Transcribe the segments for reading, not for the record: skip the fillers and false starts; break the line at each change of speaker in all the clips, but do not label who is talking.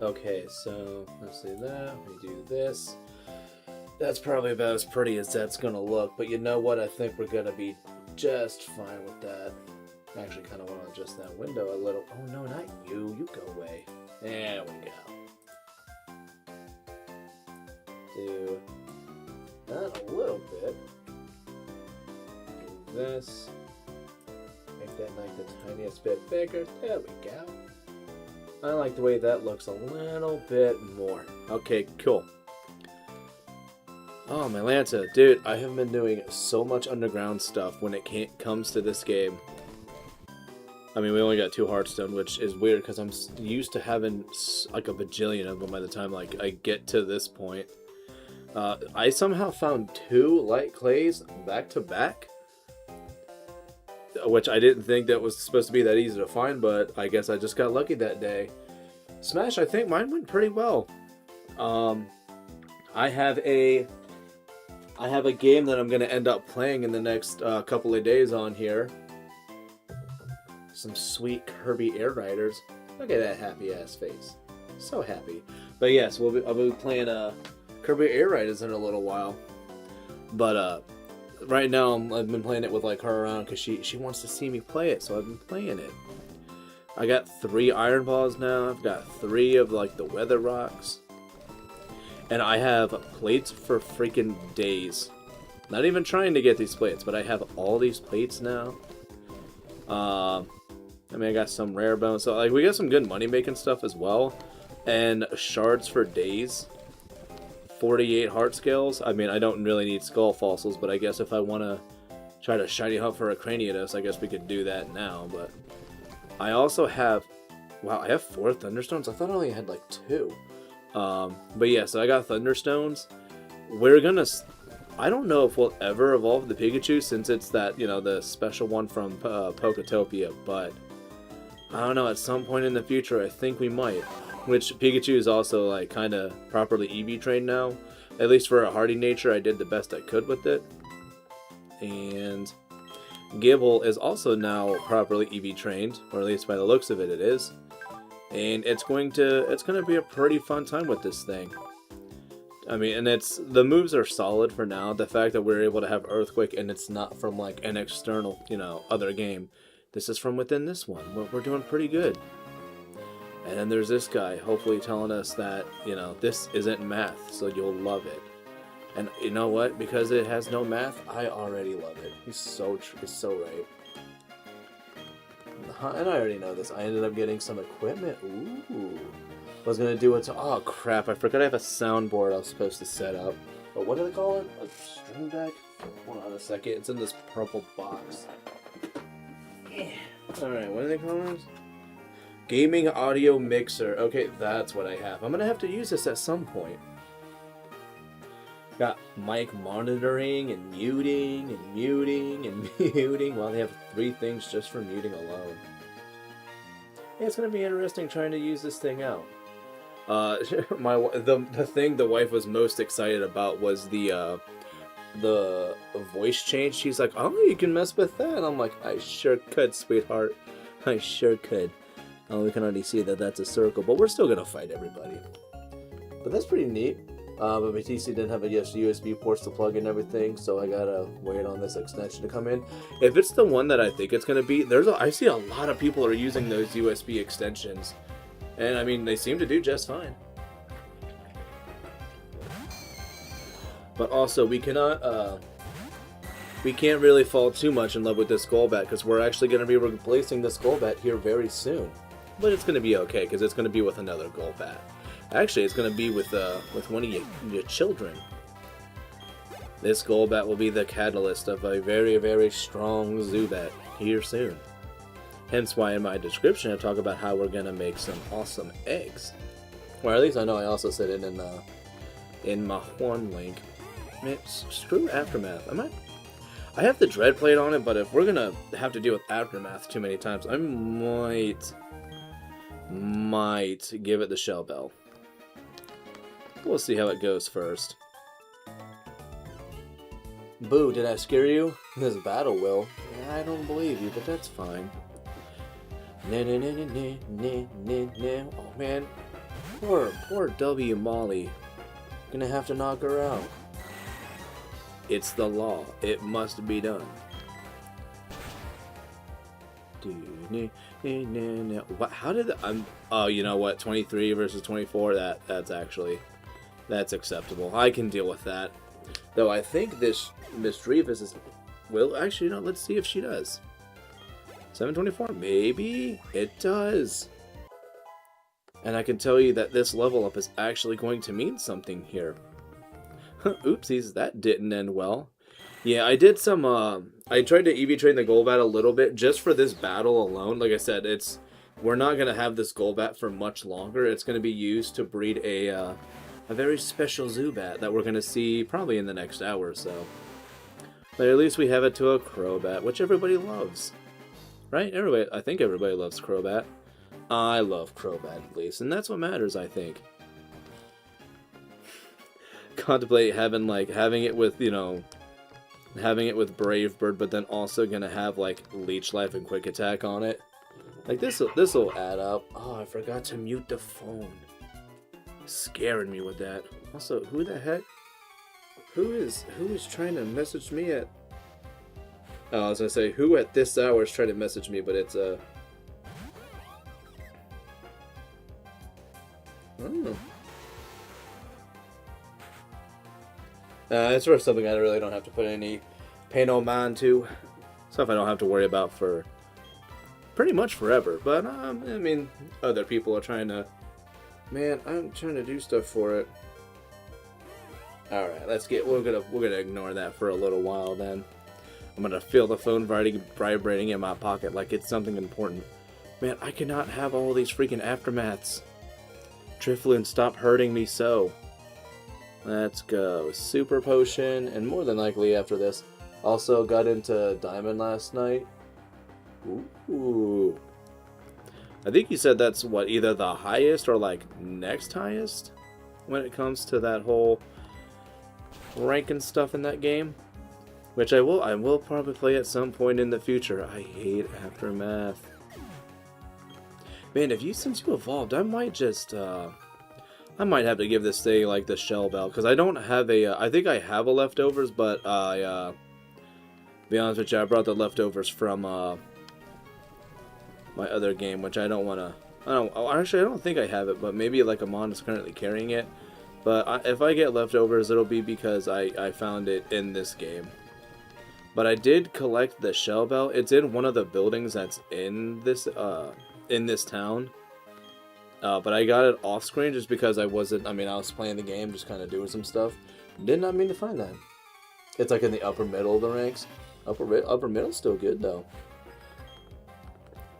Okay, so let's do that. We do this. That's probably about as pretty as that's gonna look, but you know what? I think we're gonna be just fine with that. I actually kind of want to adjust that window a little. Oh no, not you. You go away. There we go. Do that a little bit. Do this. Make that like the tiniest bit bigger. There we go. I like the way that looks a little bit more. Okay, cool. Oh, my Lanta. Dude, I have been doing so much underground stuff when it comes to this game. I mean, we only got 2 Hearthstone, which is weird because I'm used to having like a bajillion of them by the time like I get to this point. I somehow found 2 light clays back to back, which I didn't think that was supposed to be that easy to find, but I guess I just got lucky that day. Smash, I think mine went pretty well. I have a game that I'm going to end up playing in the next couple of days on here. Some sweet Kirby Air Riders. Look at that happy ass face. So happy. But yes, I'll be playing Kirby Air Riders in a little while. But right now I've been playing it with like her around because she wants to see me play it, so I've been playing it. I got 3 Iron Balls now. I've got 3 of like the Weather Rocks. And I have plates for freaking days. Not even trying to get these plates, but I have all these plates now. I mean, I got some rare bones. So, like, we got some good money-making stuff as well. And shards for days. 48 heart scales. I mean, I don't really need skull fossils, but I guess if I want to try to shiny hunt for a Craniatus, I guess we could do that now. But I also have... Wow, I have 4 Thunderstones? I thought I only had, like, 2. But yeah, so I got Thunderstones. We're gonna... I don't know if we'll ever evolve the Pikachu since it's that, you know, the special one from Poketopia, but I don't know, at some point in the future I think we might. Which Pikachu is also like kind of properly EV trained now. At least for a hardy nature, I did the best I could with it. And Gibble is also now properly EV trained, or at least by the looks of it, it is. And it's going to be a pretty fun time with this thing. I mean, and the moves are solid for now. The fact that we're able to have Earthquake and it's not from like an external, you know, other game. This is from within this one. We're doing pretty good. And then there's this guy, hopefully telling us that, you know, this isn't math, so you'll love it. And you know what? Because it has no math, I already love it. He's so right. And I already know this. I ended up getting some equipment. Ooh. I was going to do it to... Oh, crap. I forgot I have a soundboard I was supposed to set up. But what do they call it? A string deck? Hold on a second. It's in this purple box. Alright, what do they call this? Gaming audio mixer. Okay, that's what I have. I'm going to have to use this at some point. Got mic monitoring and muting and muting and muting. Well, they have 3 things just for muting alone. Yeah, it's going to be interesting trying to use this thing out. The thing the wife was most excited about was the voice change. She's like, oh, you can mess with that. I'm like, I sure could, sweetheart. I sure could. Oh, we can already see that that's a circle, but we're still going to fight everybody. But that's pretty neat. But my TC didn't have a USB ports to plug in everything, so I gotta wait on this extension to come in. If it's the one that I think it's gonna be, I see a lot of people are using those USB extensions, and I mean they seem to do just fine. But also we can't really fall too much in love with this Golbat because we're actually gonna be replacing this Golbat here very soon. But it's gonna be okay because it's gonna be with another Golbat. Actually, it's going to be with one of your children. This Golbat will be the catalyst of a very, very strong Zubat here soon. Hence why in my description I talk about how we're going to make some awesome eggs. Or at least I know I also said it in my Horn link. Man, screw Aftermath. I have the Dread Plate on it, but if we're going to have to deal with Aftermath too many times, I might give it the Shell Bell. We'll see how it goes first. Boo, did I scare you? This battle will. Yeah, I don't believe you, but that's fine. Oh man. Poor W. Molly. Gonna have to knock her out. It's the law. It must be done. What? How did oh, you know what? 23 versus 24. That's acceptable. I can deal with that. Though I think this Miss Drevis is. Well, actually, no. Let's see if she does. 724. Maybe it does. And I can tell you that this level up is actually going to mean something here. Oopsies, that didn't end well. Yeah, I did some, I tried to EV train the Golbat a little bit just for this battle alone. Like I said, we're not going to have this Golbat for much longer. It's going to be used to breed a very special Zubat that we're going to see probably in the next hour or so. But at least we have it to a Crobat, which everybody loves. Right? I think everybody loves Crobat. I love Crobat at least, and that's what matters, I think. Contemplate having it with, you know, having it with Brave Bird, but then also gonna have like Leech Life and Quick Attack on it. Like this'll add up. Oh, I forgot to mute the phone. Scaring me with that. Also, who the heck? Who is trying to message me at? Oh, I was gonna say who at this hour is trying to message me, but it's it's sort of something I really don't have to pay no mind to. Stuff I don't have to worry about for pretty much forever. But I mean, other people are trying to. Man, I'm trying to do stuff for it. All right, we're gonna ignore that for a little while. Then I'm gonna feel the phone vibrating in my pocket like it's something important. Man, I cannot have all these freaking aftermaths. Drifloon, stop hurting me so. Let's go. Super Potion, and more than likely after this. Also got into Diamond last night. Ooh. I think you said that's what, either the highest or like next highest when it comes to that whole ranking stuff in that game. Which I will probably play at some point in the future. I hate Aftermath. Man, since you evolved, I might just, I might have to give this thing, like, the Shell Bell, because I don't have I think I have a Leftovers, but, be honest with you, I brought the Leftovers from, my other game, which I don't want to, actually, I don't think I have it, but maybe, like, Amon is currently carrying it, but if I get Leftovers, it'll be because I found it in this game. But I did collect the Shell Bell. It's in one of the buildings that's in this town. But I got it off screen just because I was playing the game, just kind of doing some stuff. Did not mean to find that. It's like in the upper middle of the ranks. Upper middle's still good though.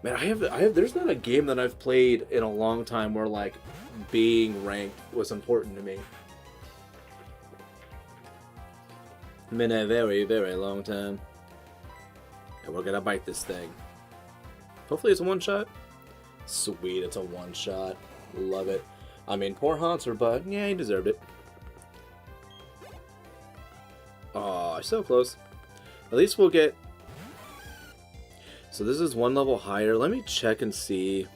Man, there's not a game that I've played in a long time where like being ranked was important to me. Been a very, very long time. And we're gonna bite this thing. Hopefully it's a one-shot. Sweet, it's a one-shot. Love it. I mean, poor Haunter, but yeah, he deserved it. Aw, so close. At least we'll get... So this is one level higher. Let me check and see.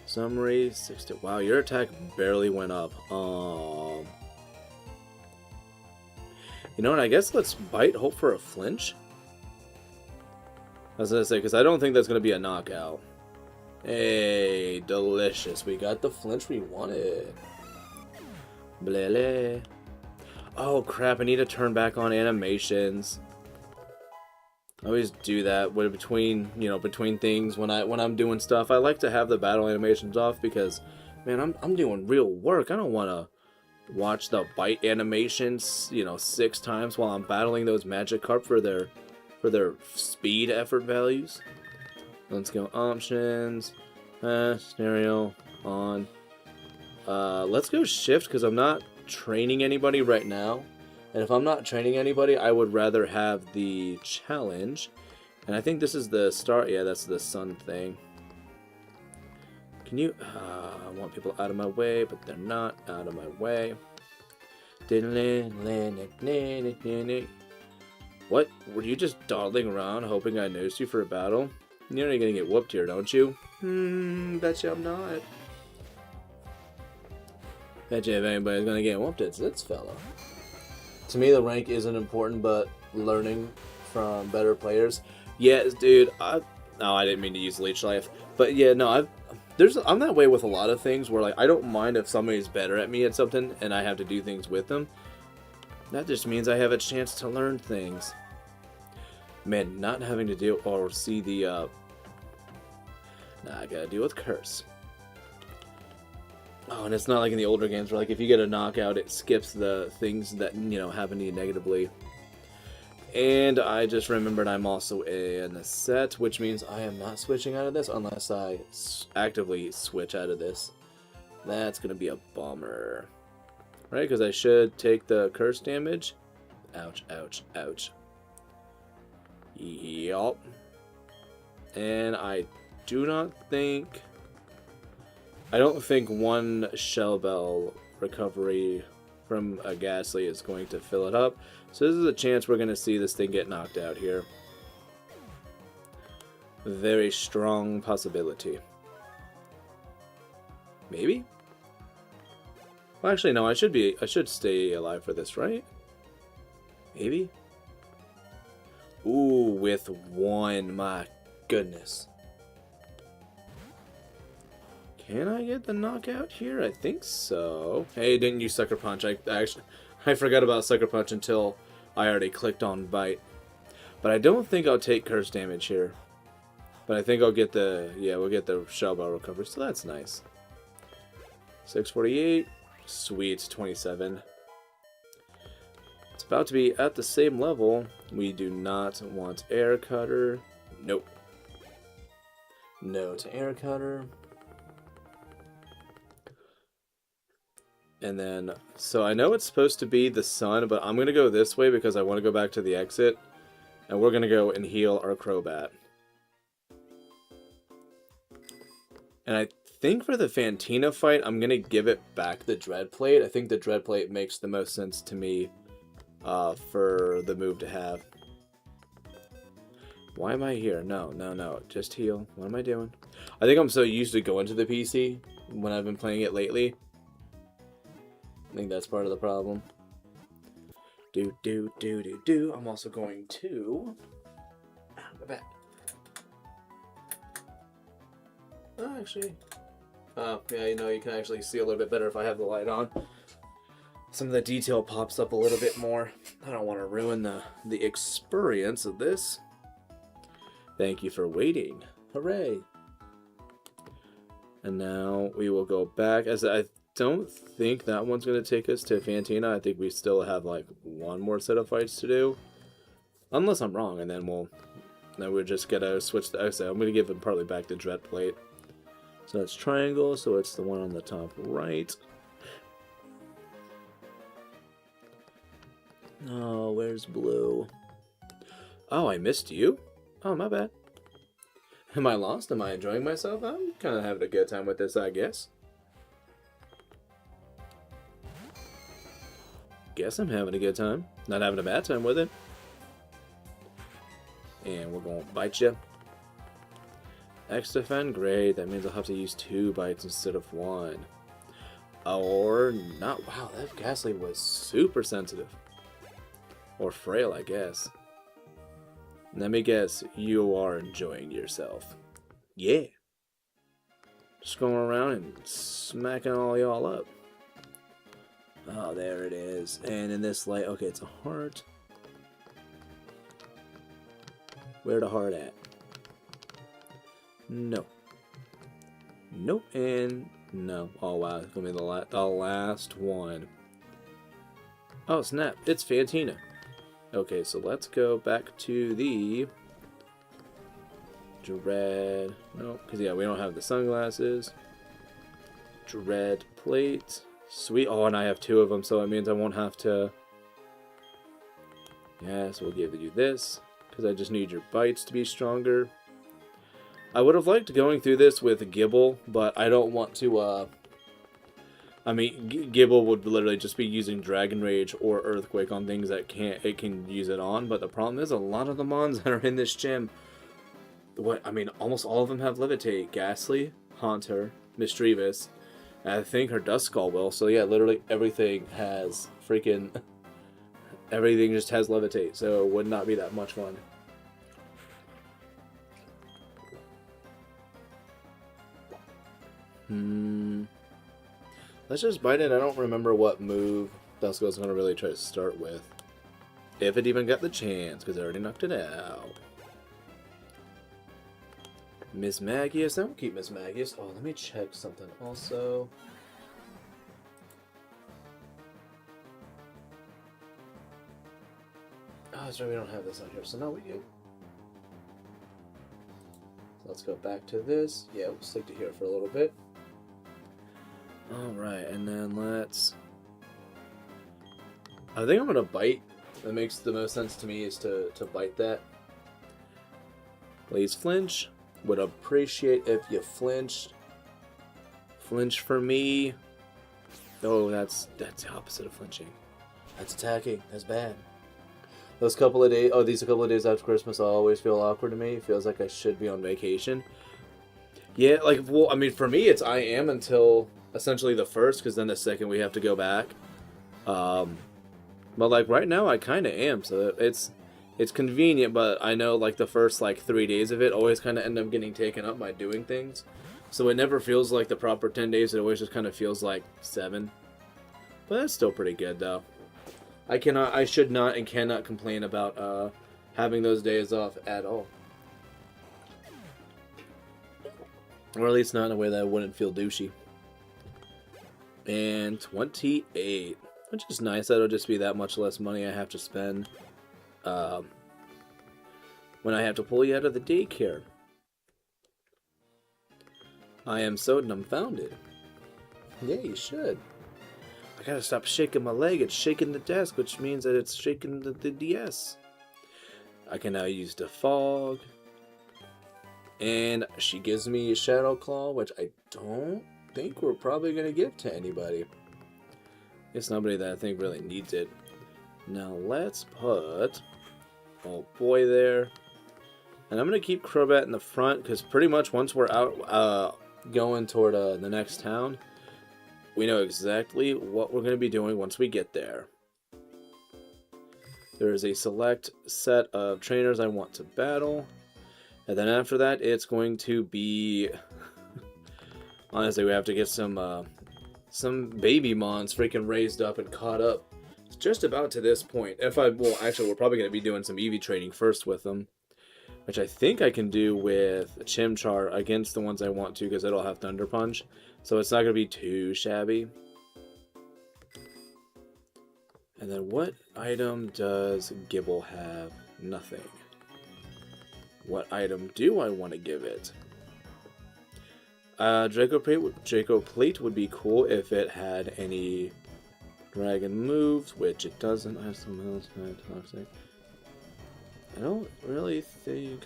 Summary, 60. Wow, your attack barely went up. You know what, I guess let's bite, hope for a flinch. I was gonna say, because I don't think that's gonna be a knockout. Hey, delicious. We got the flinch we wanted. Blele. Oh crap, I need to turn back on animations. I always do that between things when I'm doing stuff. I like to have the battle animations off because, man, I'm doing real work. I don't want to watch the bite animations, 6 times while I'm battling those Magikarp for their speed effort values. Let's go options, stereo on. Let's go shift because I'm not training anybody right now. And if I'm not training anybody, I would rather have the challenge. And I think this is the start. Yeah, that's the sun thing. Can you... I want people out of my way, but they're not out of my way. What? Were you just dawdling around hoping I noticed you for a battle? You're not gonna get whooped here, don't you? Bet you I'm not. Bet you if anybody's gonna get whooped, it's this fella. To me, the rank isn't important, but learning from better players. Yes, dude. No, I didn't mean to use leech life, but yeah, no. I'm that way with a lot of things where like I don't mind if somebody's better at me at something and I have to do things with them. That just means I have a chance to learn things. Man, not having to deal or see the Nah, I gotta deal with curse. Oh, and it's not like in the older games where like if you get a knockout, it skips the things that, you know, happen to you negatively. And I just remembered I'm also in a set, which means I am not switching out of this unless I actively switch out of this. That's gonna be a bummer. Right, because I should take the curse damage. Ouch, ouch, ouch. Yup. And I don't think one shell bell recovery from a Ghastly is going to fill it up. So this is a chance we're going to see this thing get knocked out here. Very strong possibility. Maybe? Well, actually, no, I should stay alive for this, right? Maybe? Ooh, with one, my goodness. Can I get the knockout here? I think so. Hey, didn't use Sucker Punch. I forgot about Sucker Punch until I already clicked on Bite. But I don't think I'll take curse damage here. But I think I'll get the, yeah, we'll get the Shell Bell recovery, so that's nice. 648. Sweet, 27. It's about to be at the same level. We do not want Air Cutter. Nope. No to Air Cutter. And then, so I know it's supposed to be the sun, but I'm going to go this way because I want to go back to the exit. And we're going to go and heal our Crobat. And I think for the Fantina fight, I'm going to give it back the Dread Plate. I think the Dread Plate makes the most sense to me for the move to have. Why am I here? No, no, no. Just heal. What am I doing? I think I'm so used to going to the PC when I've been playing it lately. I think that's part of the problem. I'm also going to... my back. Oh, actually... yeah, you know, you can actually see a little bit better if I have the light on. Some of the detail pops up a little bit more. I don't want to ruin the experience of this. Thank you for waiting. Hooray! And now we will go back. As I don't think that one's going to take us to Fantina. I think we still have like one more set of fights to do. Unless I'm wrong, and then we're just going to switch the exit. I'm going to give him partly back the Dread Plate. So that's triangle, so it's the one on the top right. Oh, where's blue? Oh, I missed you? Oh, my bad. Am I lost? Am I enjoying myself? I'm kind of having a good time with this, I guess. Guess I'm having a good time. Not having a bad time with it. And we're going to bite you. X defend, great. That means I'll have to use 2 bites instead of 1. Or not. Wow, that Ghastly was super sensitive. Or frail, I guess. Let me guess, you are enjoying yourself. Yeah. Just going around and smacking all y'all up. Oh, there it is. And in this light, okay, it's a heart. Where the heart at? No. Nope, and no. Oh, wow, it's going to be the last one. Oh, snap, it's Fantina. Okay, so let's go back to the Dread. No, because, yeah, we don't have the sunglasses. Dread Plate. Sweet. Oh, and I have 2 of them, so it means I won't have to... Yes, we'll give you this, because I just need your bites to be stronger. I would have liked going through this with Gibble, but I don't want to, I mean, Gibble would literally just be using Dragon Rage or Earthquake on things that it can use it on, but the problem is a lot of the mons that are in this gym, almost all of them have Levitate. Ghastly, Haunter, Mischievous, I think her Dust Skull will. So yeah, literally everything has freaking... everything just has Levitate, so it would not be that much fun. Let's just bite it. I don't remember what move Dust Skull's going to really try to start with. If it even got the chance, because I already knocked it out. Miss Magius. I won't keep Miss Magius. Oh, let me check something also. Oh, that's right, we don't have this on here, so no, we do. So let's go back to this. Yeah, we'll stick to here for a little bit. Alright, and then let's... I think I'm going to bite. That makes the most sense to me is to bite that. Please flinch. Would appreciate if you flinched. Flinch for me. Oh, that's the opposite of flinching. That's attacking. That's bad. Those couple of days, these a couple of days after Christmas, I always feel awkward to me. It feels like I should be on vacation. Yeah, like, well, I mean, for me, it's I am until essentially the 1st, because then the 2nd we have to go back. But like right now, I kind of am, so it's convenient. But I know like the first like 3 days of it always kind of end up getting taken up by doing things, so it never feels like the proper 10 days. It always just kind of feels like 7. But that's still pretty good though. I should not and cannot complain about having those days off at all. Or at least not in a way that I wouldn't feel douchey. And 28. Which is nice. That'll just be that much less money I have to spend when I have to pull you out of the daycare. I am so dumbfounded. Yeah, you should. I gotta stop shaking my leg. It's shaking the desk, which means that it's shaking the DS. I can now use the fog. And she gives me a Shadow Claw, which I don't think we're probably gonna give to anybody. It's nobody that I think really needs it. Now let's put old boy there. And I'm going to keep Crobat in the front, because pretty much once we're out going toward the next town, we know exactly what we're going to be doing once we get there. There is a select set of trainers I want to battle. And then after that, it's going to be... honestly, we have to get some baby mons freaking raised up and caught up. It's just about to this point. Well, actually, we're probably going to be doing some EV trading first with them, which I think I can do with Chimchar against the ones I want to, because it'll have Thunder Punch, so it's not going to be too shabby. And then what item does Gibble have? Nothing. What item do I want to give it? Draco Plate would be cool if it had any dragon moves, which it doesn't. I have some else toxic. I don't really think.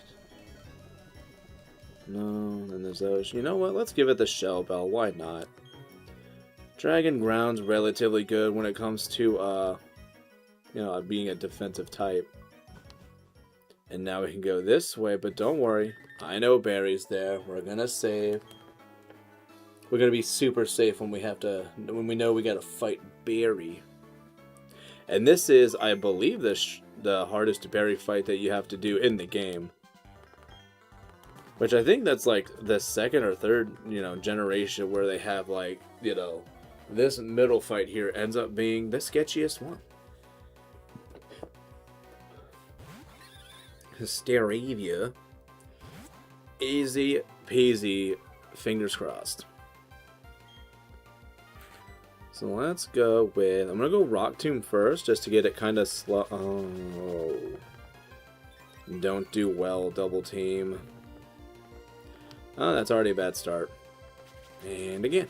No, then there's those. You know what? Let's give it the Shell Bell. Why not? Dragon Ground's relatively good when it comes to being a defensive type. And now we can go this way, but don't worry. I know Barry's there. We're gonna save. We're gonna be super safe when we know we gotta fight Barry. And this is, I believe, the hardest Barry fight that you have to do in the game. Which I think that's like the 2nd or 3rd, generation where they have like, this middle fight here ends up being the sketchiest one. Staravia. Easy peasy, fingers crossed. So let's go with... I'm going to go Rock Tomb first, just to get it kind of slow. Oh. Don't do well, Double Team. Oh, that's already a bad start. And again.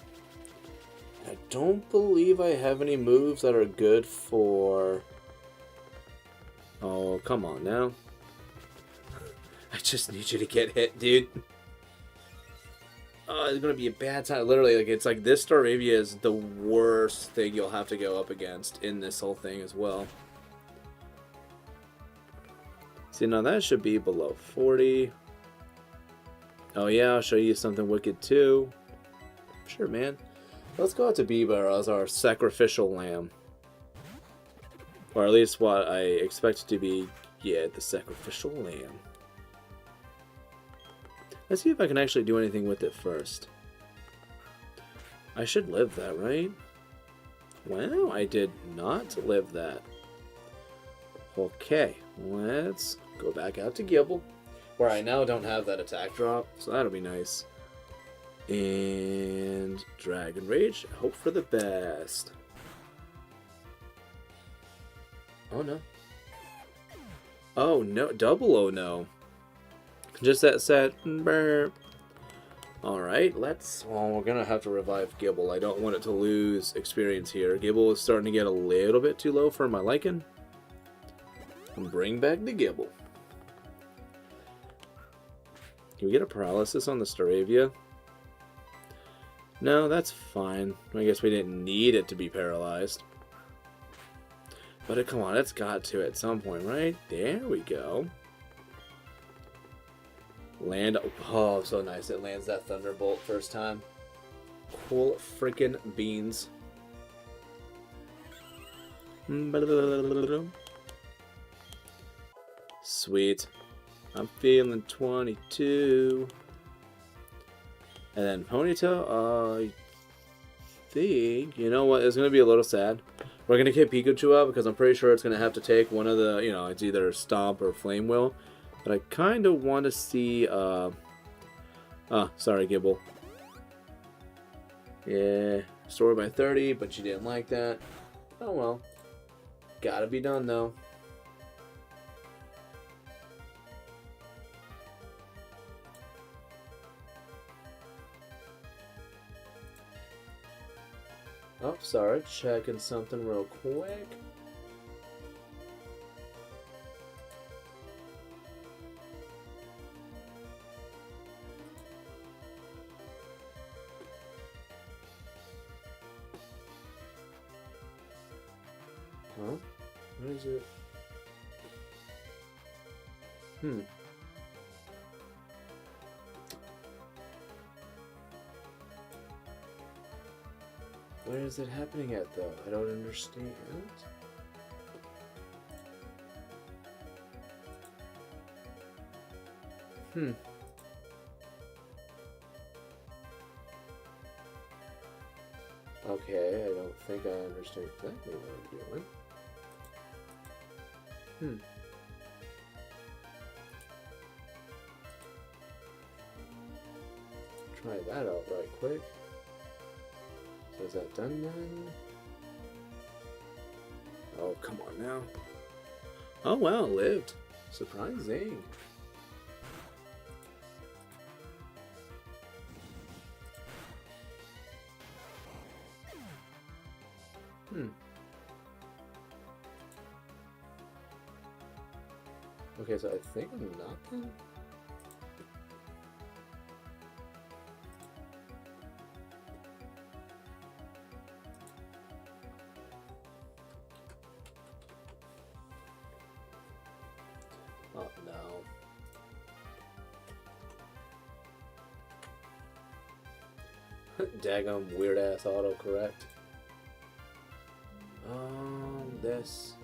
I don't believe I have any moves that are good for... Oh, come on now. I just need you to get hit, dude. Oh, it's gonna be a bad time. Literally, it's like this Staravia is the worst thing you'll have to go up against in this whole thing as well. See, now that should be below 40. Oh yeah, I'll show you something wicked too. Sure, man. Let's go out to Biba as our sacrificial lamb. Or at least what I expect it to be. Yeah, the sacrificial lamb. Let's see if I can actually do anything with it first. I should live that, right? Well, I did not live that. Okay, let's go back out to Gibble, where I now don't have that attack drop, so that'll be nice. And Dragon Rage, hope for the best. Oh no. Oh no, double oh no. Just that set. Alright, well, we're gonna have to revive Gibble. I don't want it to lose experience here. Gibble is starting to get a little bit too low for my liking. Bring back the Gibble. Can we get a paralysis on the Staravia? No, that's fine. I guess we didn't need it to be paralyzed. But come on, it's got to at some point, right? There we go. Land. Oh, so nice. It lands that Thunderbolt first time. Cool freaking beans. Sweet. I'm feeling 22. And then Ponytail, I think, you know what, it's going to be a little sad. We're going to get Pikachu out because I'm pretty sure it's going to have to take one of the, you know, it's either Stomp or Flame Wheel. But I kind of want to see, sorry, Gibble. Yeah, story by 30, but you didn't like that. Oh well. Gotta be done, though. Oh, sorry, checking something real quick. Huh? What is it? Where is it happening at, though? I don't understand. Okay, I don't think I understand exactly what I'm doing. Try that out right quick. So is that done then? Oh, come on now. Oh wow, it lived. Surprising. Okay, so I think I'm not then? Oh no. Daggum weird ass autocorrect. This.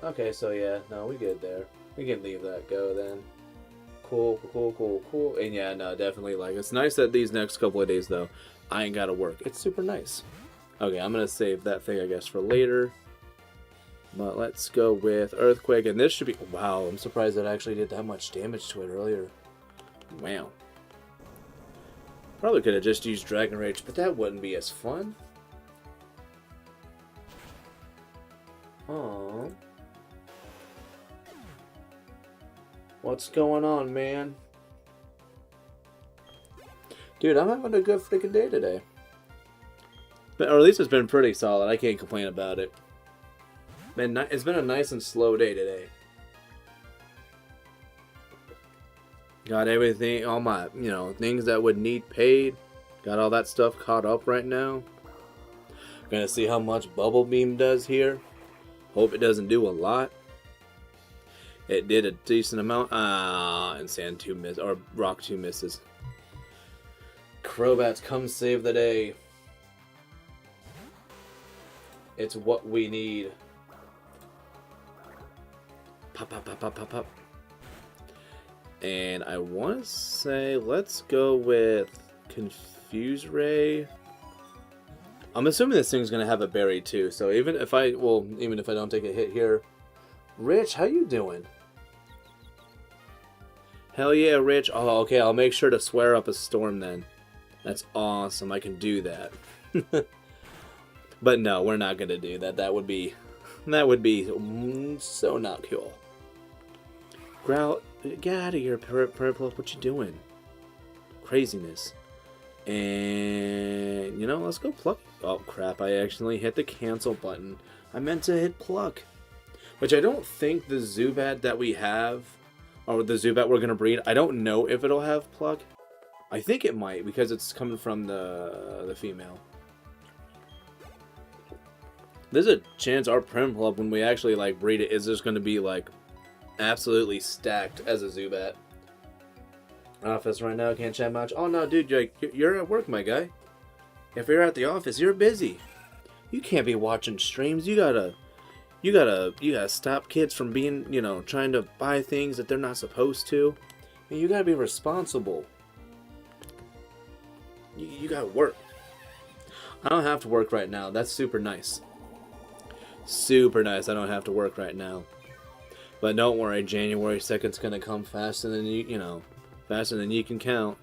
Okay, so yeah, no, we good there. We can leave that go then. Cool. And yeah, no, definitely, like, it's nice that these next couple of days, though, I ain't gotta work. It's super nice. Okay, I'm gonna save that thing, I guess, for later. But let's go with Earthquake, and this should be... Wow, I'm surprised it actually did that much damage to it earlier. Wow. Probably could have just used Dragon Rage, but that wouldn't be as fun. Aww. What's going on, man? Dude, I'm having a good freaking day today. But, or at least it's been pretty solid. I can't complain about it. It's been a nice and slow day today. Got everything, all my, you know, things that would need paid. Got all that stuff caught up right now. Gonna see how much Bubble Beam does here. Hope it doesn't do a lot. It did a decent amount. And Sand 2 miss, or Rock 2 misses. Crobats, come save the day. It's what we need. Pop, pop, pop, pop, pop, pop. And I want to say, let's go with Confuse Ray. I'm assuming this thing's gonna have a berry too. So even if I don't take a hit here, Rich, how you doing? Hell yeah, Rich. Oh, okay. I'll make sure to swear up a storm then. That's awesome. I can do that. But no, we're not gonna do that. That would be so not cool. Growl, get out of here, Purple. What you doing? Craziness. And you know, let's go pluck. Oh crap! I accidentally hit the cancel button. I meant to hit pluck, which I don't think the Zubat that we have, or the Zubat we're gonna breed. I don't know if it'll have pluck. I think it might because it's coming from the female. There's a chance our Prinplup, when we actually like breed it, is just going to be like absolutely stacked as a Zubat. Office right now, can't chat much. Oh no, dude, you're at work, my guy. If you're at the office, you're busy. You can't be watching streams. You gotta stop kids from being, you know, trying to buy things that they're not supposed to. I mean, you gotta be responsible. You gotta work. I don't have to work right now. That's super nice. Super nice. I don't have to work right now. But don't worry, January 2nd's gonna come faster than faster than you can count.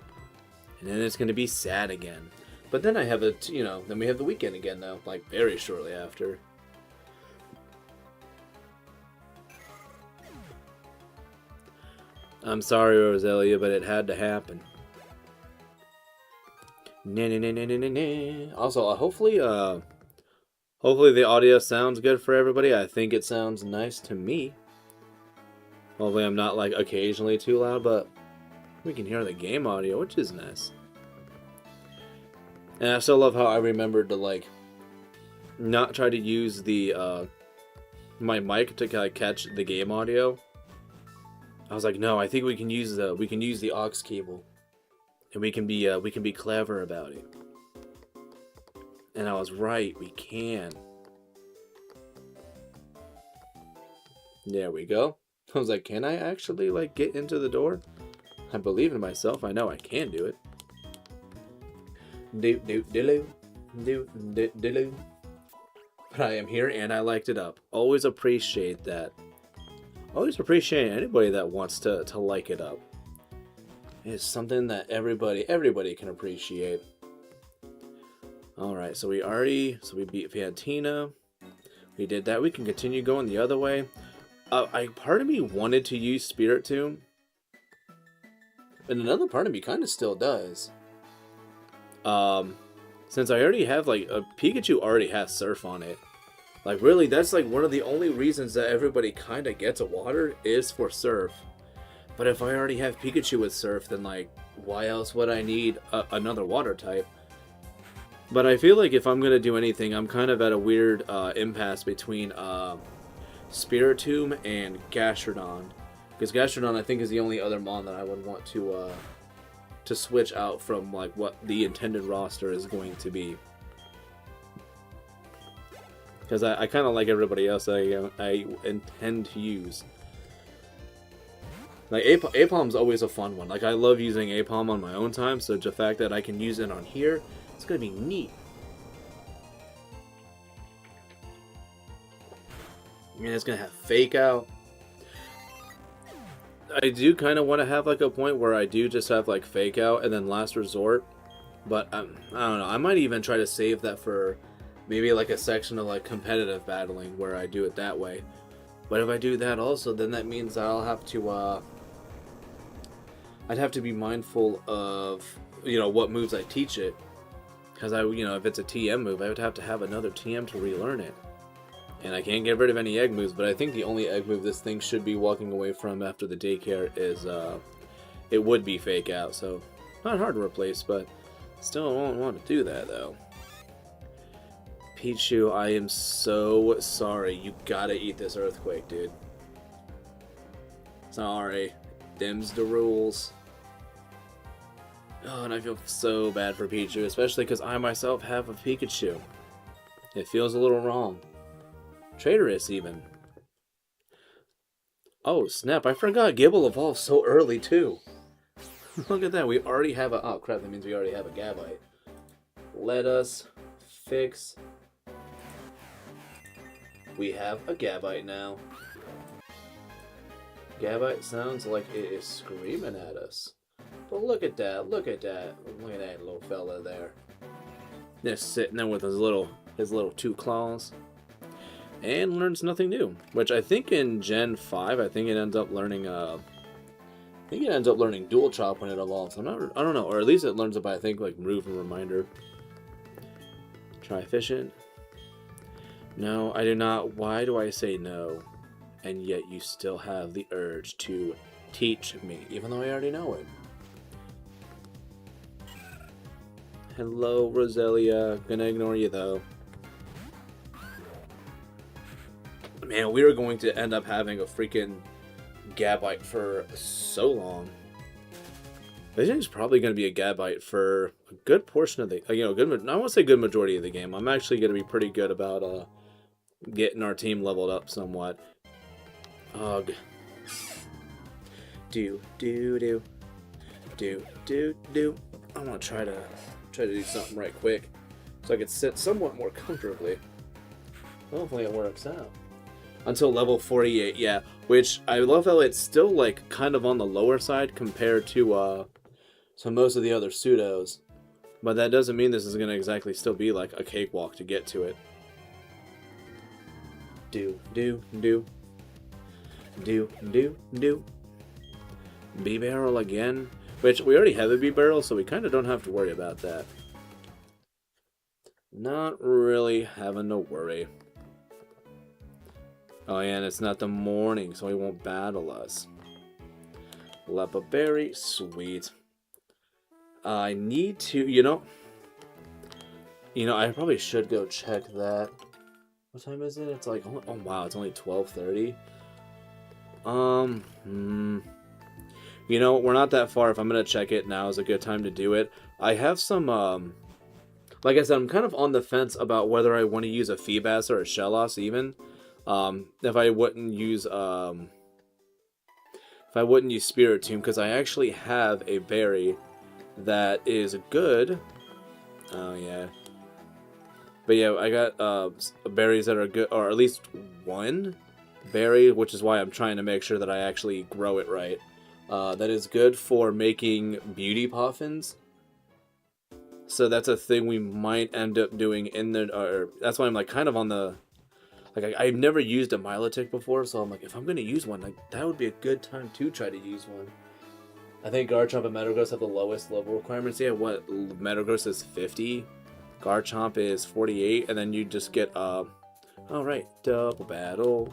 And then it's gonna be sad again. But then I have then we have the weekend again though, like very shortly after. I'm sorry, Roselia, but it had to happen. Also, hopefully the audio sounds good for everybody. I think it sounds nice to me. Hopefully I'm not like occasionally too loud, but we can hear the game audio, which is nice. And I still love how I remembered to like not try to use the my mic to kind of catch the game audio. I was like, no, I think we can use the aux cable. And we can be clever about it. And I was right, we can. There we go. I was like, can I actually like get into the door? I believe in myself. I know I can do it. But I am here and I liked it up. Always appreciate that. Always appreciate anybody that wants to like it up. It's something that everybody can appreciate. Alright, so we beat Fantina. We did that. We can continue going the other way. Part of me wanted to use Spiritomb. And another part of me kind of still does. Since I already have, like, Pikachu already has Surf on it. Like, really, that's, like, one of the only reasons that everybody kind of gets a water is for Surf. But if I already have Pikachu with Surf, then, like, why else would I need another water type? But I feel like if I'm going to do anything, I'm kind of at a weird impasse between Spiritomb and Gastrodon. Because Gastrodon, I think, is the only other Mon that I would want to switch out from, like, what the intended roster is going to be. Because I kind of like everybody else I intend to use. Like, Apom's always a fun one. Like, I love using Apom on my own time, so the fact that I can use it on here, it's gonna be neat. And it's gonna have Fake Out. I do kind of want to have, like, a point where I do just have, like, Fake Out and then Last Resort. But, I don't know, I might even try to save that for maybe, like, a section of, like, competitive battling where I do it that way. But if I do that also, then that means I'll have to, I'd have to be mindful of, what moves I teach it. Because if it's a TM move, I would have to have another TM to relearn it. And I can't get rid of any egg moves, but I think the only egg move this thing should be walking away from after the daycare is, it would be Fake Out. So, not hard to replace, but still won't want to do that, though. Pichu, I am so sorry. You gotta eat this Earthquake, dude. Sorry. Them's the rules. Oh, and I feel so bad for Pichu, especially because I myself have a Pikachu. It feels a little wrong. Traitorous, even. Oh, snap, I forgot Gibble evolved so early, too. Look at that, we already have a... Oh, crap, that means we already have a Gabite. Let us fix... We have a Gabite now. Gabite sounds like it is screaming at us. But look at that, look at that. Look at that little fella there. Just sitting there with his little two claws. And learns nothing new. Which I think in Gen 5, I think it ends up learning Dual Chop when it evolves. I don't know, or at least it learns it by, I think, like Move and Reminder. Try Efficient. No, I do not. Why do I say no? And yet you still have the urge to teach me, even though I already know it. Hello, Roselia. Gonna ignore you, though. Man, we are going to end up having a freaking Gabite for so long. This is probably going to be a Gabite for a good portion of the... I won't say good majority of the game. I'm actually going to be pretty good about getting our team leveled up somewhat. Ugh. Do. I'm going to try to do something right quick so I can sit somewhat more comfortably. Hopefully it works out. Until level 48, yeah. Which, I love how it's still, like, kind of on the lower side compared to most of the other pseudos. But that doesn't mean this is going to exactly still be, like, a cakewalk to get to it. Do. B-Barrel again. Which, we already have a B-Barrel, so we kind of don't have to worry about that. Not really having to worry. Oh yeah, and it's not the morning, so he won't battle us. Lepa Berry, sweet. I need to, I probably should go check that. What time is it? It's like, oh wow, it's only 12:30. We're not that far. If I'm gonna check it, now is a good time to do it. I have some, like I said, I'm kind of on the fence about whether I want to use a Feebas or a Shellos even. If I wouldn't use Spirit Tomb, because I actually have a berry that is good. Oh yeah. But yeah, I got berries that are good, or at least one berry, which is why I'm trying to make sure that I actually grow it right. That is good for making beauty poffins. So that's a thing we might end up doing in the, or that's why I'm like kind of on the, like I've never used a Milotic before, so I'm like, if I'm gonna use one, like that would be a good time to try to use one. I think Garchomp and Metagross have the lowest level requirements. Yeah, what Metagross is 50, Garchomp is 48, and then you just get oh right, double battle.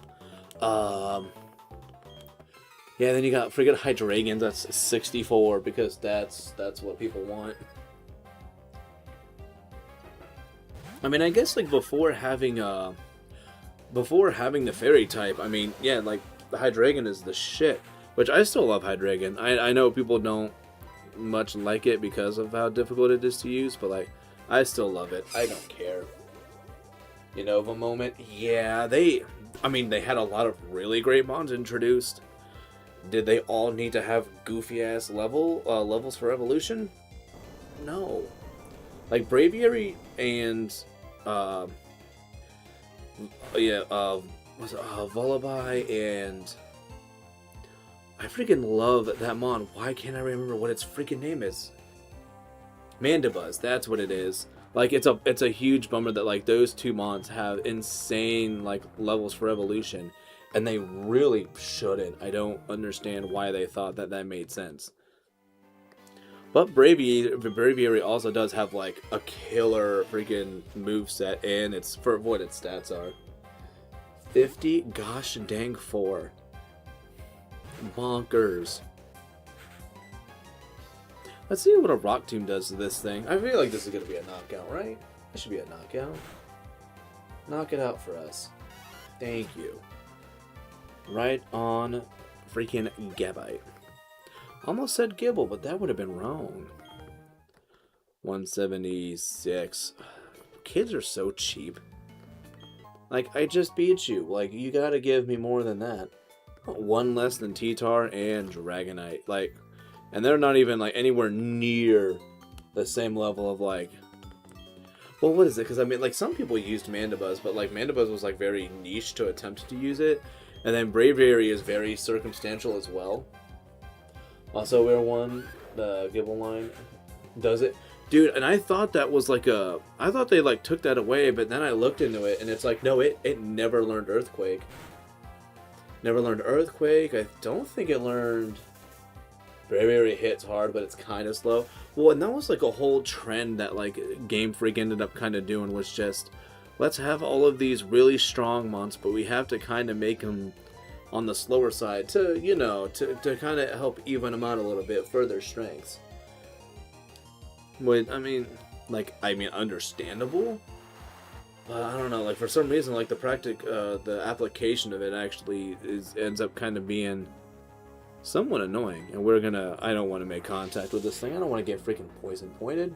Yeah, then you got friggin' Hydreigon, that's 64 because that's what people want. I mean, I guess like before having the fairy type, I mean, yeah, like the Hydreigon is the shit. Which I still love Hydreigon. I know people don't much like it because of how difficult it is to use, but like I still love it. I don't care. Nova moment, yeah, they had a lot of really great mons introduced. Did they all need to have goofy ass levels for evolution? No. Like Braviary and Vullaby and I freaking love that mon. Why can't I remember what its freaking name is? Mandibuzz, that's what it is. Like it's a huge bummer that like those two mons have insane like levels for evolution, and they really shouldn't. I don't understand why they thought that made sense. But Braviary also does have like a killer freaking moveset, and it's for what its stats are. 50, gosh dang 4. Bonkers. Let's see what a Rock Tomb does to this thing. I feel like this is going to be a knockout, right? It should be a knockout. Knock it out for us. Thank you. Right on freaking Gabite. Almost said Gibble, but that would have been wrong. 176. Kids are so cheap. Like, I just beat you. Like, you gotta give me more than that. One less than T-Tar and Dragonite. Like, and they're not even, like, anywhere near the same level of, like... Well, what is it? Because, I mean, like, some people used Mandibuzz, but, like, Mandibuzz was, like, very niche to attempt to use it. And then Braviary is very circumstantial as well. Also, where one, the Gibbleline does it. Dude, and I thought that was like a... I thought they like took that away, but then I looked into it, and it's like, no, it never learned Earthquake. Never learned Earthquake. I don't think it learned... Braviary hits hard, but it's kind of slow. Well, and that was like a whole trend that like Game Freak ended up kind of doing, was just... Let's have all of these really strong mons, but we have to kind of make them on the slower side to, you know, to kind of help even them out a little bit for their strengths. But, I mean, understandable? I don't know, like, for some reason, like, the application of it actually ends up kind of being somewhat annoying. And I don't want to make contact with this thing. I don't want to get freaking poison pointed.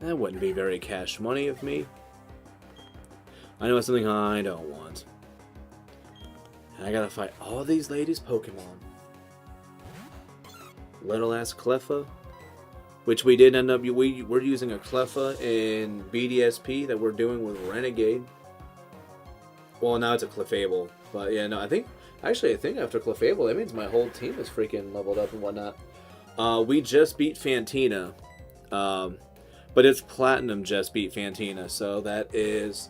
That wouldn't be very cash money of me. I know it's something I don't want. And I gotta fight all these ladies' Pokemon. Little ass Cleffa. Which we did end up... We're using a Cleffa in BDSP that we're doing with Renegade. Well, now it's a Clefable. But yeah, no, I think after Clefable, that means my whole team is freaking leveled up and whatnot. We just beat Fantina. But it's Platinum just beat Fantina. So that is...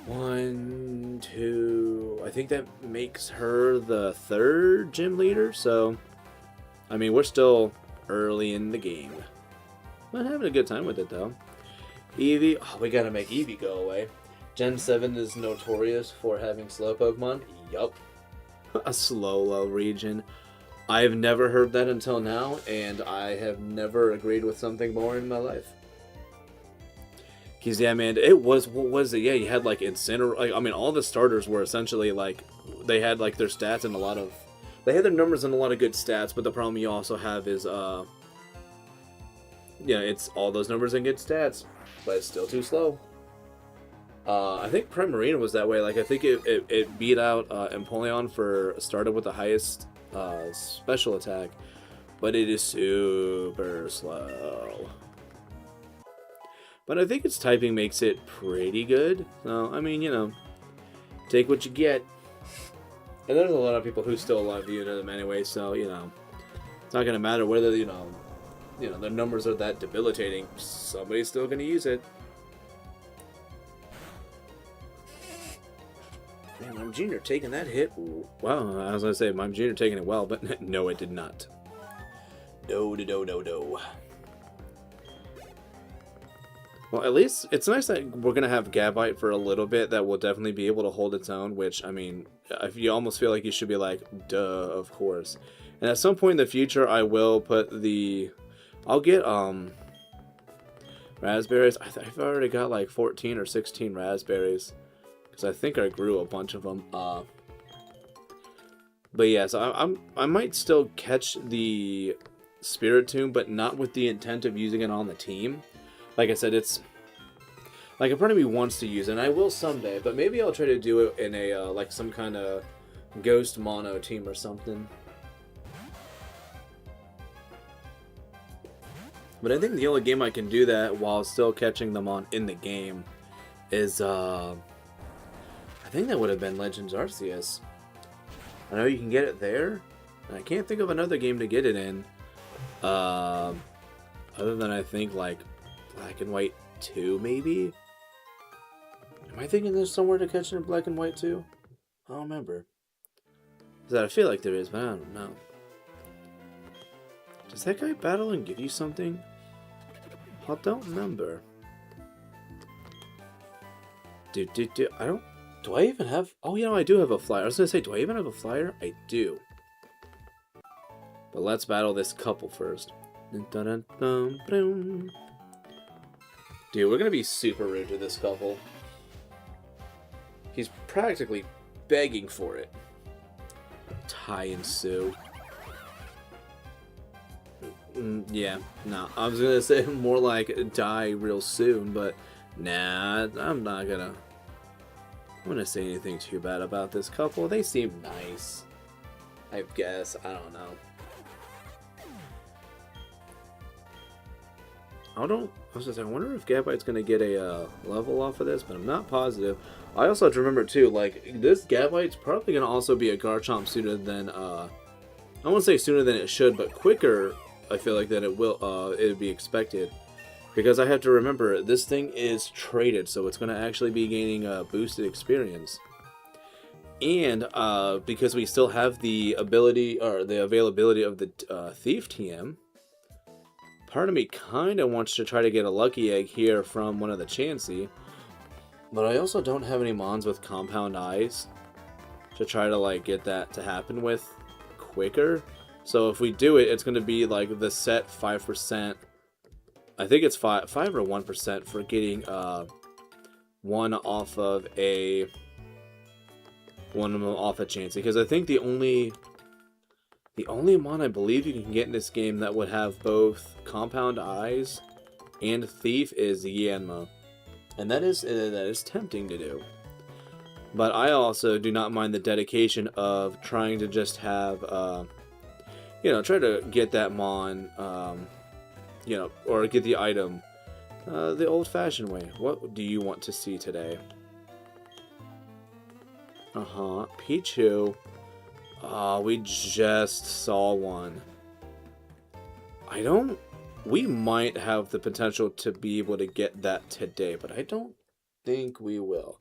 1, 2... I think that makes her the 3rd gym leader. So, I mean, we're still... early in the game. I'm having a good time with it, though. Eevee. Oh, we gotta make Eevee go away. Gen 7 is notorious for having slow Pokemon. Yup. A slow region. I've never heard that until now, and I have never agreed with something more in my life. Because, yeah, man, it was... What was it? Yeah, you had, like, Incineroar... Like, I mean, all the starters were essentially, like... They had, like, their stats and a lot of... They had their numbers and a lot of good stats, but the problem you also have is, yeah, it's all those numbers and good stats, but it's still too slow. I think Primarina was that way. Like, I think it beat out Empoleon for started with the highest special attack, but it is super slow. But I think its typing makes it pretty good. So, I mean, you know, take what you get. And there's a lot of people who still love you them anyway, so, you know, it's not going to matter whether, you know, their numbers are that debilitating. Somebody's still going to use it. Man, Mime Jr. taking that hit. Wow, I was going to say, Mime Jr. taking it well, but no, it did not. No. Well, at least it's nice that we're going to have Gabite for a little bit that will definitely be able to hold its own, which, I mean, if you almost feel like you should be like, duh, of course. And at some point in the future, I will put the... I'll get, raspberries. I've already got like 14 or 16 raspberries, because I think I grew a bunch of them. But yeah, so I might still catch the Spiritomb, but not with the intent of using it on the team. Like I said, it's... Like, a part of me wants to use it, and I will someday, but maybe I'll try to do it in a, like, some kind of ghost mono team or something. But I think the only game I can do that while still catching them on in the game is, I think that would have been Legends Arceus. I know you can get it there, and I can't think of another game to get it in. Other than, I think, like, Black and White 2, maybe? Am I thinking there's somewhere to catch it in Black and White 2? I don't remember. I feel like there is, but I don't know. Does that guy battle and give you something? I don't remember. I don't... Do I even have... Oh, you know, I do have a flyer. I was going to say, do I even have a flyer? I do. But let's battle this couple first. Dude, we're gonna be super rude to this couple. He's practically begging for it. Tai and Sue. Yeah, no. I was gonna say more like die real soon, but nah, I'm not gonna. I'm gonna say anything too bad about this couple. They seem nice. I guess. I don't know. I wonder if Gabite's gonna get a level off of this, but I'm not positive. I also have to remember too, like this Gabite's probably gonna also be a Garchomp sooner than I won't say sooner than it should, but quicker. I feel like that it will. It would be expected, because I have to remember this thing is traded, so it's gonna actually be gaining boosted experience, and because we still have the ability or the availability of the Thief TM. Part of me kind of wants to try to get a lucky egg here from one of the Chansey, but I also don't have any mons with compound eyes to try to like get that to happen with quicker. So if we do it, it's going to be like the set 5%. I think it's 5 or 1% for getting one off of a Chansey, because I think the only mon I believe you can get in this game that would have both Compound Eyes and Thief is Yanma. And that is tempting to do. But I also do not mind the dedication of trying to just have, try to get that mon, or get the item the old-fashioned way. What do you want to see today? Pichu. We just saw one. We might have the potential to be able to get that today, but I don't think we will.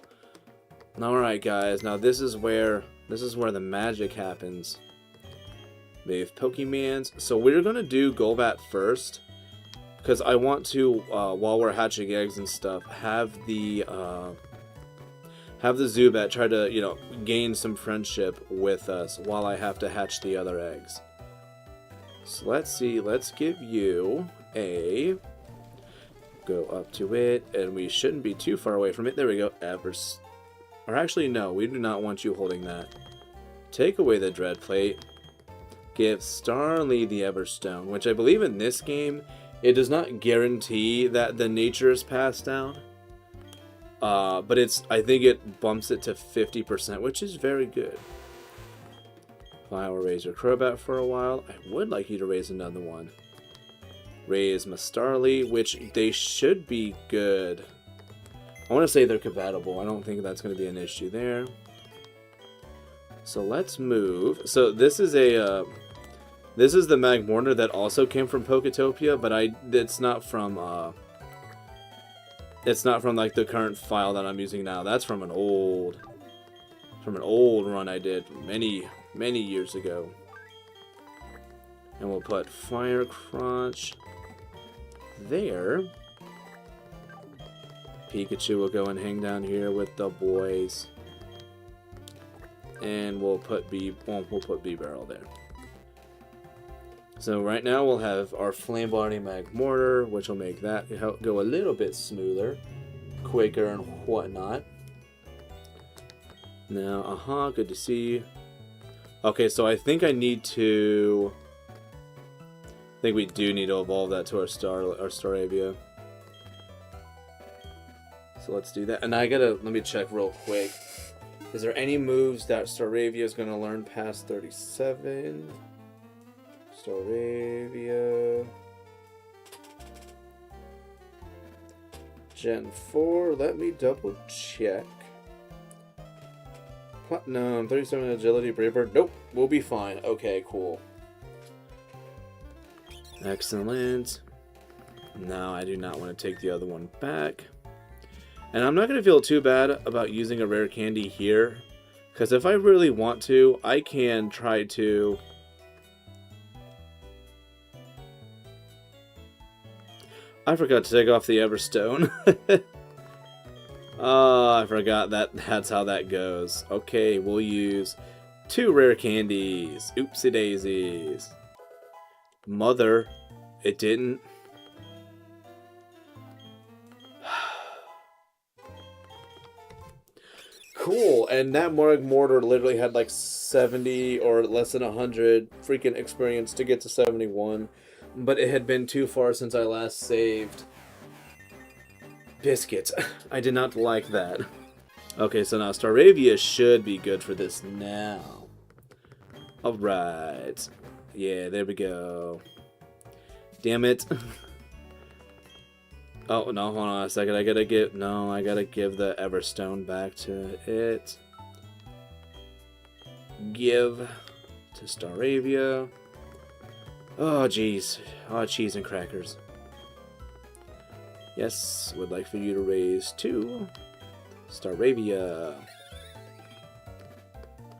Alright guys, now this is where the magic happens. We have Pokemans. So we're gonna do Golbat first, because I want to, while we're hatching eggs and stuff, have the Zubat try to, gain some friendship with us while I have to hatch the other eggs. So let's see, let's give you a... Go up to it, and we shouldn't be too far away from it. There we go. Or actually, no, we do not want you holding that. Take away the Dread Plate. Give Starly the Everstone, which I believe in this game, it does not guarantee that the nature is passed down. But I think it bumps it to 50%, which is very good. I will raise your Crobat for a while. I would like you to raise another one. Raise Mastarly, which they should be good. I want to say they're compatible. I don't think that's going to be an issue there. So let's move. So this is the Magmortar that also came from Poketopia, but it's not from like the current file that I'm using now. That's from an old run I did many years ago. And we'll put Fire Crunch there. Pikachu will go and hang down here with the boys. And we'll put B-Barrel there. So right now we'll have our Flame Body Magmortar, which will make that go a little bit smoother, quicker, and whatnot. Now, good to see. Okay, so I think we do need to evolve that to our Staravia. So let's do that. And let me check real quick. Is there any moves that Staravia is going to learn past 37? Staravia. Gen 4, let me double check. Platinum, 37 agility, Brave Bird. Nope, we'll be fine. Okay, cool. Excellent. Now I do not want to take the other one back. And I'm not going to feel too bad about using a rare candy here, because if I really want to, I can try to... I forgot to take off the Everstone. Oh, I forgot that's how that goes. Okay, we'll use 2 rare candies. Oopsie daisies. Mother, it didn't. Cool, and that Magmortar literally had like 70 or less than 100 freaking experience to get to 71. but it had been too far since I last saved. Biscuits. I did not like that. Okay, so now Staravia should be good for this now. Alright. Yeah, there we go. Damn it. Oh, no, hold on a second. I gotta give the Everstone back to it. Give to Staravia. Oh, jeez. Oh, cheese and crackers. Yes, would like for you to raise 2. Staravia.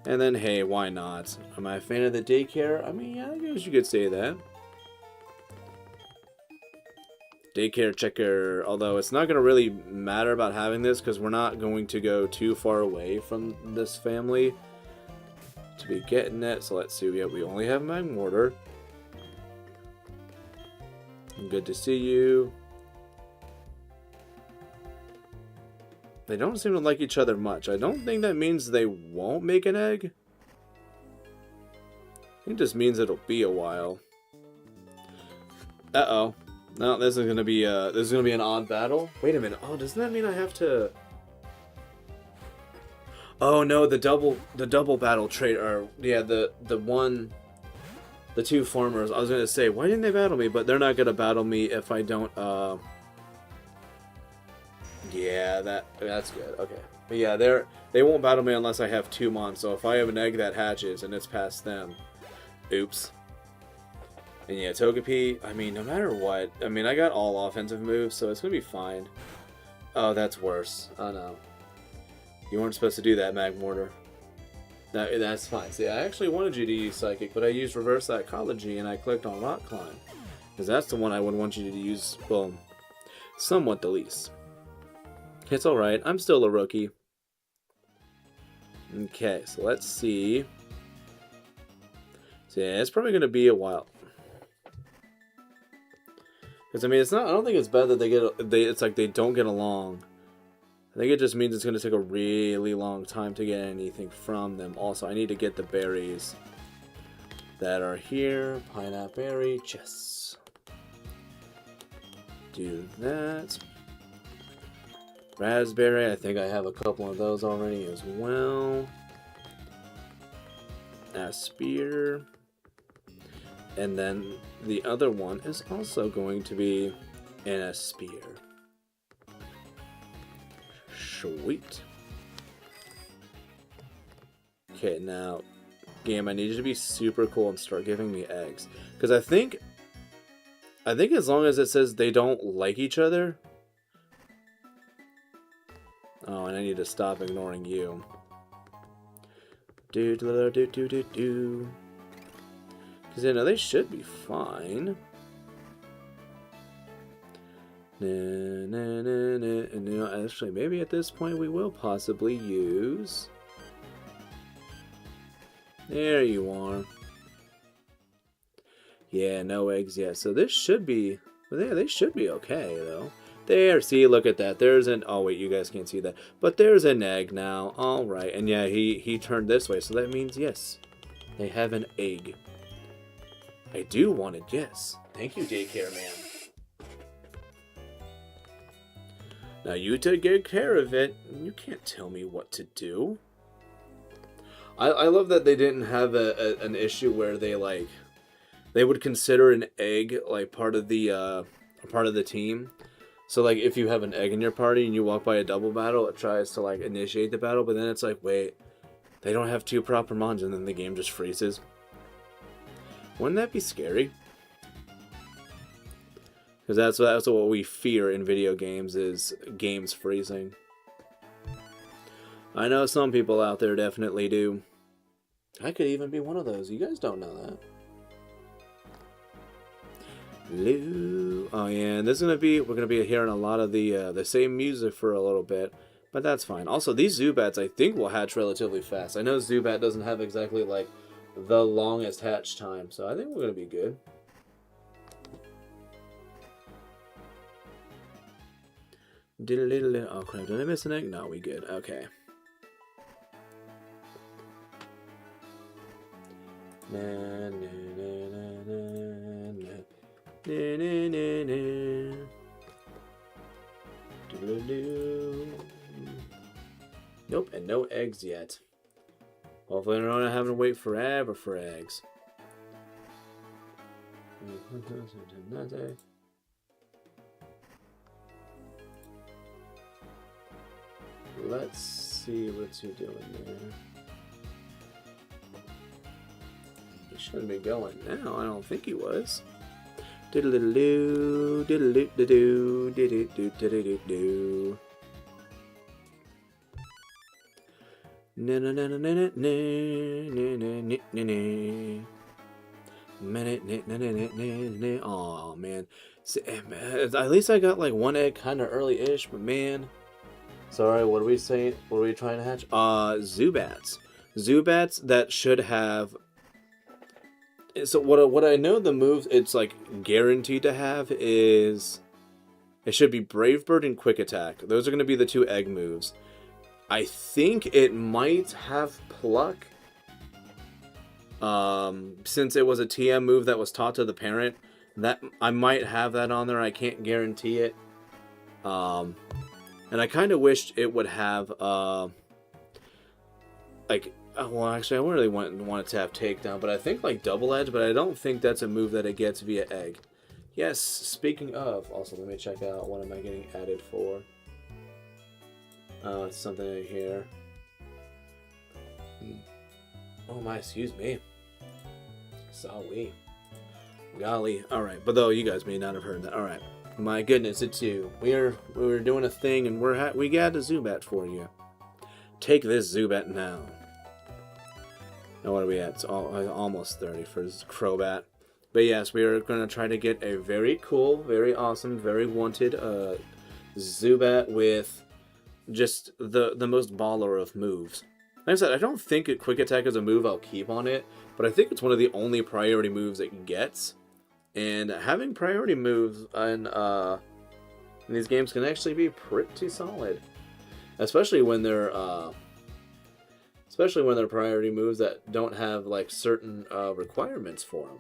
And then, hey, why not? Am I a fan of the daycare? I mean, yeah, I guess you could say that. Daycare checker. Although it's not going to really matter about having this because we're not going to go too far away from this family to be getting it. So let's see. We only have my mortar. Good to see you. They don't seem to like each other much. I don't think that means they won't make an egg. I think it just means it'll be a while. Uh-oh. No, this is gonna be an odd battle. Wait a minute. Oh, doesn't that mean I have to? Oh no, the double battle trait, or yeah, the 2 farmers. I was gonna say, why didn't they battle me? But they're not gonna battle me if I don't. Yeah, that's good. Okay, but yeah, they won't battle me unless I have 2 mons. So if I have an egg that hatches and it's past them, oops. And yeah, Togepi, I mean, no matter what, I mean, I got all offensive moves, so it's gonna be fine. Oh, that's worse. Oh no, you weren't supposed to do that, Magmortar. That's fine. See, I actually wanted you to use Psychic, but I used Reverse Psychology and I clicked on Rock Climb, because that's the one I would want you to use. Well, somewhat the least. It's alright, I'm still a rookie. Okay, so let's see. So yeah, it's probably going to be a while. Because, I mean, it's not, I don't think it's bad that it's like they don't get along. I think it just means it's going to take a really long time to get anything from them. Also, I need to get the berries that are here. Pineapple berry, yes. Do that. Raspberry, I think I have a couple of those already as well. Aspire. And then the other one is also going to be an Aspire. Sweet. Okay, now, game, I need you to be super cool and start giving me eggs. Because I think as long as it says they don't like each other. Oh, and I need to stop ignoring you. Do. Because, you know, they should be fine. No, actually, maybe at this point we will possibly use... There you are. Yeah, no eggs yet. So this should be... Well, yeah, they should be okay, though. There, see, look at that. There's an... Oh, wait, you guys can't see that. But there's an egg now. Alright, and yeah, he turned this way. So that means, yes, they have an egg. I do want it, yes. Thank you, daycare man. Now, you take good care of it. You can't tell me what to do. I love that they didn't have an issue where they, like... They would consider an egg, like, part of the team. So, like, if you have an egg in your party and you walk by a double battle, it tries to, like, initiate the battle, but then it's like, wait, they don't have 2 proper mons, and then the game just freezes. Wouldn't that be scary? Because that's what we fear in video games, is games freezing. I know some people out there definitely do. I could even be one of those. You guys don't know that. Oh yeah, and we're gonna be hearing a lot of the same music for a little bit, but that's fine. Also, these Zubats I think will hatch relatively fast. I know Zubat doesn't have exactly like the longest hatch time, so I think we're gonna be good. Oh crap, did I miss an egg? No, we good. Okay. Nope, and no eggs yet. Hopefully we're not having to wait forever for eggs. Let's see what's he doing there. He shouldn't be going now. I don't think he was. Diddle-diddle-doo, diddle-doo-doo-doo, diddle-doo-doo-doo-doo. Oh man. At least I got like one egg kind of early-ish, but man. Sorry, what are we saying? What are we trying to hatch? Zubats. Zubats that should have. So what I know the moves it's like guaranteed to have is it should be Brave Bird and Quick Attack. Those are going to be the two egg moves. I think it might have Pluck. Since it was a TM move that was taught to the parent, that I might have that on there. I can't guarantee it. And I kind of wished it would have like well, actually, I really want it to have Takedown, but I think like Double Edge, but I don't think that's a move that it gets via Egg. Yes, speaking of, also let me check out what am I getting added for. It's something in here. Oh my, excuse me. Sorry. Golly. Alright, but though you guys may not have heard that. Alright. My goodness, it's you. We were doing a thing and we got a Zubat for you. Take this Zubat now. Now what are we at? It's almost 30 for Crobat. But yes, we are going to try to get a very cool, very awesome, very wanted Zubat with just the most baller of moves. Like I said, I don't think Quick Attack is a move I'll keep on it, but I think it's one of the only priority moves it gets. And having priority moves in these games can actually be pretty solid, especially when they're priority moves that don't have like certain requirements for them.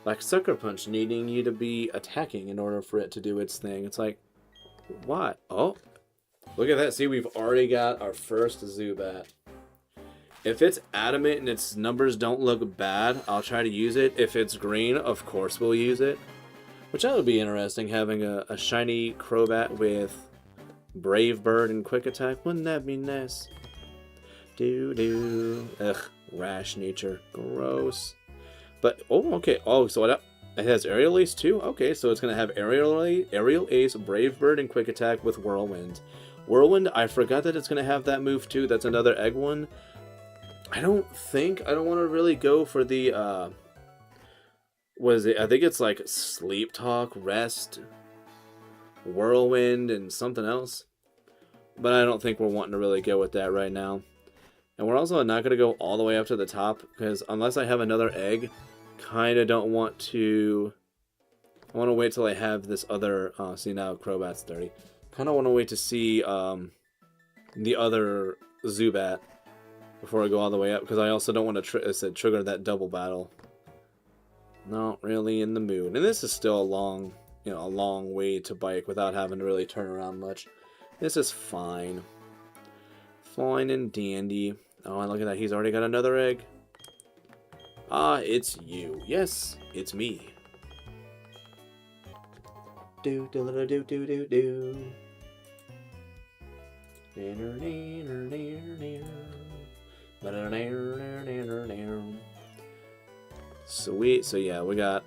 Like Sucker Punch needing you to be attacking in order for it to do its thing. It's like, what? Oh, look at that. See, we've already got our first Zubat. If it's adamant and its numbers don't look bad, I'll try to use it. If it's green, of course we'll use it. Which that would be interesting, having a shiny Crobat with Brave Bird and Quick Attack. Wouldn't that be nice? Ugh, rash nature. Gross. But, oh, okay. Oh, so it has Aerial Ace too? Okay, so it's going to have Aerial Ace, Brave Bird, and Quick Attack with Whirlwind. Whirlwind, I forgot that it's going to have that move too. That's another egg one. I don't want to really go for the, what is it? I think it's like Sleep Talk, Rest, Whirlwind, and something else. But I don't think we're wanting to really go with that right now. And we're also not going to go all the way up to the top, because unless I have another egg, kind of don't want to... I want to wait till I have this other... see, now Crobat's 30. Kind of want to wait to see the other Zubat before I go all the way up, because I also don't want to trigger that double battle. Not really in the mood. And this is still a long way to bike without having to really turn around much. This is fine. Fine and dandy. Oh, and look at that. He's already got another egg. Ah, it's you. Yes, it's me. Do do do do do do do. Sweet. So yeah, we got.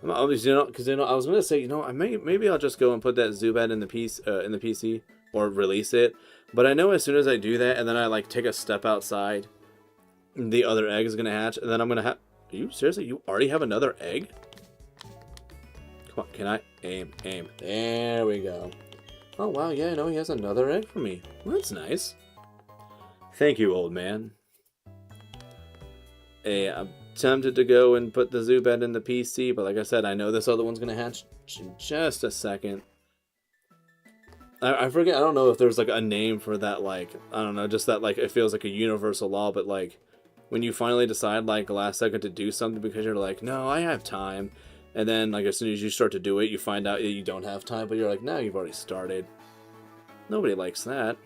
Obviously, because I was gonna say, maybe I'll just go and put that Zubat in the PC or release it. But I know as soon as I do that, and then I like take a step outside, the other egg is gonna hatch, and then I'm gonna have. Are you seriously? You already have another egg? Come on, can I aim? There we go. Oh wow, yeah, no, he has another egg for me. Well, that's nice. Thank you, old man. Hey, I'm tempted to go and put the Zubat in the PC, but like I said, I know this other one's gonna hatch in just a second. I forget, I don't know if there's like a name for that, like, I don't know, just that like it feels like a universal law, but like when you finally decide like last second to do something because you're like, no, I have time, and then like as soon as you start to do it, you find out that you don't have time, but you're like, no, you've already started. Nobody likes that.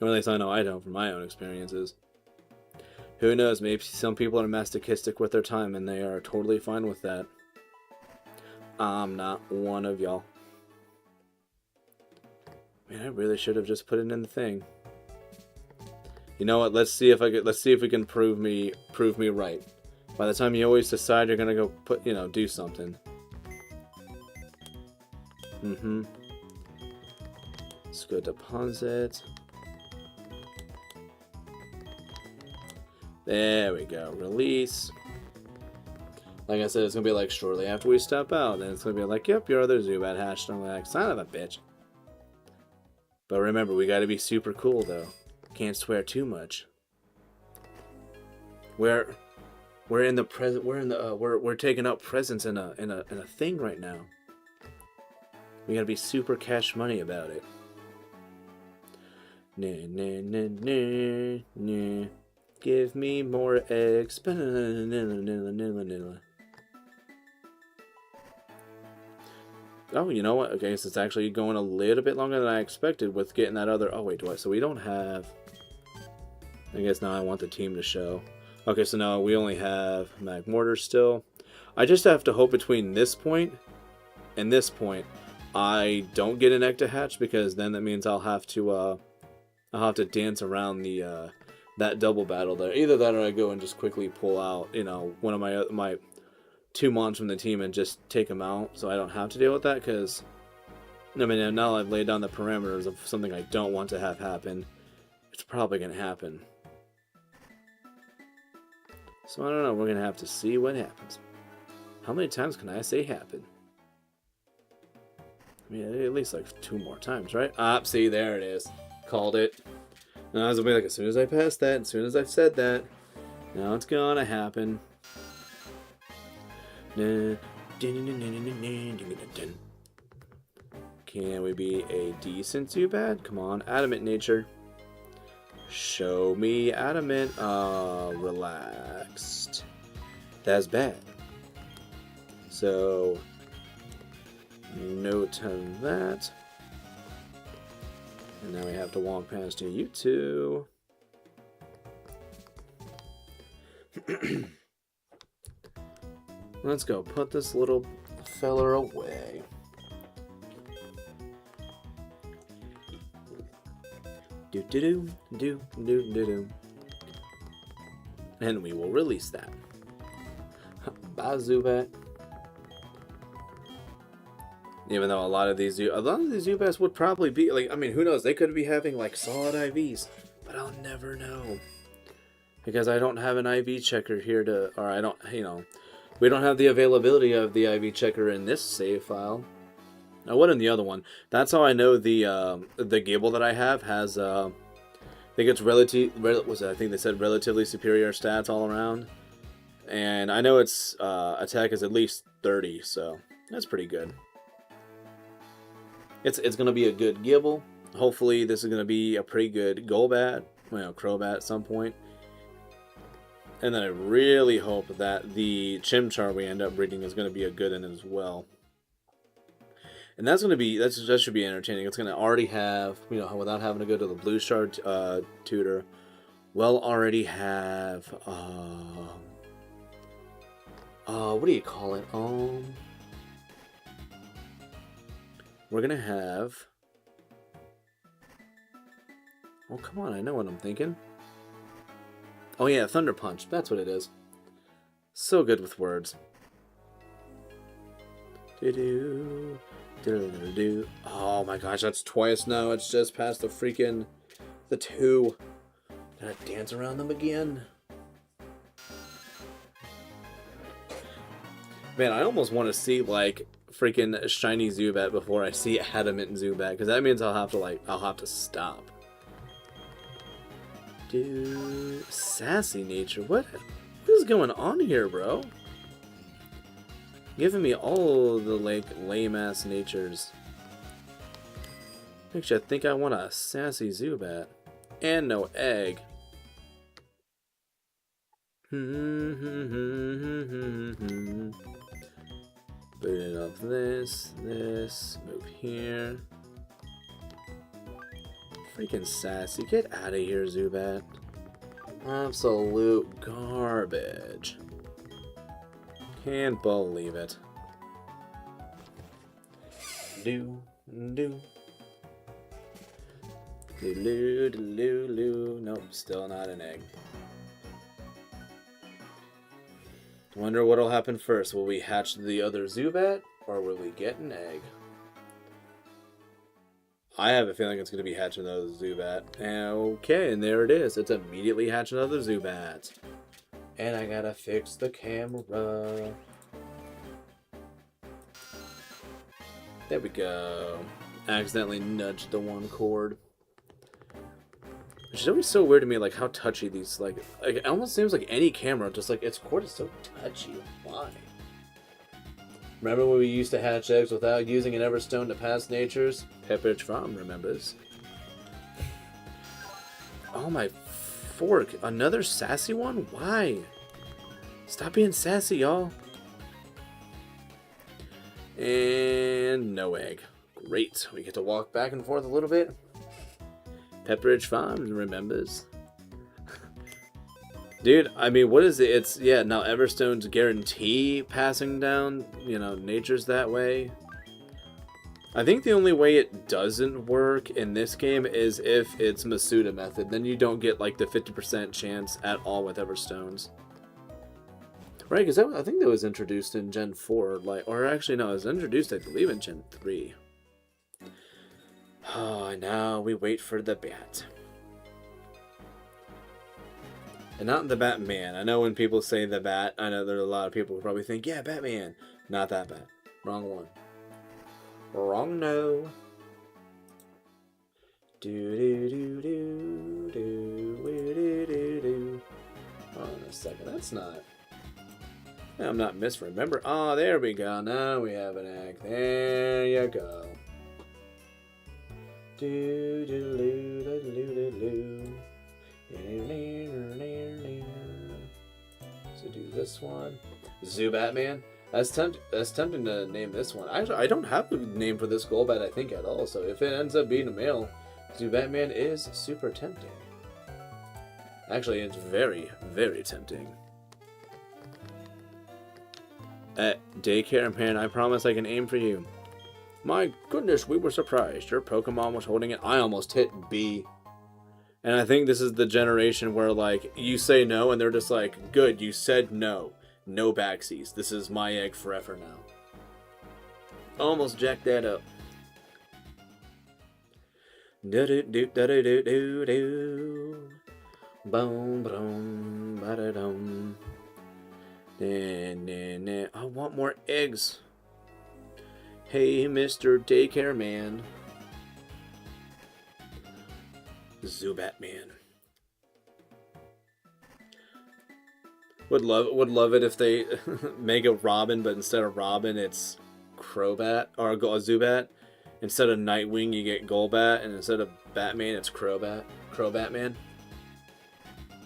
Or at least I know I don't from my own experiences. Who knows, maybe some people are masochistic with their time and they are totally fine with that. I'm not one of y'all. Man, I really should have just put it in the thing. You know what? Let's see if we can prove me right. By the time you always decide you're gonna go do something. Let's go deposit. There we go. Release. Like I said, it's gonna be like shortly after we step out, then it's gonna be like, yep, your other Zubat hatched. I'm like, son of a bitch. But remember, we gotta be super cool though. Can't swear too much. We're in the present. We're taking out presents in a thing right now. We gotta be super cash money about it. Nah, nah, nah, nah, nah. Give me more eggs. Oh, you know what? Okay, so it's actually going a little bit longer than I expected with getting that other... Oh, wait, so we don't have... I guess now I want the team to show. Okay, so now we only have Magmortar still. I just have to hope between this point and this point I don't get an Ecto hatch, because then that means I'll have to dance around the that double battle there. Either that or I go and just quickly pull out, one of my 2 mons from the team and just take them out, so I don't have to deal with that, because, I mean, now I've laid down the parameters of something I don't want to have happen. It's probably going to happen. So I don't know, we're going to have to see what happens. How many times can I say happen? I mean, at least like 2 more times, right? Ah, see, there it is. Called it. And I was going to be like, as soon as I pass that, as soon as I've said that, now it's going to happen. Can we be a decent Zubat? Come on, adamant nature. Show me adamant. Relaxed. That's bad. So, no to that. And now we have to walk past you two. Let's go put this little feller away. Do do do do do do do. And we will release that. Bye, Zubat. Even though a lot of these Zubats would probably be like, I mean, who knows? They could be having like solid IVs, but I'll never know because I don't have an IV checker here to, or I don't, we don't have the availability of the IV checker in this save file. I would in the other one. That's how I know the Gable that I have has I think it's I think they said relatively superior stats all around, and I know its attack is at least 30, so that's pretty good. It's gonna be a good Gibble. Hopefully, this is gonna be a pretty good Golbat, Crobat at some point. And then I really hope that the Chimchar we end up breeding is gonna be a good one as well. And that's gonna be that should be entertaining. It's gonna already have without having to go to the Blue Shard tutor. We'll already have what do you call it? We're gonna have. Oh, come on, I know what I'm thinking. Oh yeah, Thunder Punch, that's what it is. So good with words. Do-do, do-do-do-do. Oh my gosh, that's twice now. It's just past the 2. Gotta dance around them again. Man, I almost want to see like freaking shiny Zubat before I see adamant Zubat, because that means I'll have to stop. Dude, sassy nature. What is going on here, bro? Giving me all the like lame ass natures. Makes you think I want a sassy Zubat and no egg. Boot it up this, move here. Freaking sassy. Get out of here, Zubat. Absolute garbage. Can't believe it. Do. Nope, still not an egg. Wonder what'll happen first. Will we hatch the other Zubat, or will we get an egg? I have a feeling it's going to be hatch another Zubat. Okay, and there it is. It's immediately hatch another Zubat. And I gotta fix the camera. There we go. Accidentally nudged the one cord. Which is always so weird to me, like how touchy these, like it almost seems like any camera, just like its cord is so touchy. Why? Remember when we used to hatch eggs without using an Everstone to pass nature's? Pepperidge Farm remembers. Oh my fork! Another sassy one? Why? Stop being sassy, y'all. And no egg. Great. We get to walk back and forth a little bit. Pepperidge Farm remembers. Dude, I mean, what is it? It's, yeah, now Everstone's guarantee passing down, you know, nature's that way. I think the only way it doesn't work in this game is if it's Masuda method. Then you don't get, like, the 50% chance at all with Everstones. Right, because I think that was introduced in Gen 4, like, or actually, no, it was introduced, I believe, in Gen 3. Oh, and now we wait for the bat. And not the Batman. I know when people say the bat, I know there are a lot of people who probably think, yeah, Batman. Not that bat. Wrong one. Wrong no. Do. Hold on a second. That's not. I'm not misremember. Oh, there we go. Now we have an egg. There you go. So do this one. Zubatman. That's tempting to name this one. Actually, I don't have a name for this Golbat, I think, at all. So if it ends up being a male, Zubatman is super tempting. Actually, it's very, very tempting. At Daycare Man, I promise I can aim for you. My goodness, we were surprised. Your Pokemon was holding it. I almost hit B. And I think this is the generation where, like, you say no, and they're just like, good, you said no. No backsies. This is my egg forever now. Almost jacked that up. Do-do-do-do-do-do-do. Boom, boom, ba-da-dum. I want more eggs. Hey, Mr. Daycare Man. Zubatman. Would love it if they make a Robin, but instead of Robin, it's Crobat or Zubat. Instead of Nightwing, you get Golbat, and instead of Batman, it's Crobat. Crobatman.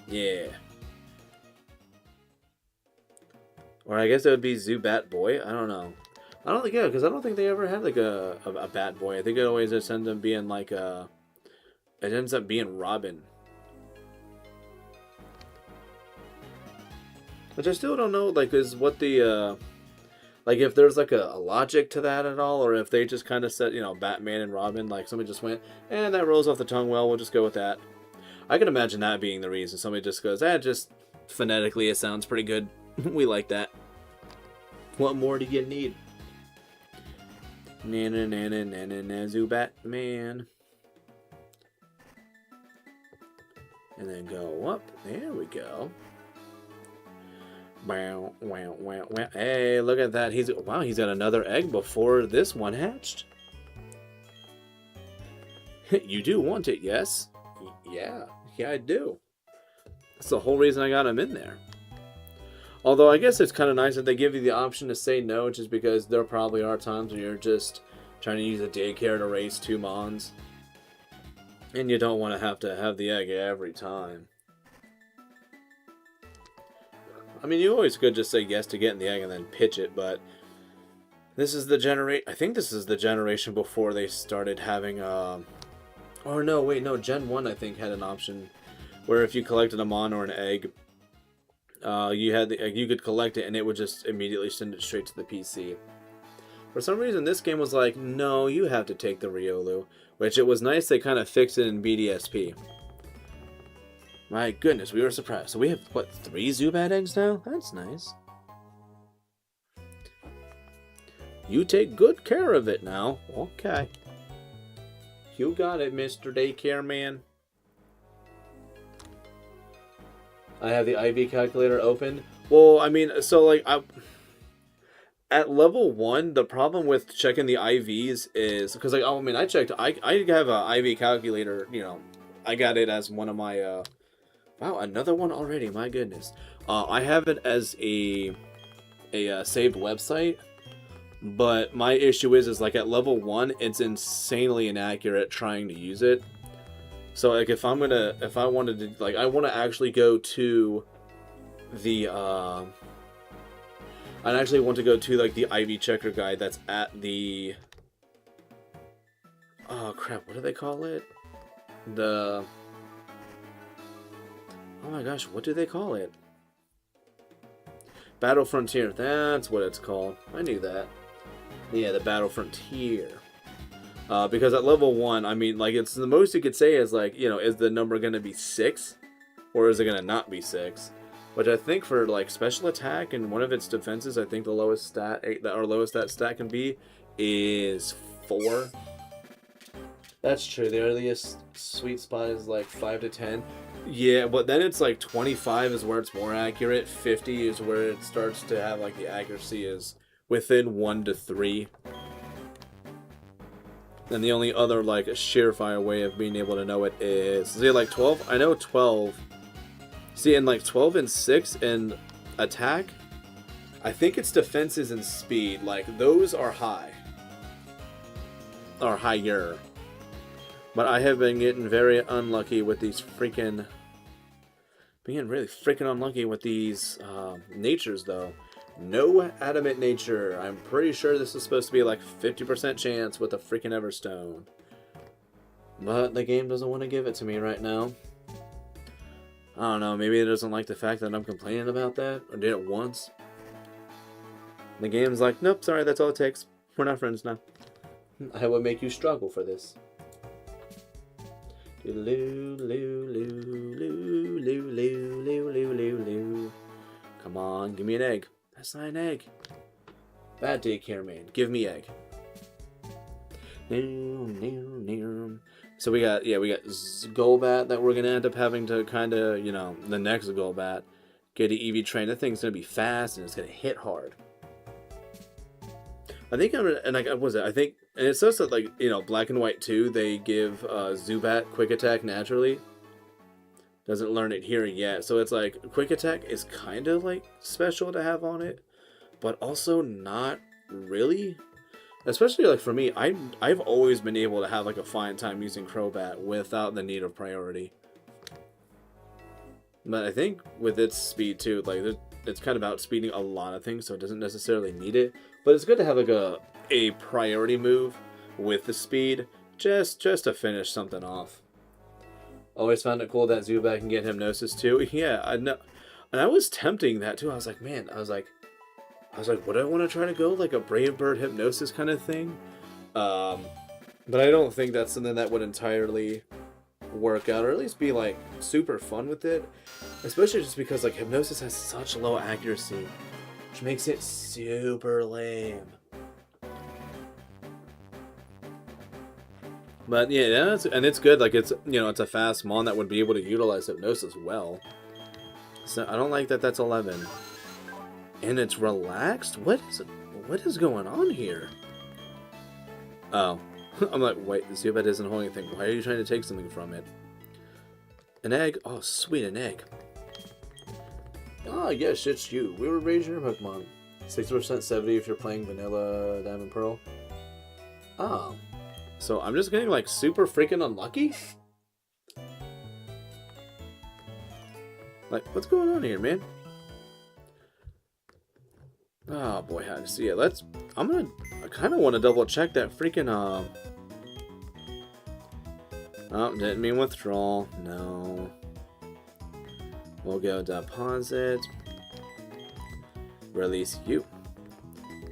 Yeah. Or I guess it would be Zubat Boy. I don't know. I don't think, yeah, because I don't think they ever had like a Bat Boy. I think it always just ends up being like a. It ends up being Robin. Which I still don't know, like, is what the, like, if there's, like, a logic to that at all, or if they just kind of said, you know, Batman and Robin, like, somebody just went, and that rolls off the tongue well, we'll just go with that. I can imagine that being the reason. Somebody just goes, just phonetically it sounds pretty good. We like that. What more do you need? Na-na-na-na-na-na-na, Zubatman. And then go up. There we go. Wow, wow, wow, wow. Hey, look at that. He's got another egg before this one hatched. You do want it, yes? Yeah, I do. That's the whole reason I got him in there. Although I guess it's kind of nice that they give you the option to say no, just because there probably are times when you're just trying to use a daycare to raise 2 Mons. And you don't want to have the egg every time. I mean, you always could just say yes to getting the egg and then pitch it, but this is the generation. I think this is the generation before they started having. Or no, wait, no. Gen 1 I think had an option where if you collected a mon or an egg, you could collect it and it would just immediately send it straight to the PC. For some reason, this game was like, no, you have to take the Riolu, which it was nice they kind of fixed it in BDSP. My goodness, we were surprised. So we have, what, 3 Zubat eggs now? That's nice. You take good care of it now. Okay. You got it, Mr. Daycare Man. I have the IV calculator open. Well, I mean, so like, at level 1, the problem with checking the IVs is because, like, I mean, I checked. I have a IV calculator. You know, I got it as one of my. Wow, another one already. My goodness. I have it as a saved website, but my issue is like at level 1, it's insanely inaccurate trying to use it. So like if I wanted to, like, I want to actually go to the I'd actually want to go to like the IV checker guide that's at the, oh crap, what do they call it? Oh my gosh, what do they call it? Battle Frontier, that's what it's called. I knew that. Yeah, the Battle Frontier. Because at level 1, I mean, like, it's the most you could say is, like, you know, is the number going to be 6? Or is it going to not be 6? Which I think for, like, special attack and one of its defenses, I think the lowest stat, or lowest that stat can be is 4. That's true. The earliest sweet spot is, like, 5 to 10. Yeah, but then it's, like, 25 is where it's more accurate. 50 is where it starts to have, like, the accuracy is within 1 to 3. And the only other, like, surefire way of being able to know it is, see, like, 12, I know 12, see, in, like, 12 and 6 in attack, I think it's defenses and speed, like, those are high, or higher, but I have been getting very unlucky with these freaking, being really freaking unlucky with these, natures, though. No adamant nature. I'm pretty sure this is supposed to be like 50% chance with a freaking Everstone. But the game doesn't want to give it to me right now. I don't know, maybe it doesn't like the fact that I'm complaining about that, or did it once. The game's like, nope, sorry, that's all it takes. We're not friends now. I will make you struggle for this. Come on, give me an egg. That's not an egg. Bad daycare man. Give me egg. So we got Golbat that we're gonna end up having to kind of, you know, the next Golbat, get an EV train. That thing's gonna be fast and it's gonna hit hard. I think I think, and it says that, like, you know, Black and White 2, they give Zubat quick attack naturally. Doesn't learn it here yet, so it's like quick attack is kind of like special to have on it, but also not really. Especially like for me, I've always been able to have like a fine time using Crobat without the need of priority. But I think with its speed too, like it's kind of outspeeding a lot of things, so it doesn't necessarily need it. But it's good to have like a priority move with the speed, just to finish something off. Always found it cool that Zubat can get Hypnosis too. Yeah, I know. And I was tempting that too. I was like, man, I was like, would I want to try to go like a Brave Bird Hypnosis kind of thing? But I don't think that's something that would entirely work out, or at least be like super fun with it. Especially just because like Hypnosis has such low accuracy, which makes it super lame. But yeah, and it's good. Like, it's, you know, it's a fast mon that would be able to utilize Hypnosis well. So I don't like that that's 11. And it's relaxed? What is going on here? Oh. I'm like, wait, the Zubat isn't holding anything. Why are you trying to take something from it? An egg? Oh, sweet, an egg. Ah, yes, it's you. We were raising your Pokemon. 60% 70 if you're playing Vanilla Diamond Pearl. Oh. So I'm just getting like super freaking unlucky? Like, what's going on here, man? Oh boy, how to see it. I kind of want to double check that freaking, oh, didn't mean withdrawal. No. We'll go deposit. Release you.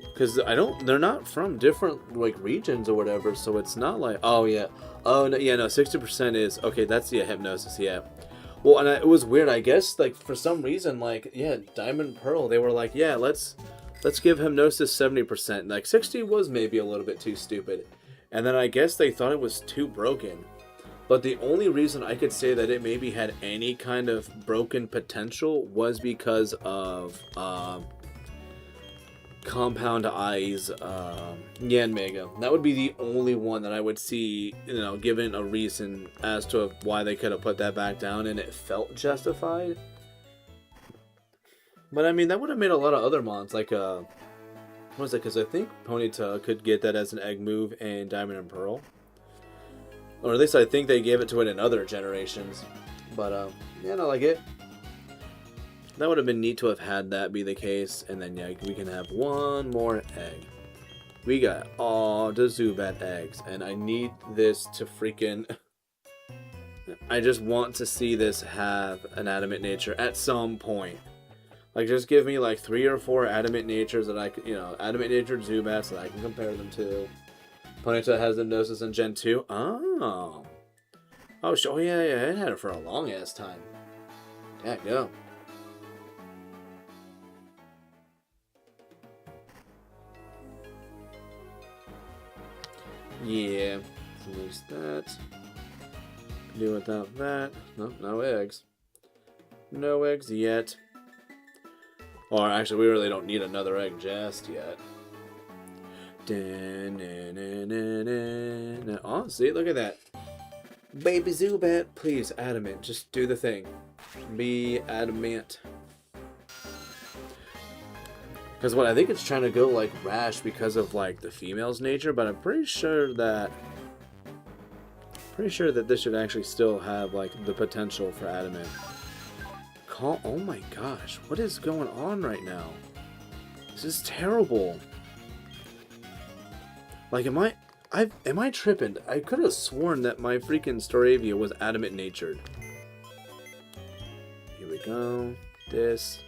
Because they're not from different, like, regions or whatever, so it's not like, oh yeah. Oh, no, yeah, no, 60% is, okay, that's the hypnosis, yeah. Well, and it was weird, I guess, like, for some reason, like, yeah, Diamond Pearl, they were like, yeah, let's give hypnosis 70%. Like, 60 was maybe a little bit too stupid. And then I guess they thought it was too broken. But the only reason I could say that it maybe had any kind of broken potential was because of Compound Eyes Yanmega. That would be the only one that I would see, you know, given a reason as to why they could have put that back down and it felt justified. But I mean, that would have made a lot of other mons, like, what was it? Because I think Ponyta could get that as an egg move in Diamond and Pearl. Or at least I think they gave it to it in other generations. But, yeah, no, like it. That would have been neat to have had that be the case. And then, yeah, we can have one more egg. We got all the Zubat eggs. And I need this to freaking... I just want to see this have an Adamant Nature at some point. Like, just give me, like, 3 or 4 Adamant Natures that I can, you know, Adamant Natured Zubats that I can compare them to. Ponyta has Hypnosis in Gen 2. Oh. Oh, yeah, it had it for a long-ass time. Yeah, go. Yeah. So there's that. Do without that. Nope, no eggs. No eggs yet. Or actually, we really don't need another egg just yet. Oh, see, look at that. Baby Zubat, please, Adamant, just do the thing. Be adamant. Because what I think it's trying to go like Rash because of like the female's nature, but I'm pretty sure that this should actually still have like the potential for Adamant. Oh my gosh, what is going on right now? This is terrible. Like, am I tripping? I could have sworn that my freaking Staravia was Adamant natured. Here we go. This.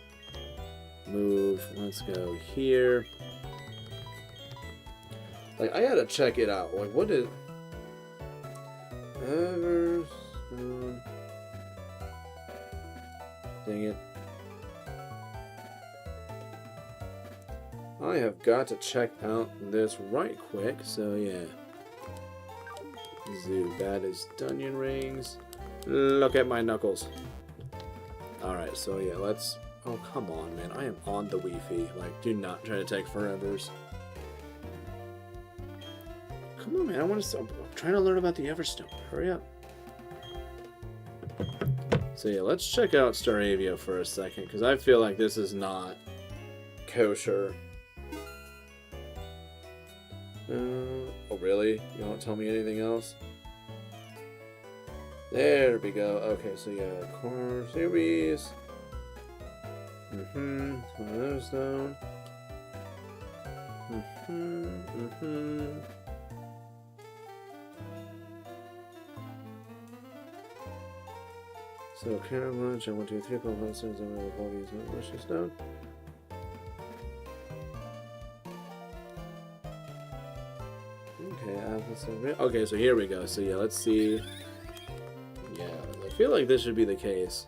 Move. Let's go here. Like, I gotta check it out. Like, what is... Everstone. Dang it. I have got to check out this right quick, so yeah. Zubat is Dunyan Rings. Look at my knuckles. Alright, so yeah, let's... Oh, come on, man. I am on the Wi-Fi. Like, do not try to take forevers. Come on, man. I'm trying to learn about the Everstone. Hurry up. So yeah, let's check out Staravia for a second, because I feel like this is not kosher. Oh really? You won't tell me anything else? There we go. Okay, so yeah, core series. Stone. So Carol Lunch, I 1, 2, 3, 4, 5, 6, 7, 8, 12, use Wishes Stone. Okay, so here we go. So yeah, let's see. Yeah, I feel like this should be the case.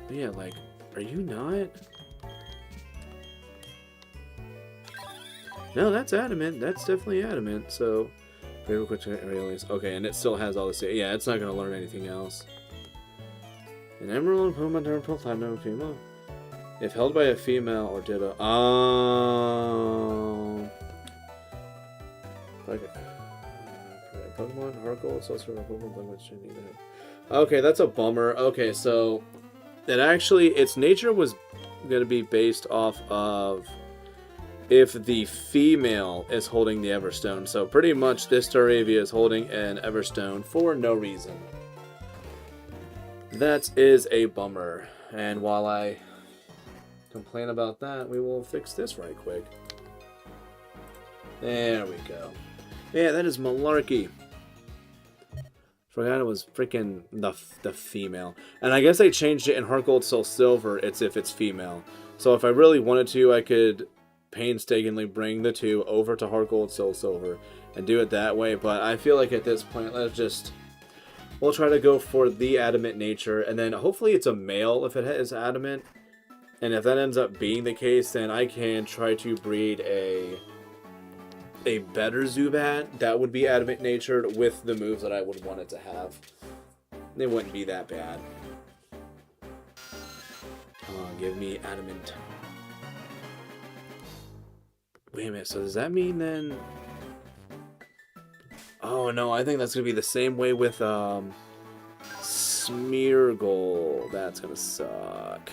But yeah, like, are you not? No, that's Adamant. That's definitely Adamant. So, favorite quick alias. Okay, and it still has all this. Yeah, it's not gonna learn anything else. An emerald, Pokemon, Platinum, female. If held by a female or ditto. Okay. Pokemon, Harkle, it's also a Pokemon, okay, that's a bummer. Okay, so it actually, its nature was going to be based off of if the female is holding the Everstone. So pretty much this Staravia is holding an Everstone for no reason. That is a bummer. And while I complain about that, we will fix this right quick. There we go. Yeah, that is malarkey. Forgot it was freaking the female. And I guess they changed it in Heart Gold Soul Silver, it's if it's female. So if I really wanted to, I could painstakingly bring the two over to Heart Gold Soul Silver and do it that way. But I feel like at this point, we'll try to go for the adamant nature. And then hopefully it's a male if it is adamant. And if that ends up being the case, then I can try to breed a better Zubat that would be adamant natured with the moves that I would want it to have. They wouldn't be that bad. Come on, give me adamant. Wait a minute, so does that mean then... Oh no, I think that's going to be the same way with Smeargle. That's going to suck.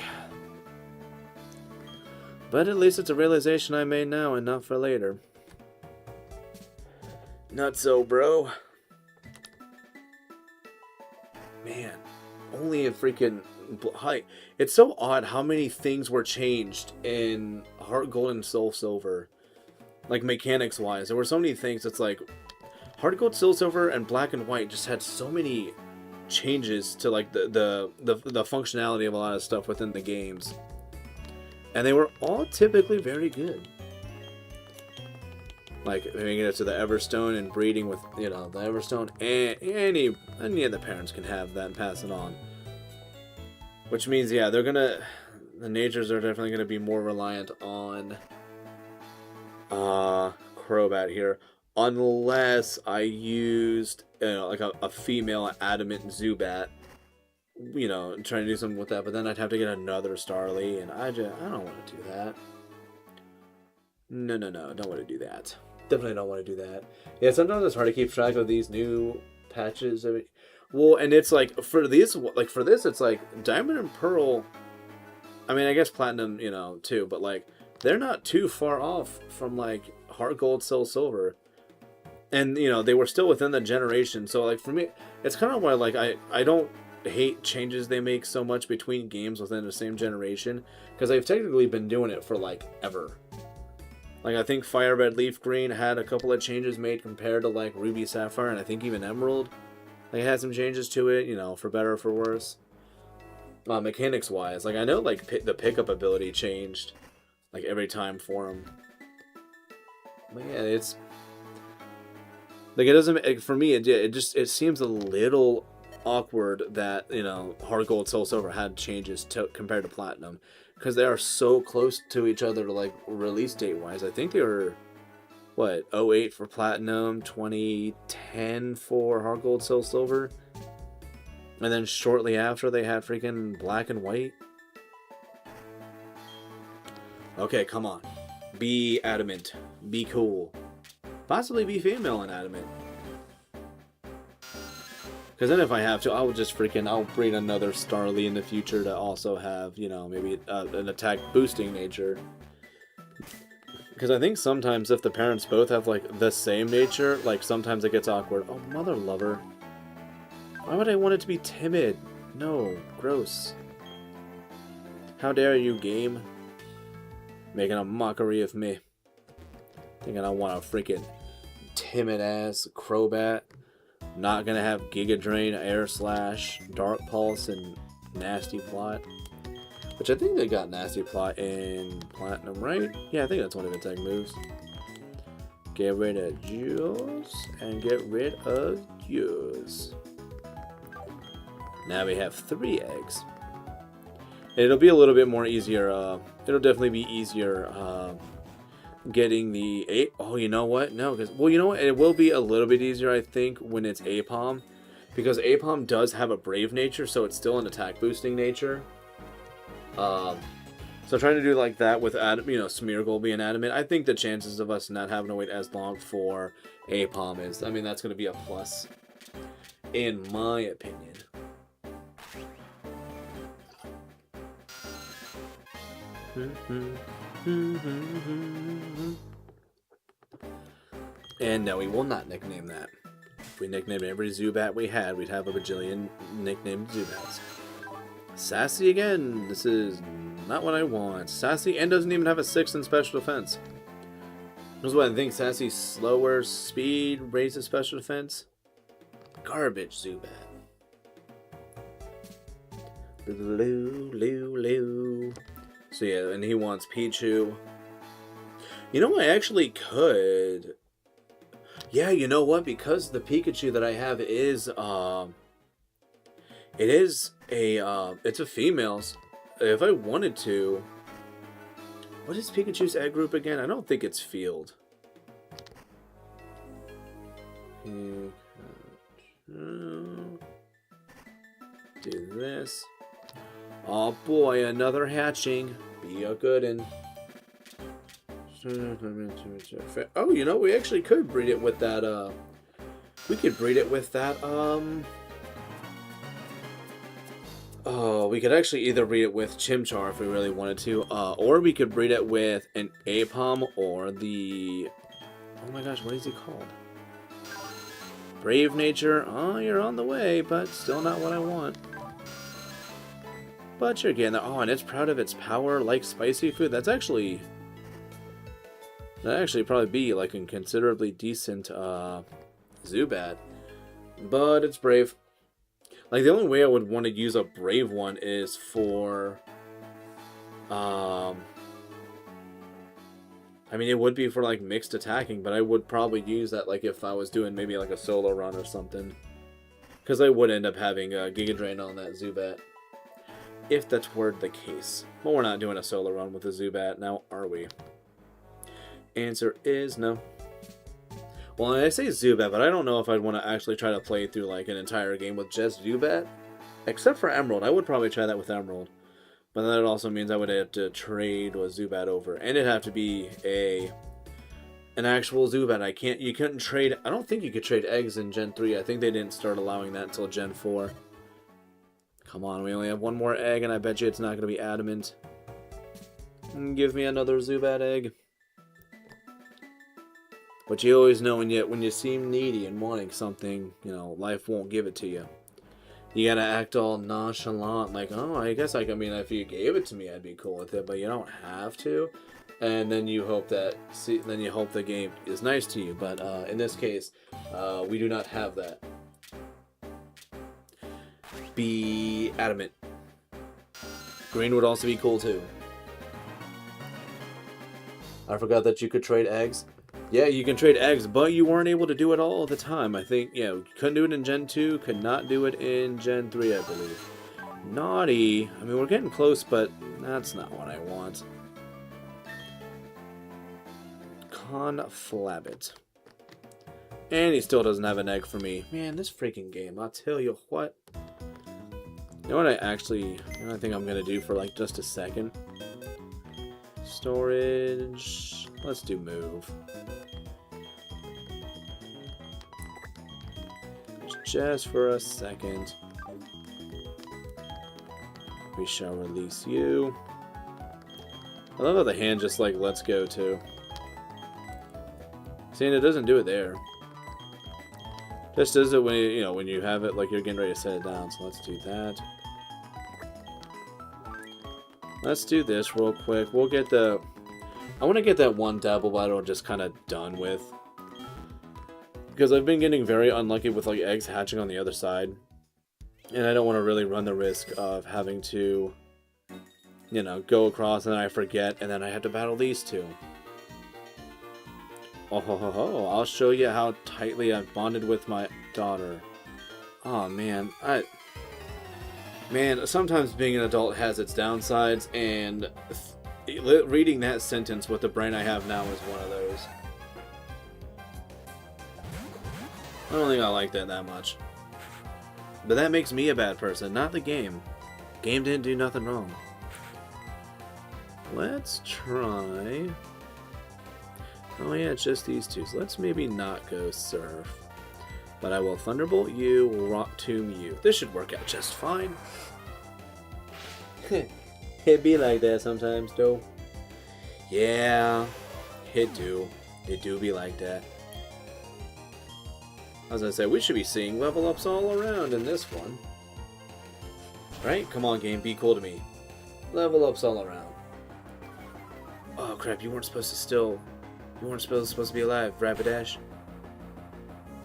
But at least it's a realization I made now and not for later. Not so, bro. Man, only a freaking height. It's so odd how many things were changed in Heart Gold and Soul Silver, like mechanics wise. There were so many things. It's like Heart Gold, Soul Silver, and Black and White just had so many changes to like the functionality of a lot of stuff within the games, and they were all typically very good. Like making it to the Everstone and breeding with, you know, the Everstone, and any of the parents can have that and pass it on. Which means, yeah, the natures are definitely gonna be more reliant on Crobat here, unless I used, you know, like a female adamant Zubat, you know, and trying to do something with that. But then I'd have to get another Starly, and I don't want to do that. No, don't want to do that. Definitely don't want to do that. Yeah, sometimes it's hard to keep track of these new patches. Well, and it's like for this, it's like Diamond and Pearl. I mean, I guess Platinum, you know, too, but like they're not too far off from like Heart Gold, Soul Silver, and you know they were still within the generation. So like for me, it's kind of why like I don't hate changes they make so much between games within the same generation, because they've technically been doing it for like ever. Like, I think Fire Red Leaf Green had a couple of changes made compared to, like, Ruby Sapphire, and I think even Emerald. They had some changes to it, you know, for better or for worse. Mechanics-wise, like, I know, like, the pickup ability changed, like, every time for them. But, yeah, it's... Like, it doesn't... For me, it seems a little awkward that, you know, Heart Gold, Soul Silver had changes compared to Platinum. Because they are so close to each other, like, release date-wise. I think they were, what, 08 for Platinum, 2010 for Heart Gold, Soul Silver. And then shortly after, they had freaking Black and White. Okay, come on. Be adamant. Be cool. Possibly be female and adamant. Because then if I have to, I'll breed another Starly in the future to also have, you know, maybe an attack boosting nature. Because I think sometimes if the parents both have, like, the same nature, like, sometimes it gets awkward. Oh, mother lover. Why would I want it to be timid? No, gross. How dare you, game? Making a mockery of me. Thinking I want a freaking timid-ass Crobat. Not gonna have Giga Drain, Air Slash, Dark Pulse, and Nasty Plot. Which I think they got Nasty Plot in Platinum, right? Yeah, I think that's one of its egg moves. Get rid of yours, and get rid of yours. Now we have 3 eggs. It'll be a little bit more easier, it'll definitely be easier, getting the 8. Oh, you know what? No, because, well, you know what? It will be a little bit easier, I think, when it's Apom. Because Apom does have a Brave nature, so it's still an attack boosting nature. So trying to do like that with, Smeargle being adamant, I think the chances of us not having to wait as long for Apom is, I mean, that's going to be a plus, in my opinion. And no, we will not nickname that. If we nicknamed every Zubat we had, we'd have a bajillion nicknamed Zubats. Sassy again! This is Not what I want. Sassy and doesn't even have a 6 in special defense. This is what I think. Sassy's slower speed raises special defense. Garbage, Zubat. Loo. So yeah, and he wants Pichu. You know, I actually could. Yeah, you know what? Because the Pikachu that I have is it's a female. If I wanted to, what is Pikachu's egg group again? I don't think it's field. Do this. Oh boy, another hatching. Be a good one. Oh, you know, we actually could breed it with that, we could breed it with that, oh, we could actually either breed it with Chimchar if we really wanted to, or we could breed it with an Apom or the, oh my gosh, what is he called? Brave Nature. Oh, you're on the way, but still not what I want. But you're getting there. Oh, and it's proud of its power like spicy food. That'd actually probably be like a considerably decent Zubat. But it's brave. Like, the only way I would want to use a brave one is for I mean, it would be for like mixed attacking, but I would probably use that like if I was doing maybe like a solo run or something. Because I would end up having a Giga Drain on that Zubat. If that were the case. But we're not doing a solo run with a Zubat now, are we? Answer is no. Well, I say Zubat, but I don't know if I'd want to actually try to play through like an entire game with just Zubat. Except for Emerald. I would probably try that with Emerald. But that also means I would have to trade with Zubat over. And it'd have to be an actual Zubat. You couldn't trade, I don't think you could trade eggs in Gen 3. I think they didn't start allowing that until Gen 4. Come on, we only have one more egg, and I bet you it's not going to be adamant. Give me another Zubat egg. But you always know when you seem needy and wanting something, you know, life won't give it to you. You gotta act all nonchalant, like, oh, I guess I mean, if you gave it to me, I'd be cool with it, but you don't have to. And then you hope that, then you hope the game is nice to you. But in this case, we do not have that. Be adamant. Green would also be cool too. I forgot that you could trade eggs. Yeah, you can trade eggs, but you weren't able to do it all the time. I think, yeah, couldn't do it in Gen 2, could not do it in Gen 3, I believe. Naughty. I mean, we're getting close, but that's not what I want. Conflabbit. And he still doesn't have an egg for me. Man, this freaking game, I'll tell you what. You know what I think I'm going to do for like just a second? Storage. Let's do move. Just for a second. We shall release you. I love how the hand just like lets go too. See, and it doesn't do it there. Just does it when when you have it like you're getting ready to set it down. So let's do that. Let's do this real quick. We'll get the. I want to get that one Dabble Battle just kind of done with. Because I've been getting very unlucky with like eggs hatching on the other side. And I don't want to really run the risk of having to, go across and then I forget and then I have to battle these two. Oh ho ho ho, I'll show you how tightly I've bonded with my daughter. Oh man, sometimes being an adult has its downsides, and reading that sentence with the brain I have now is one of those. I don't think I like that much. But that makes me a bad person, not the game. Game didn't do nothing wrong. Let's try... Oh yeah, it's just these two. So let's maybe not go Surf. But I will Thunderbolt you, Rock Tomb you. This should work out just fine. It be like that sometimes, though. Yeah, it do. It do be like that. I was gonna say, we should be seeing level ups all around in this one. Right? Come on, game, be cool to me. Level ups all around. Oh crap, you weren't supposed to still... You weren't supposed to be alive, Rapidash.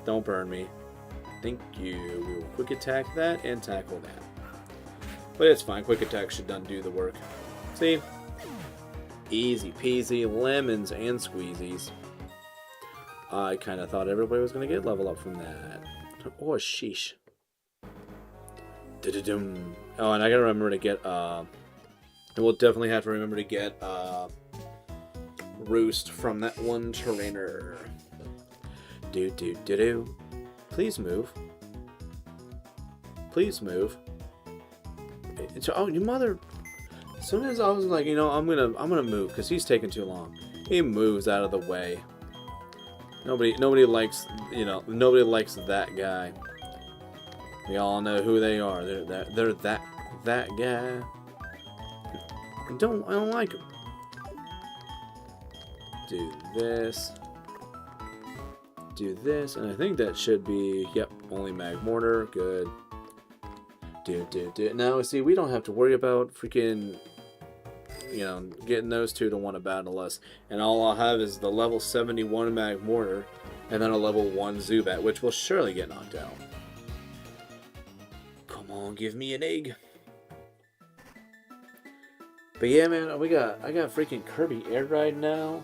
Don't burn me. Thank you. We will quick attack that and tackle that. But it's fine, quick attack should undo the work. See? Easy peasy, lemons and squeezies. I kind of thought everybody was going to get level up from that. Oh, sheesh. Da-da-dum. Oh, and I gotta remember to get, we'll definitely have to remember to get, Roost from that one trainer. Do-do-do-do. Please move. Please move. Oh, you mother... As soon as I was like, you know, I'm gonna move, because he's taking too long. He moves out of the way. Nobody likes, you know, nobody likes that guy. We all know who they are. They're that guy. I don't like him. Do this. Do this, and I think that should be, yep, only mag mortar. Good. Do. Now, see, we don't have to worry about freaking, you know, getting those two to want to battle us. And all I'll have is the level 71 mag mortar, and then a level 1 Zubat, which will surely get knocked out. Come on, give me an egg. But yeah, man, I got freaking Kirby Air Ride now.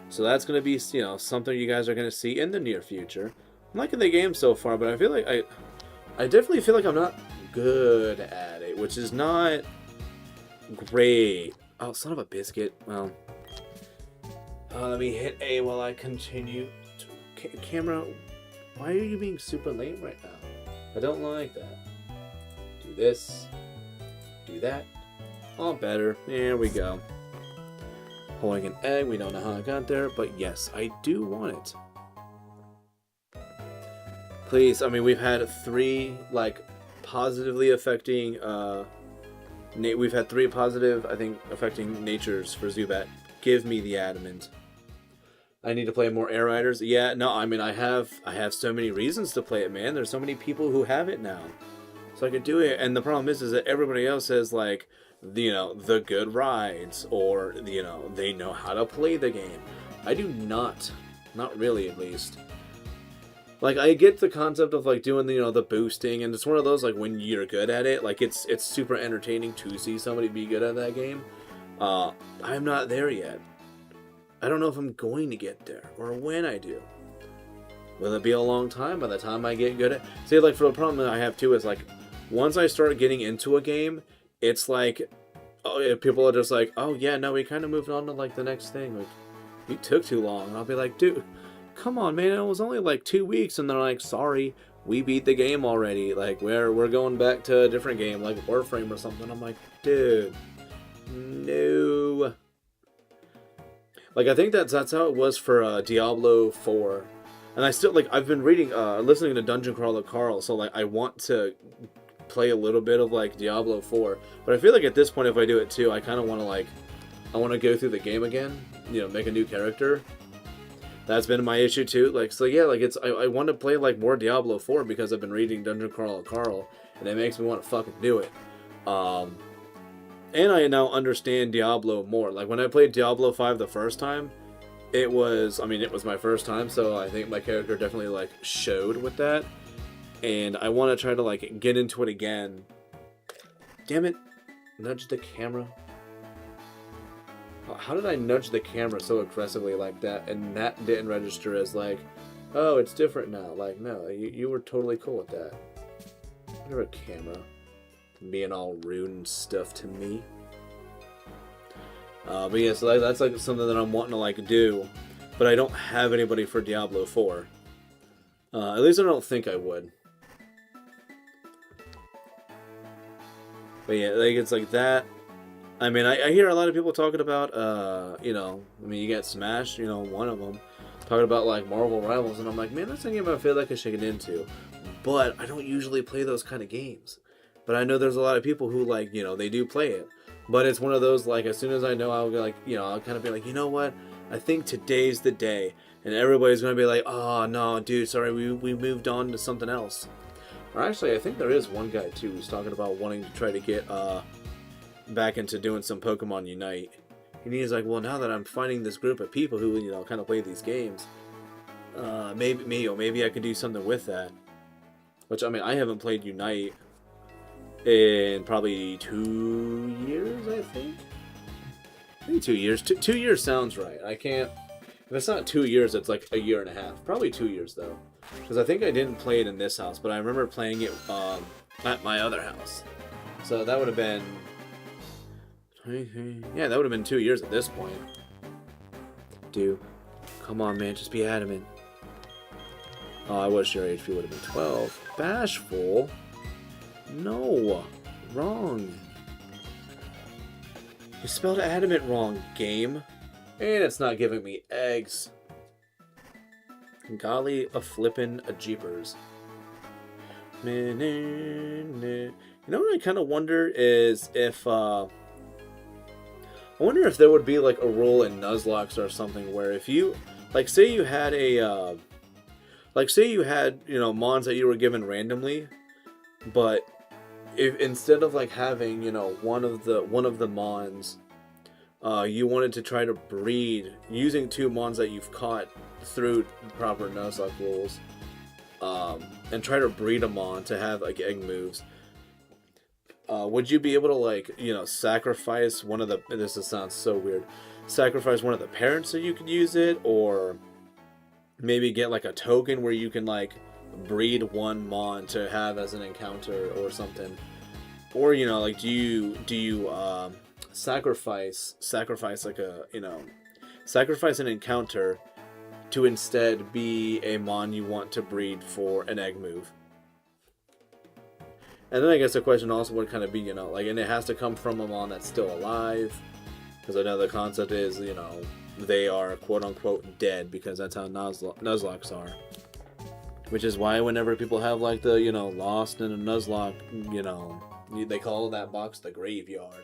So that's going to be, you know, something you guys are going to see in the near future. I'm liking the game so far, but I feel like I definitely feel like I'm not good at it, which is not great. Oh, son of a biscuit. Well, let me hit A while I continue. Camera, why are you being super lame right now? I don't like that. Do this. Do that. All better. There we go. Holding an egg. We don't know how I got there, but yes, I do want it. Please, I mean, we've had 3, like, positively affecting, we've had 3 positive, I think, affecting natures for Zubat. Give me the adamant. I need to play more Air Riders. Yeah, no, I mean, I have so many reasons to play it, man. There's so many people who have it now. So I could do it, and the problem is that everybody else has, like, you know, the good rides, or, you know, they know how to play the game. I do not really, at least. Like, I get the concept of, like, doing, you know, the boosting, and it's one of those, like, when you're good at it, like, it's super entertaining to see somebody be good at that game. I'm not there yet. I don't know if I'm going to get there, or when I do. Will it be a long time by the time I get good at... See, like, for the problem that I have, too, is, like, once I start getting into a game, it's like, oh, people are just like, oh, yeah, no, we kind of moved on to, like, the next thing. Like, you took too long. And I'll be like, dude, come on, man, it was only, like, 2 weeks. And they're like, sorry, we beat the game already. Like, we're going back to a different game, like Warframe or something. I'm like, dude, no. Like, I think that's how it was for Diablo 4. And I still, like, I've been reading, listening to Dungeon Crawler Carl, so, like, I want to play a little bit of, like, Diablo 4. But I feel like at this point, if I do it too, I kind of want to, like, I want to go through the game again, you know, make a new character. That's been my issue too. Like, so yeah, like, it's, I want to play, like, more Diablo 4 because I've been reading Dungeon Crawler Carl, and it makes me want to fucking do it. And I now understand Diablo more. Like, when I played Diablo 5 the first time, it was, I mean, it was my first time, so I think my character definitely, like, showed with that. And I want to try to, like, get into it again. Damn it. Nudge the camera. How did I nudge the camera so aggressively like that, and that didn't register as, like, oh, it's different now. Like, no, you were totally cool with that. Whatever, camera. Being all rude and stuff to me. But yeah, so that's, like, something that I'm wanting to, like, do. But I don't have anybody for Diablo 4. At least I don't think I would. But yeah, like, it's like that. I mean, I hear a lot of people talking about, you know, I mean, you get Smash, you know, one of them, talking about, like, Marvel Rivals, and I'm like, man, that's a game I feel like I should get into. But I don't usually play those kind of games. But I know there's a lot of people who, like, you know, they do play it. But it's one of those, like, as soon as I know, I'll be like, you know, I'll kind of be like, you know what, I think today's the day. And everybody's going to be like, oh, no, dude, sorry, we moved on to something else. Or actually, I think there is one guy, too, who's talking about wanting to try to get, back into doing some Pokemon Unite. And he's like, well, now that I'm finding this group of people who, you know, kind of play these games, maybe I could do something with that. Which, I mean, I haven't played Unite in probably 2 years, I think. Maybe 2 years. 2 years sounds right. I can't... If it's not 2 years, it's like a year and a half. Probably 2 years, though. Because I think I didn't play it in this house, but I remember playing it at my other house. So that would have been... Yeah, that would have been 2 years at this point. Dude, come on, man. Just be adamant. Oh, I wish your HP would have been 12. Bashful? No. Wrong. You spelled adamant wrong, game. And it's not giving me eggs. Golly a-flippin' a-jeepers. You know what I kind of wonder is if... I wonder if there would be like a rule in Nuzlocke or something where if you... Like, say you had a... Like, say you had, you know, mons that you were given randomly, but if instead of like having, you know, one of the mons, you wanted to try to breed using 2 mons that you've caught through proper Nuzlocke rules, and try to breed them on to have like egg moves. Would you be able to, like, you know, sacrifice one of the... This sounds so weird. Sacrifice one of the parents so you could use it, or maybe get like a token where you can like breed one mon to have as an encounter or something, or, you know, like do you sacrifice like a, you know, sacrifice an encounter to instead be a mon you want to breed for an egg move. And then I guess the question also would kind of be, you know, like, and it has to come from a mon that's still alive, because I know the concept is, you know, they are quote-unquote dead, because that's how Nuzlocks are. Which is why whenever people have, like, the, you know, lost in a Nuzlocke, you know, they call that box the graveyard.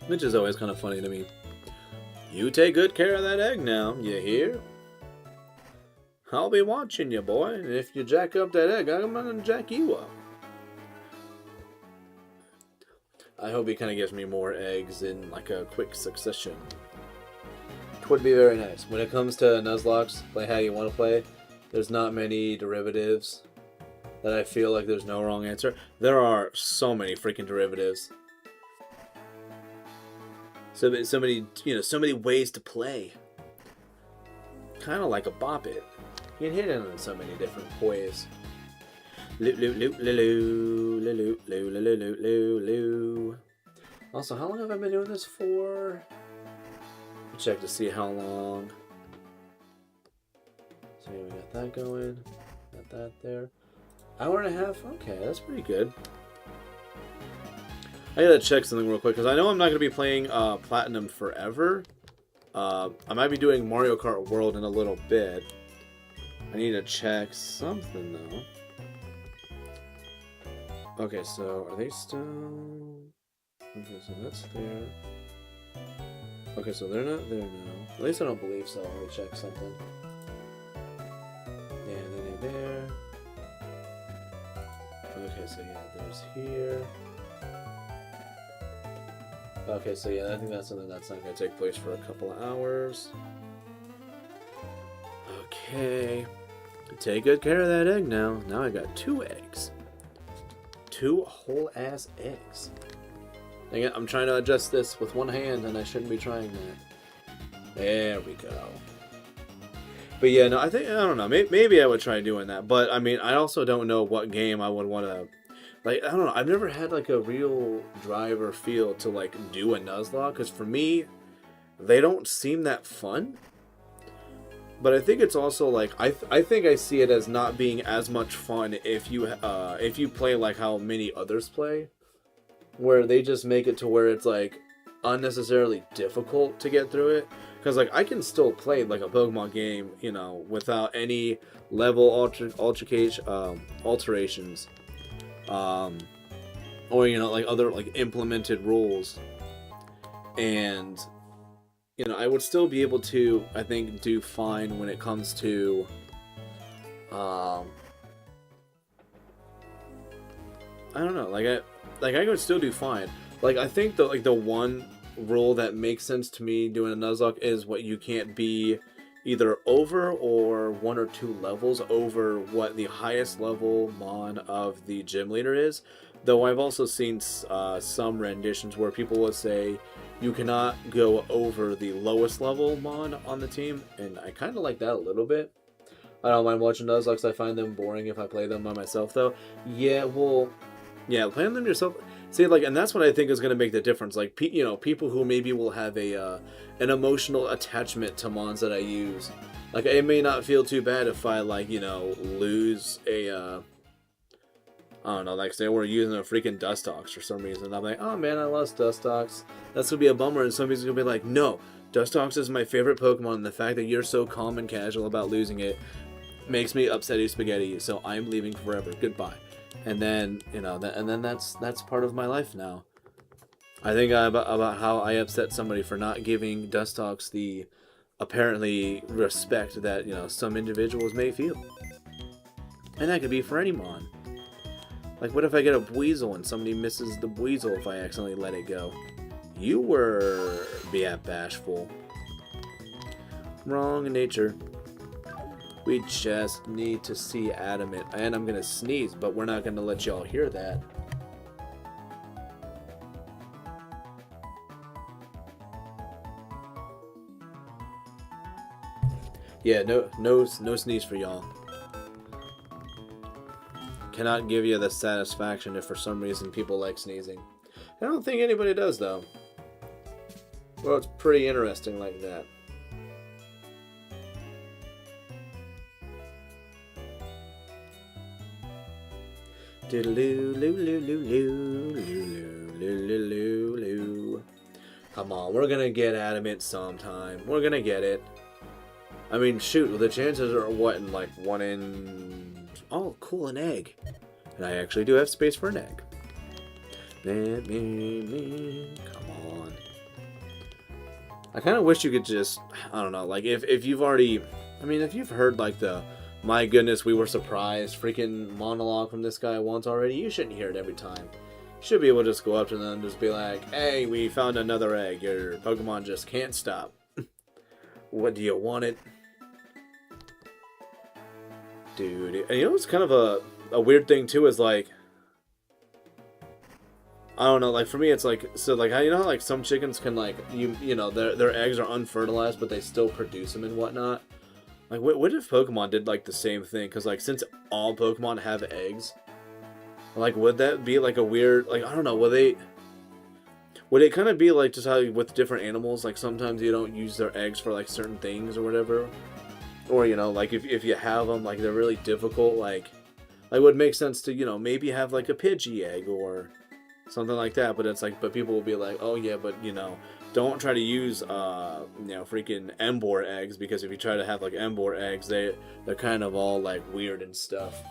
Which is always kind of funny to me. You take good care of that egg now, you hear? I'll be watching you, boy, and if you jack up that egg, I'm gonna jack you up. I hope he kind of gives me more eggs in, like, a quick succession. It would be very nice. When it comes to Nuzlocks, play how you want to play, there's not many derivatives that I feel like there's no wrong answer. There are so many freaking derivatives. So many, you know, so many ways to play. Kind of like a bop it. You can hit it in so many different ways. Also, how long have I been doing this for? Check to see how long. So we got that going. Got that there. Hour and a half? Okay, that's pretty good. I gotta check something real quick, because I know I'm not gonna be playing Platinum forever. I might be doing Mario Kart World in a little bit. I need to check something, though. Okay, so are they still... Okay, so that's there. Okay, so they're not there now. At least I don't believe so. Let me check something. Yeah, then they're there. Okay, so yeah, there's here. Okay, so yeah, I think that's something that's not going to take place for a couple of hours. Okay. Take good care of that egg now. Now I got 2 eggs. 2 whole-ass eggs. Dang it, I'm trying to adjust this with one hand, and I shouldn't be trying that. There we go. But yeah, no, I don't know. Maybe I would try doing that. But, I mean, I also don't know what game I would want to... Like, I don't know. I've never had, like, a real drive or feel to, like, do a Nuzlocke. Because for me, they don't seem that fun. But I think it's also, like, I think I see it as not being as much fun if you play like how many others play, where they just make it to where it's, like, unnecessarily difficult to get through it. Because, like, I can still play, like, a Pokemon game, you know, without any level alterations, or, you know, like, other, like, implemented rules, and... You know, I would still be able to, I think, do fine when it comes to, I don't know. I could still do fine. Like I think the one rule that makes sense to me doing a Nuzlocke is what you can't be either over or 1 or 2 levels over what the highest level mon of the gym leader is. Though I've also seen some renditions where people will say you cannot go over the lowest level mon on the team, and I kind of like that a little bit. I don't mind watching Nuzlocks. I find them boring if I play them by myself, though. Yeah, well, yeah, playing them yourself. See, like, and that's what I think is going to make the difference. Like, people who maybe will have an emotional attachment to mons that I use. Like, it may not feel too bad if I, like, lose a, I don't know, like, say we're using a freaking Dustox for some reason. I'm like, oh man, I lost Dustox. That's going to be a bummer, and somebody's going to be like, no, Dustox is my favorite Pokemon, and the fact that you're so calm and casual about losing it makes me upsetty spaghetti, so I'm leaving forever. Goodbye. And then, that's part of my life now. I think about how I upset somebody for not giving Dustox the apparently respect that, some individuals may feel. And that could be for any mon. Like, what if I get a Buizel and somebody misses the Buizel if I accidentally let it go? You were bashful. Wrong in nature. We just need to see Adamant. And I'm going to sneeze, but we're not going to let y'all hear that. Yeah, no sneeze for y'all. Cannot give you the satisfaction if for some reason people like sneezing. I don't think anybody does, though. Well, it's pretty interesting like that. Come on, we're gonna get Adamant sometime. We're gonna get it. I mean, shoot, the chances are what, in like 1 in... Oh, cool, an egg. And I actually do have space for an egg. Come on. I kind of wish you could just, I don't know, like if you've already, I mean, if you've heard like the, my goodness, we were surprised freaking monologue from this guy once already, you shouldn't hear it every time. You should be able to just go up to them and just be like, hey, we found another egg. Your Pokemon just can't stop. What, do you want it? Dude, and it's kind of a weird thing too is like, I don't know, like for me it's like, so like, how like some chickens can like, their eggs are unfertilized but they still produce them and whatnot. Like what if Pokemon did like the same thing? Because like since all Pokemon have eggs, like would that be like a weird, like I don't know, would it kind of be like just how with different animals, like sometimes you don't use their eggs for like certain things or whatever? Or, like if you have them, like they're really difficult, like it would make sense to, maybe have like a Pidgey egg or something like that. But it's like, but people will be like, oh yeah, but don't try to use, freaking Emboar eggs, because if you try to have like Emboar eggs, they're kind of all like weird and stuff.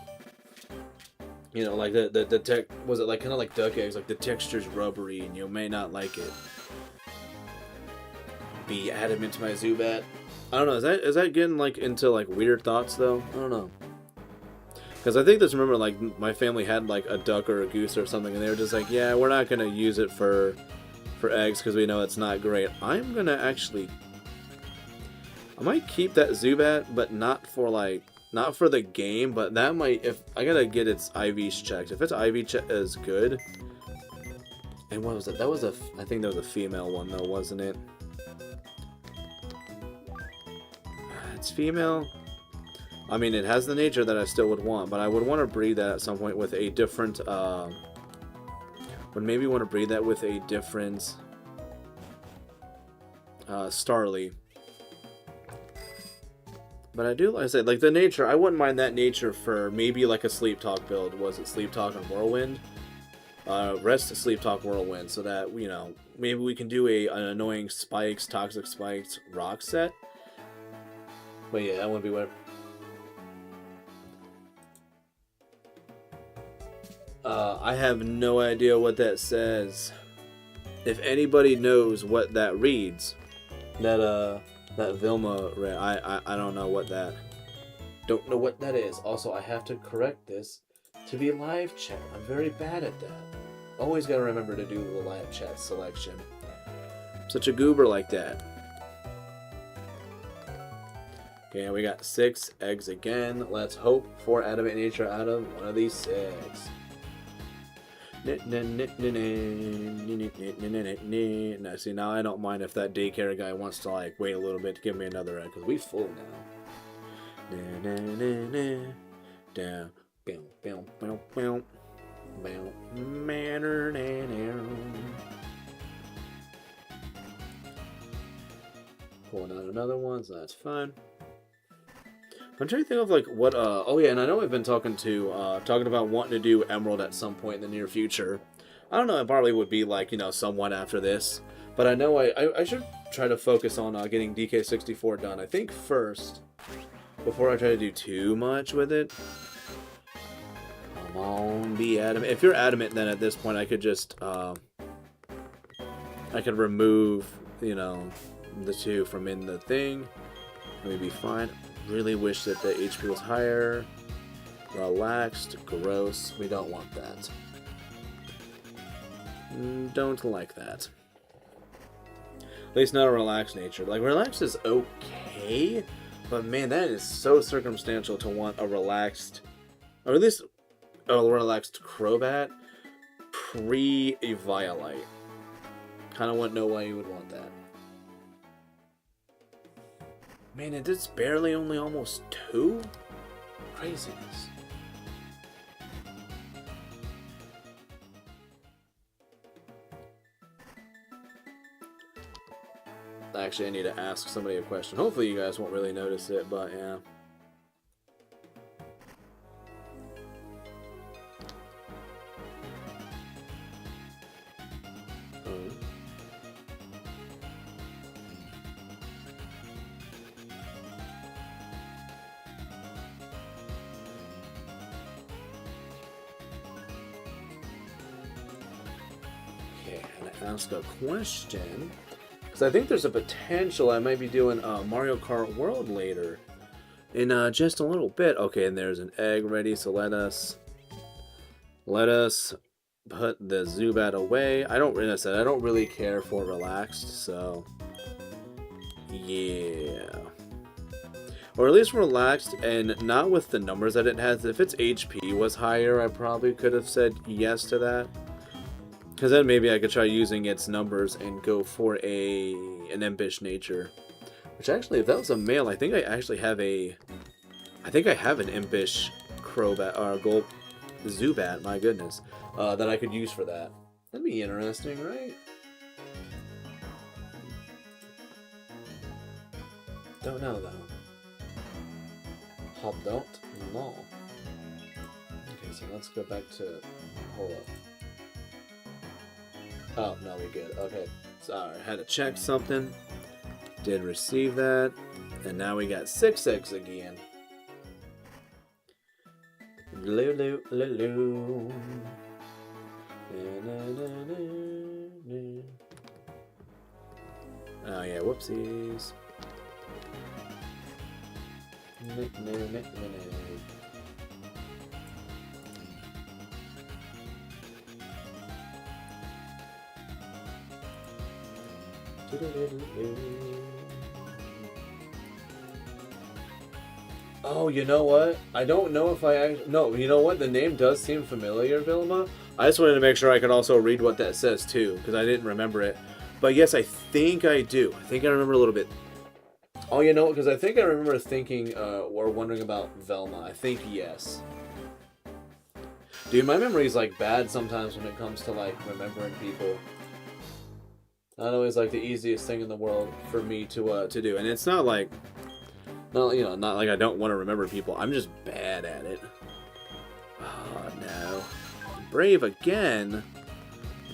Like the tech, was it like kind of like duck eggs, like the texture's rubbery and you may not like it. Be Adamant to my Zubat. I don't know, is that getting like into like weird thoughts though? I don't know. Because I think this, remember, like my family had like a duck or a goose or something, and they were just like, yeah, we're not gonna use it for eggs because we know it's not great. I'm gonna actually, I might keep that Zubat, but not for the game, but that might, if I gotta get its IVs checked. If its IV check is good, and what was it? That was I think that was a female one though, wasn't it? It's female. I mean, it has the nature that I still would want, but I would want to breed that at some point with a different, would maybe want to breed that with a different, Starly. But I do, like I said, like the nature, I wouldn't mind that nature for maybe like a Sleep Talk build. Was it Sleep Talk and Whirlwind? Rest to Sleep Talk Whirlwind, so that, maybe we can do an annoying Spikes, Toxic Spikes rock set. But yeah, that wouldn't be what. I have no idea what that says. If anybody knows what that reads, that Vilma read, I don't know what that. Don't know what that is. Also, I have to correct this To be live chat. I'm very bad at that. Always gotta remember to do the live chat selection. I'm such a goober like that. Okay, we got 6 eggs again. Let's hope for adamant nature out of one of these 6. Now, see, now I don't mind if that daycare guy wants to like wait a little bit to give me another egg, because we full now. Down. Pulling out another one, so that's fine. I'm trying to think of like what oh yeah, and I know we've been talking about wanting to do Emerald at some point in the near future. I don't know, it probably would be like, you know, somewhat after this. But I know I should try to focus on getting DK64 done. I think first, before I try to do too much with it. Come on, be adamant. If you're adamant, then at this point I could just I could remove, you know, the 2 from in the thing. Maybe be fine. Really wish that the HP was higher. Relaxed. Gross. We don't want that. Don't like that. At least not a relaxed nature. Like, relaxed is okay, but man, that is so circumstantial to want a relaxed, or at least a relaxed Crobat pre-Eviolite. Kind of wouldn't know why you would want that. Man, it's barely only almost 2? Craziness. Actually, I need to ask somebody a question. Hopefully you guys won't really notice it, but yeah. Ask a question, because I think there's a potential I might be doing Mario Kart World later in just a little bit. Okay, and there's an egg ready, so let us put the Zubat away. I don't really care for relaxed, so yeah, or at least relaxed, and not with the numbers that it has. If its HP was higher, I probably could have said yes to that. Because then maybe I could try using its numbers and go for an impish nature. Which actually, if that was a male, I think I actually have an impish Crobat, or Gold Zubat, my goodness, that I could use for that. That'd be interesting, right? Don't know, though. Don't know. Okay, so let's go back to, hold up. Oh, no, we're good. Okay. Sorry, I had to check something. Did receive that. And now we got 6 eggs again. Lulu, lulu. Oh, yeah, whoopsies. Oh, you know what? I don't know if no, you know what? The name does seem familiar, Vilma. I just wanted to make sure I could also read what that says, too, because I didn't remember it. But yes, I think I do. I think I remember a little bit. Oh, you know, because I think I remember thinking, or wondering about Velma. I think yes. Dude, my memory's, like, bad sometimes when it comes to, like, remembering people. Not always like the easiest thing in the world for me to do, and it's not like, not like I don't want to remember people. I'm just bad at it. Oh no, Brave again.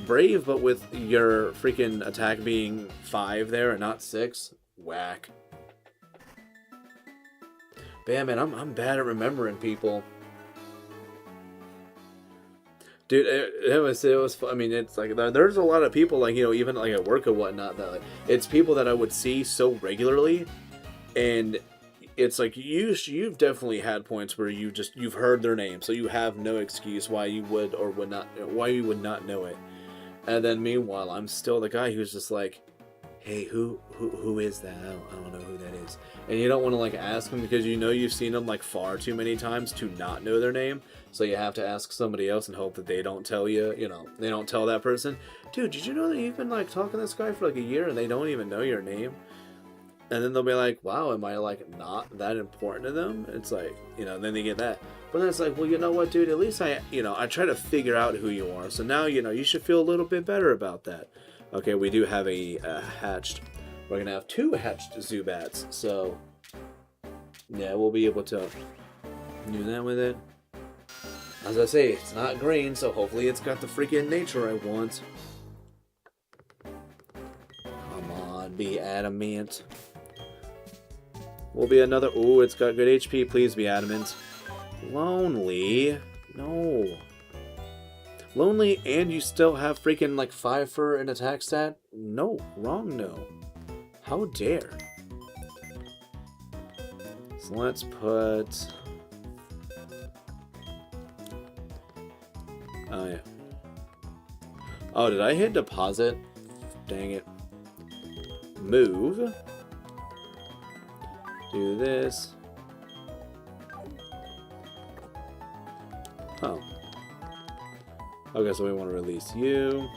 Brave, but with your freaking attack being 5 there and not 6. Whack. But yeah, man, I'm bad at remembering people. Dude, it was. I mean, it's like there's a lot of people, like, you know, even like at work or whatnot, that like it's people that I would see so regularly, and it's like you've definitely had points where you've heard their name, so you have no excuse why you would or would not know it. And then meanwhile, I'm still the guy who's just like, hey, who is that? I don't know who that is. And you don't want to like ask them because you know you've seen them like far too many times to not know their name. So you have to ask somebody else and hope that they don't tell you, they don't tell that person, dude, did you know that you've been like talking to this guy for like a year and they don't even know your name? And then they'll be like, wow, am I like not that important to them? It's like, then they get that. But then it's like, well, you know what, dude, at least I try to figure out who you are. So now, you should feel a little bit better about that. Okay, we do have a hatched. We're going to have 2 hatched Zubats. So, yeah, we'll be able to do that with it. As I say, it's not green, so hopefully it's got the freaking nature I want. Come on, be adamant. Will be another... Ooh, it's got good HP. Please be adamant. Lonely? No. Lonely and you still have freaking like 5 for an attack stat? No. Wrong no. How dare. So let's put... Oh, yeah. Oh, did I hit deposit? Dang it. Move. Do this. Oh. Okay, so we want to release you.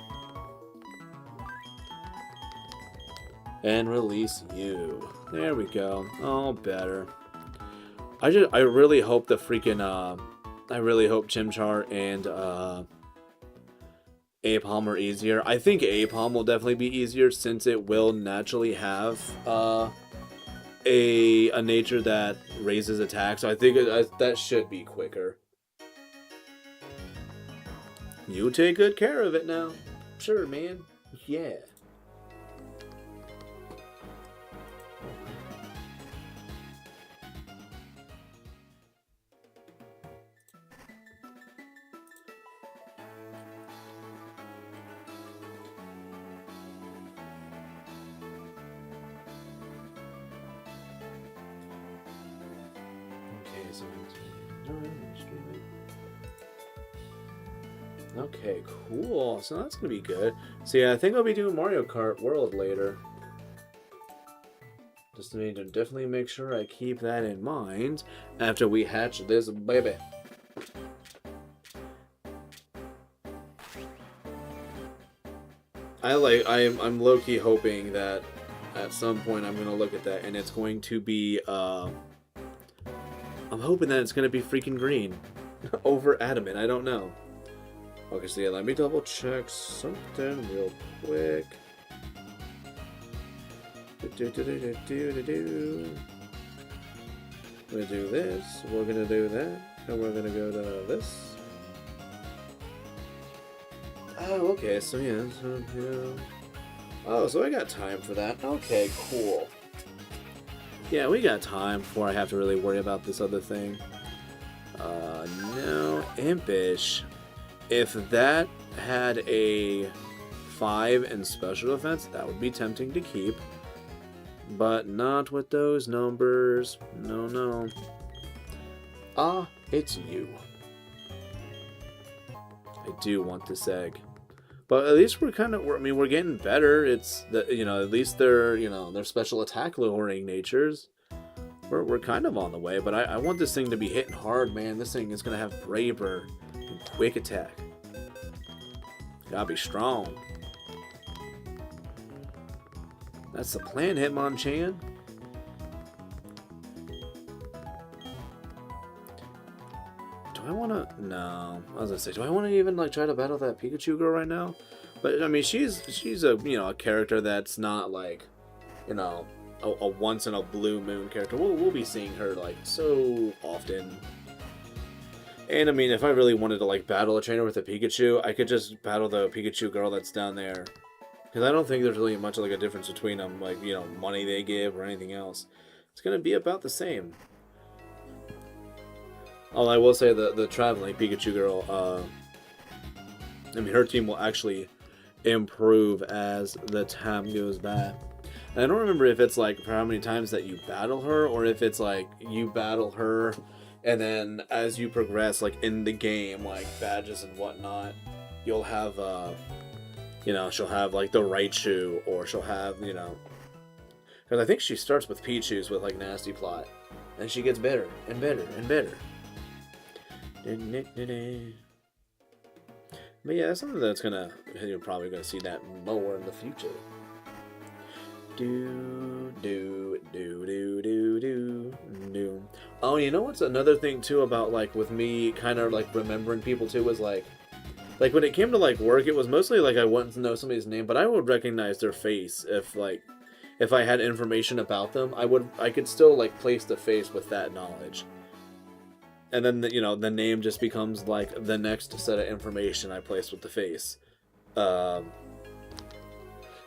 And release you. There we go. Oh, better. I really hope the freaking, I really hope Chimchar and, Apom are easier. I think Apom will definitely be easier since it will naturally have, a nature that raises attack. So I think that should be quicker. You take good care of it now. Sure, man. Yeah. Okay, so okay, cool. So that's gonna be good. So yeah, I think I'll be doing Mario Kart World later. Just need to definitely make sure I keep that in mind after we hatch this baby. I'm low-key hoping that at some point I'm gonna look at that and it's going to be I'm hoping that it's gonna be freaking green over adamant. I don't know. Okay, so yeah, let me double check something real quick. We're gonna do this, we're gonna do that, and we're gonna go to this. Oh, okay, so yeah, oh, so I got time for that. Okay, cool. Yeah, we got time before I have to really worry about this other thing. No, Impish. If that had a 5 in special defense, that would be tempting to keep. But not with those numbers. No, no. Ah, it's you. I do want this egg. But at least we're we're getting better. It's the, at least their special attack lowering natures. We're kind of on the way, but I want this thing to be hitting hard, man. This thing is gonna have Braver and Quick Attack. Gotta be strong. That's the plan, Hitmonchan. Do I wanna? No. I was gonna say, do I wanna even try to battle that Pikachu girl right now? But I mean, she's a a character that's not like, a once in a blue moon character. We'll be seeing her so often. And I mean, if I really wanted to battle a trainer with a Pikachu, I could just battle the Pikachu girl that's down there. Because I don't think there's really much a difference between them, money they give or anything else. It's gonna be about the same. Although I will say the traveling Pikachu girl, I mean, her team will actually improve as the time goes by. And I don't remember if it's like for how many times that you battle her, or if it's like you battle her and then as you progress like in the game, like badges and whatnot, you'll have she'll have like the Raichu, or she'll have, because I think she starts with Pichu's with like Nasty Plot, and she gets better and better and better. But yeah, that's something that's you're probably gonna see that more in the future. Do. Oh, you know what's another thing too about like with me kind of like remembering people too was like when it came to like work, it was mostly like I wanted to know somebody's name, but I would recognize their face if I had information about them. I could still like place the face with that knowledge. And then the name just becomes like the next set of information I place with the face.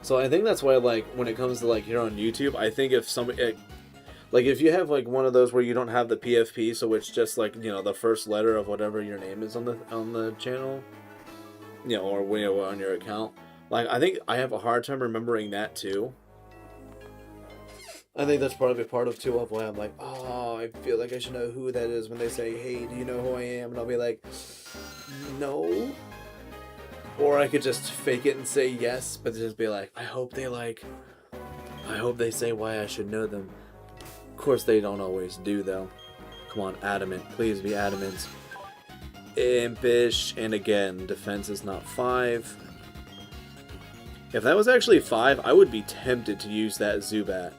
So I think that's why, like, when it comes to like here on YouTube, I think if somebody like if you have like one of those where you don't have the PFP, so it's just like the first letter of whatever your name is on the channel, or on your account. Like, I think I have a hard time remembering that too. I think that's probably part of too of why I'm like, oh, I feel like I should know who that is when they say, hey, do you know who I am? And I'll be like, no. Or I could just fake it and say yes, but just be like, I hope they say why I should know them. Of course they don't always do though. Come on, adamant. Please be adamant. Impish, and again, defense is not 5. If that was actually 5, I would be tempted to use that Zubat.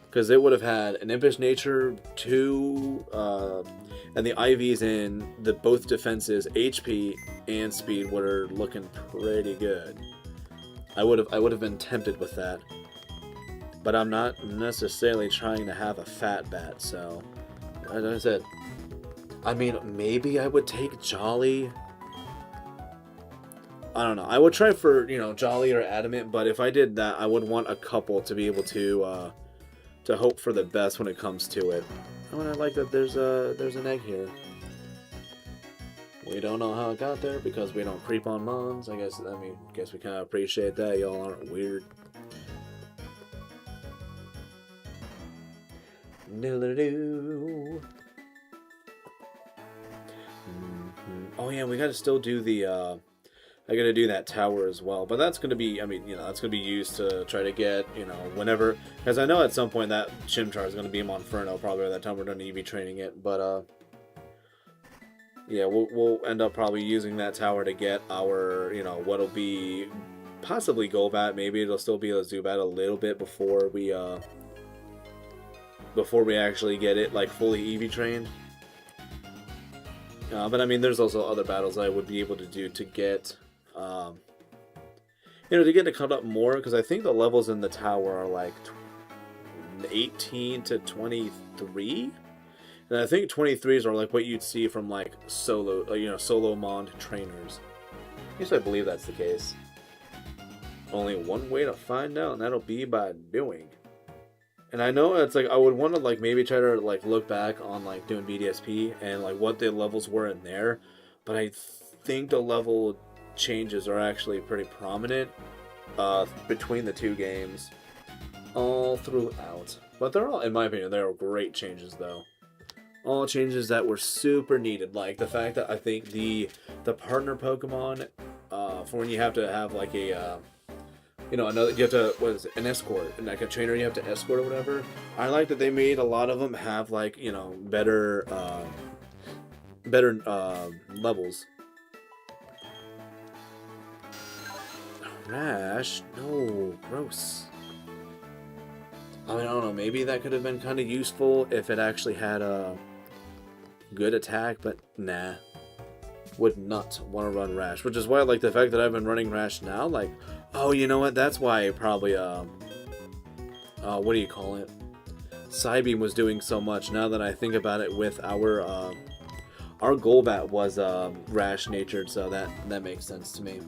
Because it would have had an Impish Nature, 2, and the IVs in both defenses, HP and speed were looking pretty good. I would have been tempted with that. But I'm not necessarily trying to have a fat bat, so as I said, I mean, maybe I would take Jolly. I don't know. I would try for, Jolly or Adamant, but if I did that, I would want a couple to be able to hope for the best when it comes to it. Oh, and I like that there's an egg here. We don't know how it got there because we don't creep on mons. I guess we kind of appreciate that. Y'all aren't weird. Oh yeah, we gotta still do the I gotta do that tower as well, but that's gonna be, that's gonna be used to try to get, whenever, because I know at some point that Chimchar is gonna be in Monferno probably by that time we're done EV training it, but yeah, we'll end up probably using that tower to get our, what'll be possibly Golbat. Maybe it'll still be a Zubat a little bit before we actually get it like fully EV trained. But I mean, there's also other battles I would be able to do to get, to get to cut up more, because I think the levels in the tower are like 18 to 23, and I think 23s are like what you'd see from like solo Mond trainers. At least I believe that's the case. Only one way to find out, and that'll be by doing. And I know it's like I would want to like maybe try to like look back on like doing BDSP and like what the levels were in there, but I think the level changes are actually pretty prominent between the two games all throughout. But they're all, in my opinion, they're great changes though. All changes that were super needed, like the fact that I think the partner Pokemon for when you have to have like a another, you have to, what is it, an escort, and like a trainer you have to escort or whatever. I like that they made a lot of them have like, better levels. Rash? No, gross. I mean, I don't know, maybe that could have been kind of useful if it actually had a good attack, but nah. Would not want to run Rash, which is why I like the fact that I've been running Rash now, like, oh, you know what, that's why probably, what do you call it? Psybeam was doing so much. Now that I think about it, with our Golbat was, Rash natured, so that makes sense to me.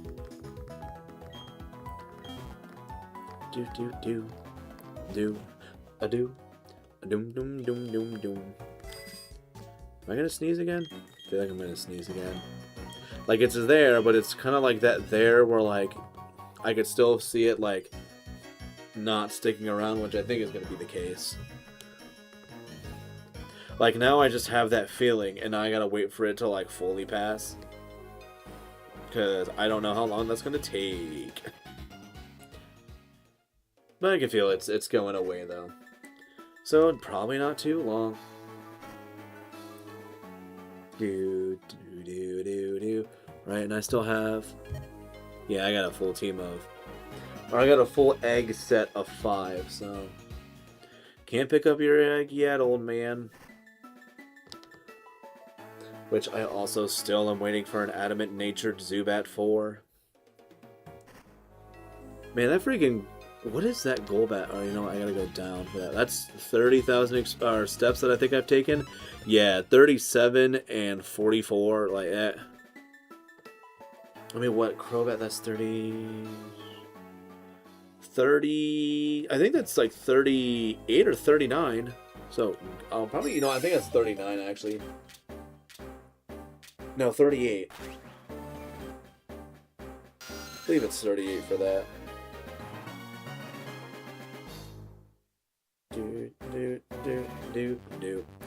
Am I gonna sneeze again? I feel like I'm gonna sneeze again. Like, it's there, but it's kind of like that there where, like, I could still see it like not sticking around, which I think is going to be the case. Like now I just have that feeling, and now I gotta wait for it to like fully pass, because I don't know how long that's gonna take. But I can feel it's going away though, so probably not too long. Do do do do do. Right, and I still have. Yeah, I got a full team of. Or I got a full egg set of 5, so can't pick up your egg yet, old man. Which I also still am waiting for an Adamant Natured Zubat 4. Man, that freaking... What is that Golbat? Oh, you know what? I gotta go down for that. That's 30,000 steps that I think I've taken. Yeah, 37 and 44. Like, that. I mean, what? Crobat, that's 30... 30... I think that's like 38 or 39. So, probably, you know, I think that's 39, actually. No, 38. I believe it's 38 for that.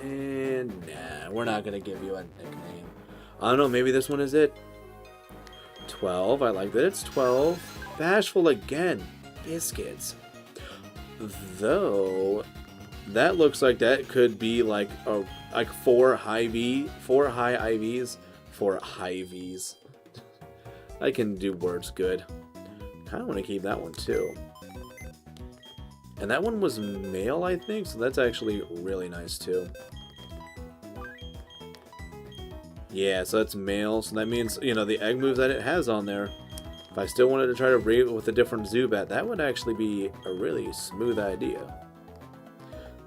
And nah, we're not gonna give you a nickname. I don't know, maybe this one is it. 12, I like that it's 12. Bashful again. Biscuits. Though, that looks like that could be like a... Like 4 high IVs. 4 high Vs. I can do words good. Kind of want to keep that one too. And that one was male, I think, so that's actually really nice too. Yeah, so that's male, so that means, you know, the egg moves that it has on there. If I still wanted to try to rate it with a different Zubat, that would actually be a really smooth idea.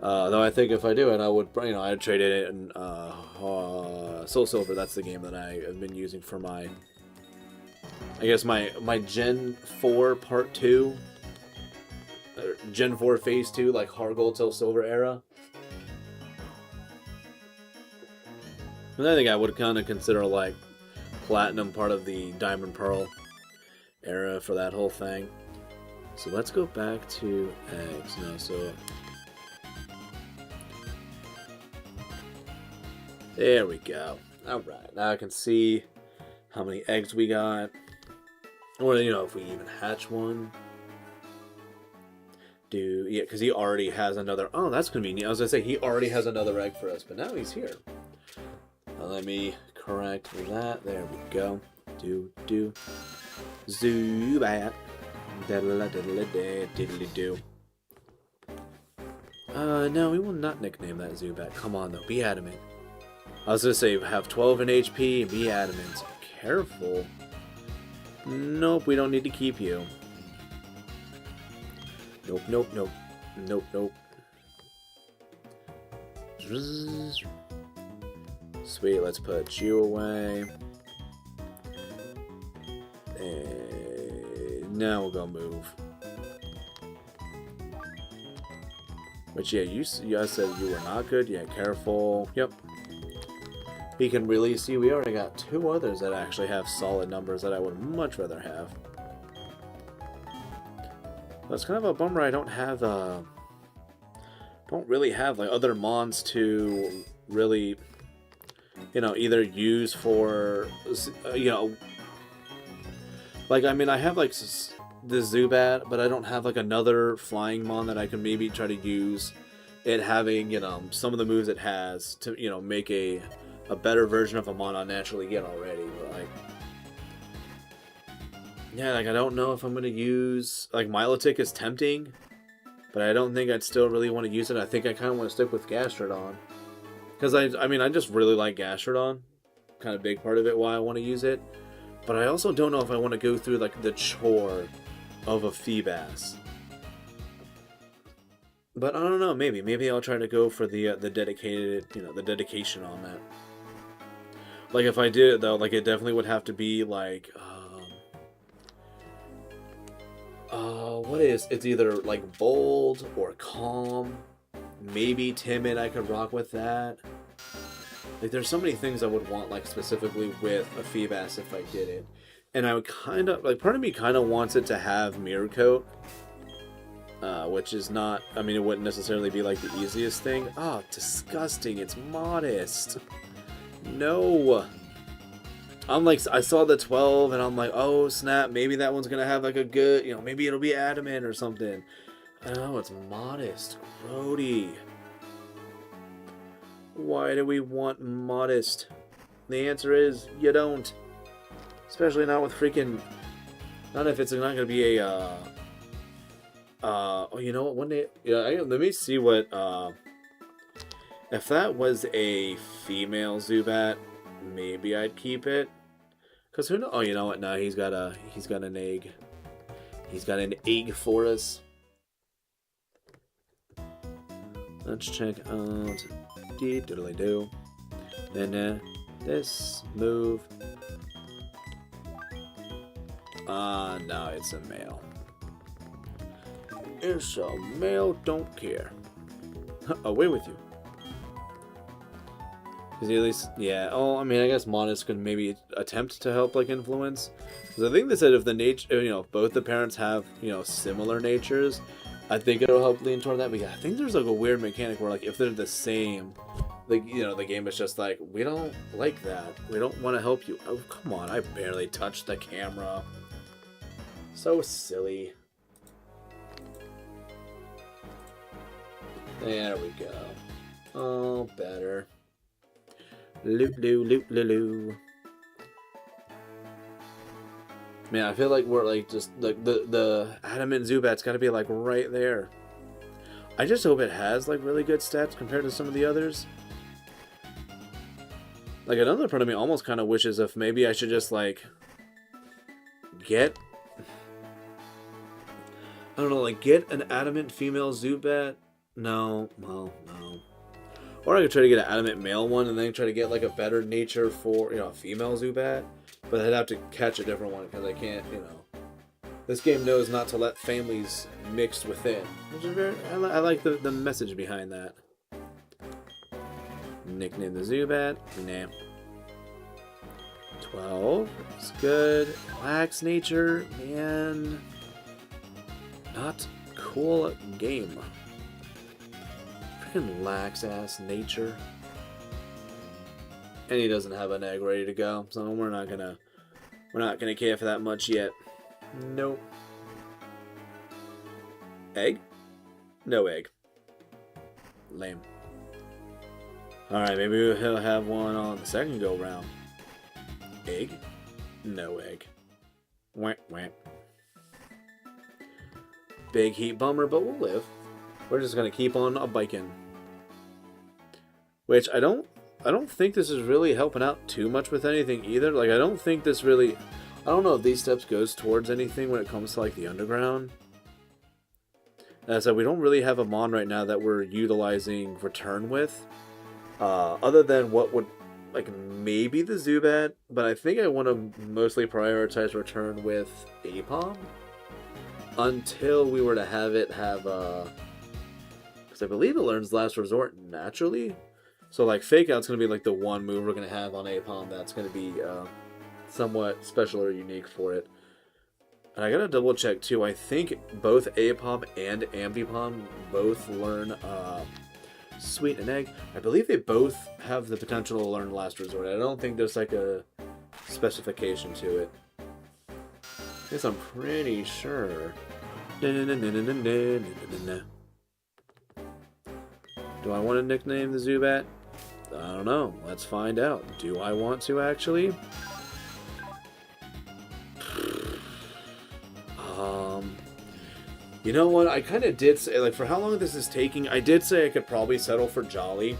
Though I think if I do it, I would, you know, I'd trade it in Soul Silver. That's the game that I have been using for my, I guess my Gen 4 Part 2, Gen 4 Phase 2, like Hard Gold Soul Silver era. And I think I would kind of consider like Platinum part of the Diamond Pearl era for that whole thing. So let's go back to eggs now. So. There we go. Alright, now I can see how many eggs we got. Or, you know, if we even hatch one. Yeah, because he already has another... Oh, that's convenient. I was going to say, he already has another egg for us, but now he's here. Let me correct that. There we go. Zubat. Diddly-do. No, we will not nickname that Zubat. Come on, though. Be adamant. I was gonna say, have 12 in HP and be adamant. Careful. Nope, we don't need to keep you. Nope, nope, nope. Nope, nope. Sweet, let's put you away. And now we'll go move. Which, yeah, you guys said you were not good. Yeah, careful. Yep. He can release you. We already got 2 others that actually have solid numbers that I would much rather have. That's kind of a bummer. I don't have don't really have like other mons to really, you know, either use for, you know, like, I mean, I have like the Zubat, but I don't have like another flying mon that I can maybe try to use it having, you know, some of the moves it has to, you know, make a better version of a mon I naturally get already. But like, yeah, like I don't know if I'm gonna use, like, Milotic is tempting, but I don't think I'd still really want to use it. I think I kind of want to stick with Gastrodon, because I mean, I just really like Gastrodon, kind of big part of it why I want to use it. But I also don't know if I want to go through like the chore of a Feebas. But I don't know, maybe I'll try to go for the dedicated, you know, the dedication on that. Like, if I did it, though, like, it definitely would have to be, like, what is, it's either, like, bold or calm, maybe timid, I could rock with that. Like, there's so many things I would want, like, specifically with a Feebas if I did it. And I would kind of, like, part of me kind of wants it to have Mirror Coat. Which is not, I mean, it wouldn't necessarily be like the easiest thing. Oh, disgusting. It's modest. No. I'm like, I saw the 12 and I'm like, oh snap, maybe that one's gonna have like a good, you know, maybe it'll be adamant or something. Oh, it's modest. Grody. Why do we want modest? The answer is, you don't. Especially not with freaking, not if it's not gonna be a, oh, you know what? One day, yeah. Let me see what. If that was a female Zubat, maybe I'd keep it. Cause who knows? Oh, you know what? No, he's got an egg. He's got an egg for us. Let's check out diddly-do. Then this move. No, it's a male. It's a male, don't care. Away with you. Because at least, yeah. Oh, I mean, I guess Modest could maybe attempt to help, like, influence. Because I think they said if the nature, you know, if both the parents have, you know, similar natures, I think it'll help lean toward that. But yeah, I think there's, like, a weird mechanic where, like, if they're the same, like, you know, the game is just like, we don't like that. We don't want to help you. Oh, come on. I barely touched the camera. So silly. There we go. Oh, better. Loop-loo. Man, I feel like we're like just like the Adamant Zubat's got to be like right there. I just hope it has like really good stats compared to some of the others. Like another part of me almost kind of wishes if maybe I should just like get, I don't know, like get an Adamant female Zubat. No, well, no. Or I could try to get an adamant male one and then try to get like a better nature for, you know, a female Zubat. But I'd have to catch a different one because I can't, you know. This game knows not to let families mixed within. Which is very, I like the message behind that. Nickname the Zubat. Nah. 12. It's good. Lax nature. Man. Not cool game. Lax ass nature, and he doesn't have an egg ready to go, so we're not gonna care for that much yet. Nope. Egg? No egg. Lame. All right, maybe he'll have one on the second go round. Egg? No egg. Wah, wah. Big heat bummer, but we'll live. We're just gonna keep on biking. Which I don't think this is really helping out too much with anything either. Like I don't think this really, I don't know if these steps goes towards anything when it comes to like the underground. As I said, we don't really have a mon right now that we're utilizing return with. Other than what would, like maybe the Zubat, but I think I want to mostly prioritize return with Apom. Until we were to have it have, because I believe it learns Last Resort naturally. So, like, Fake Out's going to be, like, the one move we're going to have on Apom that's going to be somewhat special or unique for it. And I got to double check, too. I think both Apom and Ambipom both learn Sweet and Egg. I believe they both have the potential to learn Last Resort. I don't think there's, like, a specification to it. I guess I'm pretty sure. Do I want to nickname the Zubat? I don't know. Let's find out. Do I want to actually? You know what? I kind of did say, like, for how long this is taking, I did say I could probably settle for Jolly.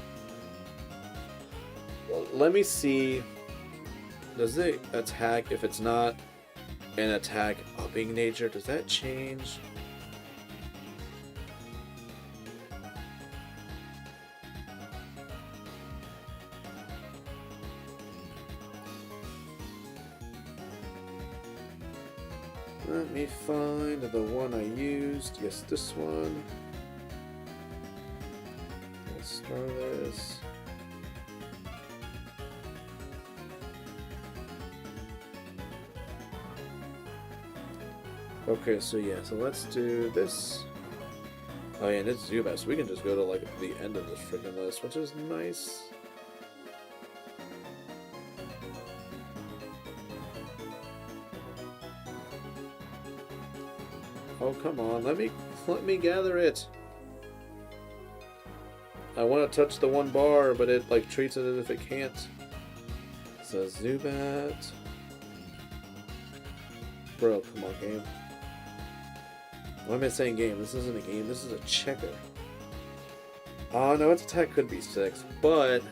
Well, let me see. Does it attack, if it's not an attack upping nature, does that change? Let me find the one I used. Yes, this one. Let's start this. Okay, so yeah, so let's do this. Oh yeah, and it's Zubat, so we can just go to like the end of this freaking list, which is nice. Oh come on, let me gather it. I want to touch the one bar, but it like treats it as if it can't. So Zubat. Bro, come on, game. Why am I saying game? This isn't a game, this is a checker. Oh no, its attack could be 6, but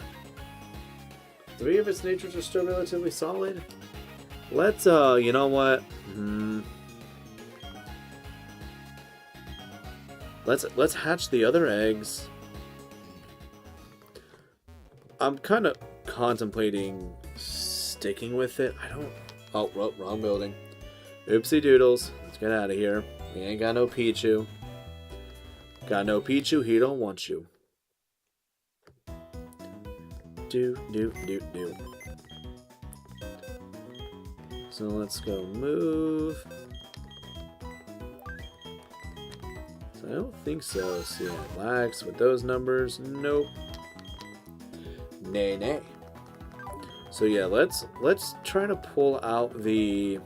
3 of its natures are still relatively solid. Let's, you know what? Let's hatch the other eggs. I'm kind of contemplating sticking with it. I don't... Oh, wrong building. Oopsie doodles. Let's get out of here. We ain't got no Pichu. Got no Pichu, he don't want you. Do. So let's go move. So I don't think so. So yeah, lags with those numbers. Nope. Nay. So yeah, let's try to pull out the...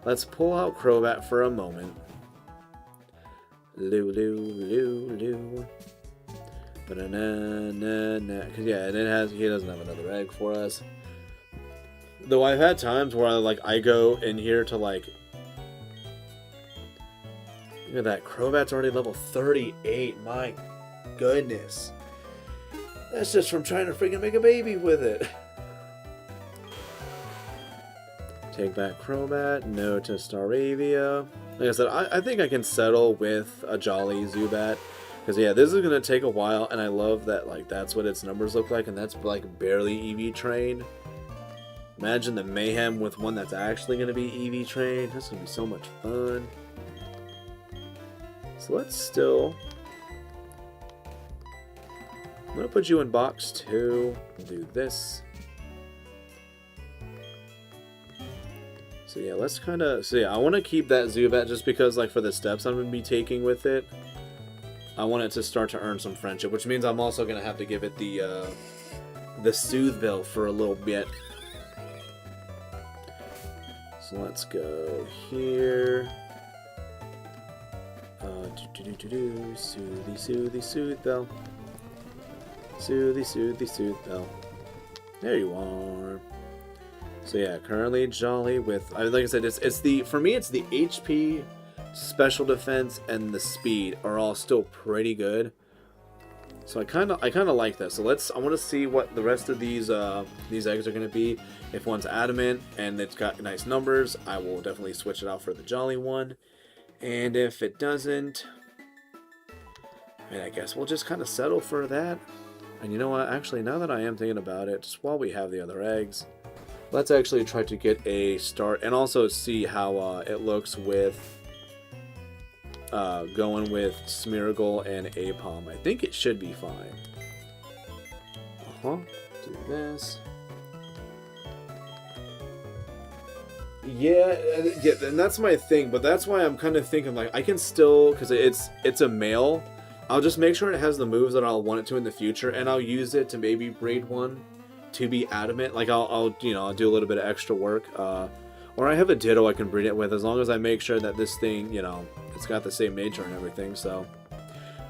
Let's pull out Crobat for a moment. Loo. Ba-na-na-na-na. Cause yeah, and he doesn't have another egg for us. Though I've had times where I go in here to like... Look at that, Crobat's already level 38, my goodness. That's just from trying to freaking make a baby with it. Take back Crobat, no to Staravia. Like I said, I think I can settle with a Jolly Zubat. Because yeah, this is going to take a while, and I love that like that's what its numbers look like, and that's like barely EV trained. Imagine the mayhem with one that's actually going to be EV trained. That's going to be so much fun. So let's still... I'm going to put you in box 2. We'll do this. So yeah, let's kind of... So yeah, I want to keep that Zubat just because, like, for the steps I'm going to be taking with it, I want it to start to earn some friendship, which means I'm also going to have to give it the Soothe Bill for a little bit. So let's go here. Soothe Bill. Soothe Bill. There you are. So yeah, currently Jolly with, like I said, it's the, for me it's the HP, special defense, and the speed are all still pretty good. So I kind of like this. So I want to see what the rest of these eggs are going to be. If one's adamant and it's got nice numbers, I will definitely switch it out for the Jolly one. And if it doesn't, I guess we'll just kind of settle for that. And you know what? Actually, now that I am thinking about it, just while we have the other eggs, let's actually try to get a start and also see how it looks with going with Smeargle and Apom. I think it should be fine. Do this. Yeah, and that's my thing, but that's why I'm kind of thinking, like, I can still, because it's a male, I'll just make sure it has the moves that I'll want it to in the future, and I'll use it to maybe breed one to be adamant. Like, I'll do a little bit of extra work, or I have a Ditto I can breed it with, as long as I make sure that this thing, it's got the same nature and everything. So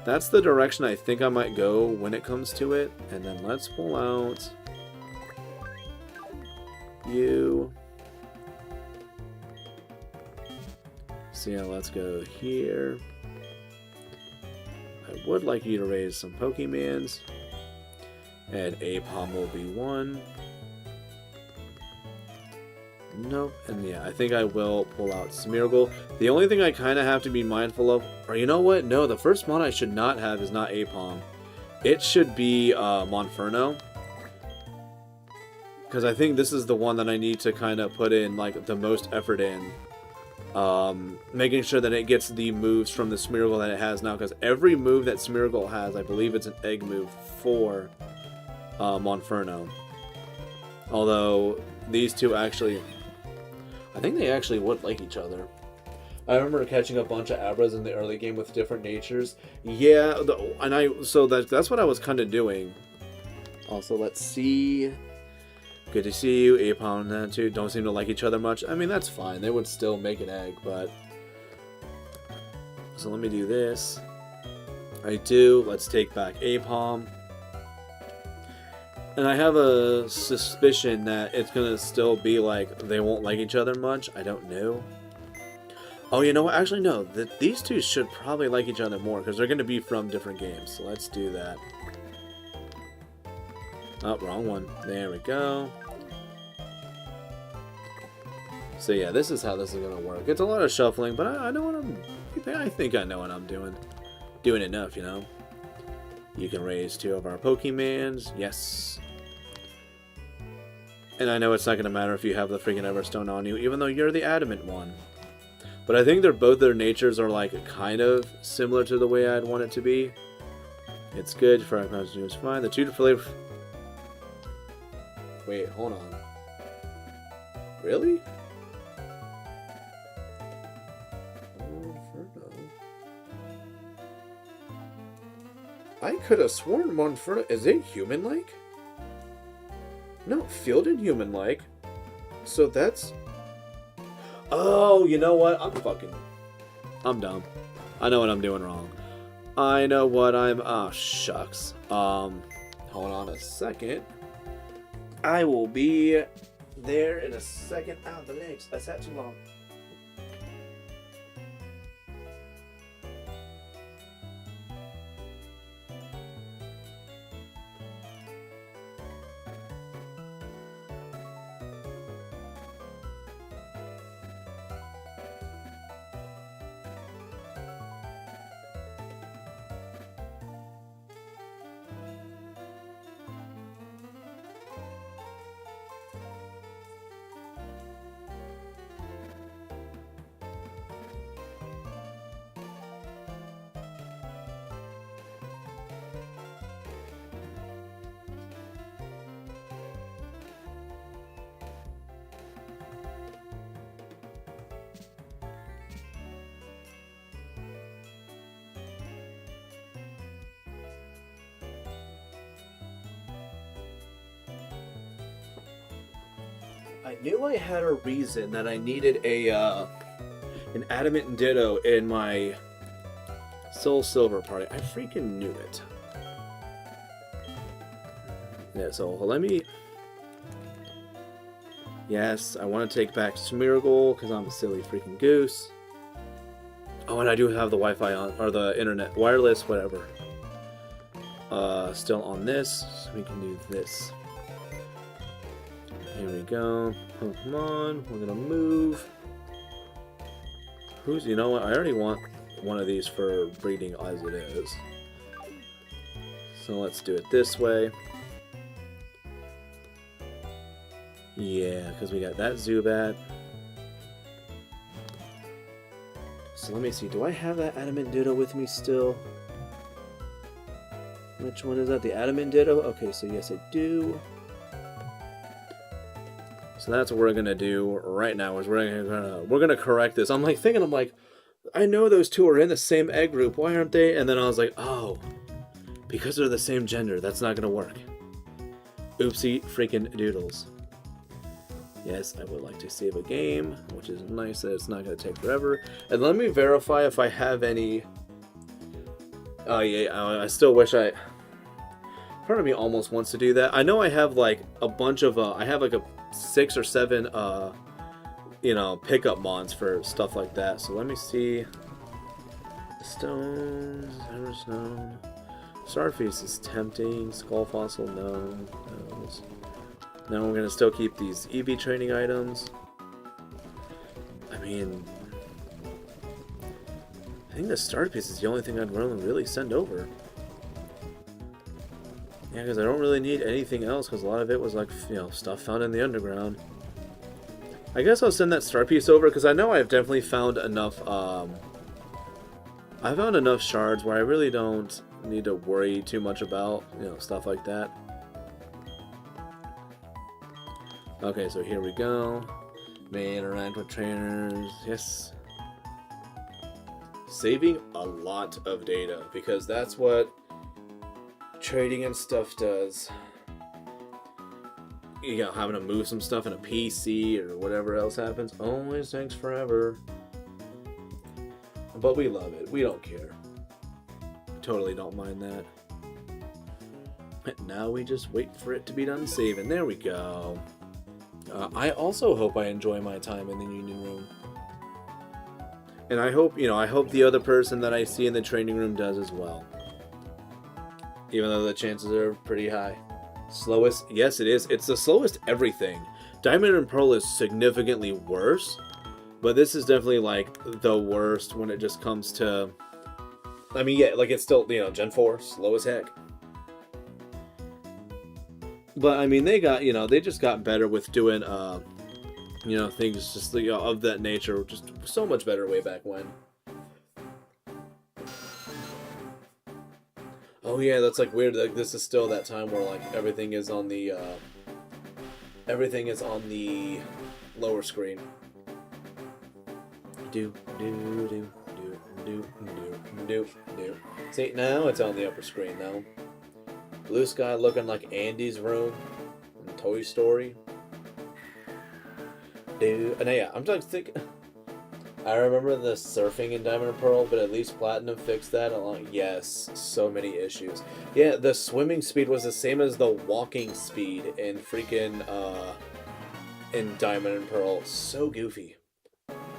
that's the direction I think I might go when it comes to it. And then let's pull out you. So yeah, let's go here. I would like you to raise some Pokemans. And Apom will be one. Nope. And yeah, I think I will pull out Smeargle. The only thing I kind of have to be mindful of, or you know what? No, the first mon I should not have is not Apom. It should be Monferno. Because I think this is the one that I need to kind of put in like the most effort in. Making sure that it gets the moves from the Smeargle that it has now. Because every move that Smeargle has, I believe it's an egg move for Monferno. Although these two actually... I think they actually would like each other. I remember catching a bunch of Abras in the early game with different natures. Yeah, so that's what I was kind of doing. Also, let's see. Good to see you. Apom and that too don't seem to like each other much. I mean, that's fine. They would still make an egg, but... So let me do this. I do. Let's take back Apom. And I have a suspicion that it's going to still be like they won't like each other much. I don't know. Oh, you know what? Actually, no. These two should probably like each other more because they're going to be from different games. So let's do that. Oh, wrong one. There we go. So yeah, this is how this is going to work. It's a lot of shuffling, but I know what I think I know what I'm doing. Doing enough, you know. You can raise 2 of our Pokemans. Yes. And I know it's not going to matter if you have the freaking Everstone on you, even though you're the adamant one. But I think both their natures are like kind of similar to the way I'd want it to be. It's good. For our costume is fine. The 2 flavor. Wait, hold on. Really? I could have sworn Monferno. Is it human-like? No, fielded human-like. So that's. Oh, you know what? I'm dumb. I know what I'm doing wrong. I know what I'm... Oh, shucks. Hold on a second. I will be there in a second. Ow, the legs. I sat too long. I knew I had a reason that I needed an Adamant Ditto in my Soul Silver party. I freaking knew it. Yeah, so let me... Yes, I want to take back Smeargle because I'm a silly freaking goose. Oh, and I do have the Wi-Fi on, or the internet, wireless, whatever. Still on this, so we can do this. Here we go. Pokemon, we're gonna move. You know what? I already want one of these for breeding as it is. So let's do it this way. Yeah, because we got that Zubat. So let me see. Do I have that Adamant Ditto with me still? Which one is that? The Adamant Ditto? Okay, so yes, I do. So that's what we're gonna do right now. Is we're gonna correct this. I'm like, I know those two are in the same egg group. Why aren't they? And then I was like, oh, because they're the same gender. That's not gonna work. Oopsie freaking doodles. Yes, I would like to save a game, which is nice that it's not gonna take forever. And let me verify if I have any. Oh yeah, I still wish I. Part of me almost wants to do that. I know I have like a bunch of. I have like a 6 or 7, you know, pickup mons for stuff like that. So let me see. Stones, Everstone, Starface is tempting. Skull Fossil, no. Now we're gonna still keep these EV training items. I mean, I think the Starface is the only thing I'd really send over. Yeah, because I don't really need anything else, because a lot of it was like, you know, stuff found in the underground. I guess I'll send that star piece over, because I know I've definitely found enough, I found enough shards where I really don't need to worry too much about, you know, stuff like that. Okay, so here we go. May interact with trainers, yes. saving a lot of data, because that's what trading and stuff does. You know, having to move some stuff in a PC or whatever else happens always takes forever. But we love it. We don't care. Totally don't mind that. Now we just wait for it to be done saving. There we go. I also hope I enjoy my time in the Union Room. And I hope, you know, I hope the other person that I see in the training room does as well. Even though the chances are pretty high. Slowest? Yes, it is. It's the slowest everything. Diamond and Pearl is significantly worse. But this is definitely, like, the worst when it just comes to... I mean, yeah, like, it's still, you know, Gen 4, slow as heck. But, I mean, they got, you know, they just got better with doing, you know, things just, you know, of that nature. Just so much better way back when. Oh, yeah, that's, like, weird. Like, this is still that time where, like, everything is on the lower screen. Do. See, now it's on the upper screen, though. Blue sky looking like Andy's room in Toy Story. And yeah, I'm just thinking... I remember the surfing in Diamond and Pearl, but at least Platinum fixed that along. Yes, so many issues. Yeah, the swimming speed was the same as the walking speed in freaking, in Diamond and Pearl. So goofy.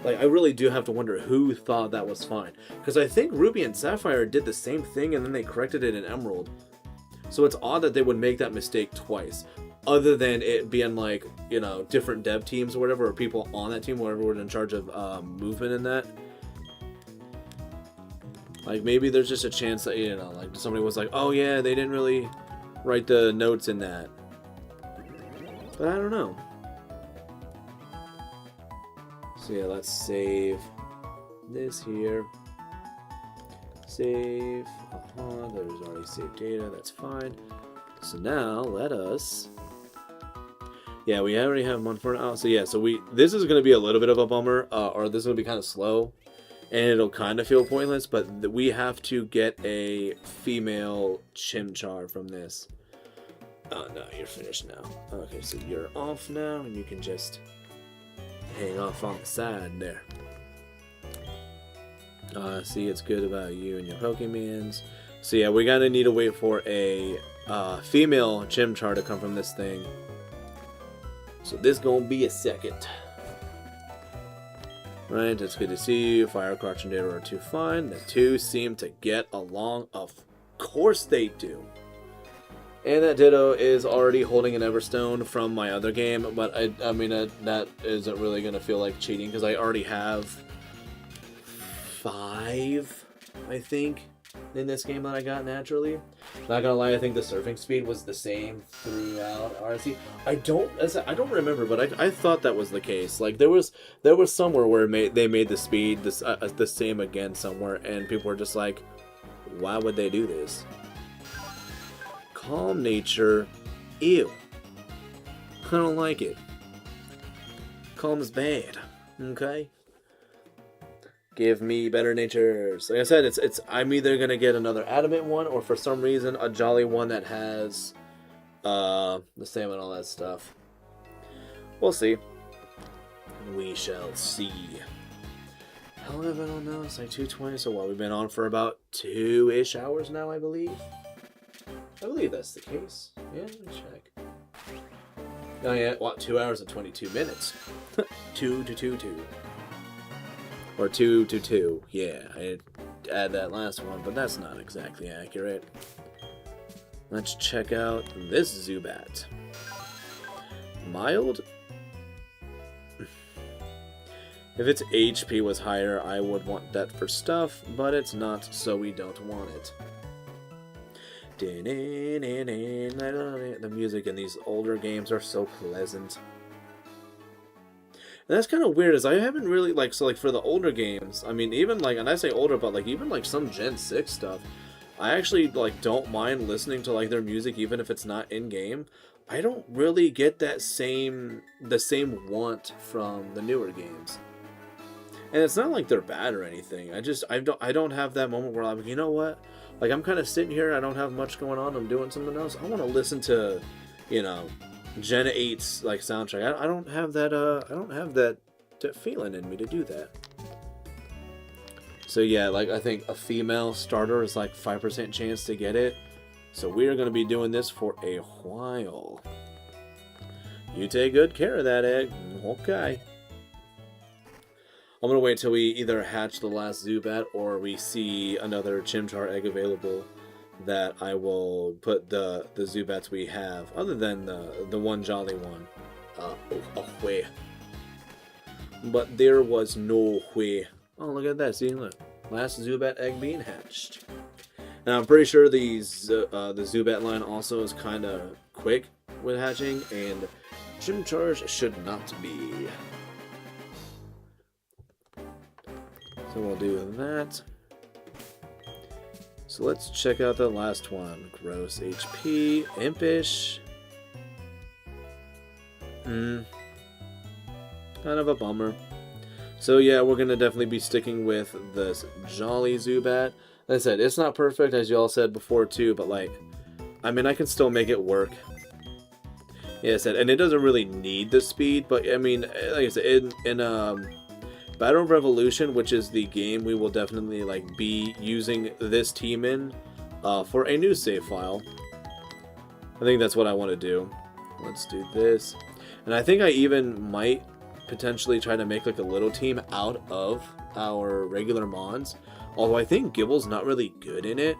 Like, I really do have to wonder who thought that was fine. Because I think Ruby and Sapphire did the same thing, and then they corrected it in Emerald. So it's odd that they would make that mistake twice. Other than it being, like, you know, different dev teams or whatever, or people on that team, whatever, were in charge of movement in that. Like, maybe there's just a chance that, you know, like, somebody was like, oh yeah, they didn't really write the notes in that. But I don't know. So yeah, let's save this here. Save. There's already saved data. That's fine. So now let us. Yeah, we already have one for now. So yeah, this is gonna be a little bit of a bummer, or this is gonna be kind of slow, and it'll kind of feel pointless. But we have to get a female Chimchar from this. Oh no, you're finished now. Okay, so you're off now, and you can just hang off on the side there. See, it's good about you and your Pokemons. So yeah, we're gonna need to wait for a female Chimchar to come from this thing. So this gonna be a second. Right, it's good to see you. Firecrotch and Ditto are too fine. The two seem to get along. Of course they do. And that Ditto is already holding an Everstone from my other game, but I mean that isn't really gonna feel like cheating because I already have 5, I think, in this game that I got naturally. Not gonna lie, I think the surfing speed was the same throughout RC. I don't remember, but I thought that was the case. Like there was somewhere where they made the speed the same again somewhere, and people were just like, why would they do this? Calm nature, ew. I don't like it. Calm is bad. Okay. Give me better natures. Like I said, I'm either gonna get another adamant one, or for some reason a jolly one that has the same and all that stuff. We'll see. We shall see. How long have I been on now? It's like 2:20. So what? We've been on for about 2-ish hours now, I believe. I believe that's the case. Yeah, let me check. Oh yeah, what? 2 hours and 22 minutes. 2 to 2 2. Or 2 to 2. Yeah, I add that last one, but that's not exactly accurate. Let's check out this Zubat. Mild? If its HP was higher, I would want that for stuff, but it's not, so we don't want it. The music in these older games are so pleasant. And that's kind of weird, is I haven't really, like, so, like, for the older games, I mean, even, like, and I say older, but, like, even, like, some Gen 6 stuff, I actually, like, don't mind listening to, like, their music, even if it's not in-game. I don't really get that the same want from the newer games. And it's not like they're bad or anything. I don't have that moment where I'm like, you know what? Like I'm kind of sitting here, I don't have much going on, I'm doing something else. I want to listen to, you know, Gen 8's like soundtrack. I don't have that that feeling in me to do that. So yeah, like I think a female starter is like 5% chance to get it. So we are going to be doing this for a while. You take good care of that egg. Okay. I'm going to wait till we either hatch the last Zubat or we see another Chimchar egg available that I will put the Zubats we have, other than the one Jolly one, away. But there was no way. Oh, look at that. See, look. Last Zubat egg being hatched. Now, I'm pretty sure the Zubat line also is kind of quick with hatching, and Chimchars should not be. So we'll do that. So let's check out the last one. Gross HP, Impish. Kind of a bummer. So yeah, we're going to definitely be sticking with this Jolly Zubat. Like I said, it's not perfect, as you all said before too, but like, I mean, I can still make it work. Yeah, I said, and it doesn't really need the speed, but I mean, like I said, in Battle Revolution, which is the game we will definitely like be using this team in for a new save file. I think that's what I want to do. Let's do this. And I think I even might potentially try to make like a little team out of our regular mons. Although I think Gibble's not really good in it.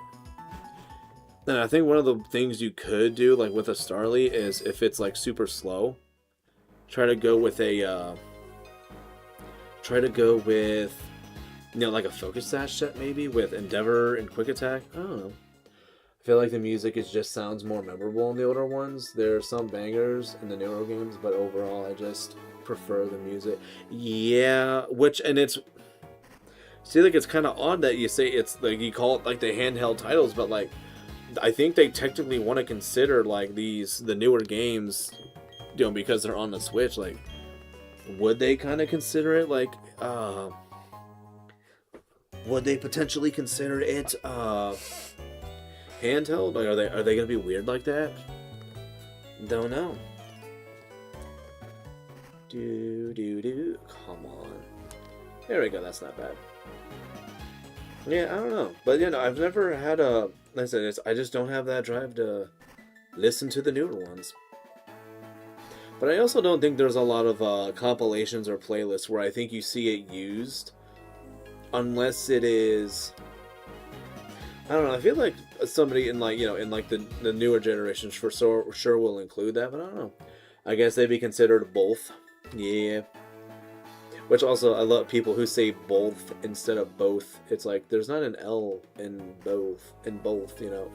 And I think one of the things you could do like with a Starly is if it's like super slow, try to go with a you know, like a Focus Sash set maybe with Endeavor and Quick Attack. I don't know. I feel like the music just sounds more memorable in the older ones. There are some bangers in the newer games, but overall I just prefer the music. Yeah, and it's, see, like it's kind of odd that you say it's like, you call it like the handheld titles, but like I think they technically want to consider like the newer games, you know, because they're on the Switch. Like, would they kind of consider it like would they potentially consider it handheld? Like, are they gonna be weird like that? Don't know. Come on. There we go, that's not bad. Yeah, I don't know. But, you know, I've never had a... Like I said, I just don't have that drive to listen to the newer ones. But I also don't think there's a lot of compilations or playlists where I think you see it used. Unless it is... I don't know, I feel like somebody in, like, you know, in, like, the newer generations for sure will include that, but I don't know. I guess they'd be considered both. Yeah. Which also, I love people who say both instead of both. It's like, there's not an L in both, you know.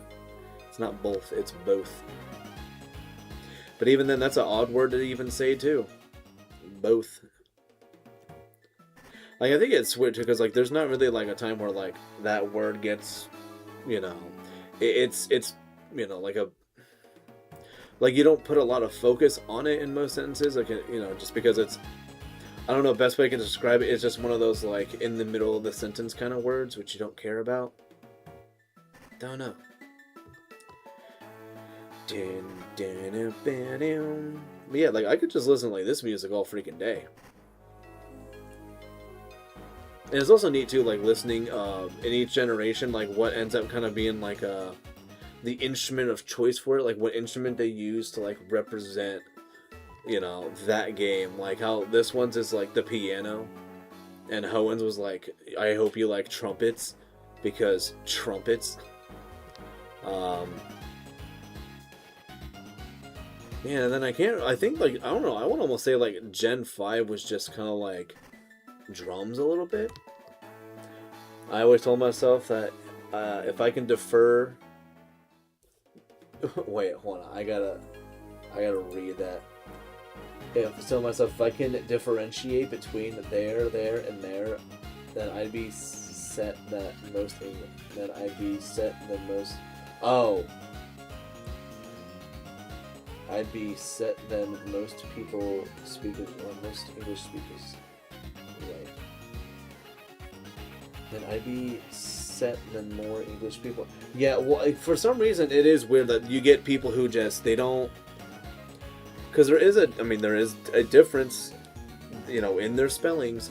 It's not both, it's both. But even then, that's an odd word to even say, too. Both. Like, I think it's weird, too, because, like, there's not really, like, a time where, like, that word gets, you know, it's you know, like a... Like, you don't put a lot of focus on it in most sentences, like, you know, just because it's... I don't know, best way I can describe it is just one of those, like, in the middle of the sentence kind of words, which you don't care about. Don't know. But yeah, like, I could just listen to, like, this music all freaking day. And it's also neat, too, like, listening in each generation, like, what ends up kind of being, like, the instrument of choice for it, like, what instrument they use to, like, represent, you know, that game. Like how this one's is like the piano, and Hoen's was like, I hope you like trumpets, because trumpets. Yeah, and then I think like, I don't know, I would almost say like Gen 5 was just kind of like drums a little bit. I always told myself that if I can defer... Wait, hold on, I gotta read that. Yeah, I tell myself if I can differentiate between there, and there, then I'd be set that most English. Then I'd be set the most. Oh. I'd be set than most people speak, or most English speakers. Right. then I'd be set than more English people. Yeah, well, for some reason it is weird that you get people who just, they don't, because there is a difference, in their spellings,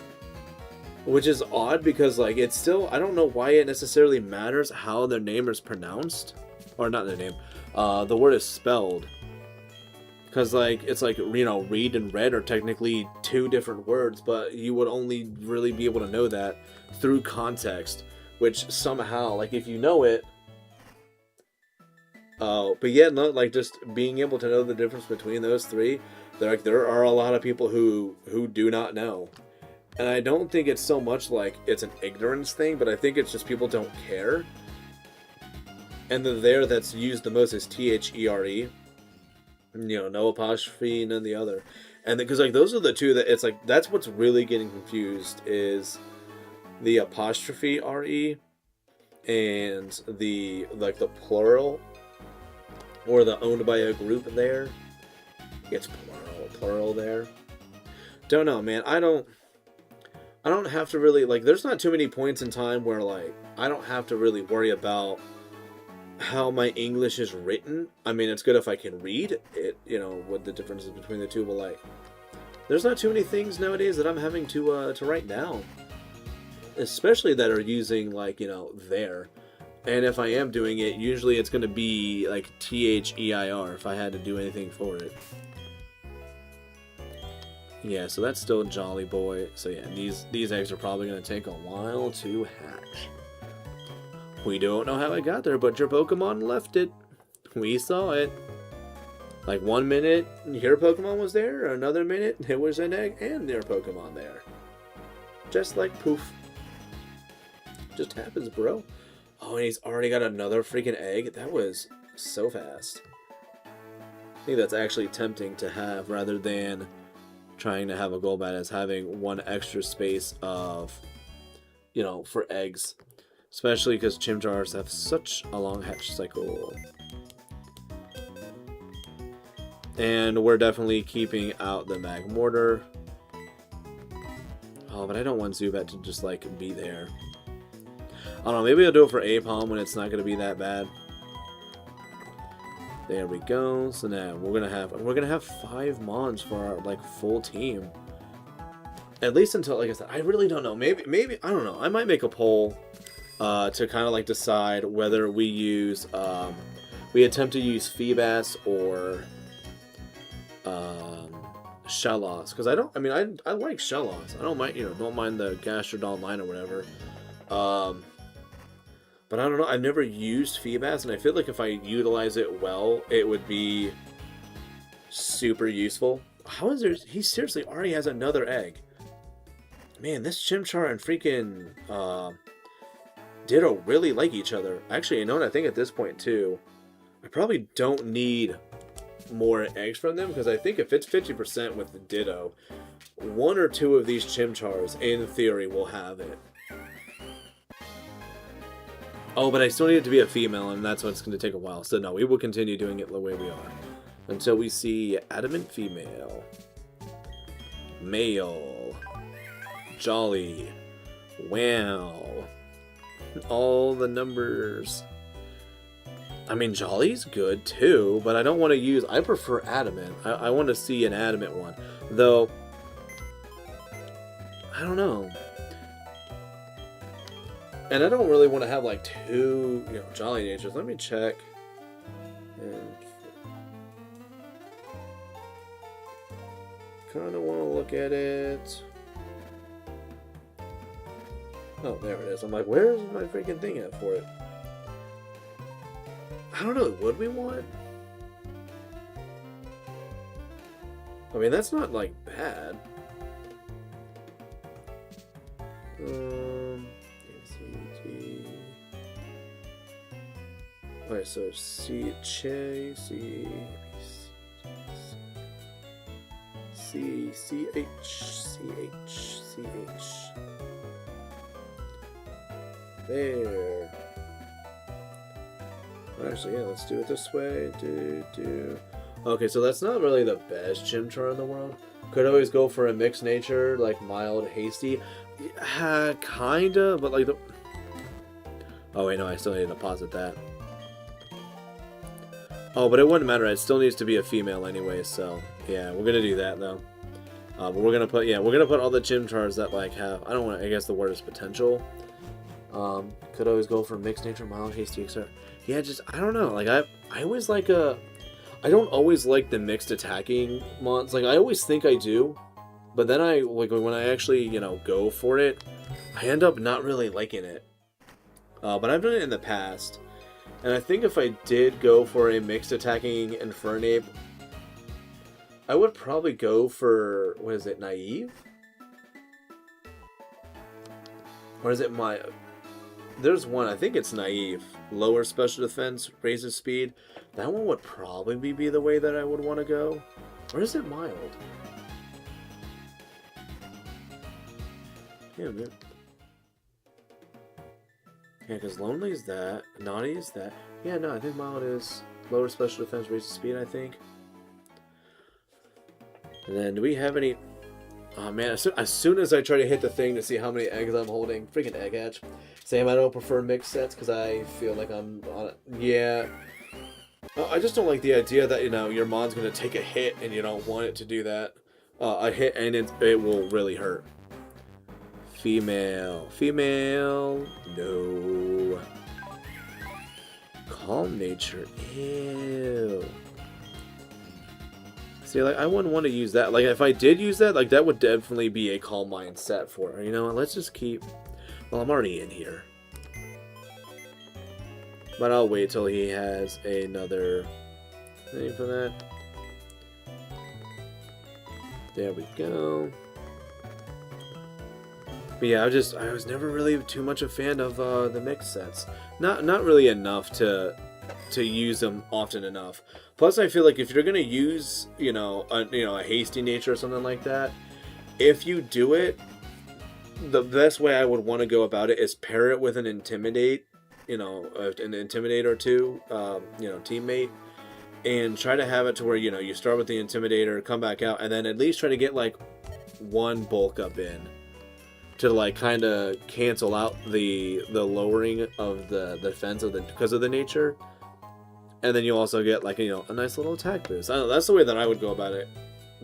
which is odd because, like, it's still, I don't know why it necessarily matters how their name is pronounced, or not their name, the word is spelled. Because, like, it's like, read and read are technically two different words, but you would only really be able to know that through context, which somehow, like, if you know it, but yeah, no, like, just being able to know the difference between those three, there are a lot of people who do not know. And I don't think it's so much like it's an ignorance thing, but I think it's just people don't care. And the there that's used the most is THERE. No apostrophe, none of the other. And because, like, those are the two that it's like, that's what's really getting confused is the apostrophe RE and the, like, the plural or the owned by a group there. It's plural there. Don't know, man. I don't have to really, like, there's not too many points in time where, like, I don't have to really worry about how my English is written. I mean, it's good if I can read it, what the difference is between the two, but, like, there's not too many things nowadays that I'm having to write down. Especially that are using, like, there. And if I am doing it, usually it's going to be, like, THEIR if I had to do anything for it. Yeah, so that's still Jolly Boy. So yeah, these eggs are probably going to take a while to hatch. We don't know how it got there, but your Pokemon left it. We saw it. Like 1 minute, your Pokemon was there. Another minute, it was an egg and their Pokemon there. Just like poof. Just happens, bro. Oh, and he's already got another freaking egg. That was so fast. I think that's actually tempting to have rather than trying to have a Golbat as having one extra space of, for eggs. Especially because Chimchars have such a long hatch cycle. And we're definitely keeping out the Magmortar. Oh, but I don't want Zubat to just, like, be there. I don't know, maybe I'll do it for Apom when it's not going to be that bad. There we go. So now we're gonna have 5 Mons for our, like, full team. At least until, like I said, I really don't know. Maybe I don't know. I might make a poll to kind of, like, decide whether we use we attempt to use Feebas or Shellos, because I like Shellos. I don't mind the Gastrodon line or whatever. But I don't know, I've never used Feebas, and I feel like if I utilize it well, it would be super useful. How is there... He seriously already has another egg. Man, this Chimchar and freaking Ditto really like each other. Actually, you know what, I think at this point, too, I probably don't need more eggs from them, because I think if it's 50% with the Ditto, 1 or 2 of these Chimchars, in theory, will have it. Oh, but I still need it to be a female, and that's what's going to take a while. So no, we will continue doing it the way we are. Until we see Adamant Female. Male. Jolly. Wow. All the numbers. I mean, Jolly's good too, but I don't want to use... I prefer Adamant. I want to see an Adamant one. Though, I don't know. And I don't really want to have, like, 2, Jolly Natures. Let me check. And kind of want to look at it. Oh, there it is. I'm like, where's my freaking thing at for it? I don't know. Would we want? I mean, that's not, like, bad. Alright, so C H C H. There. Actually, yeah, let's do it this way. Okay, so that's not really the best Chimchar in the world. Could always go for a mixed nature, like mild, hasty. Kinda, but like Oh wait, no, I still need to deposit that. Oh, but it wouldn't matter. It still needs to be a female anyway. So yeah, we're gonna do that though. But we're gonna put all the Chimchars that like have, I don't want, I guess the word is potential. Could always go for mixed nature, mild, hasty, etc. Yeah, just I don't know. Like I always like I don't always like the mixed attacking mons. Like I always think I do, but then I like when I actually go for it, I end up not really liking it. But I've done it in the past, and I think if I did go for a mixed attacking Infernape, I would probably go for, what is it, Naive? Or is it my... There's one, I think it's Naive. Lower special defense, raises speed. That one would probably be the way that I would want to go. Or is it mild? Yeah, man. Yeah, because Lonely is that. Naughty is that. Yeah, no, I think mild is lower special defense, raises speed, I think. And then, do we have any... Oh man, as soon as I try to hit the thing to see how many eggs I'm holding, freaking egg hatch. Same, I don't prefer mixed sets because I feel like I'm on it. Yeah. I just don't like the idea that, your mon's going to take a hit and you don't want it to do that. A hit and it will really hurt. Female. Female. No. Calm nature. Ew. See, like, I wouldn't want to use that. Like, if I did use that, like, that would definitely be a calm mind set for her. You know what? Let's just keep... Well, I'm already in here. But I'll wait till he has another thing for that. There we go. But yeah, I was never really too much a fan of the mixed sets. Not really enough to use them often enough. Plus, I feel like if you're gonna use, a hasty nature or something like that, if you do it, the best way I would want to go about it is pair it with an intimidate, an intimidate or two, teammate, and try to have it to where you start with the intimidator, come back out, and then at least try to get like one bulk up in to like kind of cancel out the lowering of the defense because of the nature. And then you also get, like, a nice little attack boost. I don't know, that's the way that I would go about it.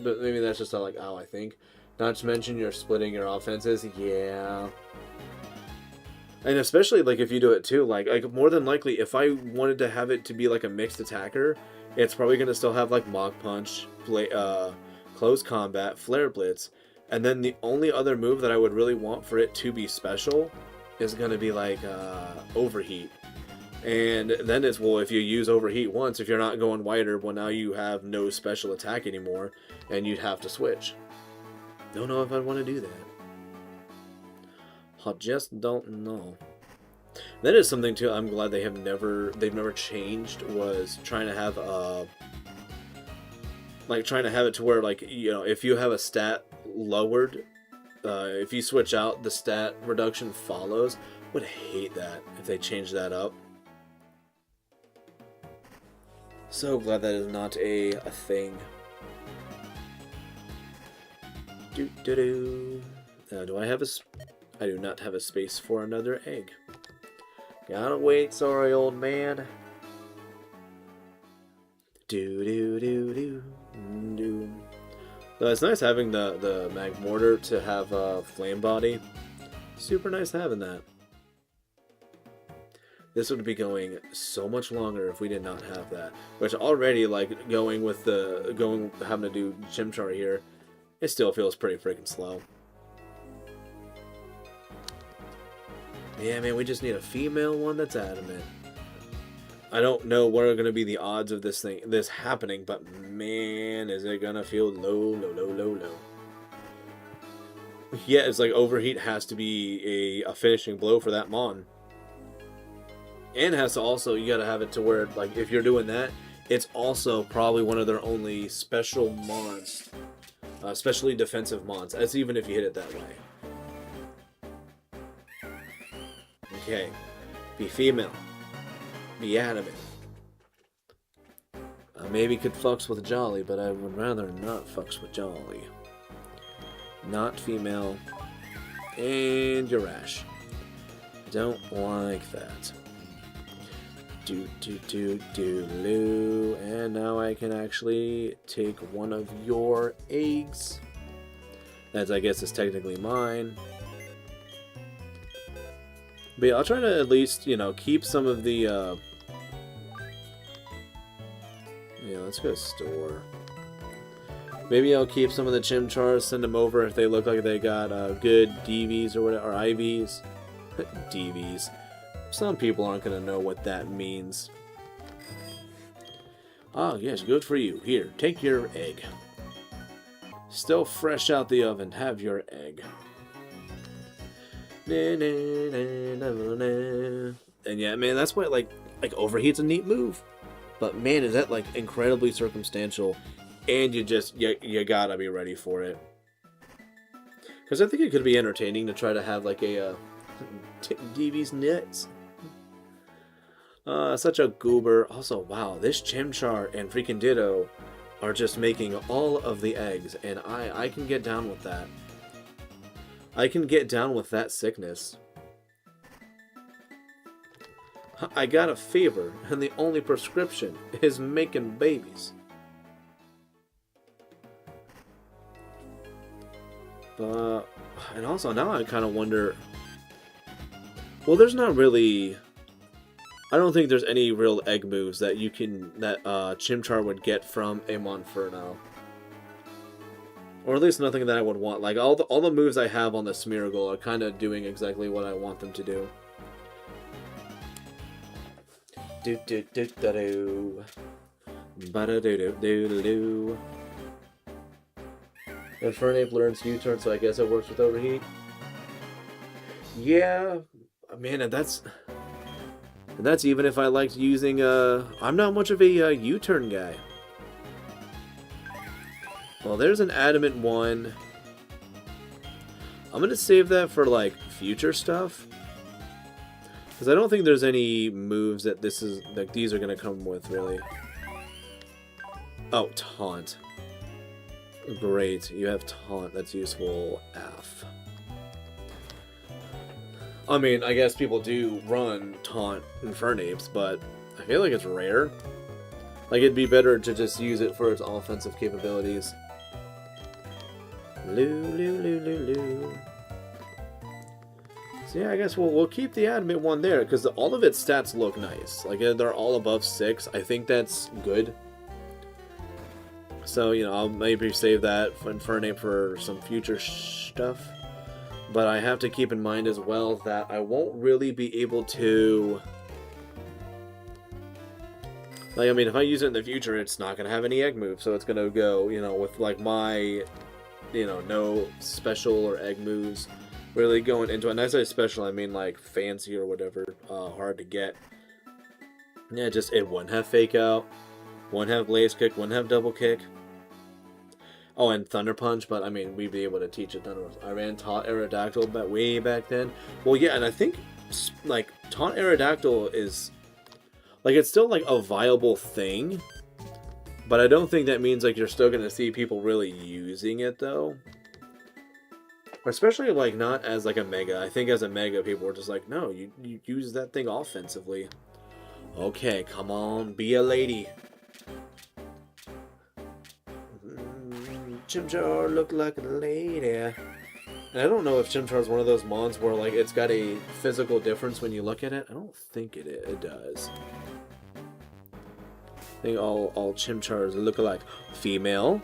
But maybe that's just how I think. Not to mention you're splitting your offenses. Yeah. And especially, like, if you do it, too. Like more than likely, if I wanted to have it to be, like, a mixed attacker, it's probably going to still have, like, Mach Punch, Close Combat, Flare Blitz. And then the only other move that I would really want for it to be special is going to be, like, Overheat. And then it's, well, if you use Overheat once, if you're not going wider, well, now you have no special attack anymore, and you'd have to switch. Don't know if I'd want to do that. I just don't know. That is something, too, I'm glad they've never changed, was trying to have, trying to have it to where, like, if you have a stat lowered, if you switch out, the stat reduction follows. Would hate that if they changed that up. So glad that is not a thing. Do I have I do not have a space for another egg. Gotta wait, sorry, old man. So it's nice having the Magmortar to have Flame Body. Super nice having that. This would be going so much longer if we did not have that. Which already, like, having to do Chimchar here, it still feels pretty freaking slow. Yeah, man, we just need a female one that's adamant. I don't know what are going to be the odds of this happening, but man, is it going to feel low. Yeah, it's like Overheat has to be a finishing blow for that Mon. And has to also, you gotta have it to where, like, if you're doing that, it's also probably one of their only special mons. Especially defensive mons. That's even if you hit it that way. Okay. Be female. Be adamant. I maybe could fucks with Jolly, but I would rather not fucks with Jolly. Not female. And Urash. Don't like that. Do. And now I can actually take one of your eggs. That, I guess, is technically mine. But yeah, I'll try to at least, you know, keep some of the, yeah, let's go store. Maybe I'll keep some of the chimchars, send them over if they look like they got good DVs or whatever, or IVs. DVs. Some people aren't going to know what that means. Ah, yes, good for you. Here, take your egg. Still fresh out the oven. Have your egg. And yeah, man, that's why, like Overheat's a neat move. But man, is that, like, incredibly circumstantial. And you gotta be ready for it. Because I think it could be entertaining to try to have, like, a DV's nuts. Such a goober. Also, wow, this Chimchar and freaking Ditto are just making all of the eggs, and I can get down with that. I can get down with that sickness. I got a fever, and the only prescription is making babies. And also, now I kind of wonder... Well, there's not really... I don't think there's any real egg moves that you can... that Chimchar would get from a Monferno. Or at least nothing that I would want. Like, all the moves I have on the Smeargle are kind of doing exactly what I want them to do. Do-do-do-do-do. Ba-da-do-do-do-do-do. Infernape learns U-turn, so I guess it works with Overheat. Yeah, man, and that's even if I liked using, I'm not much of a U-turn guy. Well, there's an Adamant one. I'm gonna save that for, like, future stuff. Because I don't think there's any moves that these are gonna come with, really. Oh, Taunt. Great, you have Taunt. That's useful. F. I mean, I guess people do run Taunt Infernapes, but I feel like it's rare. Like, it'd be better to just use it for its offensive capabilities. Loo. So yeah, I guess we'll keep the Adamant one there, because all of its stats look nice. Like, they're all above 6. I think that's good. So, you know, I'll maybe save that for Infernape for some future stuff. But I have to keep in mind as well that I won't really be able to... Like, I mean, if I use it in the future, it's not going to have any egg moves. So it's going to go, you know, with, like, my, you know, no special or egg moves really going into it. And as I say special, I mean, like, fancy or whatever, hard to get. Yeah, it wouldn't have Fake Out, wouldn't have Blaze Kick, wouldn't have Double Kick. Oh, and Thunder Punch, but I mean, we'd be able to teach it Thunder Punch. I ran Taunt Aerodactyl way back then. Well, yeah, and I think, like, Taunt Aerodactyl is, like, it's still, like, a viable thing. But I don't think that means, like, you're still going to see people really using it, though. Especially, like, not as, like, a Mega. I think as a Mega, people were just like, no, you use that thing offensively. Okay, come on, be a lady. Chimchar look like a lady. And I don't know if Chimchar is one of those mons where, like, it's got a physical difference when you look at it. I don't think it does. I think all Chimchars look alike. Female.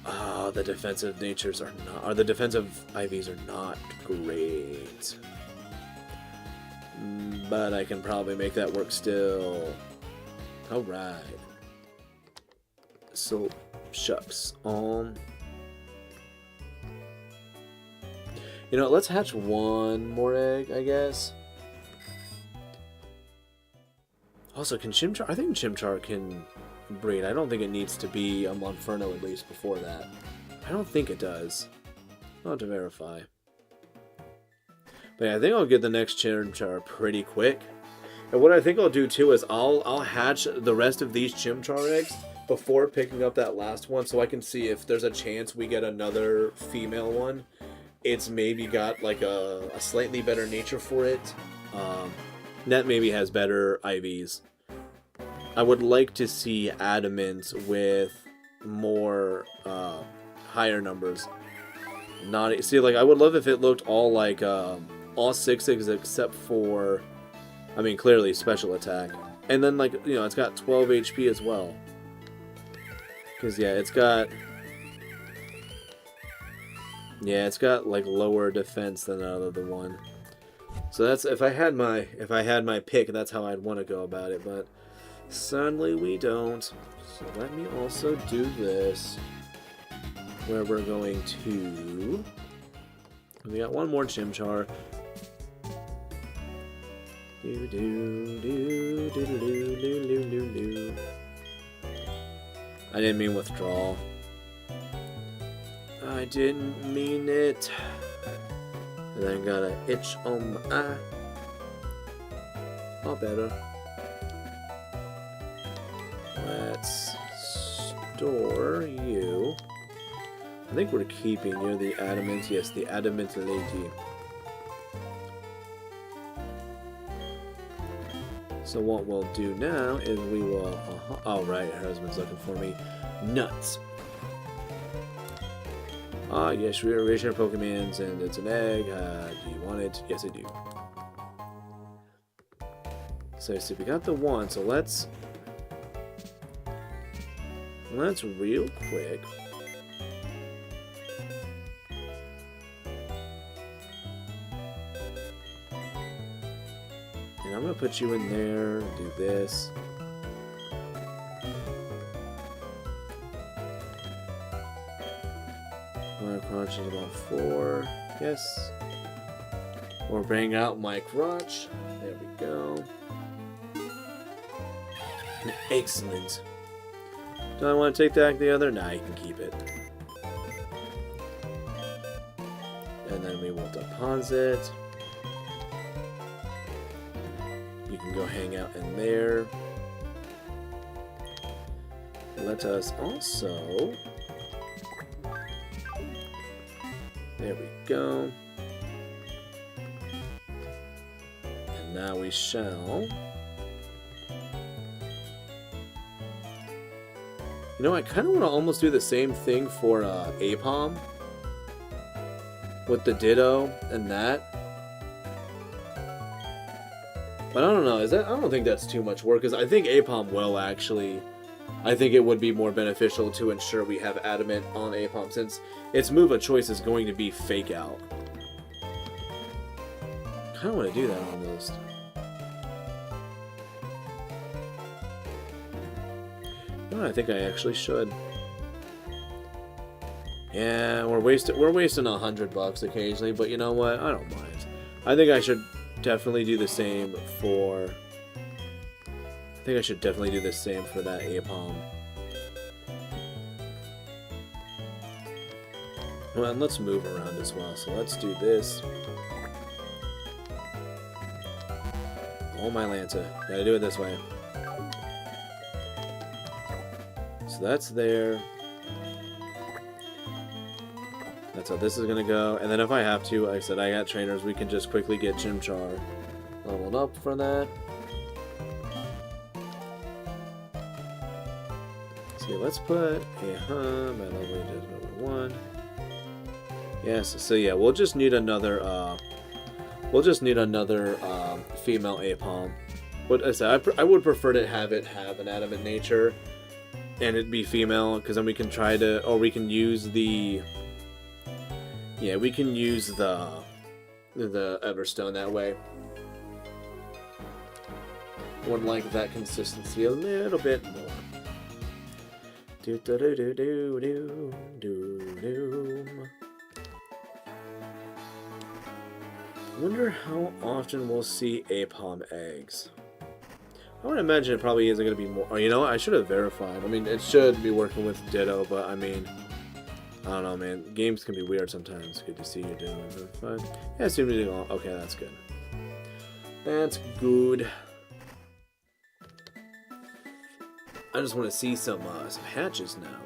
Ah, the defensive natures are not, or the defensive IVs are not great. But I can probably make that work still. Alright. So, shucks. You know, let's hatch one more egg, I guess. Also, can Chimchar... I think Chimchar can breed. I don't think it needs to be a Monferno at least before that. I don't think it does. I'll have to verify. But yeah, I think I'll get the next Chimchar pretty quick. And what I think I'll do too is I'll hatch the rest of these Chimchar eggs before picking up that last one, so I can see if there's a chance we get another female one. it's maybe got like a slightly better nature for it. Net maybe has better IVs. I would like to see Adamant with more higher numbers. Not see, like I would love if it looked all like all 6s except for, I mean, clearly special attack, and then like it's got 12 HP as well. Because yeah, it's got like lower defense than the other one. So that's if I had my pick, that's how I'd want to go about it. But sadly, we don't. So let me also do this, where we're going to. We got one more Chimchar. Do do do do do do do do do. I didn't mean withdrawal. I didn't mean it. And then got an itch on my eye. All better. Let's store you. I think we're keeping you the adamant. Yes, the adamant lady. So what we'll do now is we will... oh, right, her husband's looking for me. Nuts. Ah, yes, we are raising our Pokemons, and it's an egg. Do you want it? Yes, I do. So we got the one, so let's real quick... And I'm going to put you in there, do this. My crotch is about 4. Yes. Or bang out my crotch. There we go. Excellent. Do I want to take back the other? Nah, you can keep it. And then we will deposit. You can go hang out in there. Let us also... There we go. And now we shall... You know, I kind of want to almost do the same thing for Apom. With the Ditto and that. But I don't know, I don't think that's too much work, because I think Apom will actually... I think it would be more beneficial to ensure we have Adamant on Apom, since its move of choice is going to be Fake Out. I kind of want to do that almost. No, I think I actually should. Yeah, we're wasting $100 occasionally, but you know what? I don't mind. I think I should definitely do the same for... I think I should definitely do the same for that Apom. Well, and let's move around as well. So let's do this. Oh, my Lanta. Gotta do it this way. So that's there. That's how this is gonna go. And then if I have to, like I said, I got trainers, we can just quickly get Chimchar leveled up for that. So let's put my level is number 1. Yes, so yeah, we'll just need another female Apom. But I said I would prefer to have it have an adamant nature and it be female, because then we can try to, or we can use the Everstone that way. Would like that consistency a little bit more. Do do do do do do do do. Wonder how often we'll see Apom eggs. I would imagine it probably isn't going to be more. Oh, you know what? I should have verified. I mean, it should be working with Ditto, but I mean, I don't know, man. Games can be weird sometimes. Good to see you doing fine. Yeah, it seems to be all. Okay, that's good. That's good. I just want to see some hatches now.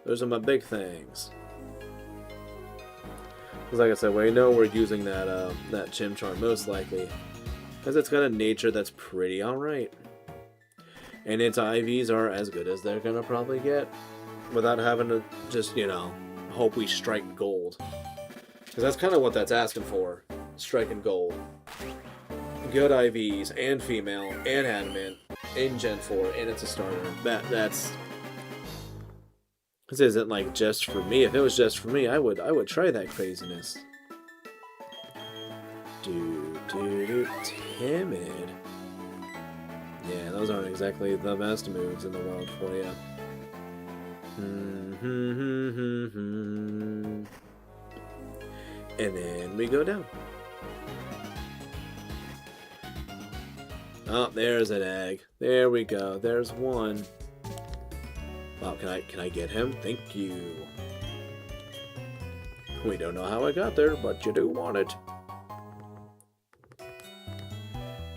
Those are my big things. Because like I said, we know we're using that Chimchar most likely. Because it's got a nature that's pretty alright. And its IVs are as good as they're going to probably get. Without having to just, you know, hope we strike gold. Because that's kind of what that's asking for. Striking gold. Good IVs, and female, and adamant, in Gen 4, and it's a starter. That's... This isn't like just for me. If it was just for me, I would try that craziness. Timid. Yeah, those aren't exactly the best moves in the world for you. And then we go down. Oh, there's an egg. There we go. There's one. Wow, can I get him? Thank you. We don't know how I got there, but you do want it.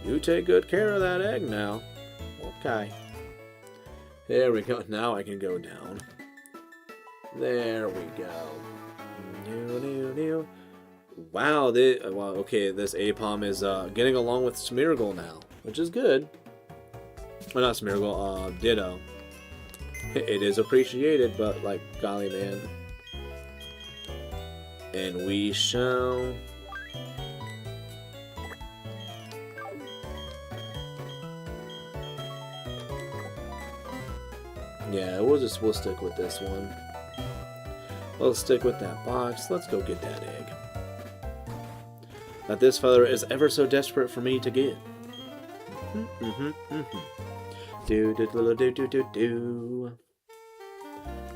You take good care of that egg now. Okay. There we go. Now I can go down. There we go. Wow, okay, this Apom is getting along with Smeargle now, which is good. Well, not Smeargle, Ditto. It is appreciated, but, like, golly, man. And we shall... Yeah, we'll stick with this one. We'll stick with that box. Let's go get that egg. That this feather is ever so desperate for me to get. Do.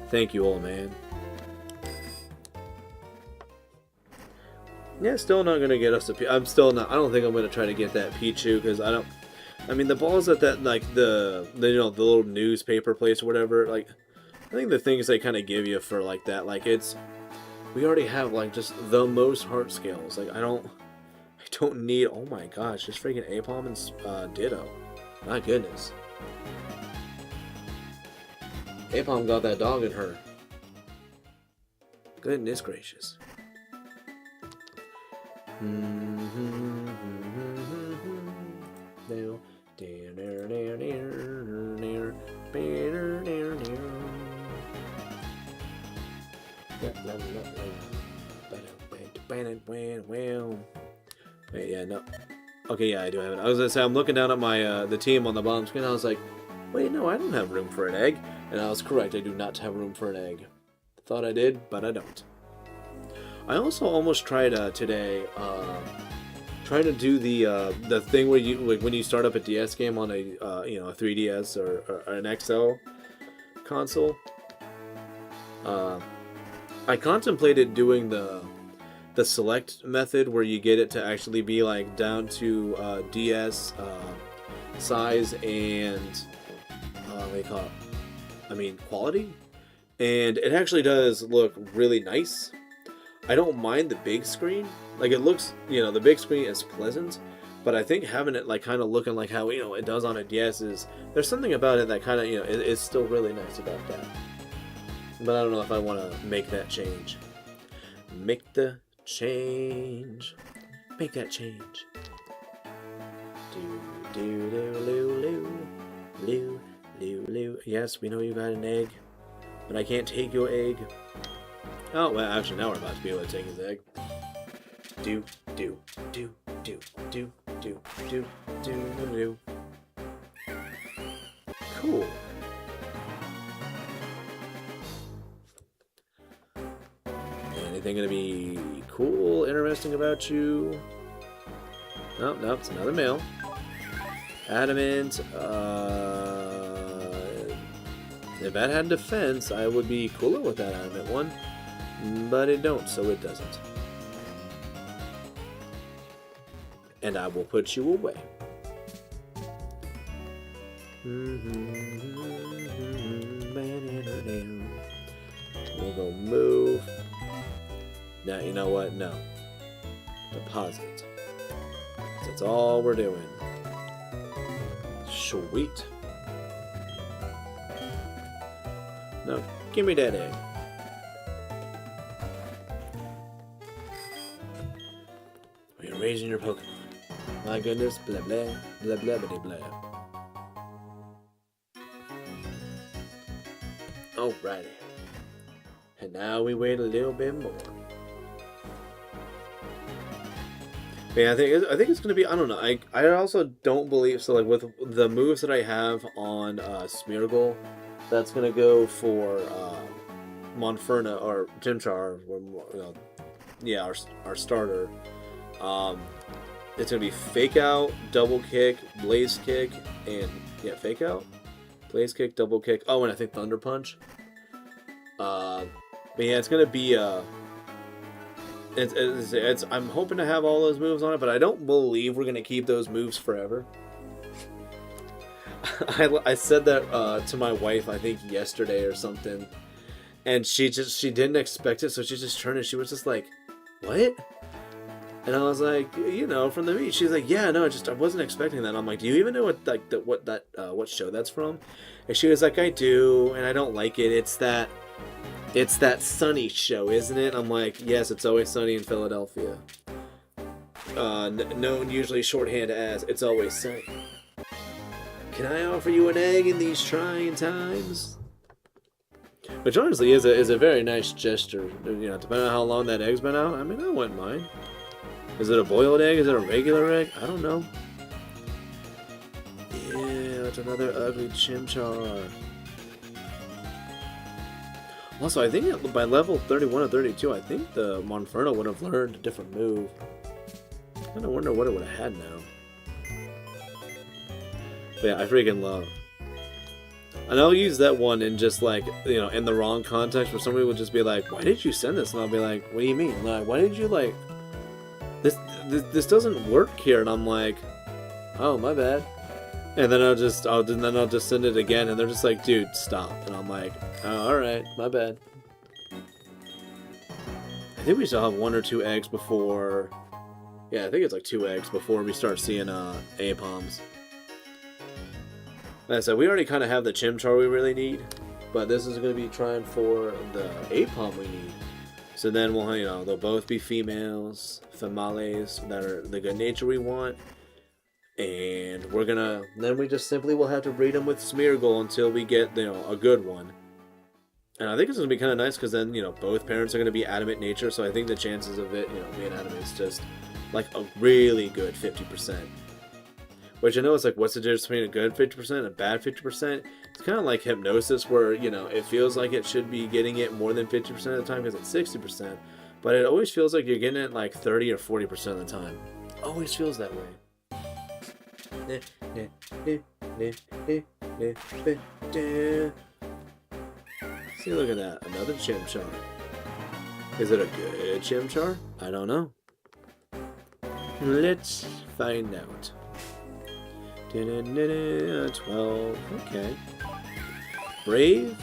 Thank you, old man. Yeah, still not gonna get us a. I'm still not. I don't think I'm gonna try to get that Pichu because I don't. I mean, the balls that like the you know the little newspaper place or whatever. Like, I think the things they kind of give you for like that, like it's. We already have like just the most heart scales. Like I don't need. Oh my gosh, just freaking Apom and Ditto. My goodness. Apom got that dog in her. Goodness gracious. Wait, yeah, no. Okay, yeah, I do have it. I was gonna say, I'm looking down at my the team on the bottom screen. I was like, wait, no, I don't have room for an egg. And I was correct. I do not have room for an egg. Thought I did, but I don't. I also almost tried today, trying to do the thing where you like when you start up a DS game on a you know a 3DS or an XL console. I contemplated doing the select method where you get it to actually be like down to DS size and what do you call it? I mean quality, and it actually does look really nice. I don't mind the big screen. Like it looks, you know, the big screen is pleasant, but I think having it like kind of looking like how you know it does on a DS is there's something about it that kind of you know is still really nice about that. But I don't know if I want to make that change. Make the change. Make that change. Yes, we know you got an egg, but I can't take your egg. Oh, well, actually, now we're about to be able to take his egg. Do. Cool. Anything gonna be cool, interesting about you? Nope, it's another male. Adamant, if that had defense, I would be cooler with that adamant one. But it don't, so it doesn't. And I will put you away. We'll go move. Now, you know what? No. Deposit. That's all we're doing. Sweet. Now, give me that egg. raising your Pokemon. My goodness, blah blah, blah blah blah blah. Alrighty. And now we wait a little bit more. Yeah, I think it's gonna be, I don't know. I also don't believe so. Like with the moves that I have on Smeargle, that's gonna go for Monferno or Chimchar, yeah, our starter. It's gonna be Fake Out, Double Kick, Blaze Kick, and yeah, Fake Out, Blaze Kick, Double Kick. Oh, and I think Thunder Punch. But yeah, it's gonna be It's I'm hoping to have all those moves on it, but I don't believe we're gonna keep those moves forever. I said that to my wife, I think yesterday or something, and she didn't expect it, so she just turned and she was just like, "What?" And I was like, "You know, from the meet." She's like, "Yeah, no, I wasn't expecting that." I'm like, "Do you even know what show that's from?" And she was like, "I do, and I don't like it. It's that Sunny show, isn't it?" I'm like, "Yes, It's Always Sunny in Philadelphia." Known usually shorthand as It's Always Sunny. Can I offer you an egg in these trying times? Which honestly is a very nice gesture. You know, depending on how long that egg's been out, I mean, I wouldn't mind. Is it a boiled egg? Is it a regular egg? I don't know. Yeah, that's another ugly Chimchar. Also, I think by level 31 or 32, I think the Monferno would have learned a different move. I kind of wonder what it would have had now. But yeah, I freaking love. And I'll use that one in just like, you know, in the wrong context where somebody would just be like, "Why did you send this?" And I'll be like, "What do you mean? Like, why did you like, this doesn't work here?" And I'm like, "Oh, my bad." And then I'll just send it again, and they're just like, "Dude, stop." And I'm like, "Oh, alright, my bad." I think we still have 1 or 2 eggs before... Yeah, I think it's like 2 eggs before we start seeing Apoms. Like I said, we already kind of have the Chimchar we really need, but this is going to be trying for the Apom we need. So then we'll, you know, they'll both be females, females, that are the good nature we want. And we're gonna, then we just simply will have to breed them with Smeargle until we get, you know, a good one. And I think it's gonna be kind of nice because then, you know, both parents are gonna be adamant nature, so I think the chances of it, you know, being adamant is just like a really good 50%. Which I know it's like, what's the difference between a good 50% and a bad 50%? It's kind of like hypnosis where, you know, it feels like it should be getting it more than 50% of the time because it's 60%, but it always feels like you're getting it like 30 or 40% of the time. Always feels that way. See, look at that. Another Chimchar. Is it a good Chimchar? I don't know. Let's find out. 12. Okay. Brave.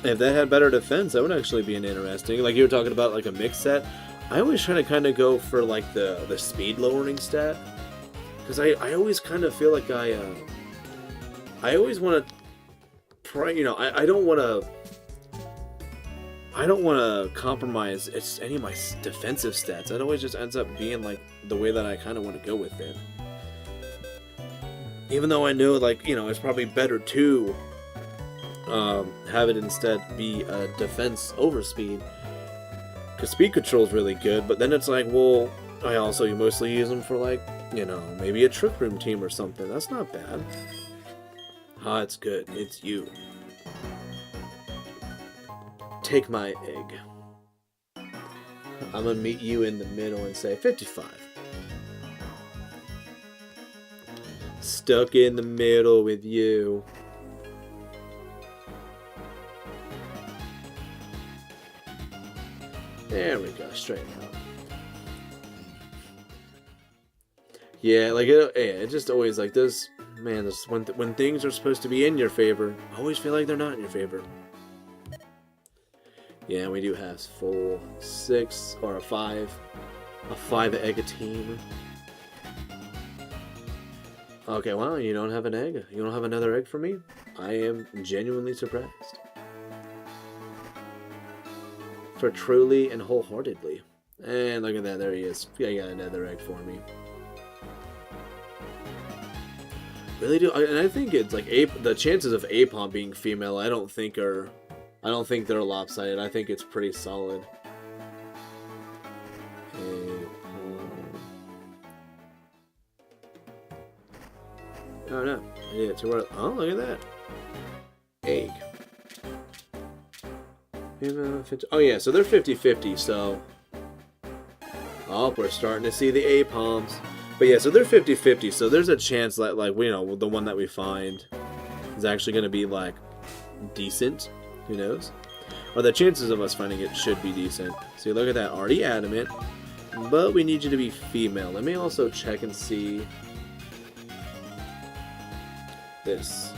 If that had better defense, that would actually be an interesting. Like you were talking about, like a mix set. I always try to kind of go for like the speed lowering stat, because I always kind of feel like I always want to, you know, I don't want to compromise any of my defensive stats. It always just ends up being like the way that I kind of want to go with it. Even though I know, like, you know, it's probably better to have it instead be a defense over speed, because speed control is really good. But then it's like, well, I also mostly use them for, like, you know, maybe a Trick Room team or something. That's not bad. Ah, it's good. It's you. Take my egg. I'm gonna meet you in the middle and say 55. Stuck in the middle with you. There we go, straighten out. Yeah, like it just always like this, man. This when things are supposed to be in your favor, I always feel like they're not in your favor. Yeah, we do have full 6 or a 5 egg team. Okay, wow, you don't have an egg. You don't have another egg for me? I am genuinely surprised. For truly and wholeheartedly. And look at that, there he is. Yeah, he got another egg for me. Really do, and I think it's like the chances of Apom being female, I don't think they're lopsided. I think it's pretty solid. Oh no, yeah, oh, look at that. Egg. Oh yeah, so they're 50-50, so... Oh, we're starting to see the Apoms. But yeah, so they're 50-50, so there's a chance that, like, you know, the one that we find is actually going to be, like, decent. Who knows? Or the chances of us finding it should be decent. See, look at that, already adamant. But we need you to be female. Let me also check and see this.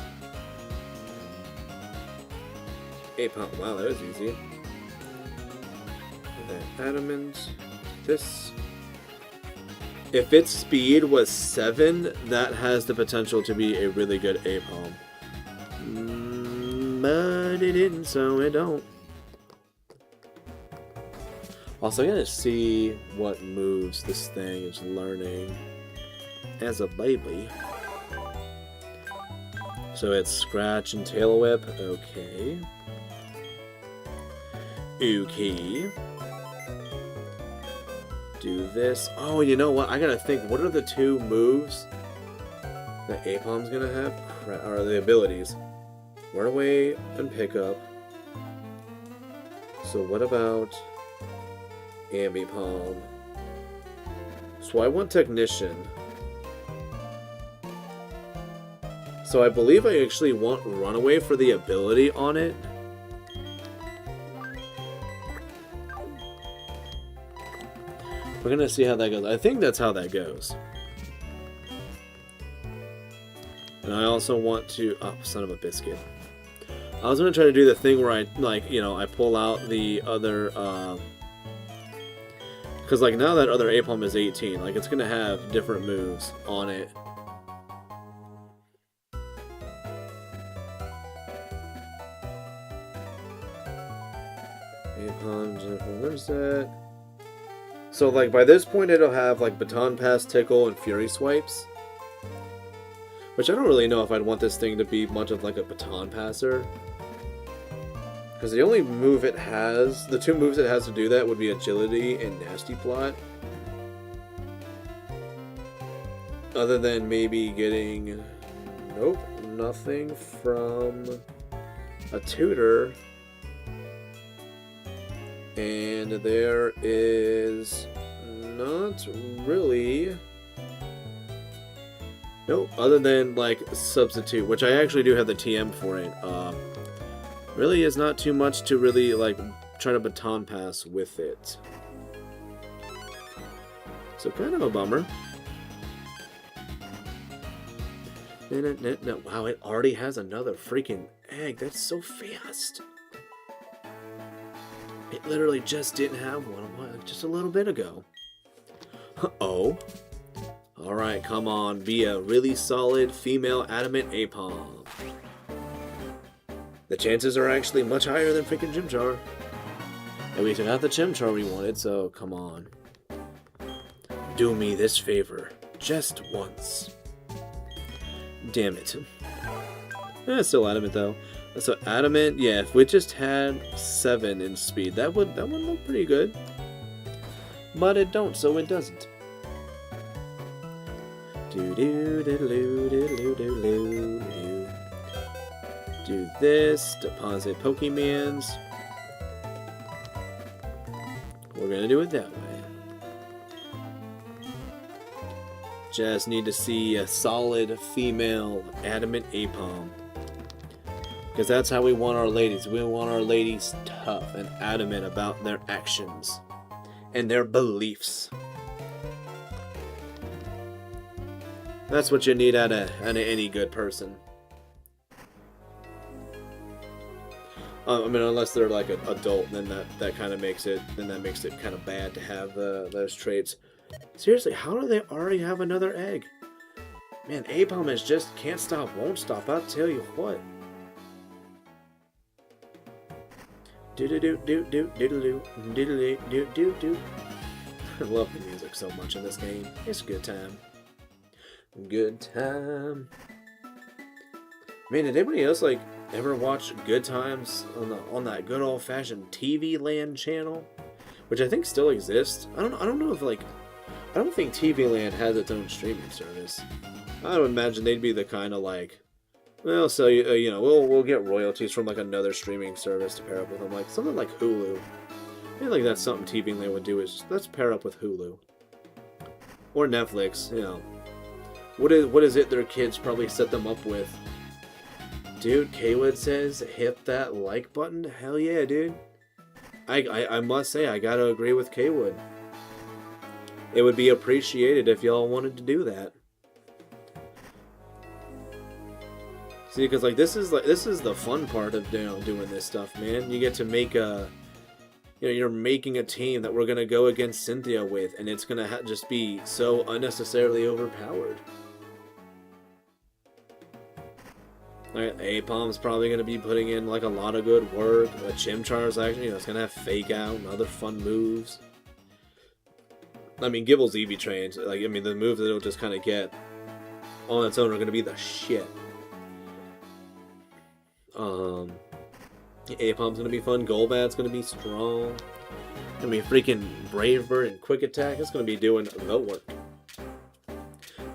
Apom, wow, that was easy. Adamant, this. If its speed was 7, that has the potential to be a really good Apom. But it didn't, so it don't. Also, I gotta see what moves this thing is learning as a baby. So it's Scratch and Tail Whip. Okay. Okay. Do this. Oh, you know what? I gotta think. What are the 2 moves that Apom's gonna have? Or the abilities? Run away and pick up. So what about Ambipom? So I want Technician. So I believe I actually want Runaway for the ability on it. We're gonna see how that goes. I think that's how that goes. And I also want to... Oh, son of a biscuit. I was gonna try to do the thing where I, like, you know, I pull out the other, because, like, now that other Apom is 18, like, it's gonna have different moves on it. Apom, where's that? So, like, by this point, it'll have, like, Baton Pass, Tickle, and Fury Swipes. Which I don't really know if I'd want this thing to be much of, like, a Baton Passer. Because the only move it has, the 2 moves it has to do that would be Agility and Nasty Plot. Other than maybe getting... Nope, nothing from a tutor. And there is not really... Nope, other than, like, Substitute, which I actually do have the TM for it. Really is not too much to really, like, try to Baton Pass with it. So kind of a bummer. Wow, it already has another freaking egg. That's so fast. It literally just didn't have one just a little bit ago. Oh. Alright, come on. Be a really solid female adamant Apom. The chances are actually much higher than freaking Chimchar. And we took out the Chimchar we wanted, so come on. Do me this favor. Just once. Damn it. Still adamant though. So adamant, yeah, if we just had 7 in speed, that would look pretty good. But it don't, so it doesn't. Do this, deposit Pokemans. We're gonna do it that way. Just need to see a solid female adamant Apom. Because that's how we want our ladies. We want our ladies tough and adamant about their actions and their beliefs. That's what you need out of any good person. I mean, unless they're like an adult, then that kind of makes it kind of bad to have those traits. Seriously, how do they already have another egg? Man, Apom is just can't stop, won't stop. I'll tell you what. Do do do do do do do do do do do do. I love the music so much in this game. It's a good time. Good time. Man, did anybody else like ever watch Good Times on that good old fashioned TV Land channel, which I think still exists? I don't know if like I don't think TV Land has its own streaming service. I would imagine they'd be the kind of like, well, so you know, we'll get royalties from like another streaming service to pair up with them, like something like Hulu. I feel like that's something TV Land would do, is just, let's pair up with Hulu or Netflix. You know, what is it their kids probably set them up with? Dude, Kaywood says hit that like button. Hell yeah, dude. I must say I gotta agree with Kaywood. It would be appreciated if y'all wanted to do that. See, because like this is the fun part of doing this stuff, man. You get to make you're making a team that we're gonna go against Cynthia with, and it's gonna just be so unnecessarily overpowered. Alright, Apom's probably gonna be putting in like a lot of good work. Chimchar's actually, it's gonna have fake out and other fun moves. I mean, Gibble's EV trains, like, I mean, the moves that it'll just kind of get on its own are gonna be the shit. Apom's gonna be fun. Golbat's gonna be strong. Gonna be freaking Brave Bird and Quick Attack. It's gonna be doing the work.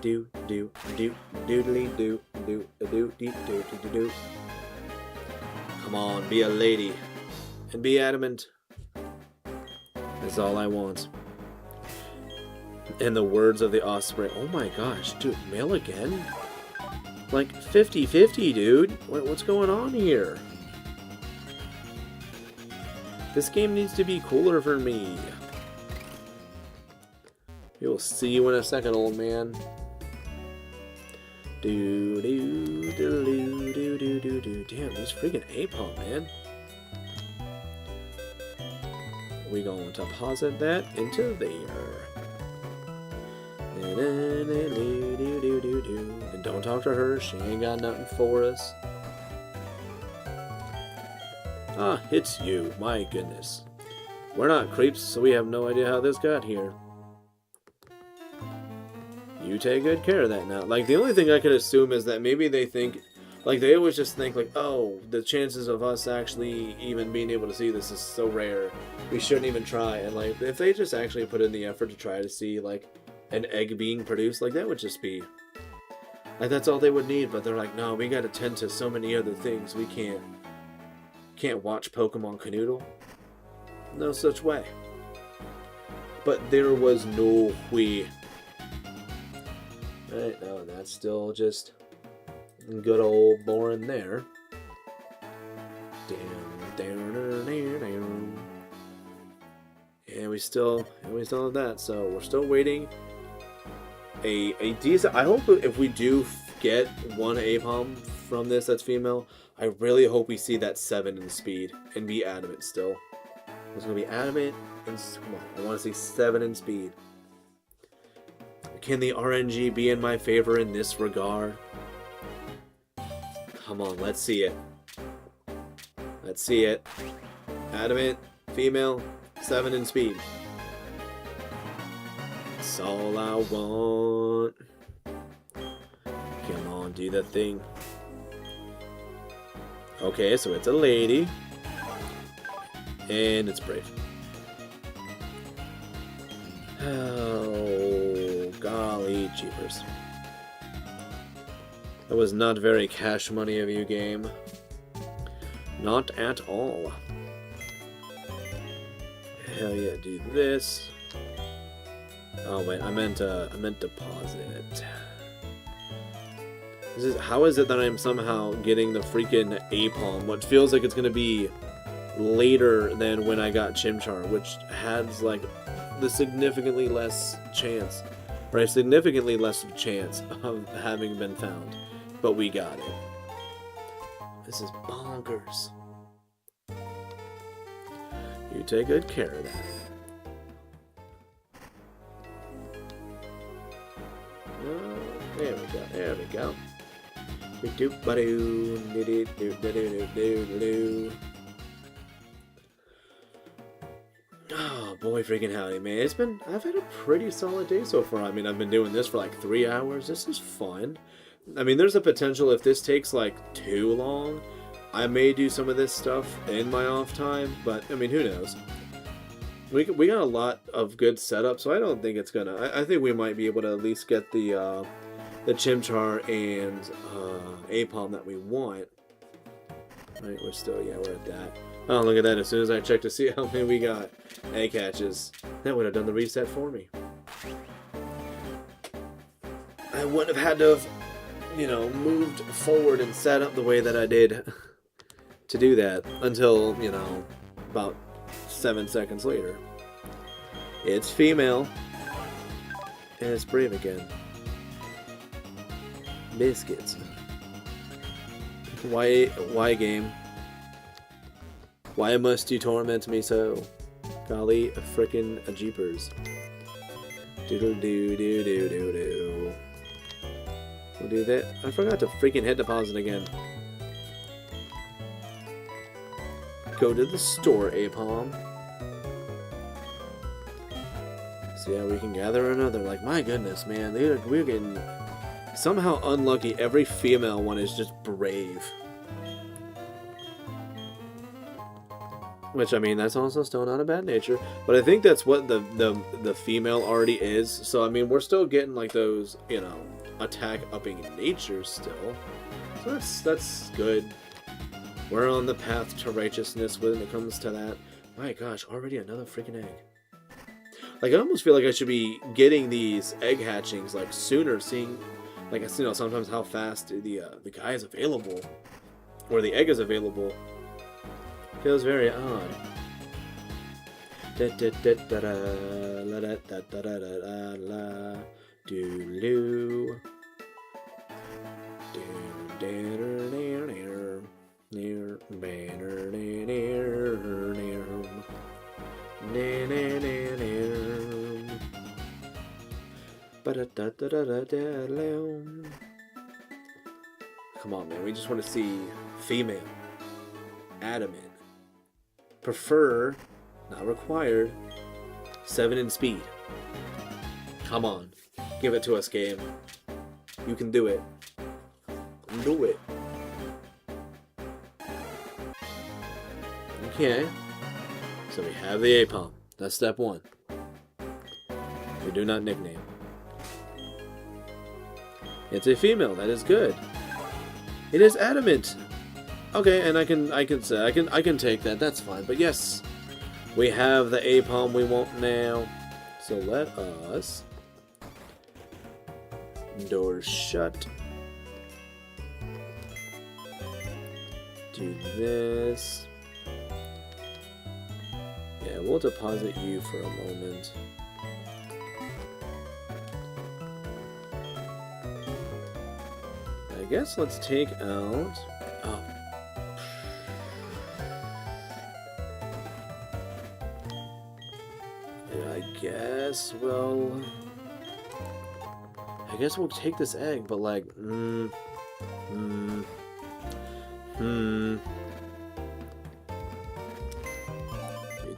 Do doodly do do do do do do do. Come on, be a lady and be adamant. That's all I want. In the words of the Osprey, oh my gosh, dude, mail again? Like 50-50, dude. What's going on here? This game needs to be cooler for me. We'll see you in a second, old man. Do do do do do do do do. Damn, these freaking Apom, man. We going to deposit that into there. And don't talk to her. She ain't got nothing for us. Ah, it's you. My goodness. We're not creeps, so we have no idea how this got here. You take good care of that now. Like, the only thing I could assume is that maybe they think, like, they always just think, like, oh, the chances of us actually even being able to see this is so rare. We shouldn't even try. And, like, if they just actually put in the effort to try to see, like, an egg being produced, like, that would just be, like, that's all they would need. But they're like, no, we gotta tend to so many other things. We can't watch Pokemon Canoodle. No such way. But there was no way. Right, no, that's still just good old boring there. And we still have that, so we're still waiting. A decent. I hope if we do get one Apom from this that's female, I really hope we see that 7 in speed and be adamant still. It's gonna be adamant and come on, I want to see 7 in speed. Can the RNG be in my favor in this regard? Come on, let's see it. Let's see it. Adamant, female, 7 in speed. That's all I want. Come on, do the thing. Okay, so it's a lady. And it's Brave. Oh, golly jeepers. That was not very cash money of you, game. Not at all. Hell yeah, do this. Oh wait, I meant deposit. How is it that I'm somehow getting the freaking Apom? What feels like it's gonna be later than when I got Chimchar, which has like the significantly less chance, right? Significantly less chance of having been found, but we got it. This is bonkers. You take good care of that. There we go. There we go. Oh boy, Holy freaking howdy, man. I've had a pretty solid day so far. I mean, I've been doing this for like 3 hours. This is fun. I mean, there's a potential if this takes like too long, I may do some of this stuff in my off time, but I mean, who knows? We got a lot of good setup, so I don't think it's gonna. I think we might be able to at least get the Chimchar and Apom that we want. Right, we're at that. Oh, look at that! As soon as I checked to see how many we got egg hatches, that would have done the reset for me. I wouldn't have had to have, moved forward and set up the way that I did to do that until, about 7 seconds later. It's female. And it's brave again. Biscuits. Why game? Why must you torment me so? Golly frickin' jeepers. Doodle doo doo doo doo doo. We'll do that. I forgot to freaking hit deposit again. Go to the store, Apom. So yeah, we can gather another. Like, my goodness, man. We're getting somehow unlucky. Every female one is just brave. Which, I mean, that's also still not a bad nature. But I think that's what the female already is. So, I mean, we're still getting, like, those, attack-upping natures still. So that's good. We're on the path to righteousness when it comes to that. My gosh, already another freaking egg. Like, I almost feel like I should be getting these egg hatchings, like, sooner, seeing, like, sometimes how fast the guy is available. Or the egg is available. Feels very odd. Come on, man. We just want to see female. Adamant. Prefer, not required, 7 in speed. Come on. Give it to us, game. You can do it. Do it. Okay. So we have the Apom. That's step 1. We do not nickname. It's a female. That is good. It is adamant. Okay, and I can take that. That's fine. But yes, we have the Apom we want now. So let us door shut. Do this. Yeah, we'll deposit you for a moment. I guess let's take out. Oh. I guess we'll take this egg, but like, Do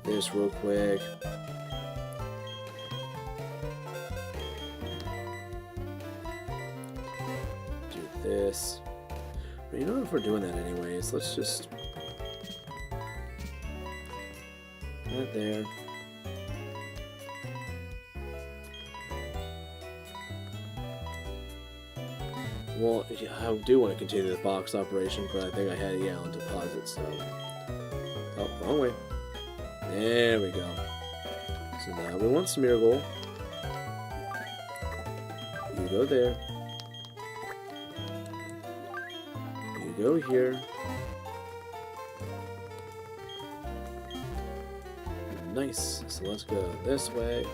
this real quick. Do this. But you know, if we're doing that anyways, let's just right there. Well, I do want to continue the box operation, but I think I had it on deposit, so... Oh, wrong way. There we go. So now we want Smeargle. You go there. You go here. Nice. So let's go this way.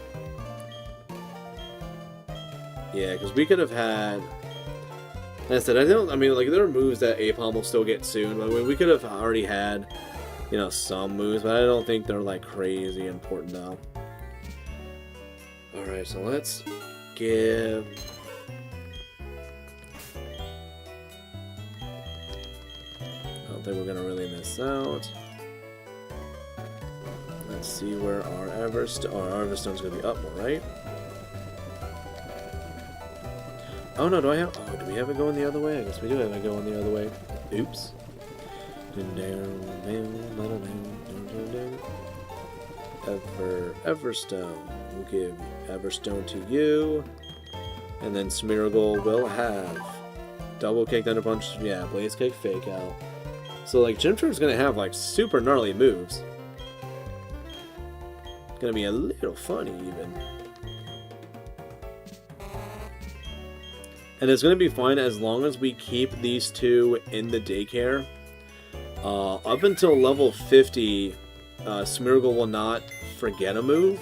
Yeah, because we could have had... Like I said, there are moves that Apom will still get soon. But we could have already had, some moves, but I don't think they're, like, crazy important now. Alright, so let's give... I don't think we're gonna really miss out. Let's see where our Everstone's gonna be up more, right? Oh no, do we have it going the other way? I guess we do have it going the other way. Oops. Everstone. We'll give Everstone to you. And then Smeargle will have Double Kick, Thunder Punch, yeah, Blaze Kick, Fake Out. So like Chimchar's gonna have like super gnarly moves. It's gonna be a little funny even. And it's gonna be fine as long as we keep these two in the daycare. Up until level 50, Smeargle will not forget a move.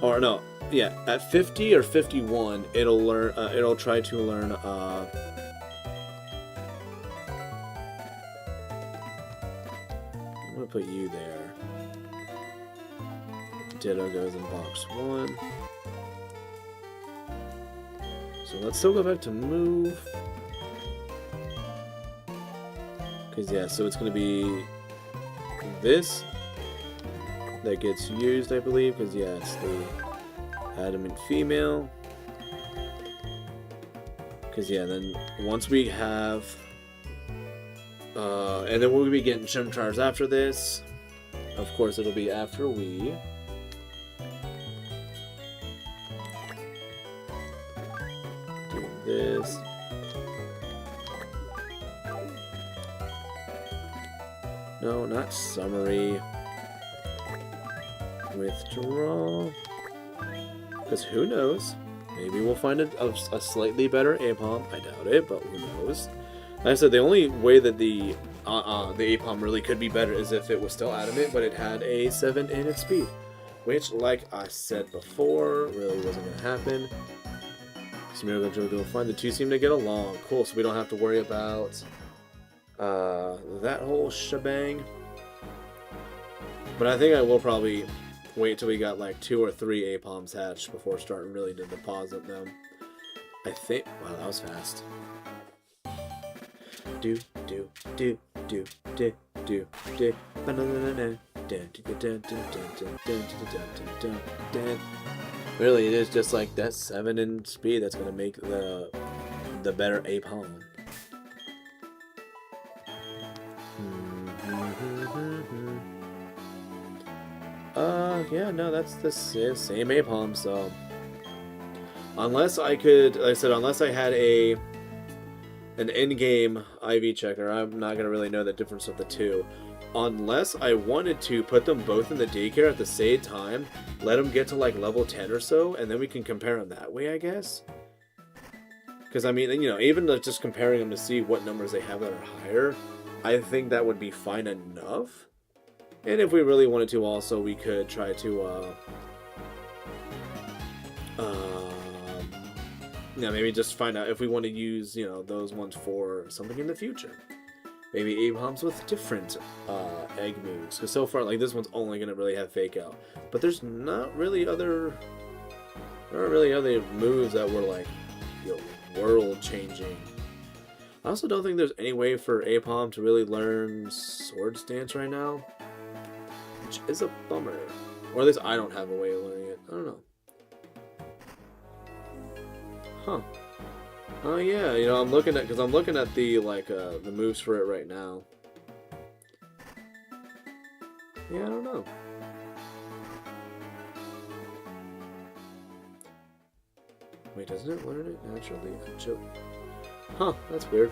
Or no, yeah, at 50 or 51, it'll learn. It'll try to learn. I'm gonna put you there. Ditto goes in box 1. So let's still go back to move. Because, yeah, so it's going to be this that gets used, I believe. Because, yeah, it's the adamant female. Because, yeah, then once we have... and then we'll be getting Chimchars after this. Of course, it'll be after we... do this. No, not summary. Withdraw. Because who knows? Maybe we'll find a slightly better Aipom. I doubt it, but who knows? Like I said, the only way that the Aipom really could be better is if it was still adamant, but it had a 7 in its speed. Which, like I said before, really wasn't going to happen. Smeargle and Jojo, find the two seem to get along. Cool, so we don't have to worry about... that whole shebang. But I think I will probably wait till we got like 2 or 3 Aipoms hatched before starting really to deposit them. I think... Wow, that was fast. Do, do, do, do, do, do, do. Really, it is just like that 7 in speed that's gonna make the better Aipom. Yeah, no, that's the same Aipom, so... Unless I could, like I said, unless I had an in-game IV checker, I'm not going to really know the difference of the two. Unless I wanted to put them both in the daycare at the same time, let them get to like level 10 or so, and then we can compare them that way, I guess. Because, I mean, you know, even just comparing them to see what numbers they have that are higher, I think that would be fine enough. And if we really wanted to also, we could try to, yeah, maybe just find out if we want to use, you know, those ones for something in the future. Maybe Aipoms with different, egg moves. Because so far, like, this one's only going to really have Fake Out. But there's not really other, moves that were, like, you know, world-changing. I also don't think there's any way for Aipom to really learn Swords Dance right now. Which is a bummer. Or at least I don't have a way of learning it. I don't know. Huh. Oh yeah, you know, I'm looking at the, like, the moves for it right now. Yeah, I don't know. Wait, doesn't it learn it naturally? Huh, that's weird.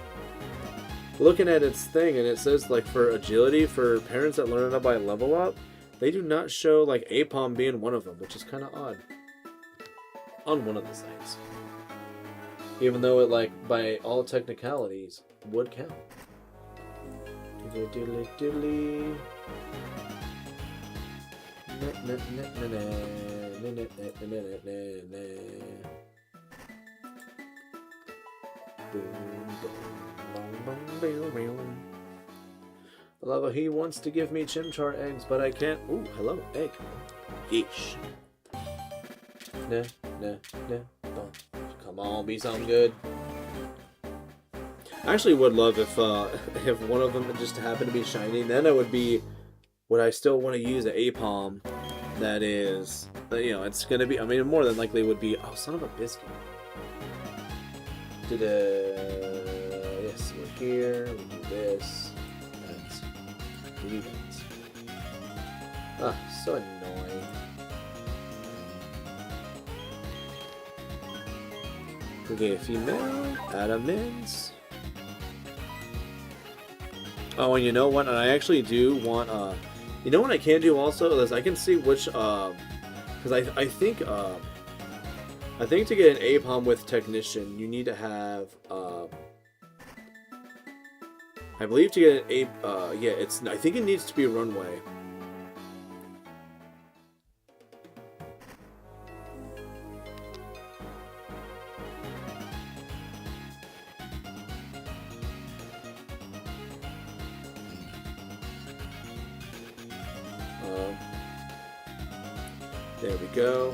Looking at its thing, and it says, like, for agility, for parents that learn it by level up, they do not show, like, Aipom being one of them, which is kind of odd. On one of the sites. Even though it, like, by all technicalities, would count. Diddly diddly. I love how he wants to give me Chimchar eggs, but I can't. Ooh, hello, egg. Yeesh. Nah, nah, nah. Come on, be something good. I actually would love if one of them just happened to be shiny. Then I would be would I still want to use an APOM that is, you know, it's going to be, I mean, more than likely would be, oh, son of a biscuit. Yes, we're here, we do this, we do that. Ah, so annoying. Okay, female, adamants. Oh, and you know what? And I actually do want, you know what I can do also is I can see which, because I think to get an APOM with Technician, you need to have, I believe to get an yeah, I think it needs to be runway. There we go.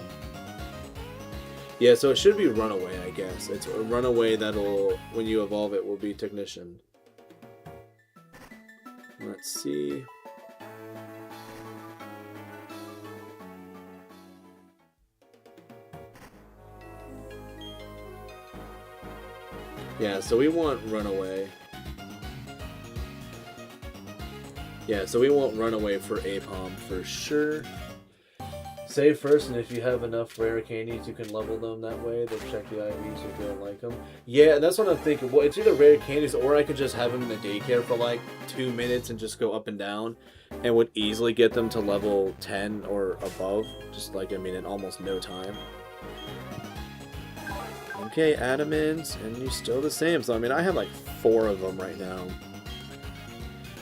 Yeah, so it should be runaway, I guess. It's a runaway that'll, when you evolve it, will be Technician. Let's see. Yeah, so we want runaway. Yeah, so we want runaway for APOM for sure. Save first, and if you have enough rare candies, you can level them that way. They'll check the IVs if you don't like them. Yeah, that's what I'm thinking. Well, it's either rare candies, or I could just have them in the daycare for like 2 minutes and just go up and down, and would easily get them to level 10 or above. Just like, I mean, in almost no time. Okay, adamants, and you're still the same. So, I mean, I have like 4 of them right now.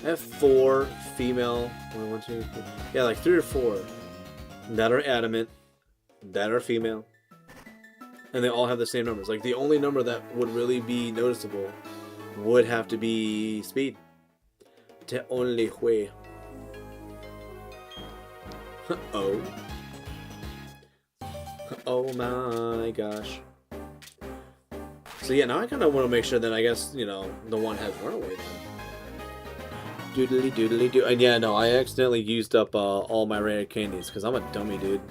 I have 4 female. 1, 2, 3. Yeah, like 3 or 4. That are adamant, that are female, and they all have the same numbers. Like, the only number that would really be noticeable would have to be speed. Te only way. Oh. Oh my gosh. So yeah, now I kind of want to make sure that, I guess, you know, the one has runaway then. Doodly doodly doo. And yeah, no, I accidentally used up all my rare candies because I'm a dummy, dude.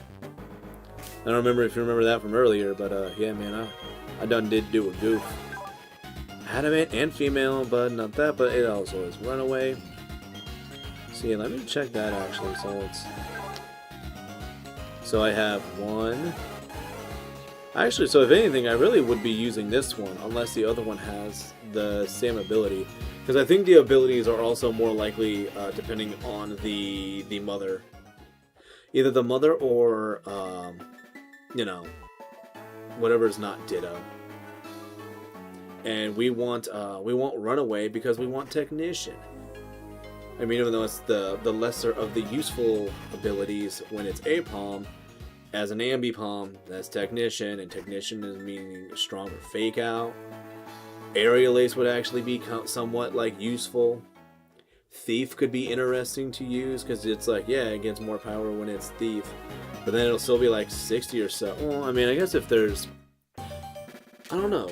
I don't remember if you remember that from earlier, but yeah, man, I done did do a goof. Adamant and female, but not that, but it also is runaway. So yeah, let me check that actually. So I have 1. Actually, so if anything, I really would be using this one unless the other one has the same ability. Because I think the abilities are also more likely depending on the mother. Either the mother or, you know, whatever is not Ditto. And we want Runaway because we want Technician. I mean, even though it's the lesser of the useful abilities when it's APOM, as an Ambipom, that's Technician, and Technician is meaning stronger Fake Out. Aerial Ace would actually be somewhat, like, useful. Thief could be interesting to use, because it's like, yeah, it gets more power when it's Thief. But then it'll still be like 60 or so. Well, I mean, I guess if there's... I don't know.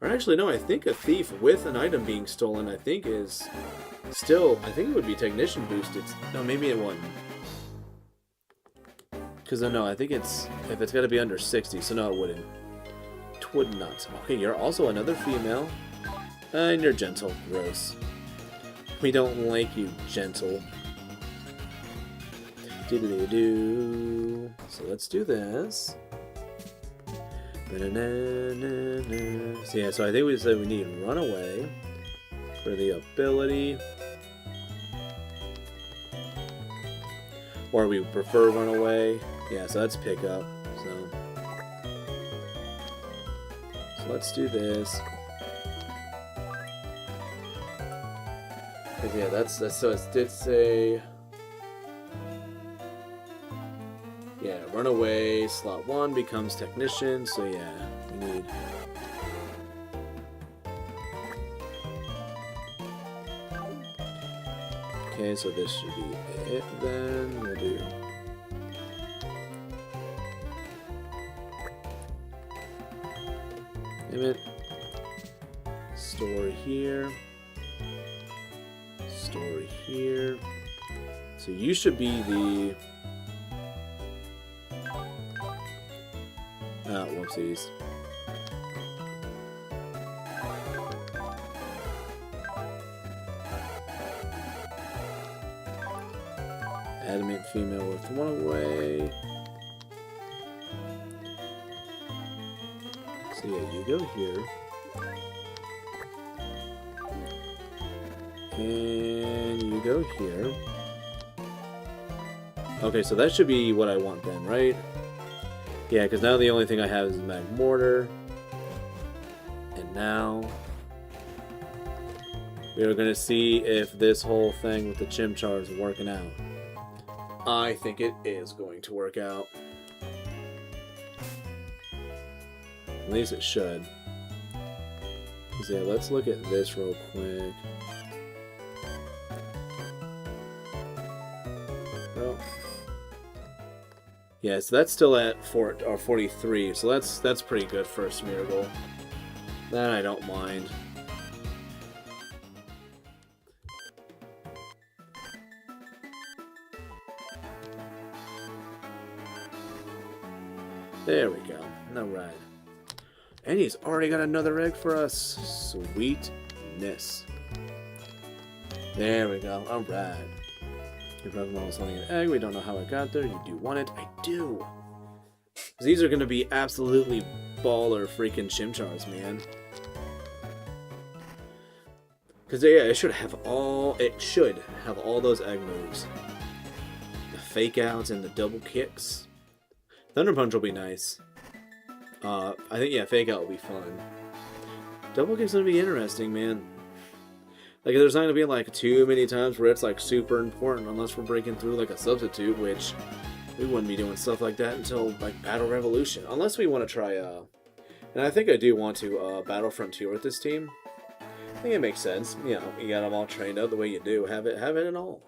Or actually, no, I think a Thief with an item being stolen, I think is still... I think it would be Technician boosted. No, maybe it wouldn't. Because, no, I think it's... If it's got to be under 60, so no, it wouldn't. Would not. Okay, you're also another female. And you're gentle. Gross. We don't like you, gentle. Do-do-do-do. So let's do this. So yeah, so I think we said we need Runaway for the ability. Or we prefer Runaway. Yeah, so that's Pickup. So let's do this. Cause yeah, that's so it did say, yeah, Runaway slot 1 becomes Technician. So yeah, we need. Okay, so this should be it then. We'll do. Store here. Store here. So you should be the... Oh, whoopsies. Adamant female with 1 away. So yeah, you go here. And you go here. Okay, so that should be what I want then, right? Yeah, because now the only thing I have is Mag Mortar. And now we are going to see if this whole thing with the Chimchar is working out. I think it is going to work out. At least it should. So yeah, let's look at this real quick. Well, yeah, so that's still at 43, so that's pretty good for a Smeargle. That I don't mind. There we go. Alright. And he's already got another egg for us. Sweetness. There we go. Alright. Your Pokemon is holding an egg. We don't know how it got there. You do want it. I do. These are going to be absolutely baller freaking Chimchars, man. Because yeah, it should have all those egg moves. The fake outs and the double kicks. Thunder Punch will be nice. I think, yeah, Fake Out will be fun. Double Kick's gonna be interesting, man. Like, there's not gonna be, like, too many times where it's, like, super important unless we're breaking through, like, a substitute, which we wouldn't be doing stuff like that until, like, Battle Revolution. Unless we want to try, and I think I do want to, Battle Frontier with this team. I think it makes sense. You know, you got them all trained up the way you do. Have it in all.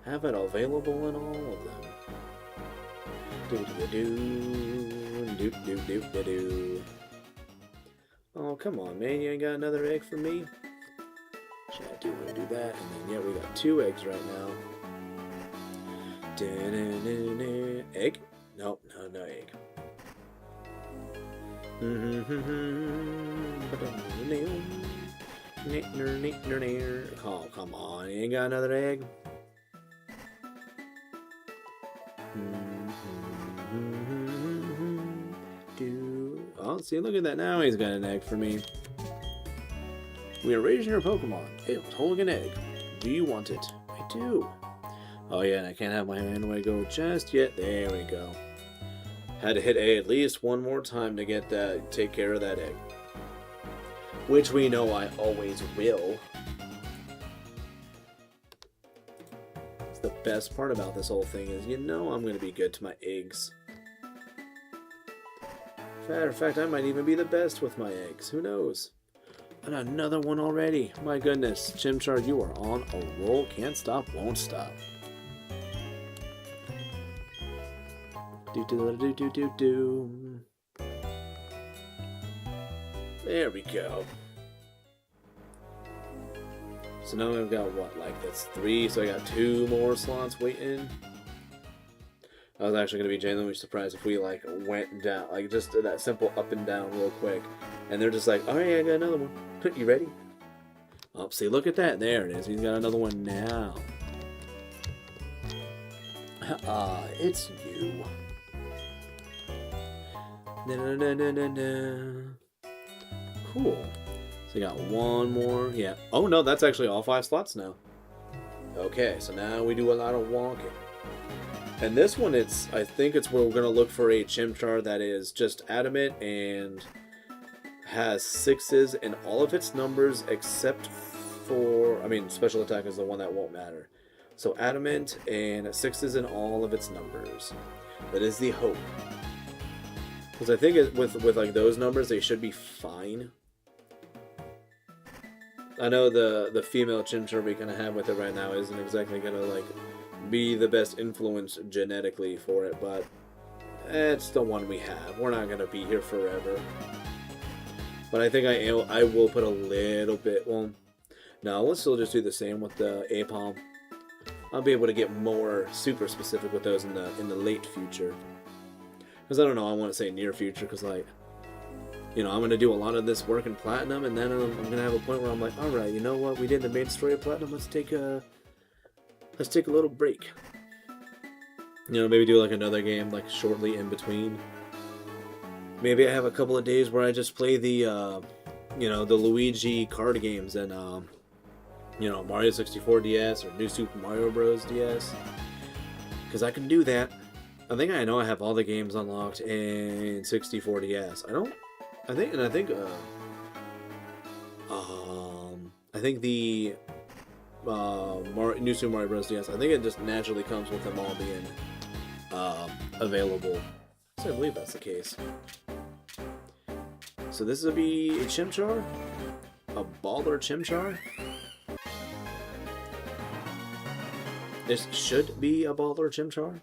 Have it available in all of them. Oh, come on, man. You ain't got another egg for me? Should I do that? And then, yeah, we got 2 eggs right now. Egg? Nope, no egg. Oh, come on. You ain't got another egg? Oh, see, look at that. Now he's got an egg for me. We are raising your Pokemon. It was holding an egg. Do you want it? I do. Oh, yeah, and I can't have my hand away go just yet. There we go. Had to hit A at least one more time to get that, take care of that egg. Which we know I always will. It's the best part about this whole thing is, you know I'm going to be good to my eggs. Matter of fact, I might even be the best with my eggs. Who knows? And another one already. My goodness. Chimchar, you are on a roll. Can't stop, won't stop. Do. There we go. So now I've got what? Like, that's 3, so I got 2 more slots waiting. I was actually going to be genuinely surprised if we, like, went down, like, just did that simple up and down real quick. And they're just like, alright, I got another one. You ready? Oh, see, look at that. There it is. He's got another one now. It's you. Cool. So you got one more. Yeah. Oh, no, that's actually all 5 slots now. Okay, so now we do a lot of walking. And this one, I think it's where we're going to look for a Chimchar that is just adamant and has 6s in all of its numbers except for, I mean, special attack is the one that won't matter. So adamant and 6s in all of its numbers. That is the hope. Because I think with like those numbers, they should be fine. I know the female Chimchar we kind of have with it right now isn't exactly going to like be the best influence genetically for it, but it's the one we have. We're not going to be here forever. But I think I will put a little bit, well, no, let's still just do the same with the Apom. I'll be able to get more super specific with those in the late future. Because I don't know, I want to say near future, because like, you know, I'm going to do a lot of this work in Platinum, and then I'm going to have a point where I'm like, alright, you know what, we did the main story of Platinum, let's take a little break. You know, maybe do like another game, like shortly in between. Maybe I have a couple of days where I just play the, you know, the Luigi card games and, you know, Mario 64 DS or New Super Mario Bros. DS. Because I can do that. I think I know I have all the games unlocked in 64 DS. I think the New Super Mario Bros. DS, I think it just naturally comes with them all being available. So I believe that's the case. So this will be a Chimchar? A Baller Chimchar? This should be a Baller Chimchar.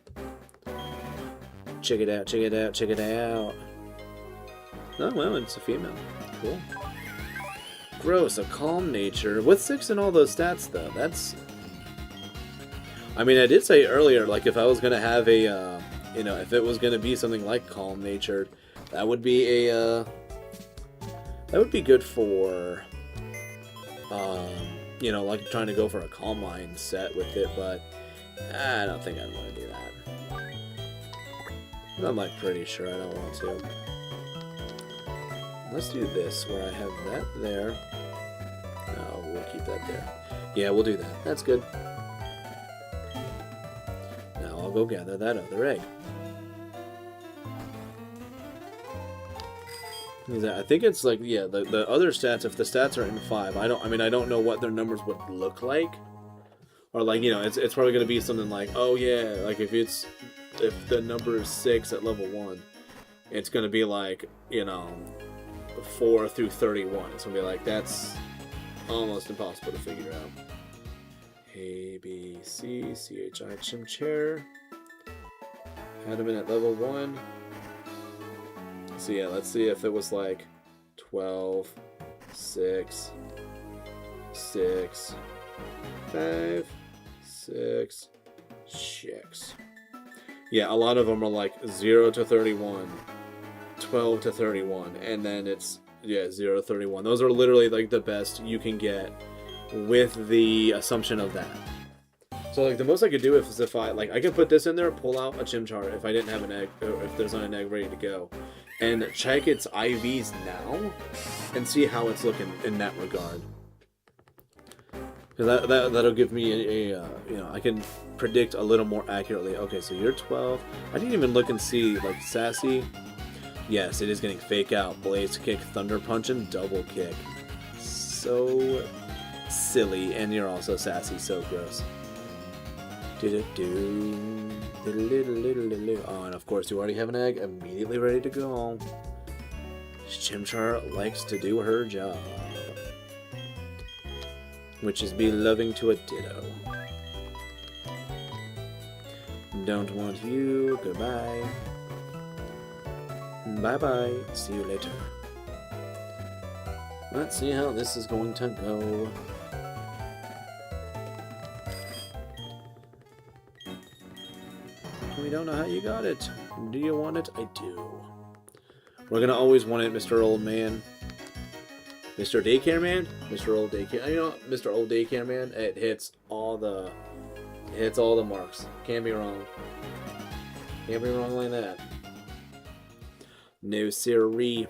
Check it out, check it out, check it out. Oh, well, it's a female. Cool. Gross, a calm nature. With 6 and all those stats, though, that's... I mean, I did say earlier, like, if I was going to have a, you know, if it was going to be something like calm natured, that would be a, that would be good for, you know, like trying to go for a calm mind set with it, but I don't think I'd want to do that. I'm like pretty sure I don't want to. Let's do this, where I have that there. No, we'll keep that there. Yeah, we'll do that. That's good. Now I'll go gather that other egg. I think it's like, yeah, the other stats, if the stats are in 5, I don't know what their numbers would look like. Or like, you know, it's probably going to be something like, oh yeah, like if the number is 6 at level 1, it's going to be like, you know, 4 through 31. It's going to be like, that's almost impossible to figure out. A, B, C, C, H, I, Chimchar. Had him in at level 1. So yeah, let's see if it was like 12, 6, 6, 5, 6, 6. Yeah, a lot of them are like 0 to 31, 12 to 31, and then it's, yeah, 0 to 31. Those are literally like the best you can get with the assumption of that. So like the most I could do is if I could put this in there, pull out a Chimchar if I didn't have an egg, or if there's not an egg ready to go, and check its IVs now and see how it's looking in that regard. Because that'll give me a you know, I can predict a little more accurately. Okay, so you're 12. I didn't even look and see, like, Sassy. Yes, it is getting Fake Out, Blaze Kick, Thunder Punch, and Double Kick. So silly, and you're also Sassy, so gross. Oh, and of course you already have an egg immediately ready to go. Chimchar likes to do her job, which is be loving to a ditto. Don't want you, goodbye. Bye-bye, see you later. Let's see how this is going to go. We don't know how you got it. Do you want it? I do. We're gonna always want it, Mr. Old Man. Mr. Daycare Man? Mr. Old Daycare. You know, Mr. Old Daycare Man, it hits all the marks. Can't be wrong. Can't be wrong like that. No siree.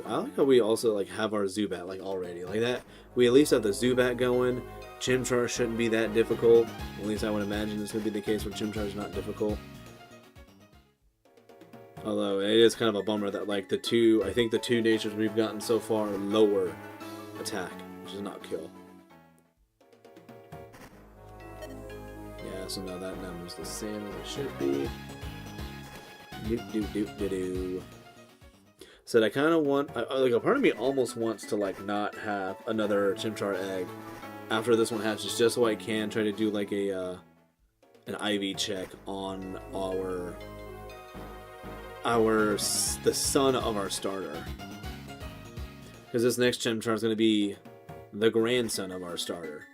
I like how we also like have our Zubat like already. Like that. We at least have the Zubat going. Chimchar shouldn't be that difficult. At least I would imagine this would be the case where Chimchar is not difficult. Although it is kind of a bummer that like I think the two natures we've gotten so far lower attack, which is not kill. Yeah, so now that number's the same as it should be. Doop. So I kind of want, like a part of me almost wants to like not have another Chimchar egg after this one hatches, just so I can try to do like an IV check on the son of our starter. Because this next Chimchar is going to be the grandson of our starter,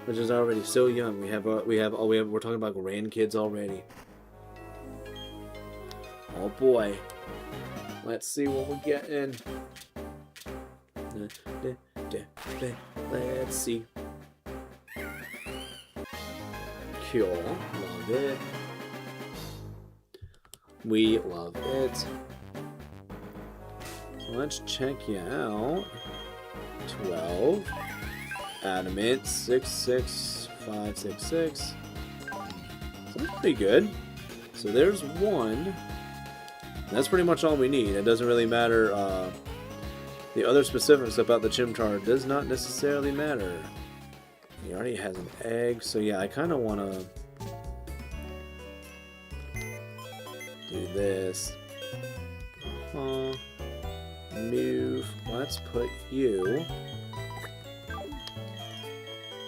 which is already so young. We're talking about grandkids already. Oh boy. Let's see what we're getting. Let's see. Cool. Love it. We love it. So let's check you out. 12. Adamant. 66566. That's pretty good. So there's one. That's pretty much all we need. It doesn't really matter. The other specifics about the Chimchar does not necessarily matter. He already has an egg, so yeah, I kind of want to do this. Move. Let's put you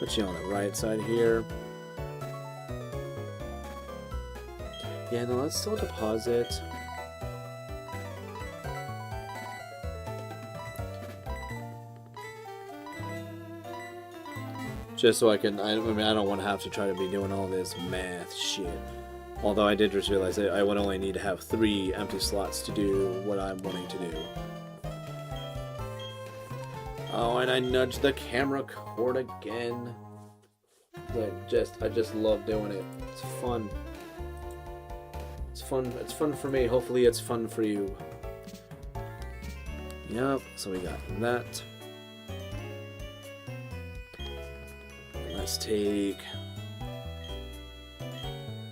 on the right side here. Yeah, no, let's still deposit. Just so I can, I mean, I don't want to have to try to be doing all this math shit. Although I did just realize that I would only need to have 3 empty slots to do what I'm wanting to do. Oh, and I nudged the camera cord again. I just love doing it. It's fun. It's fun. It's fun for me. Hopefully it's fun for you. Yep, so we got that. Let's take...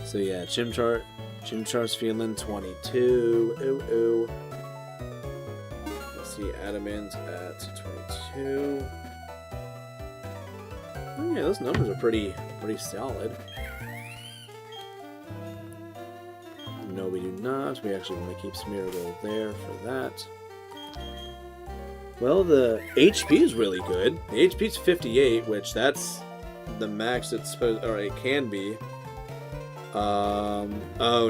So yeah, Chimchar's feeling 22. Ooh, ooh. Let's see, Adamant at 22. Oh yeah, those numbers are pretty solid. No, we do not. We actually want to keep Smeargle there for that. Well, the HP is really good. The HP is 58, which that's the max it's supposed, or it can be. Oh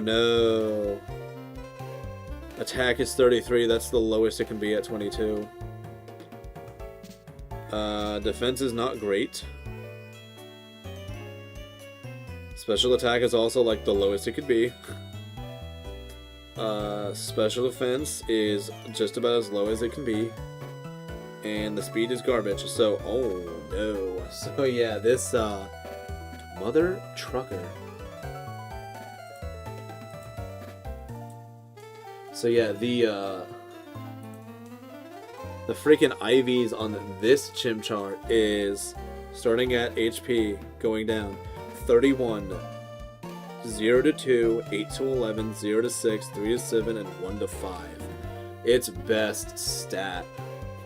no. Attack is 33, that's the lowest it can be at 22. Defense is not great. Special attack is also like the lowest it could be. Special defense is just about as low as it can be. And the speed is garbage, so, oh no. So yeah, this, Mother Trucker. So yeah, the freaking IVs on this Chimchar is starting at HP, going down 31, 0 to 2, 8 to 11, 0 to 6, 3 to 7, and 1 to 5. Its best stat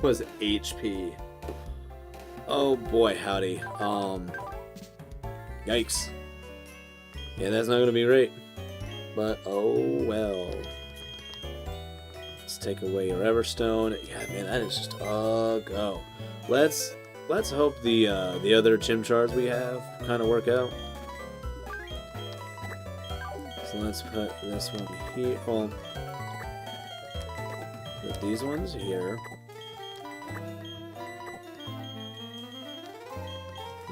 was HP. Oh boy, howdy. Yikes. Yeah, that's not gonna be great. But oh well. Let's take away your Everstone. Yeah, man, that is just a go. Let's hope the other Chimchars we have kind of work out. So let's put this one here. Well, put these ones here.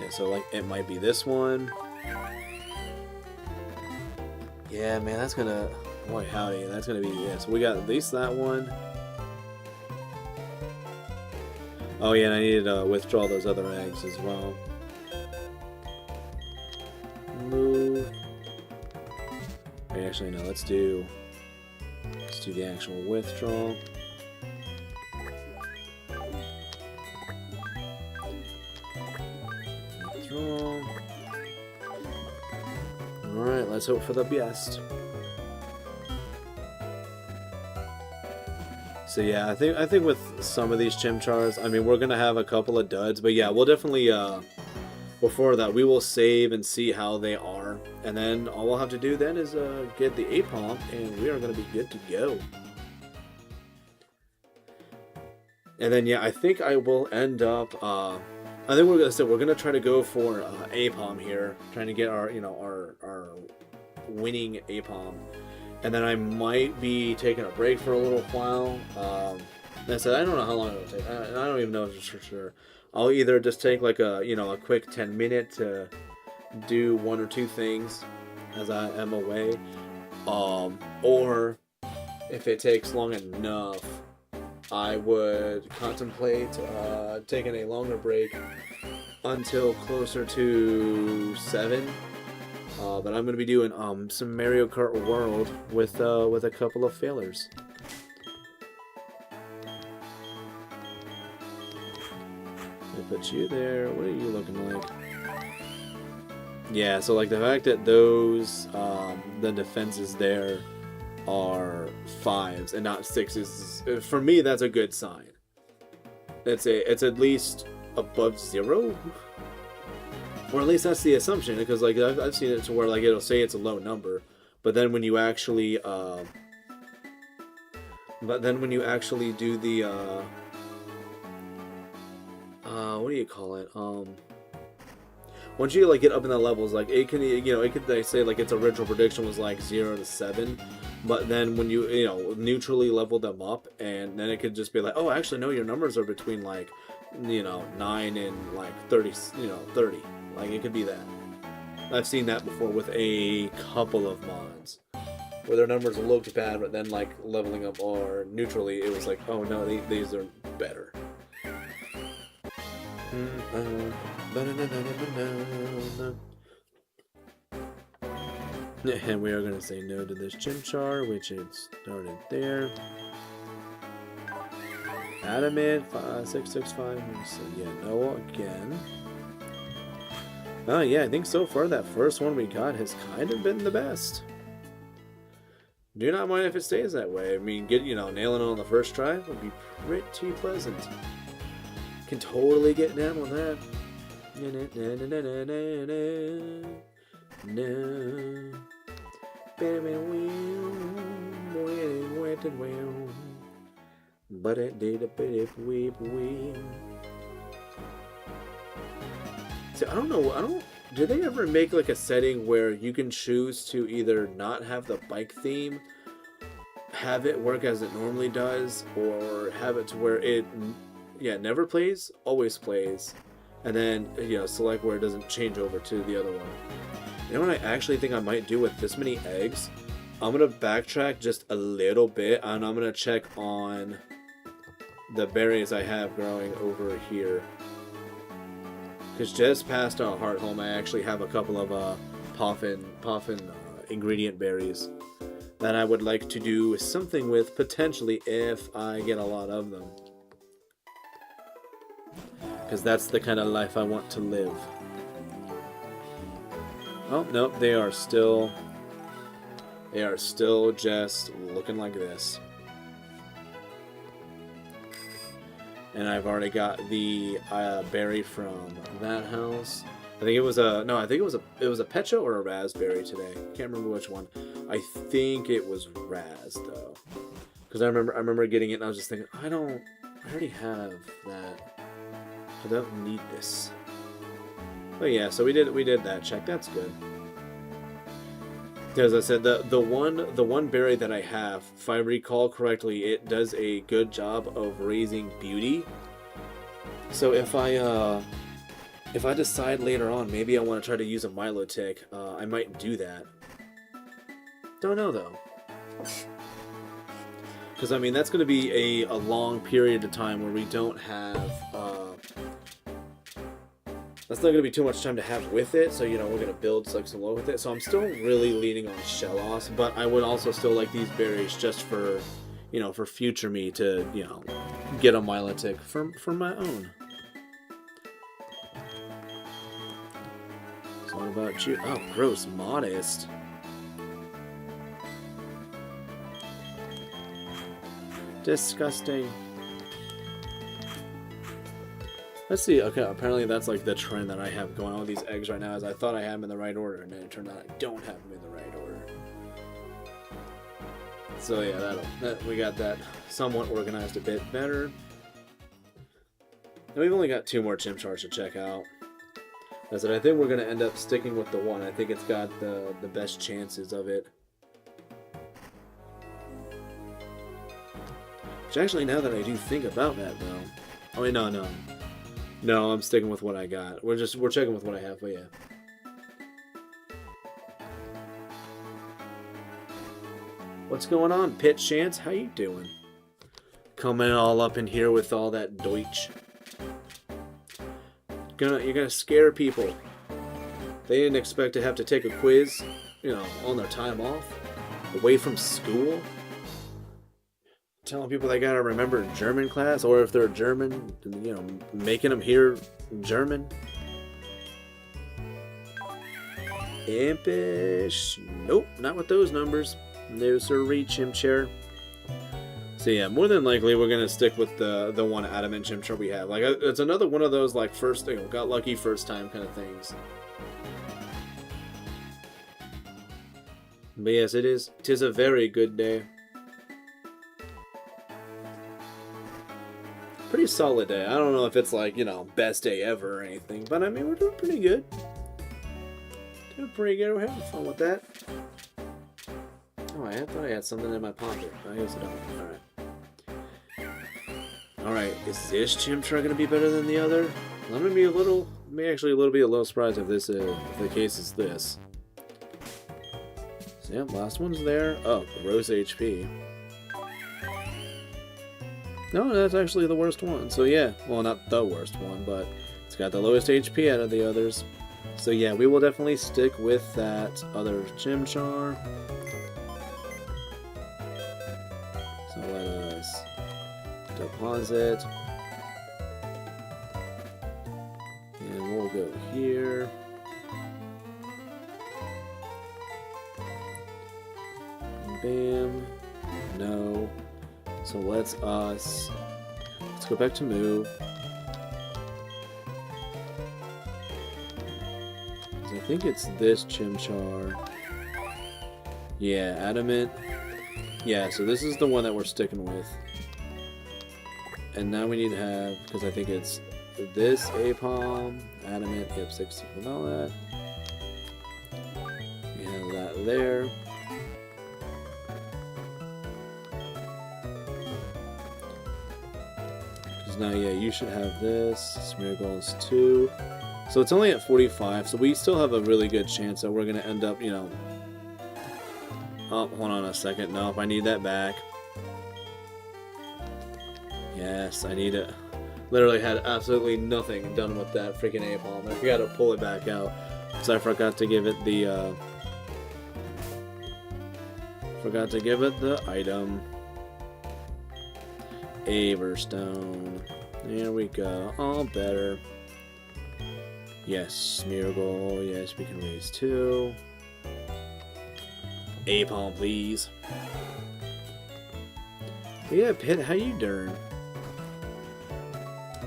Yeah, so like it might be this one. Yeah, man, that's gonna, boy howdy, that's gonna be, yeah, so we got at least that one. Oh yeah, and I needed to withdraw those other eggs as well. Move. Actually, no, let's do the actual withdrawal. Alright, let's hope for the best. So yeah, I think with some of these Chimchars, I mean, we're gonna have a couple of duds, but yeah, we'll definitely before that we will save and see how they are, and then all we'll have to do then is get the Apom, and we are gonna be good to go. And then yeah, I think I will end up I think we're gonna try to go for Apom here, trying to get our our winning Apom, and then I might be taking a break for a little while. I said I don't know how long it'll take. I don't even know for sure. I'll either just take like a a quick 10-minute to do one or two things as I am away, or if it takes long enough, I would contemplate taking a longer break until closer to 7. But I'm gonna be doing some Mario Kart World with a couple of failures. I put you there. What are you looking like? Yeah, so like the fact that those the defenses there are 5s and not 6s, for me that's a good sign. It's at least above 0, or at least that's the assumption, because like I've seen it to where like it'll say it's a low number, but then when you actually do the what do you call it, once you like get up in the levels, like it can they say like its original prediction was like 0 to 7, but then when you neutrally level them up, and then it could just be like, oh, actually no, your numbers are between like 9 and like 30, 30. Like it could be that. I've seen that before with a couple of mods where their numbers looked bad, but then like leveling up or neutrally, it was like, oh no, these are better. And we are going to say no to this Chimchar, which it started there. Adamant 5665. So yeah, no again. Oh yeah, I think so far that first one we got has kind of been the best. Do not mind if it stays that way. I mean, nailing it on the first try would be pretty pleasant. Can totally get down on that. No. But it did a bit of weep. See, I don't know. Do they ever make like a setting where you can choose to either not have the bike theme, have it work as it normally does, or have it to where it never plays, always plays, and then select where it doesn't change over to the other one? You know what I actually think I might do with this many eggs? I'm gonna backtrack just a little bit, and I'm gonna check on the berries I have growing over here. Because just past Heart Home, I actually have a couple of Poffin ingredient berries that I would like to do something with, potentially, if I get a lot of them. Because that's the kind of life I want to live. Oh, nope, they are still just looking like this. And I've already got the berry from that house. I think it was a pecho or a raspberry today. Can't remember which one. I think it was ras though, because I remember getting it and I was just thinking, I already have that. I don't need this. But yeah, so we did that check. That's good. As I said, the one berry that I have, if I recall correctly, it does a good job of raising beauty. So if I decide later on maybe I want to try to use a Milotic, I might do that. Don't know though, because I mean that's going to be a long period of time where we don't have. That's not going to be too much time to have with it, so, we're going to build some low with it. So I'm still really leaning on Shellos, but I would also still like these berries just for, for future me to, get a Milotic for my own. So what about you? Oh, gross. Modest. Disgusting. Let's see. Okay, apparently that's like the trend that I have going on with these eggs right now, is I thought I had them in the right order, and then it turned out I don't have them in the right order. So yeah, we got that somewhat organized a bit better. And we've only got 2 more Chimchars to check out. I said I think we're going to end up sticking with the one. I think it's got the best chances of it. Which actually, now that I do think about that, though... Oh, wait, no. No, I'm sticking with what I got. We're checking with what I have, but yeah. What's going on, Pit Chance? How you doing? Coming all up in here with all that Deutsch. You're gonna scare people. They didn't expect to have to take a quiz, you know, on their time off, away from school. Telling people they gotta remember German class, or if they're German, you know, making them hear German. Impish. Nope, not with those numbers. No sirree, Chimchar. So yeah, more than likely we're gonna stick with the one adamant Chimchar we have. Like, it's another one of those like first, you know, got lucky first time kind of things. But yes, it is. 'Tis a very good day. Pretty solid day. I don't know if it's like, you know, best day ever or anything, but I mean, we're doing pretty good. Doing pretty good. We're having fun with that. Oh, I thought I had something in my pocket. I guess I don't. Alright. Alright, is this Chimchar going to be better than the other? I'm going to be a little surprised if this if the case is this. So yeah, last one's there. Oh, gross HP. No, that's actually the worst one. So yeah, well, not the worst one, but it's got the lowest HP out of the others. So yeah, we will definitely stick with that other Chimchar. So let us deposit. And we'll go here. Bam. No. So let's go back to move. I think it's this Chimchar. Yeah, adamant. Yeah, so this is the one that we're sticking with. And now we need to have, because I think it's this Apom, adamant, yep, 60 with all that. We have that there. Now, yeah, you should have this. Smear goals 2. So it's only at 45, so we still have a really good chance that we're going to end up, you know... Oh, hold on a second. No, if I need that back. Yes, I need it. Literally had absolutely nothing done with that freaking A-palm. I forgot to pull it back out. Because I forgot to give it the, item. Averstone. There we go. All better. Yes, Smeargle. Yes, we can raise 2. Apom, please. But yeah, Pit, how you doing?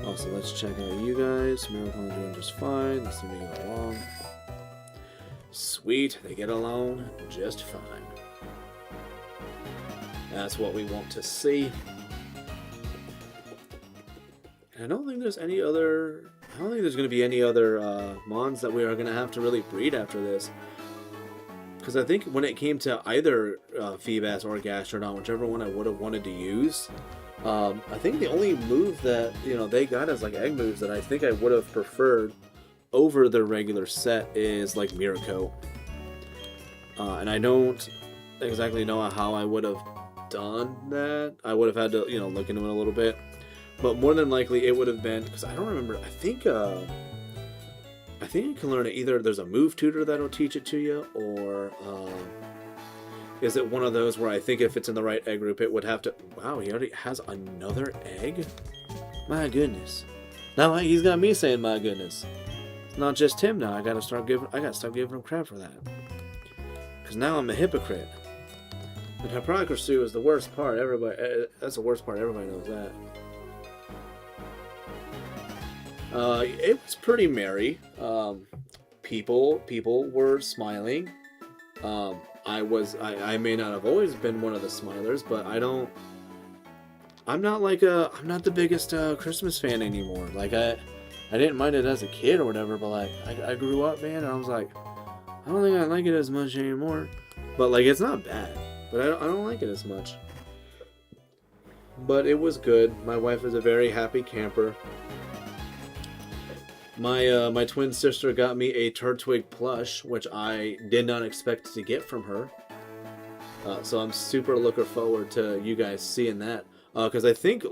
Also, let's check out you guys. Smeargle doing just fine. Let's see if we get along. Sweet, they get along just fine. That's what we want to see. I don't think there's any other... I don't think there's going to be any other Mons that we are going to have to really breed after this. Because I think when it came to either Feebas or Gastrodon, whichever one I would have wanted to use, I think the only move that, you know, they got as like egg moves that I think I would have preferred over the regular set is like Miracle. And I don't exactly know how I would have done that. I would have had to, you know, look into it a little bit. But more than likely, it would have been, because I don't remember, I think you can learn it either, there's a move tutor that'll teach it to you, or is it one of those where I think if it's in the right egg group, it would have to, wow, he already has another egg? My goodness. Now he's got me saying my goodness. It's not just him now, I gotta start giving him crap for that. Because now I'm a hypocrite. And hypocrisy is the worst part, that's the worst part, everybody knows that. It was pretty merry. People were smiling. I may not have always been one of the smilers, but I'm not the biggest Christmas fan anymore. Like I didn't mind it as a kid or whatever, but like I grew up, man, and I was like, I don't think I like it as much anymore. But like it's not bad, but I don't like it as much. But it was good. My wife is a very happy camper. My twin sister got me a Turtwig plush, which I did not expect to get from her. So I'm super looking forward to you guys seeing that. Because I think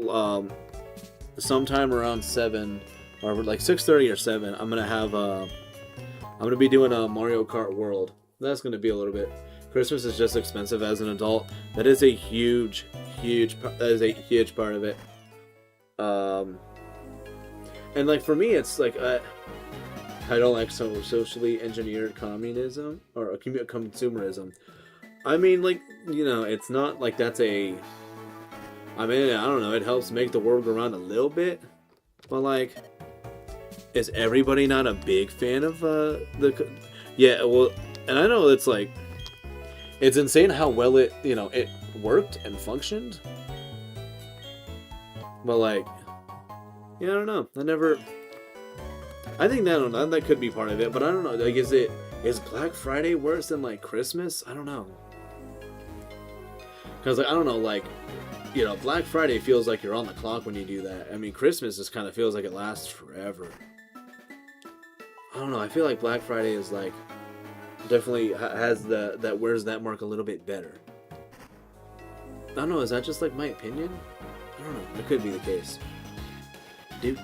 sometime around 7, or like 6:30 or 7, I'm gonna be doing a Mario Kart World. That's gonna be a little bit. Christmas is just expensive as an adult. That is a huge part of it. And like for me, it's like I don't like so socially engineered communism or consumerism. I mean, like, you know, it's not like that's a. I mean, I don't know. It helps make the world go around a little bit, but like, is everybody not a big fan of the? Yeah, well, and I know it's like, it's insane how well it worked and functioned, but like, yeah, I don't know. I think that could be part of it, but I don't know. Like, is Black Friday worse than like Christmas? I don't know. Because like, I don't know, like, you know, Black Friday feels like you're on the clock when you do that. I mean, Christmas just kind of feels like it lasts forever. I don't know. I feel like Black Friday is like definitely has that wears that mark a little bit better. I don't know. Is that just like my opinion? I don't know. It could be the case. Do.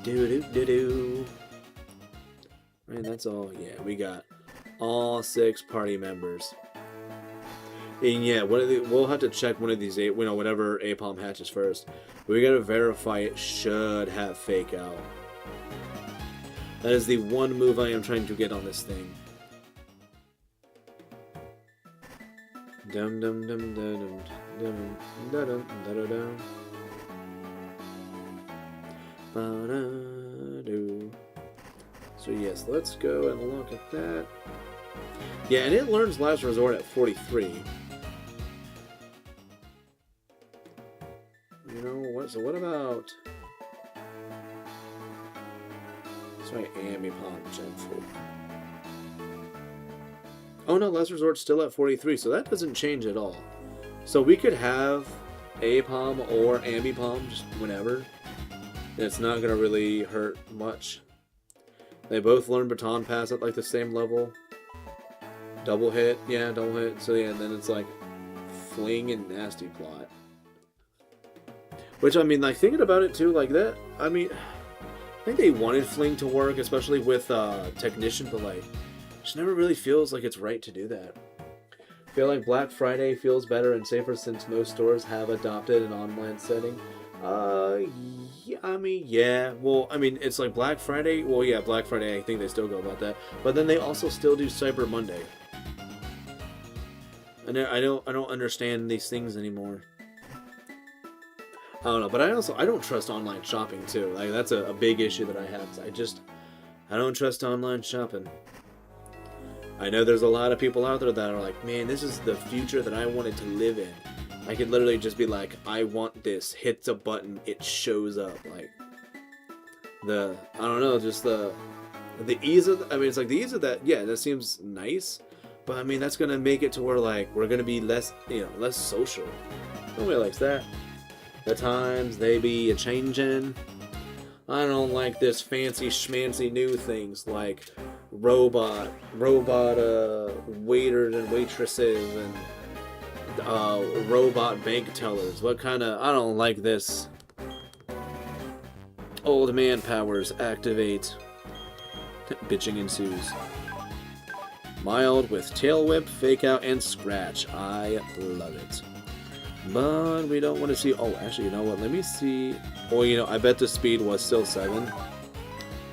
I mean, that's all. Yeah, we got all 6 party members. And yeah, we'll have to check one of these whatever Apom hatches first. We gotta verify it should have fake out. That is the one move I am trying to get on this thing. Dum dum dum dum dum dum dum dum dum. So yes, let's go and look at that. Yeah, and it learns Last Resort at 43. You know what? So what about? Let's try Amipom Gen 4. Oh no, Last Resort's still at 43, so that doesn't change at all. So we could have Apom or Ambipom just whenever. And it's not gonna really hurt much. They both learn Baton Pass at like the same level. Double hit, yeah, double hit. So yeah, and then it's like Fling and Nasty Plot. Which, I mean, like, thinking about it too, like that, I mean, I think they wanted Fling to work, especially with Technician, but like, it just never really feels like it's right to do that. I feel like Black Friday feels better and safer since most stores have adopted an online setting. Yeah, I mean, yeah. Well, I mean, it's like Black Friday. Well, yeah, Black Friday, I think they still go about that. But then they also still do Cyber Monday. And I don't understand these things anymore. I don't know, but I don't trust online shopping too. Like, that's a big issue that I have. I don't trust online shopping. I know there's a lot of people out there that are like, man, this is the future that I wanted to live in. I could literally just be like, I want this, hits a button, it shows up. Like, I don't know, just the ease of, I mean, it's like the ease of that, yeah, that seems nice, but I mean, that's gonna make it to where, like, we're gonna be less, less social. Nobody likes that. The times, they be a-changin'. I don't like this fancy schmancy new things, like robot waiters and waitresses, and robot bank tellers. What kind of... I don't like this. Old man powers activate. Bitching ensues. Mild with tail whip, fake out, and scratch. I love it. But we don't want to see... Oh, actually, you know what? Let me see... Oh, I bet the speed was still 7.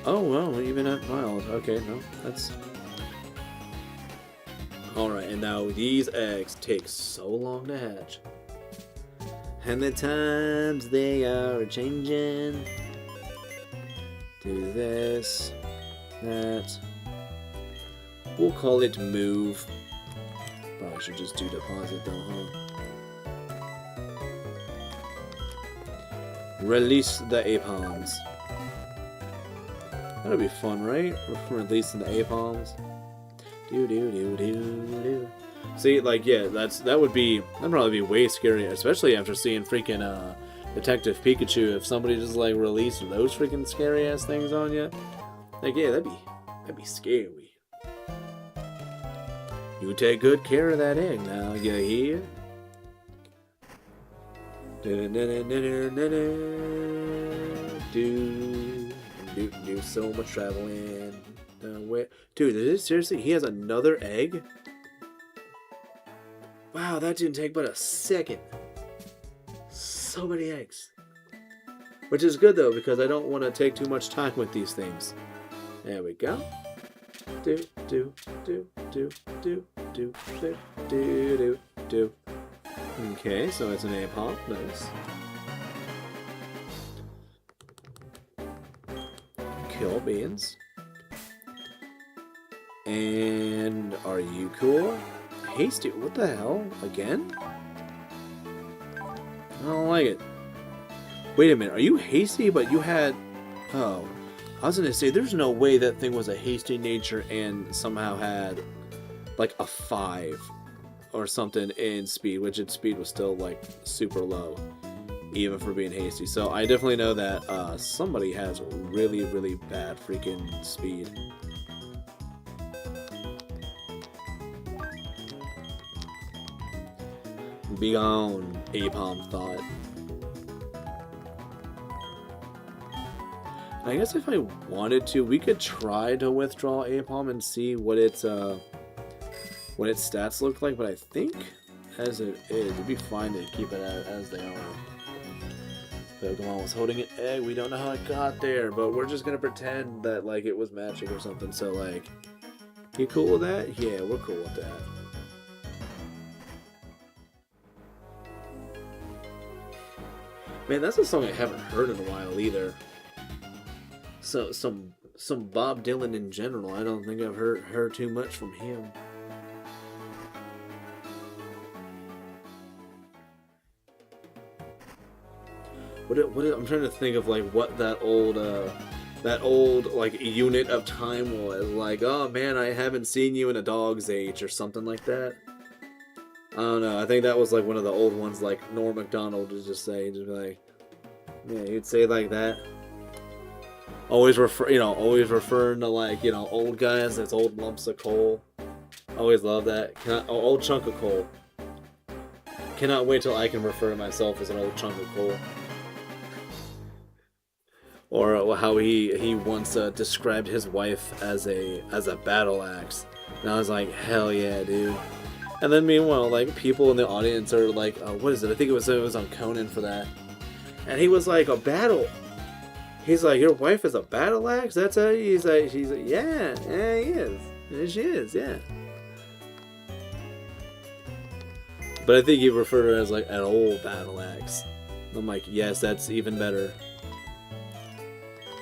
Oh, well, even at mild. Okay, no, that's... Alright, and now these eggs take so long to hatch. And the times they are changing. Do this, that. We'll call it move. Probably should just do deposit though, huh? Release the Apoms. That'll be fun, right? Releasing the Apoms. Do. See, like, yeah, that'd probably be way scarier, especially after seeing freaking Detective Pikachu, if somebody just like released those freaking scary ass things on you, like yeah, that'd be scary. You take good care of that egg now, you hear? Do so much traveling. Dude, is this seriously? He has another egg? Wow, that didn't take but a second. So many eggs. Which is good though, because I don't want to take too much time with these things. There we go. Do. Okay, so it's an A-pop. Nice. Kill beans. And are you cool? Hasty, what the hell? Again? I don't like it. Wait a minute, are you hasty but you had... Oh, I was gonna say, there's no way that thing was a hasty nature and somehow had like a 5 or something in speed, which its speed was still like super low, even for being hasty. So I definitely know that somebody has really, really bad freaking speed. Be gone, Apom thought. I guess if I wanted to, we could try to withdraw Apom and see what its stats look like, but I think as it is, it'd be fine to keep it as they are. Pokemon was holding an egg, we don't know how it got there, but we're just gonna pretend that like it was magic or something, so like, you cool with that? Yeah, we're cool with that. Man, that's a song I haven't heard in a while either. So some Bob Dylan in general. I don't think I've heard too much from him. What I'm trying to think of like what that old like unit of time was. Like, oh man, I haven't seen you in a dog's age or something like that. I don't know. I think that was like one of the old ones, like Norm Macdonald would just be like, yeah, he'd say like that. Always referring to like, old guys as old lumps of coal. Always love that. Old chunk of coal. Cannot wait till I can refer to myself as an old chunk of coal. Or how he once described his wife as a battle axe. And I was like, hell yeah, dude. And then meanwhile, like, people in the audience are like, what is it? I think it was on Conan for that. And he was like, a battle. He's like, your wife is a battle axe? That's how she's like, yeah, he is. Yeah, she is, yeah. But I think he referred to her as like an old battle axe. I'm like, yes, that's even better.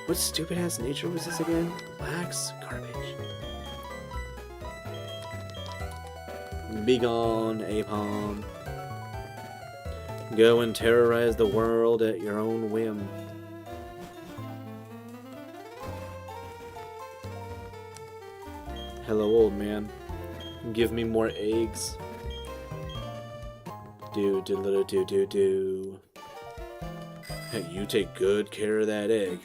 What stupid ass nature was this again? Wax? Garbage. Be gone, Apom. Go and terrorize the world at your own whim. Hello, old man. Give me more eggs. Do. Hey, you take good care of that egg.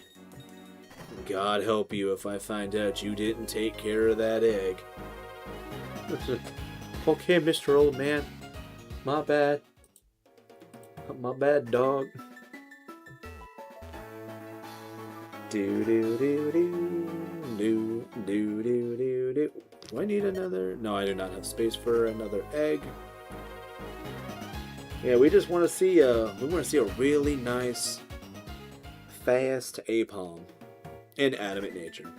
God help you if I find out you didn't take care of that egg. Okay, Mr. Old Man. My bad. My bad, dog. Do. Do I need another? No, I do not have space for another egg. Yeah, we just want to see a really nice, fast Apom in Adamant nature.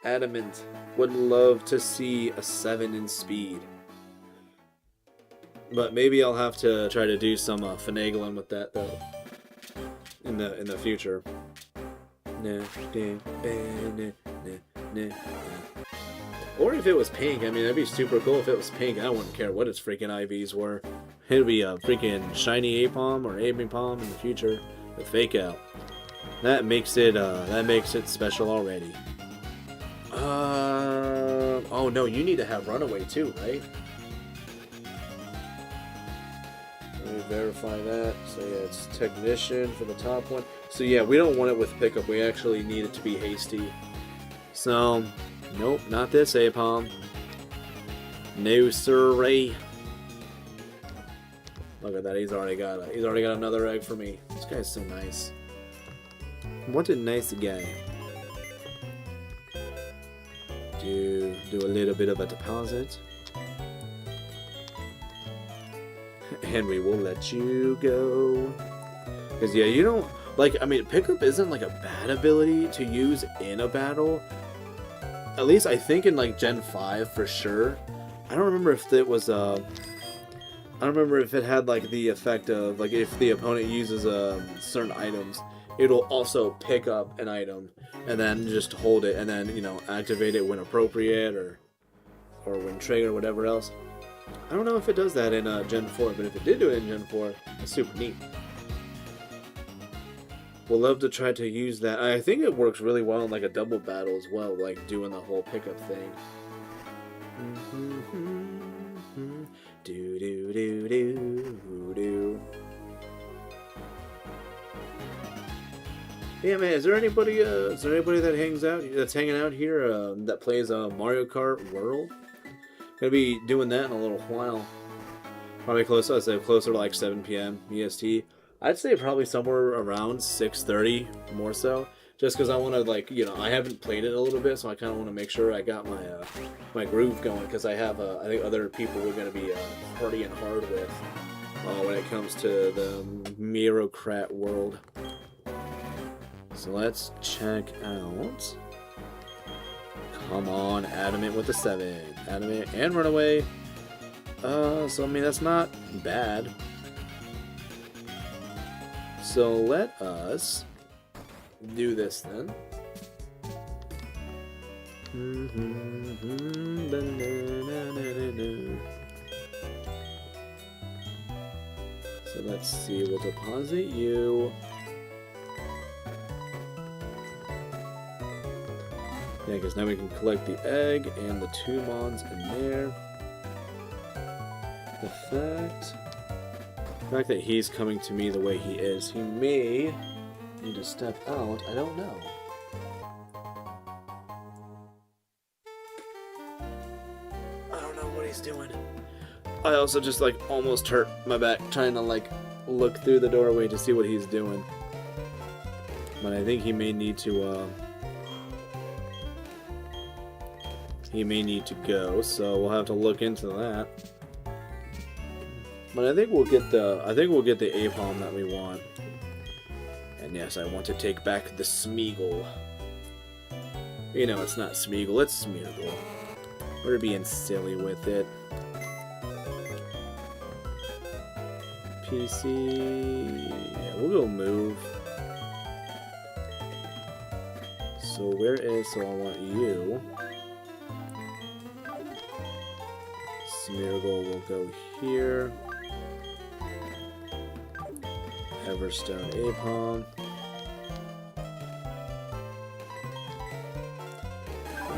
Adamant would love to see a 7 in speed. But maybe I'll have to try to do some finagling with that though in the future. Or if it was pink, I mean that'd be super cool if it was pink. I wouldn't care what its freaking IVs were. It'd be a freaking shiny Apom or Apom in the future with fake out. That makes it special already. Oh no, you need to have Runaway too, right? Let me verify that. So yeah, it's technician for the top one. So yeah, we don't want it with pickup. We actually need it to be hasty. So, nope, not this Apom. No siree. Look at that. He's already got another egg for me. This guy's so nice. What a nice guy. Do a little bit of a deposit. And we will let you go. Because, yeah, you don't... Like, I mean, pickup isn't, like, a bad ability to use in a battle. At least, I think in, like, Gen 5, for sure. I don't remember if it was, I don't remember if it had, like, the effect of, like, if the opponent uses, certain items, it'll also pick up an item, and then just hold it, and then, you know, activate it when appropriate, or when triggered, or whatever else. I don't know if it does that in Gen 4, but if it did do it in Gen 4, it's super neat. We'll love to try to use that. I think it works really well in like a double battle as well, like doing the whole pickup thing. Do do do do do. Yeah, man. Is there anybody that's hanging out here that plays Mario Kart World? Gonna be doing that in a little while. Probably closer. I'd say closer to like 7 p.m. EST. I'd say probably somewhere around 6:30, more so. Just because I want to, like, you know, I haven't played it a little bit, so I kind of want to make sure I got my my groove going. Because I have, I think other people we're gonna be partying hard with when it comes to the Mirocrat world. So let's check out. Come on, Adamant with the 7. Adamant and Runaway. So I mean, that's not bad. So let us do this then. So let's see, we'll deposit you. Yeah, because now we can collect the egg and the 2 mons in there. The fact that he's coming to me the way he is, he may need to step out. I don't know. I don't know what he's doing. I also just like almost hurt my back trying to like look through the doorway to see what he's doing. But I think he may need to go, so we'll have to look into that. But I think we'll get the Apom that we want. And yes, I want to take back the Smeagol. You know, it's not Smeagol, it's Smeagol. We're being silly with it. PC. Yeah, we'll go move. So I want you. Smeagol will go here. Everstone Apom.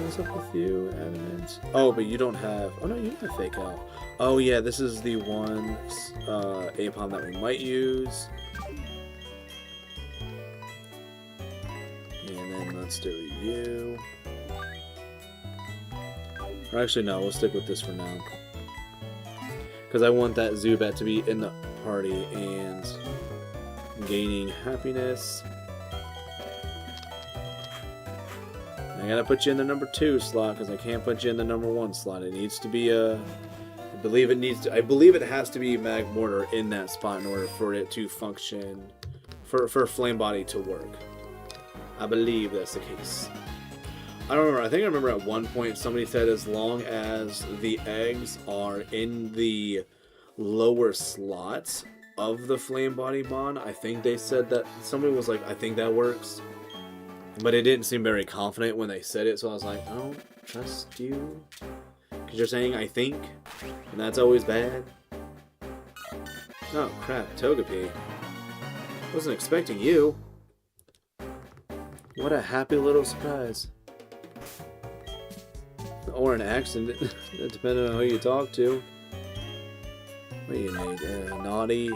What's up with you, Adamant? Oh, but you don't have... Oh, no, you have Fake Out. Oh, yeah, this is the one Apom that we might use. And then let's do you. Or actually, no, we'll stick with this for now. Because I want that Zubat to be in the party and gaining happiness. I gotta put you in the number 2 slot because I can't put you in the number 1 slot. It needs to be I believe it has to be Magmortar in that spot in order for it to function, for Flame Body to work. I believe that's the case. I don't remember. I think I remember at one point somebody said as long as the eggs are in the lower slots of the Flame Body Bond, I think they said that. Somebody was like, I think that works. But it didn't seem very confident when they said it, so I was like, I don't trust you. Because you're saying I think, and that's always bad. Oh crap, Togepi. Wasn't expecting you. What a happy little surprise. Or an accident, depending on who you talk to. What do you need?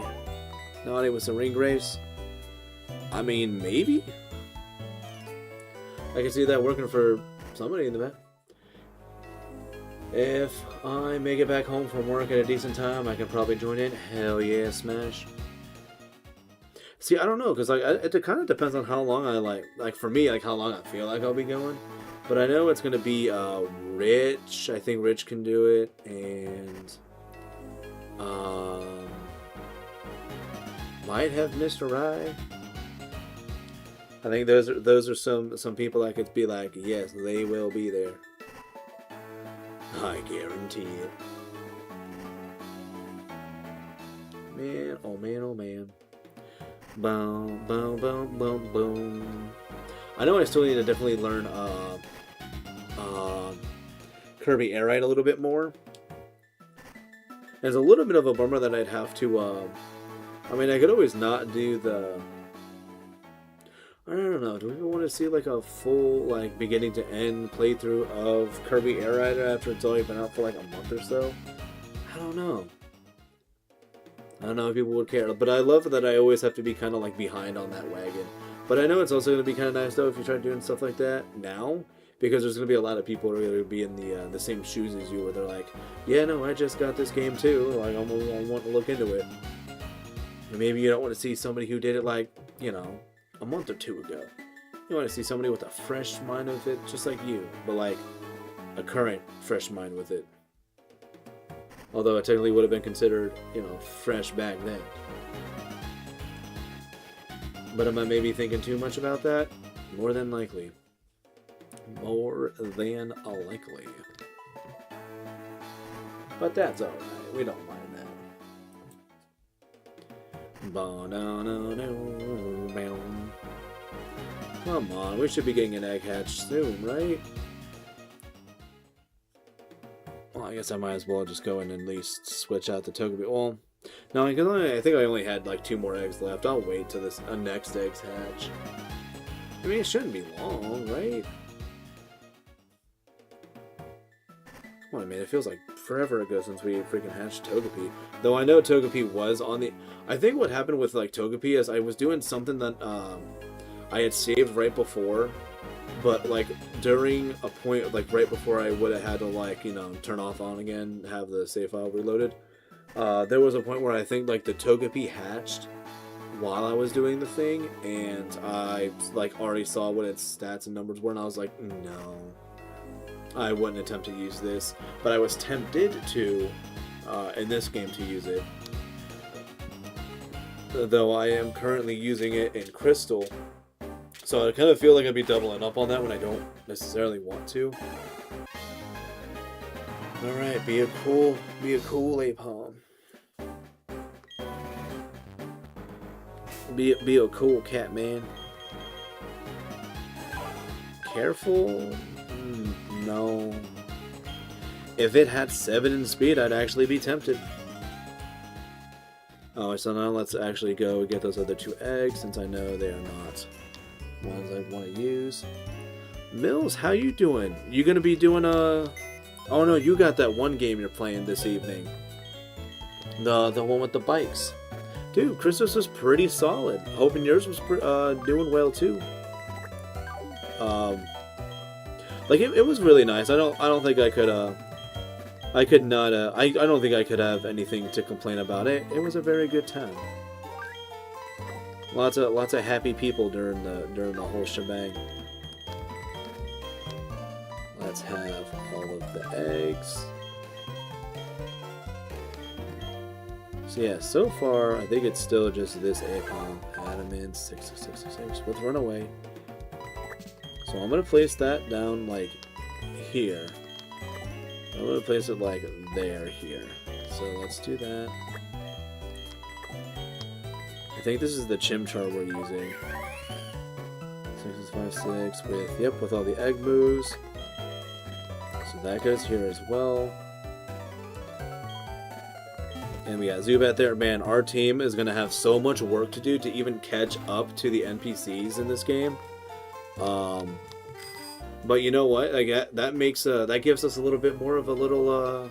Naughty with some ring grace. I mean, maybe. I can see that working for somebody in the back. If I make it back home from work at a decent time, I can probably join in. Hell yeah, Smash. See, I don't know, because like it kind of depends on how long I like for me, like how long I feel like I'll be going. But I know it's gonna be Rich. I think Rich can do it, and might have Mr. Rye. I think those are some people I could be like, yes, they will be there. I guarantee it. Man, oh man, oh man. Boom, boom, boom, boom, boom. I know I still need to definitely learn Kirby Air Ride a little bit more. It's a little bit of a bummer that I'd have to, I mean, I could always not do the... I don't know, do we even want to see like a full, like, beginning to end playthrough of Kirby Air Ride after it's only been out for like a month or so? I don't know. I don't know if people would care, but I love that I always have to be kind of like behind on that wagon. But I know it's also going to be kind of nice though if you try doing stuff like that now, because there's going to be a lot of people who are going to be in the same shoes as you, where they're like, yeah, no, I just got this game too, like I want to look into it. And maybe you don't want to see somebody who did it like, you know, a month or two ago. You want to see somebody with a fresh mind with it, just like you, but like a current fresh mind with it. Although it technically would have been considered, you know, fresh back then. But am I maybe thinking too much about that? More than likely. More than likely. But that's alright. We don't mind that. Come on, we should be getting an egg hatch soon, right? Well, I guess I might as well just go in and at least switch out the Togepi. Well, no, because I think I only had like 2 more eggs left. I'll wait till this next egg's hatch. I mean, it shouldn't be long, right? Come on, man, it feels like forever ago since we freaking hatched Togepi. Though I know Togepi was on the... I think what happened with like Togepi is I was doing something that I had saved right before, but like during a point, like right before I would have had to like, you know, turn off on again, have the save file reloaded, there was a point where I think like the Togepi hatched while I was doing the thing, and I like already saw what its stats and numbers were, and I was like, no, I wouldn't attempt to use this. But I was tempted to in this game to use it, though I am currently using it in Crystal. So I kind of feel like I'd be doubling up on that when I don't necessarily want to. Alright, be a cool Apom. Be a cool cat, man. Careful? No. If it had 7 in speed, I'd actually be tempted. Oh, so now let's actually go get those other 2 eggs, since I know they are not ones I want to use. Mills, how you doing? You gonna be doing a... Oh no, you got that one game you're playing this evening. The one with the bikes. Dude, Christmas was pretty solid. Hoping yours was doing well too. Like it was really nice. I don't think I could I don't think I could have anything to complain about it. It was a very good time. Lots of happy people during the whole shebang. Let's have all of the eggs. So yeah, so far I think it's still just this Apom. Adamant 66666. Let's run away. So I'm gonna place that down like here. I'm gonna place it like there here. So let's do that. I think this is the Chimchar we're using. 6656 with, yep, with all the egg moves. So that goes here as well. And we got Zubat there. Man, our team is going to have so much work to do to even catch up to the NPCs in this game. But you know what? Like that makes that gives us a little bit more of a little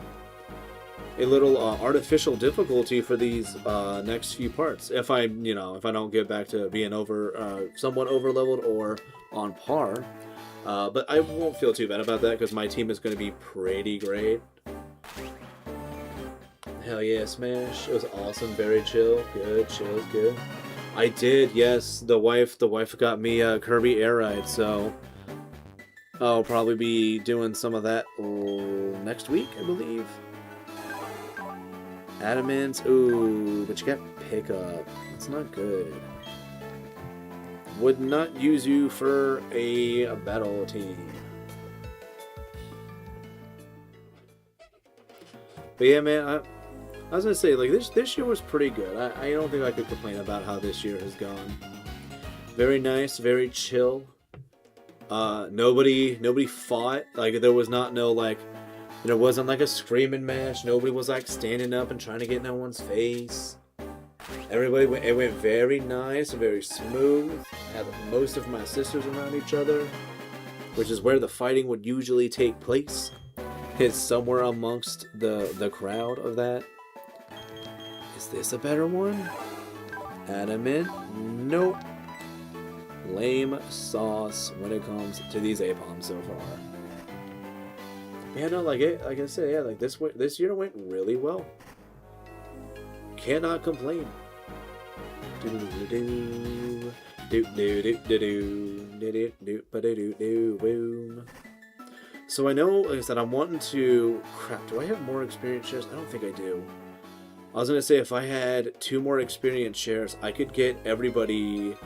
a little artificial difficulty for these next few parts. If I, if I don't get back to being somewhat over leveled or on par. But I won't feel too bad about that because my team is going to be pretty great. Hell yeah, Smash. It was awesome, very chill. Good, chill, good. I did, yes. The wife got me a Kirby Air Ride, so I'll probably be doing some of that next week, I believe. Adamant, ooh, but you got pickup. That's not good. Would not use you for a battle team. But yeah, man, I was gonna say, like, this year was pretty good. I don't think I could complain about how this year has gone. Very nice, very chill. Nobody fought. Like, there was no like, there wasn't like a screaming match. Nobody was like standing up and trying to get in no one's face. It went very nice, very smooth. Had most of my sisters around each other, which is where the fighting would usually take place. It's somewhere amongst the crowd of that. Is this a better one? Adamant? Nope. Lame sauce when it comes to these APOMs so far. Yeah, no, like I said, yeah, like this year went really well. Cannot complain. So I know, like I said, I'm wanting to... Crap, do I have more experience shares? I don't think I do. I was going to say, if I had 2 more experience shares, I could get everybody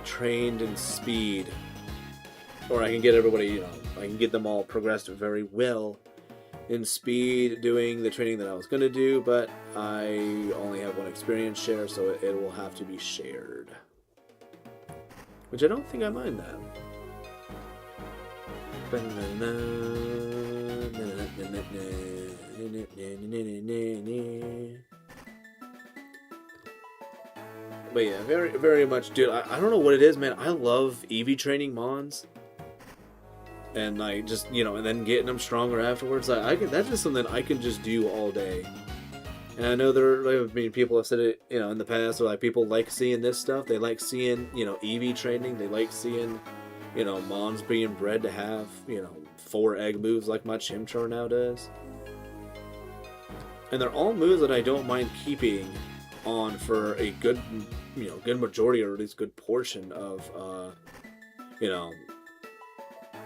trained in speed. Or I can get everybody, I can get them all progressed very well in speed doing the training that I was going to do, but I only have 1 experience share, so it will have to be shared. Which I don't think I mind that. But yeah, very, very much, dude, I don't know what it is, man. I love EV training mons. And like, just, and then getting them stronger afterwards. That's just something I can just do all day. And I know people have said it, in the past, or like people like seeing this stuff. They like seeing, EV training. They like seeing, mons being bred to have, 4 egg moves like my Chimchar now does. And they're all moves that I don't mind keeping on for a good, good majority, or at least good portion of,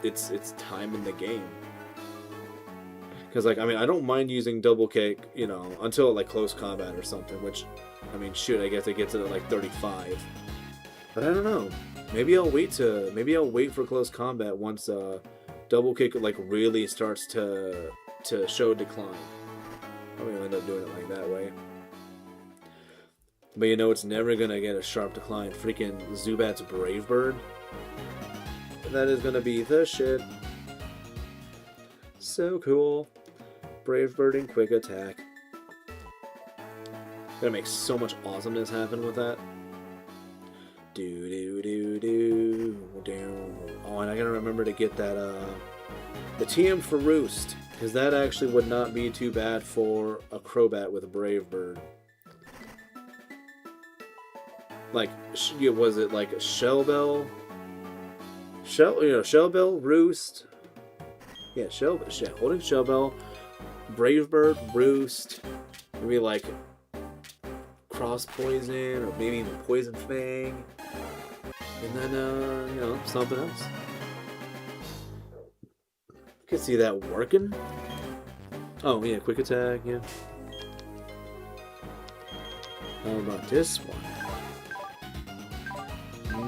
its time in the game. Because, like, I don't mind using double kick, until, like, close combat or something, which, shoot, I guess it gets it at, like, 35. But I don't know. Maybe I'll wait for close combat once, double kick, like, really starts to show decline. Probably end up doing it, like, that way. But it's never gonna get a sharp decline. Freaking Zubat's Brave Bird. That is gonna be the shit. So cool. Brave Bird and Quick Attack. Gonna make so much awesomeness happen with that. Oh, and I gotta remember to get that, the TM for Roost. Because that actually would not be too bad for a Crobat with a Brave Bird. Like, was it like a Shell Bell? Shell Bell, Roost. Yeah, holding Shell Bell, Brave Bird, Roost. Maybe like Cross Poison, or maybe even Poison Fang. And then, something else. I can see that working. Oh, yeah, Quick Attack, yeah. How about this one?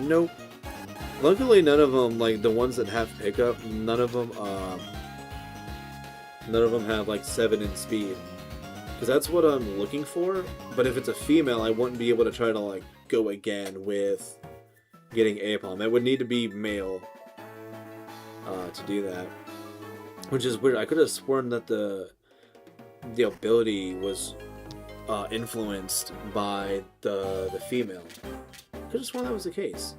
Nope. Luckily, none of them, like, the ones that have pickup, none of them have, like, 7 in speed. Because that's what I'm looking for, but if it's a female, I wouldn't be able to try to, like, go again with getting APOM. It would need to be male to do that. Which is weird. I could have sworn that the ability was influenced by the female. I could have sworn that was the case.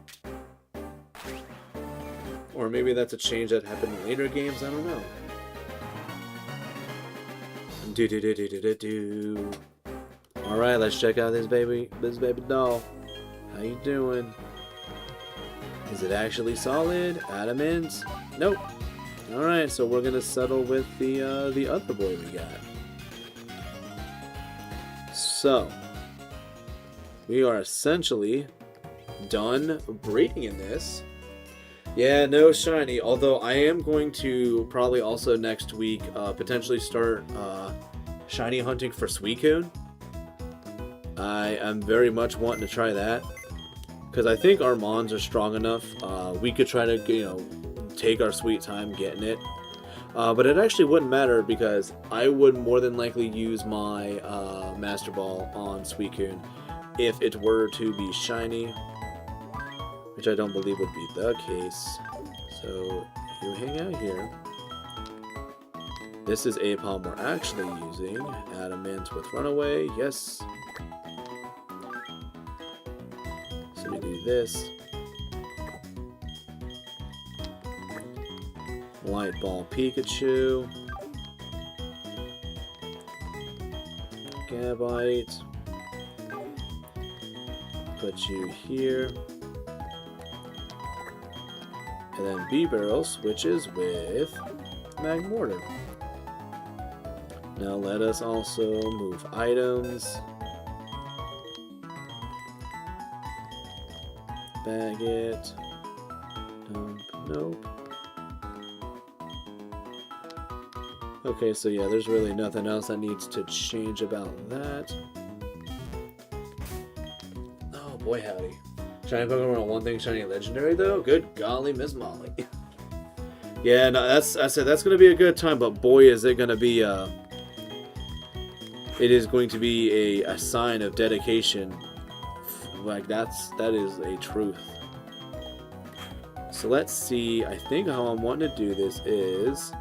Or maybe that's a change that happened in later games, I don't know. Do do do do do do do. All right, let's check out this baby doll. How you doing? Is it actually solid? Adamant? Nope. All right, so we're gonna settle with the other boy we got. So we are essentially done breeding in this. Yeah, no shiny. Although I am going to probably also next week potentially start shiny hunting for Suicune. I am very much wanting to try that because I think our Mons are strong enough. We could try to take our sweet time getting it, but it actually wouldn't matter because I would more than likely use my Master Ball on Suicune if it were to be shiny, which I don't believe would be the case. So you hang out here. This is Apom we're actually using. Adamant with Runaway, yes. So we do this. Light Ball Pikachu. Gabite. Put you here. And then B-Barrel switches with Magmortar. Now let us also move items. Bag it. Nope. Okay, so yeah, there's really nothing else that needs to change about that. Oh boy howdy. Shiny Pokemon one thing shiny legendary though? Good golly, Miss Molly. Yeah, no, I said that's gonna be a good time, but boy is it gonna be it is going to be a sign of dedication. Like that is a truth. So let's see, I think how I'm wanting to do this is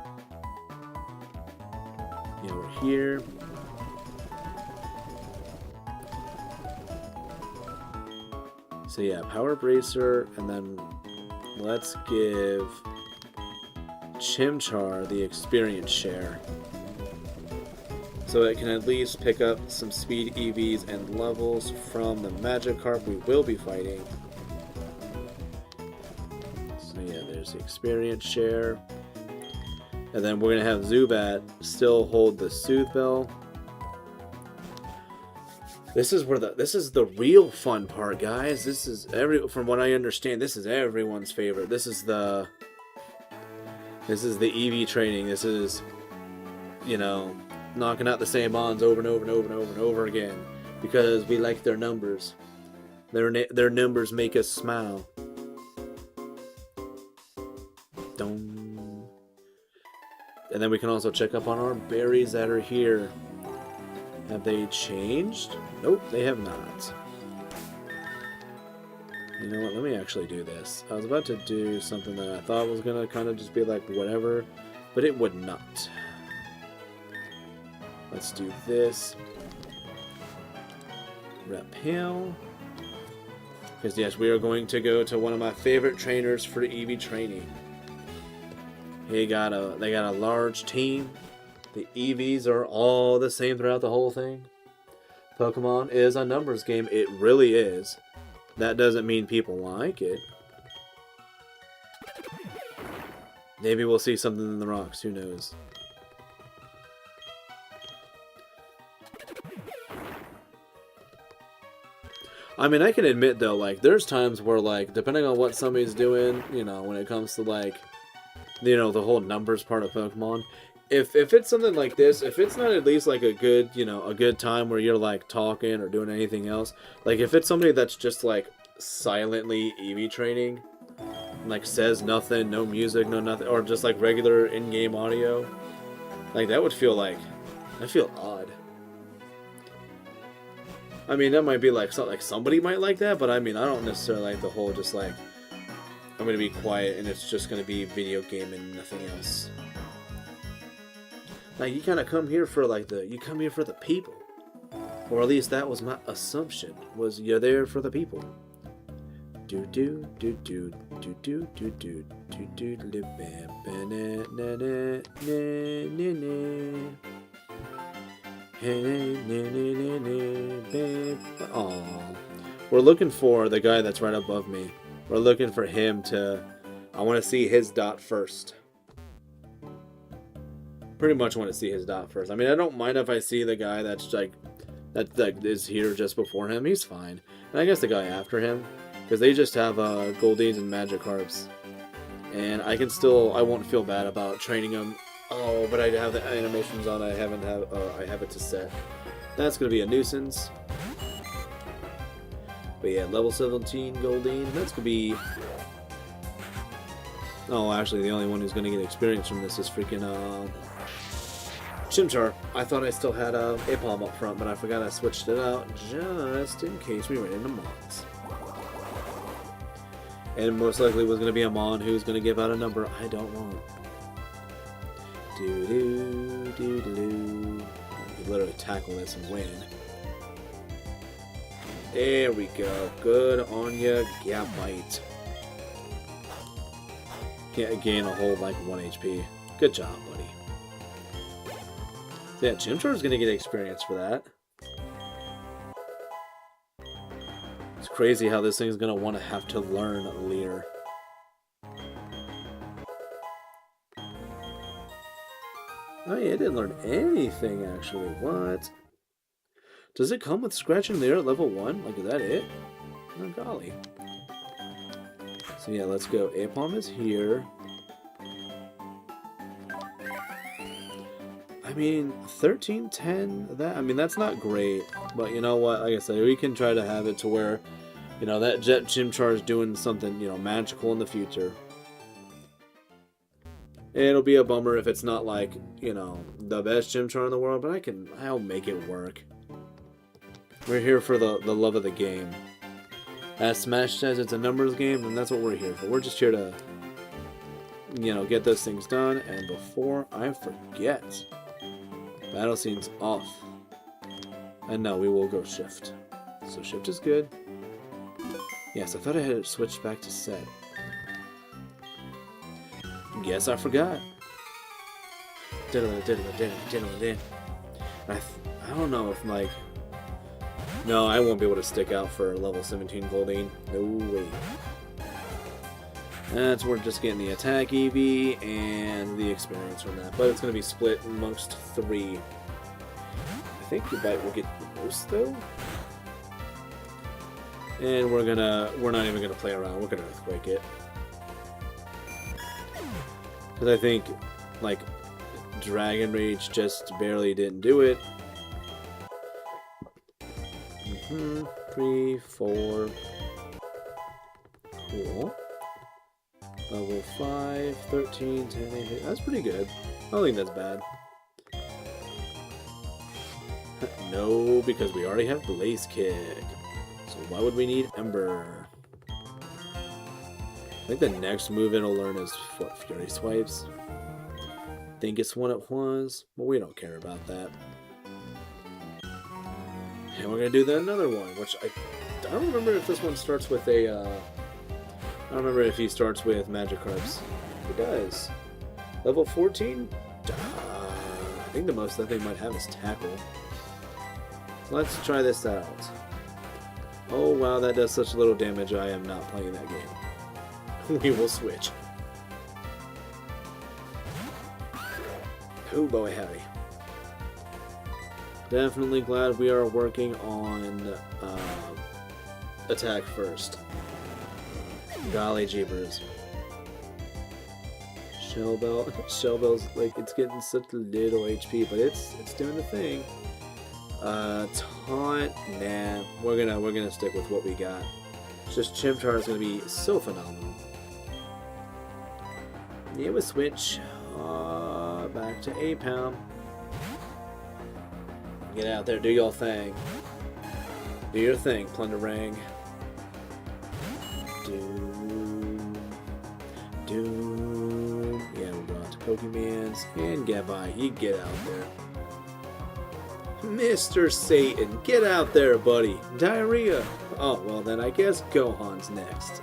we're here. So yeah, Power Bracer, and then let's give Chimchar the experience share. So it can at least pick up some speed EVs and levels from the Magikarp we will be fighting. So yeah, there's the experience share. And then we're going to have Zubat still hold the Soothe Bell. This is the real fun part, guys. This is from what I understand, this is everyone's favorite. This is the EV training. This is, knocking out the same bonds over and over and over and over and over again because we like their numbers. Their numbers make us smile. Dong. And then we can also check up on our berries that are here. Have they changed? Nope, they have not. You know what? Let me actually do this. I was about to do something that I thought was gonna kind of just be like whatever, but it would not. Let's do this. Repel. Because yes, we are going to go to one of my favorite trainers for EV training. They got a large team. The EVs are all the same throughout the whole thing. Pokemon is a numbers game. It really is. That doesn't mean people like it. Maybe we'll see something in the rocks. Who knows? I mean, I can admit though, like, there's times where, like, depending on what somebody's doing, when it comes to, like, the whole numbers part of Pokemon, if it's something like this, if it's not at least, like, a good, a good time where you're, like, talking or doing anything else, like, if it's somebody that's just, like, silently EV training, like, says nothing, no music, no nothing, or just, like, regular in-game audio, like, that would feel, like, I feel odd. I mean, that might be like somebody might like that, but I mean, I don't necessarily like the whole just like I'm gonna be quiet and it's just gonna be video game and nothing else. Like you kind of come here for you come here for the people, or at least that was my assumption. Was you're there for the people. Do do do do do do do do do do do. Oh, we're looking for the guy that's right above me. We're looking for him to... I want to see his dot first. Pretty much want to see his dot first. I mean, I don't mind if I see the guy that's like... That is here just before him. He's fine. And I guess the guy after him. Because they just have Goldies and Magikarps. And I can still... I won't feel bad about training them. Oh, but I have the animations on. I have it to set. That's gonna be a nuisance. But yeah, level 17 Goldeen. That's gonna be. Oh, actually, the only one who's gonna get experience from this is freaking Chimchar. I thought I still had Apom up front, but I forgot I switched it out just in case we ran into Mons. And most likely was gonna be a Mon who's gonna give out a number I don't want. You literally tackle this and win. There we go. Good on ya, Gabite. Can't gain a whole like 1 HP. Good job, buddy. So yeah, Chimchar's gonna get experience for that. It's crazy how this thing's gonna want to have to learn Leer. Oh yeah, it didn't learn anything actually. What? Does it come with Scratch and Leer at level 1? Like, is that it? Oh golly. So yeah, let's go. Apom is here. I mean, 13, 10, I mean, that's not great. But you know what? Like I said, we can try to have it to where, you know, that Jet Chimchar is doing something, you know, magical in the future. It'll be a bummer if it's not like, you know, the best Chimchar in the world, but I'll make it work. We're here for the love of the game. As Smash says it's a numbers game, and that's what we're here for. We're just here to, you know, get those things done. And before I forget, battle scene's off. And no, we will go shift. So shift is good. Yes, I thought I had it switched back to set. Guess I forgot. I don't know if like... No, I won't be able to stick out for level 17 Goldeen. No way. That's we're just getting the attack EV and the experience from that. But it's going to be split amongst 3. I think your bite will get the most though. And we're not even gonna play around. We're gonna earthquake it. Because I think, like, Dragon Rage just barely didn't do it. 3, 4. Cool. Level 5, 13, 10, 8. That's pretty good. I don't think that's bad. No, because we already have Blaze Kick. So why would we need Ember? I think the next move it'll learn is what, Fury Swipes. I think it's what it was, but we don't care about that. And we're gonna do another one, which I don't remember if this one starts with a. I don't remember if he starts with Magikarps. He does. Level 14. I think the most that thing might have is Tackle. Let's try this out. Oh wow, that does such little damage. I am not playing that game. We will switch. Oh boy, howdy. Definitely glad we are working on attack first. Golly jeepers. Shellbell's like it's getting such little HP, but it's doing the thing. Taunt, nah. We're gonna stick with what we got. It's just Chimchar is gonna be so phenomenal. Yeah, we switch. Back to Apom. Get out there, do your thing. Do your thing, Plunderang. Doom. Yeah, we brought Pokemans and Gabai. You get out there. Mr. Satan, get out there, buddy. Diarrhea. Oh, well then I guess Gohan's next.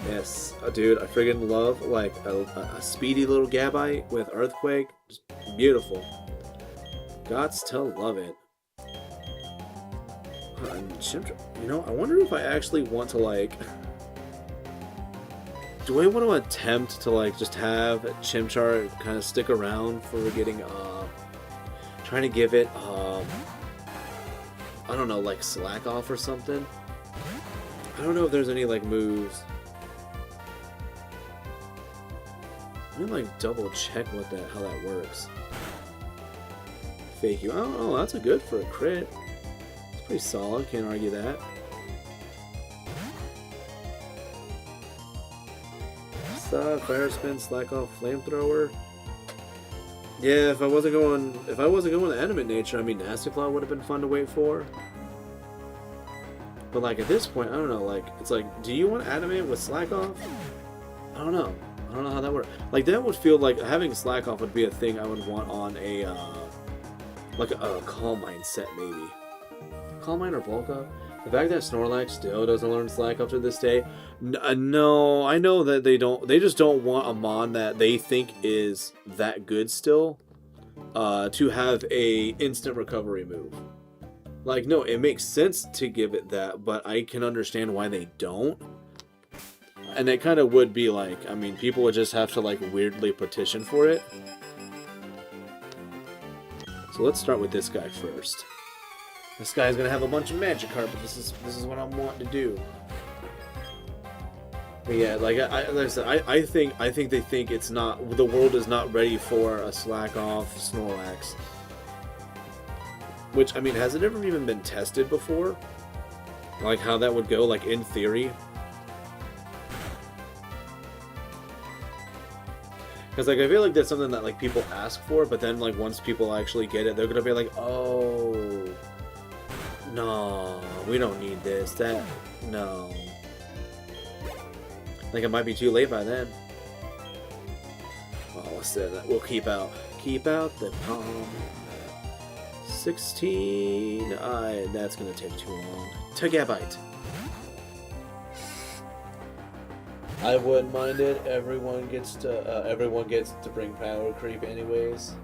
Yes, dude, I friggin' love like a speedy little Gabite with Earthquake. Just beautiful. Gots to love it. And Chimchar, you know, I wonder if I actually want to like. Do I want to attempt to like just have Chimchar kind of stick around for getting trying to give it I don't know, like slack off or something? I don't know if there's any like moves. Let me like double check how that works. Fake you. Oh, that's a good for a crit. It's pretty solid, can't argue that. Fire spin, slack off, flamethrower. Yeah, if I wasn't going with animate nature, I mean Nasty Claw would have been fun to wait for. But like at this point, I don't know, like it's like, do you want animate with slack off? I don't know. I don't know how that works. Like that would feel like having slack off would be a thing I would want on a like a Calm Mind set maybe. Calm Mind or Bulk Up? The fact that Snorlax still doesn't learn Slack up to this day, no, I know that they don't. They just don't want a Mon that they think is that good still to have a instant recovery move. Like, no, it makes sense to give it that, but I can understand why they don't. And it kind of would be like, I mean, people would just have to like weirdly petition for it. So let's start with this guy first. This guy's gonna have a bunch of Magikarp, but this is what I'm wanting to do. But yeah, like I said, I think they think it's not, the world is not ready for a slack off Snorlax. Which, I mean, has it ever even been tested before? Like how that would go, like in theory. Because like I feel like that's something that like people ask for, but then like once people actually get it, they're gonna be like, oh. No, we don't need this. That, no. I think it might be too late by then. Well, what's that? We'll keep out the palm. 16. That's gonna take too long. Tagabite. I wouldn't mind it. Everyone gets to bring power creep anyways.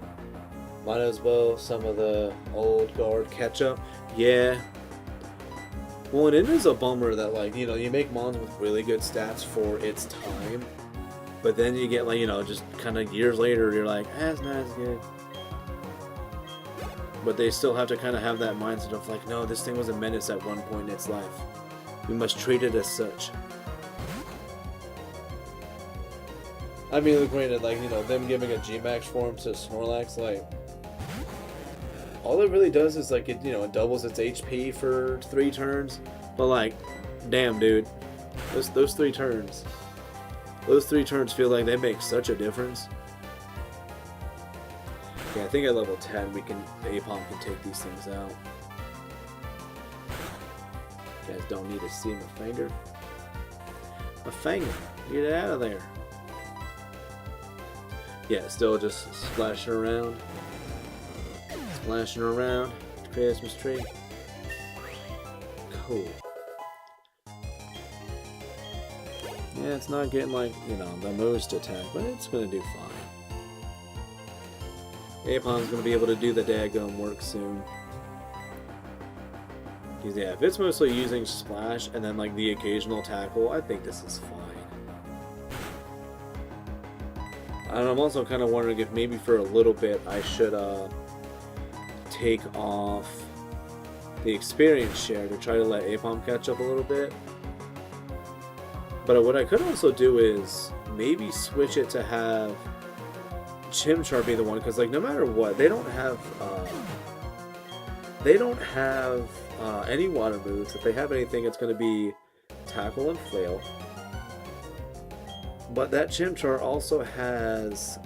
Might as well some of the old guard catch up. Yeah. Well, and it is a bummer that, like, you know, you make Mons with really good stats for its time, but then you get, like, you know, just kind of years later, you're like, it's not as good. But they still have to kind of have that mindset of, like, no, this thing was a menace at one point in its life. We must treat it as such. I mean, granted, like, you know, them giving a G-Max form to Snorlax, like, all it really does is, like, it, you know, it doubles its HP for 3 turns. But, like, damn, dude. Those 3 turns. Those 3 turns feel like they make such a difference. Yeah, I think at level 10, Apom can take these things out. You guys don't need to see my finger. My finger. Get it out of there. Yeah, still just splashing around. Splashing around. Christmas tree. Cool. Yeah, it's not getting, like, you know, the most attack, but it's gonna do fine. Apom's gonna be able to do the daggum work soon. Because, yeah, if it's mostly using Splash and then, like, the occasional tackle, I think this is fine. And I'm also kind of wondering if maybe for a little bit I should, take off the experience share to try to let Apom catch up a little bit. But what I could also do is maybe switch it to have Chimchar be the one, because, like, no matter what, they don't have any water moves. If they have anything, it's going to be Tackle and Flail. But that Chimchar also has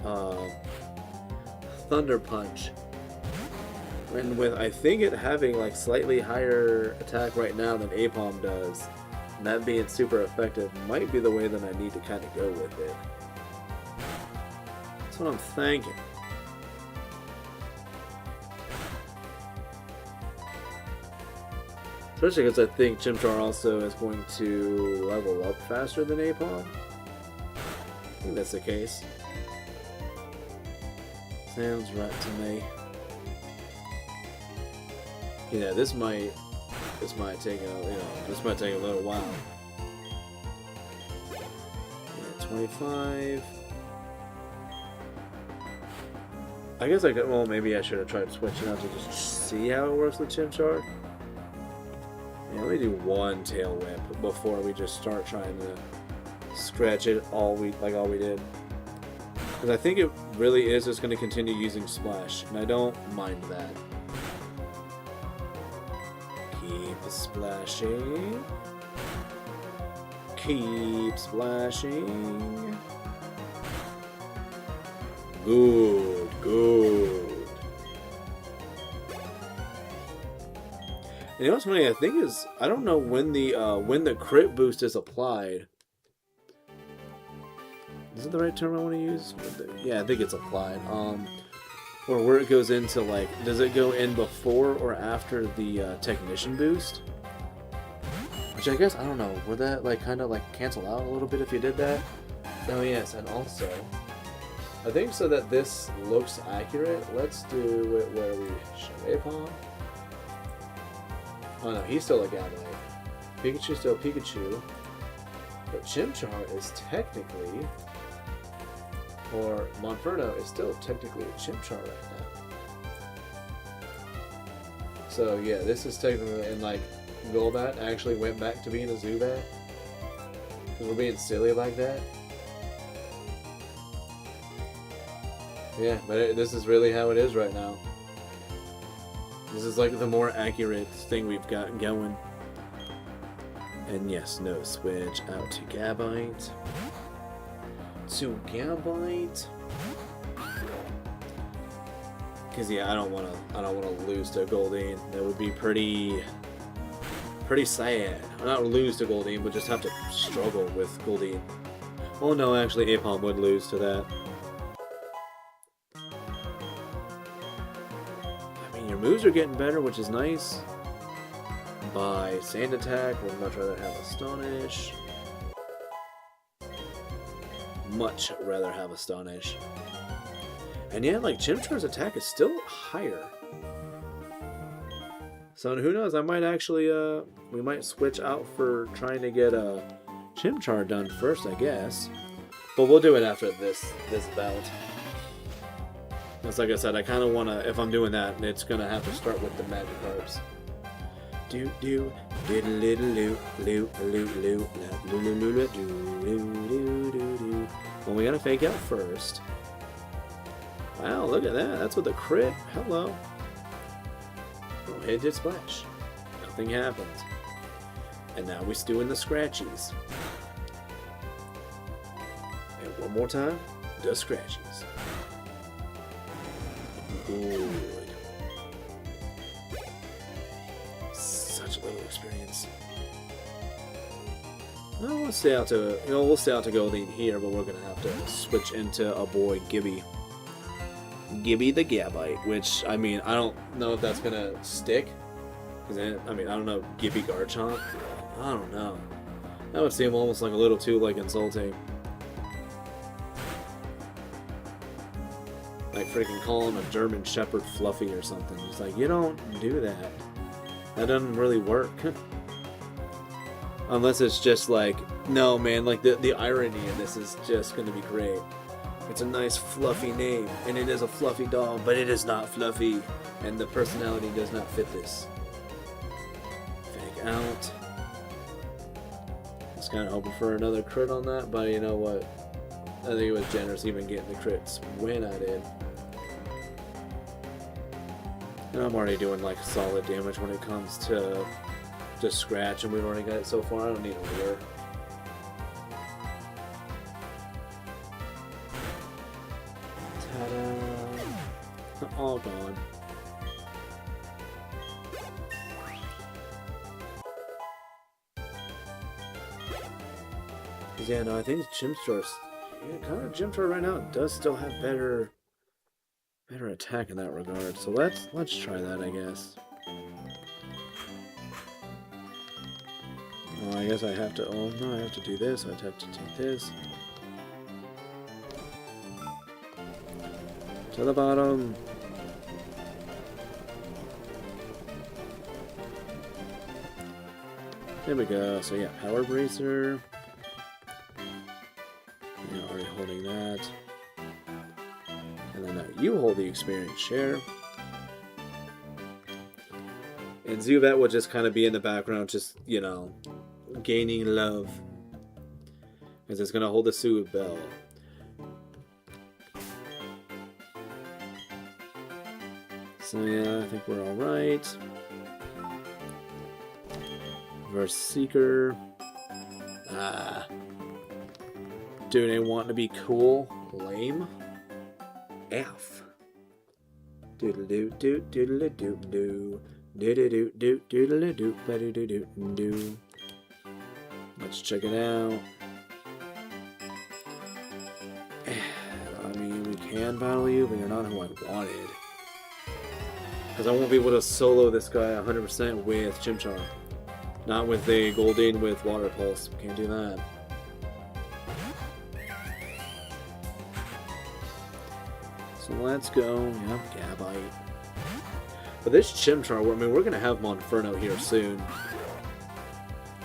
Thunder Punch. And with, I think, it having, like, slightly higher attack right now than Apom does, and that being super effective might be the way that I need to kind of go with it. That's what I'm thinking. Especially because I think Chimchar also is going to level up faster than Apom. I think that's the case. Sounds right to me. Yeah, this might take this might take a little while. Yeah, 25. I guess I could. Well, maybe I should have tried switching out to just see how it works with Chimchar. Yeah, let me do one tail whip before we just start trying to scratch it all we did. Because I think it really is just going to continue using Splash, and I don't mind that. Keep splashing. Keep splashing. Good, good. And you know what's funny? I think is I don't know when the crit boost is applied. Is it the right term I want to use? Yeah, I think it's applied. Or where it goes into, like, does it go in before or after the technician boost? Which I guess, I don't know, would that like kind of like cancel out a little bit if you did that? Oh yes, and also, I think so that this looks accurate, let's do it where we show Apom. Oh no, he's still a Gabite. Pikachu's still Pikachu. But Chimchar is technically, or Monferno is still technically a Chimchar right now. So yeah, this is technically, and like, Golbat actually went back to being a Zubat. Because we're being silly like that. Yeah, but this is really how it is right now. This is like the more accurate thing we've got going. And yes, no switch out to Gabite. To Gabite. Cause yeah, I don't wanna lose to Goldeen. That would be pretty sad. Not lose to Goldeen, but just have to struggle with Goldeen. Oh no, actually Apom would lose to that. Your moves are getting better, which is nice. By Sand Attack, would much rather have Astonish. Much rather have Astonish. And yeah, like, Chimchar's attack is still higher. So who knows, I might actually, we might switch out for trying to get a Chimchar done first, I guess. But we'll do it after this bout. Because like I said, I kind of want to, if I'm doing that, it's going to have to start with the Magikarps. Do do diddle little loot loot loot loot loot loot loot. Well, we got to fake out first. Wow, look at that. That's with a crit. Hello. Oh, hit did splash. Nothing happened. And now we're doing the scratchies. And one more time, the scratchies. Good. Such a little experience. No, we'll stay out to Goldeen here, but we're gonna have to switch into a boy Gibby. Gibby the Gabite, which I mean I don't know if that's gonna stick. Cause I mean I don't know, Gibby Garchomp. I don't know. That would seem almost like a little too like insulting. Like freaking calling a German Shepherd Fluffy or something. It's like, you don't do that. That doesn't really work. Unless it's just like, no man, like the irony in this is just gonna be great. It's a nice fluffy name, and it is a fluffy dog, but it is not fluffy, and the personality does not fit this. Fake out. I was kind of hoping for another crit on that, but you know what? I think it was generous even getting the crits when I did. And I'm already doing like solid damage when it comes to just scratch, and we've already got it so far. I don't need a lure. Ta-da! All gone. Yeah, no, I think Chimchar's kind of Chimchar right now does still have better attack in that regard. So let's try that, I guess. Oh, I guess I have to... Oh, no, I have to do this. I'd have to take this. To the bottom. There we go. So yeah, Power Bracer. Yeah, already holding that. And then now you hold the Experience Share. And Zubat will just kind of be in the background, just, you know, gaining love. Because it's going to hold the Soothe Bell. So yeah, I think we're alright. Reverse Seeker. Ah. Dude, they want to be cool. Lame. F. Doodle-doo, doodle-doo, doodle-doo, doodle-doo, doodle-doo. Let's check it out. I mean, we can battle you, but you're not who I wanted. Because I won't be able to solo this guy 100% with Chimchar. Not with the Goldeen with Water Pulse. Can't do that. So let's go. Yep, Gabite. But this Chimchar, I mean, we're going to have Monferno here soon.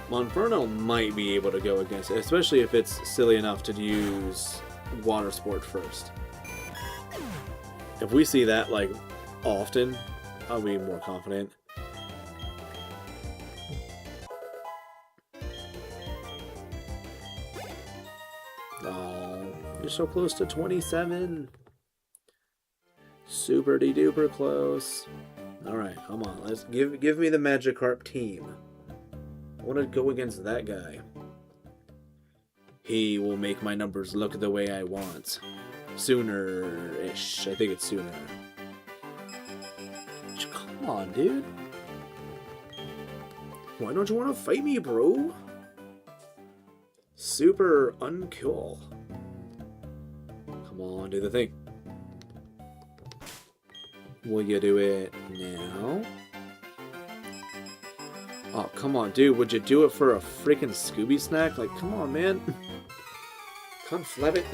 Monferno might be able to go against it, especially if it's silly enough to use Water Sport first. If we see that, like, often, I'll be more confident. Oh, you're so close to 27. Super de-duper close. Alright, come on. Let's give me the Magikarp team. I want to go against that guy. He will make my numbers look the way I want. Sooner-ish. I think it's sooner. Come on, dude. Why don't you want to fight me, bro? Super uncool. Come on, do the thing. Will you do it now? Oh, come on, dude. Would you do it for a freaking Scooby snack? Like, come on, man. Come flab it.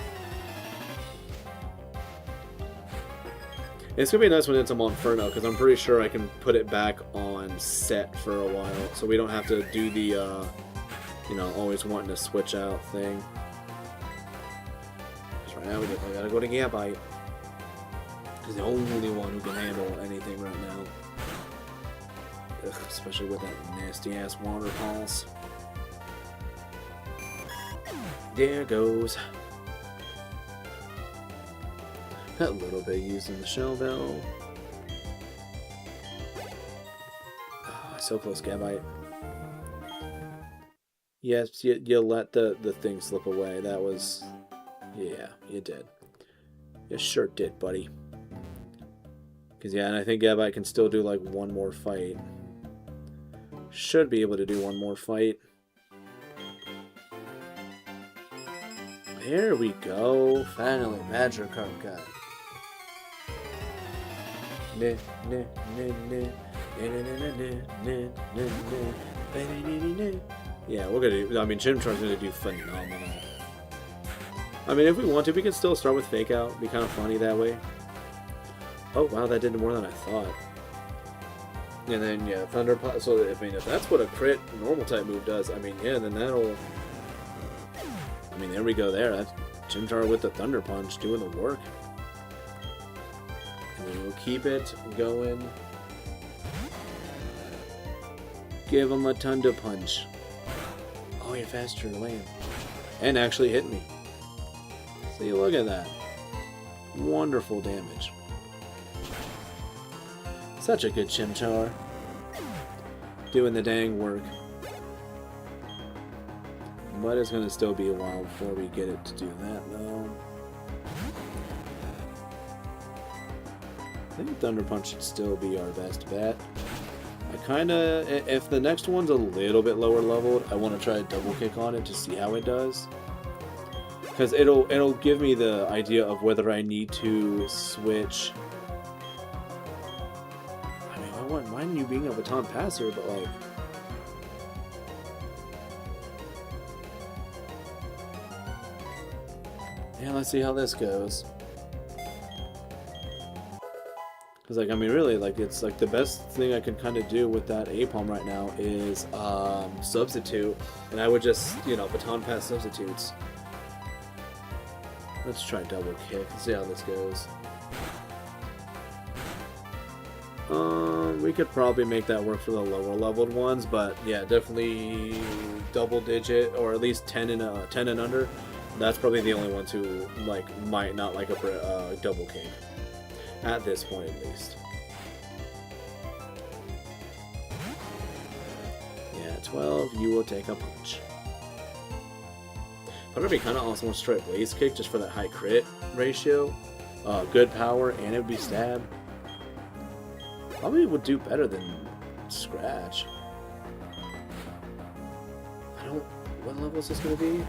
It's going to be nice when it's a Monferno, because I'm pretty sure I can put it back on set for a while, so we don't have to do the, you know, always wanting to switch out thing. Because right now we gotta go to Gabite. He's the only one who can handle anything right now. Ugh, especially with that nasty-ass Water Pulse. There goes. A little bit using the Shell Bell. Oh, so close, Gabite. Yes, you let the thing slip away. That was... Yeah, you did. You sure did, buddy. Because, yeah, and I think Gabite can still do, like, one more fight. Should be able to do one more fight. There we go. Finally, Magikarp guy. Yeah, we're gonna do, I mean, Chimchar's gonna do phenomenal. I mean, if we want to, we can still start with Fake Out. Be kind of funny that way. Oh, wow, that did more than I thought. And then, yeah, Thunder Punch. So, I mean, if that's what a crit normal type move does, I mean, yeah, then that'll... I mean, there we go there. That's Chimchar with the Thunder Punch doing the work. And then we'll keep it going. Give him a Thunder Punch. Oh, you're faster than Lane. And actually hit me. See, look at that. Wonderful damage. Such a good Chimchar. Doing the dang work. But it's going to still be a while before we get it to do that, though. I think Thunder Punch should still be our best bet. I kind of... If the next one's a little bit lower leveled, I want to try a double kick on it to see how it does. Because it'll give me the idea of whether I need to switch... I mean, I wouldn't mind you being a baton passer, but like... Yeah, let's see how this goes. Because, like, I mean, really, like, it's, like, the best thing I can kind of do with that A-Palm right now is, substitute. And I would just, you know, baton pass substitutes. Let's try double kick. Let's see how this goes. We could probably make that work for the lower leveled ones, but yeah, definitely double digit, or at least 10 and under. That's probably the only ones who, like, might not like a double kick. At this point, at least. Yeah, 12, you will take a punch. But it'd be kind of awesome to try Blaze Kick just for that high crit ratio. Good power, and it would be stab. Probably would do better than Scratch. What level is this going to be?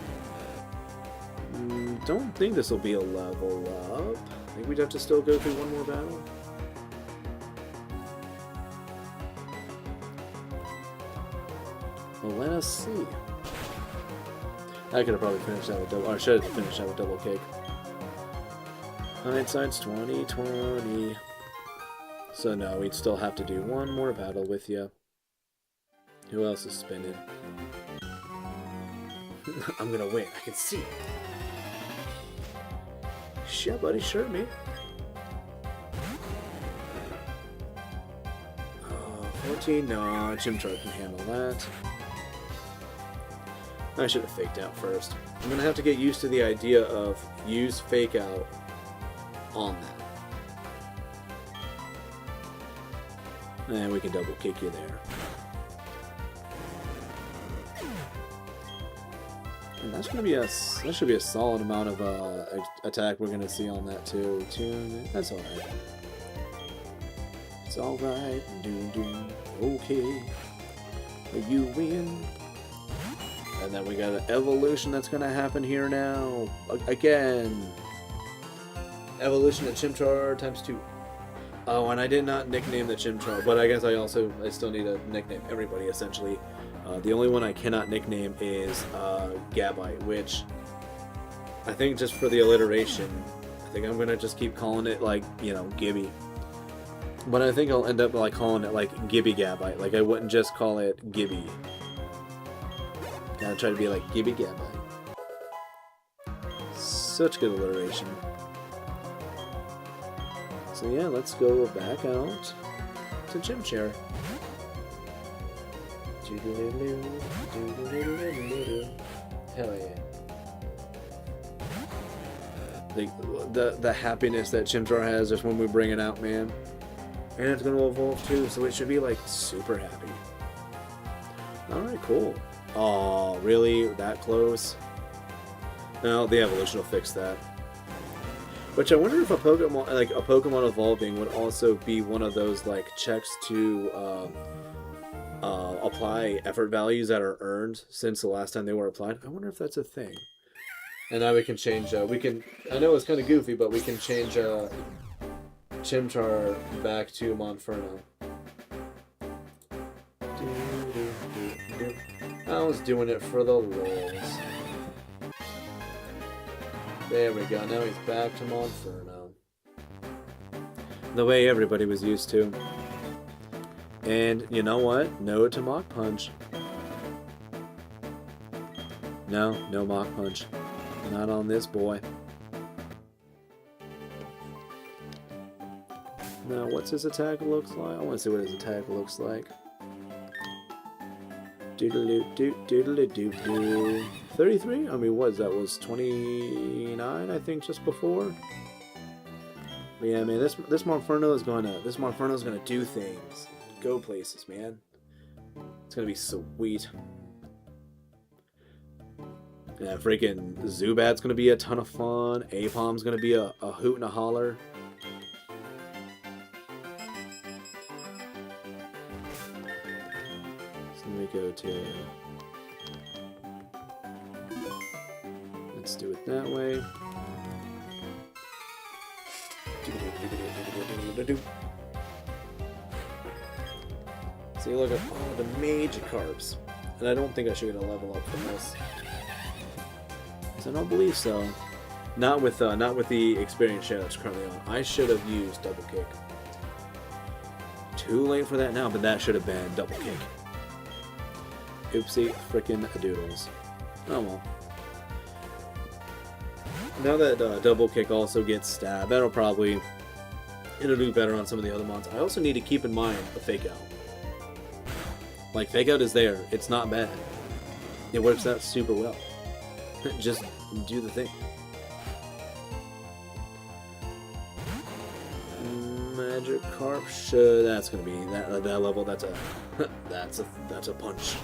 Don't think this will be a level up. I think we'd have to still go through one more battle. Well, let us see. I could have probably finished that with double, or I should have finished that with double kick. Hindsight's 20/20. So no, we'd still have to do one more battle with you. Who else is spinning? I'm gonna win. I can see. Sure, buddy, sure, man. 14, no, Chimchar can handle that. I should have faked out first. I'm gonna have to get used to the idea of use fake out on that. And we can double kick you there. And that's gonna be that should be a solid amount of attack we're gonna see on that too. That's alright. It's alright. Okay. You win. And then we got an evolution that's gonna happen here now. Again. Evolution of Chimchar ×2. Oh, and I did not nickname the Chimchar, but I guess I still need to nickname everybody essentially. The only one I cannot nickname is Gabite, which I think just for the alliteration, I think I'm gonna just keep calling it like, you know, Gibby. But I think I'll end up like calling it like Gibby Gabite. Like I wouldn't just call it Gibby. Gotta try to be like Gibby Gabite. Such good alliteration. So yeah, let's go back out to Chimchar. Hell yeah. The happiness that Chimchar has just when we bring it out, man. And it's going to evolve too, so it should be like super happy. Alright, cool. Oh, really? That close? No, the evolution will fix that. Which I wonder if a Pokemon evolving would also be one of those like checks to apply effort values that are earned since the last time they were applied. I wonder if that's a thing. And now we can change. I know it's kind of goofy, but we can change Chimchar back to Monferno. I was doing it for the lulz. There we go, now he's back to Monferno. The way everybody was used to. And you know what? No to Mach Punch. No Mach Punch. Not on this boy. Now, what's his attack looks like? I want to see what his attack looks like. Doodle-doo-doo, 33? I mean, what is that? Was 29, I think, just before? But yeah, man, this Monferno is gonna do things. Go places, man. It's gonna be sweet. Yeah, freaking Zubat's gonna be a ton of fun. Apom's gonna be a hoot and a holler. So let me go to... Let's do it that way. See, look at all the Magikarps. And I don't think I should get a level up from this. I don't believe so. Not with the experience share that's currently on. I should have used double kick. Too late for that now, but that should have been double kick. Oopsie frickin' doodles. Oh well. Now that double kick also gets stab, it'll do better on some of the other mons. I also need to keep in mind a fake out. Like, fake out is there. It's not bad. It works out super well. Just do the thing. Magikarp, sure, that's gonna be that level. That's a that's a punch,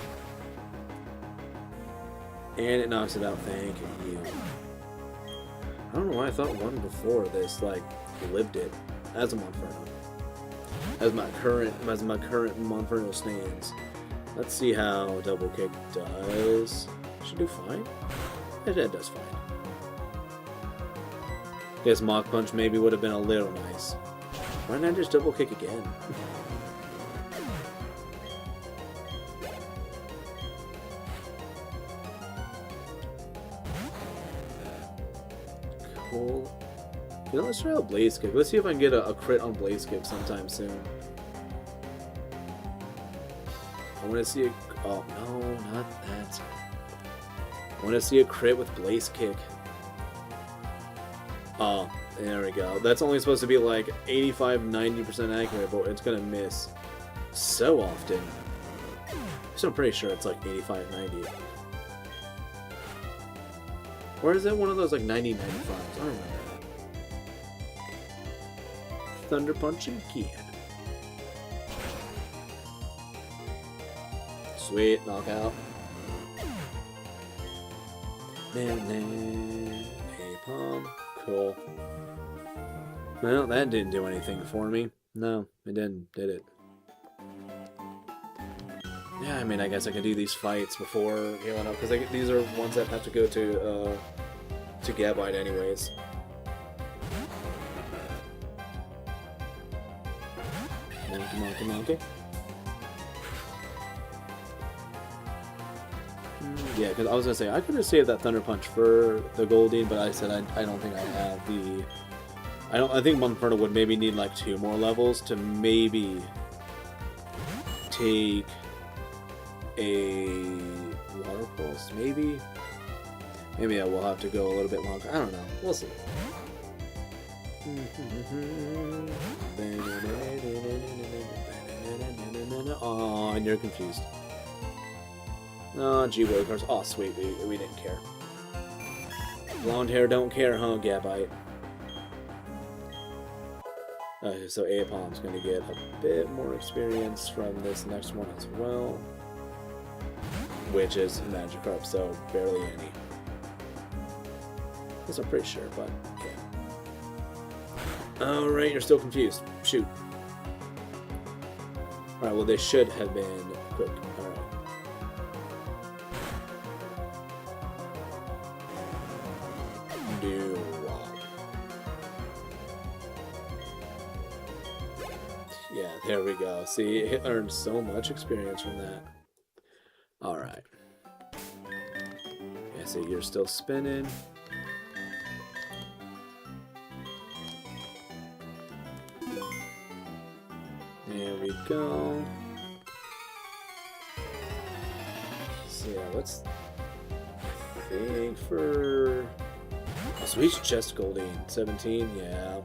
and it knocks it out. Thank you. I don't know why I thought one before this like lived it as a Monferno, as my current Monferno stands. Let's see how double kick does. Should do fine. It does fine. Guess Mach Punch maybe would have been a little nice. Why not just double kick again? Cool. You know, let's try out Blaze Kick. Let's see if I can get a crit on Blaze Kick sometime soon. I want to see a... Oh, no, not that. I want to see a crit with Blaze Kick. Oh, there we go. That's only supposed to be like 85-90% accurate, but it's going to miss so often. So I'm pretty sure it's like 85-90. Or is it one of those like 90-95s? I don't remember that. Thunder Punch again. Sweet, knockout. Napalm. Cool. Well, that didn't do anything for me. No, it didn't, did it? Yeah, I mean, I guess I can do these fights before healing up, because these are ones that have to go to Gabite anyways. Monkey. Yeah, because I was gonna say I could have saved that Thunder Punch for the Goldeen, but I said I don't think I have the. I think Monferno would maybe need like 2 more levels to maybe take a Water Pulse. Maybe I will have to go a little bit longer. I don't know. We'll see. Oh, and you're confused. Oh, G-Boy cards. Oh, sweet. We didn't care. Blonde hair don't care, huh, Gabite? Okay, so Apom's going to get a bit more experience from this next one as well. Which is Magikarp, so barely any. Guess I'm pretty sure, but yeah. Alright, you're still confused. Shoot. Alright, well, they should have been quick. Alright. Yeah, there we go. See, it earned so much experience from that. Alright. Yeah, see, you're still spinning. There we go. So yeah, let's think for... Oh, sweet chest Goldeen. 17, yeah.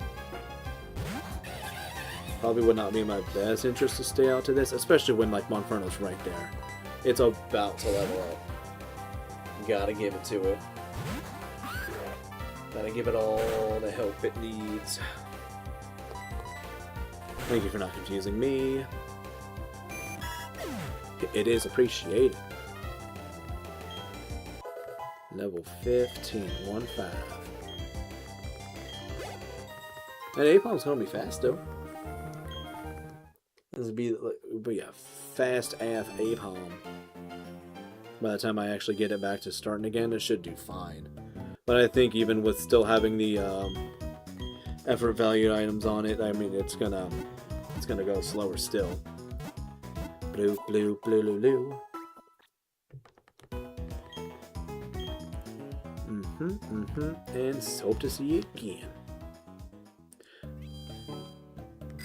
Probably would not be in my best interest to stay out to this, especially when like Monferno's right there. It's about to level up. Gotta give it to it. Gotta give it all the help it needs. Thank you for not confusing me. It is appreciated. Level 15, 1-5. That Apom's gonna be fast though. This would be a fast AF Apom. By the time I actually get it back to starting again, it should do fine. But I think even with still having the effort valued items on it, I mean it's gonna go slower still. Blue, blue, blue, blue, blue. And hope to see you again.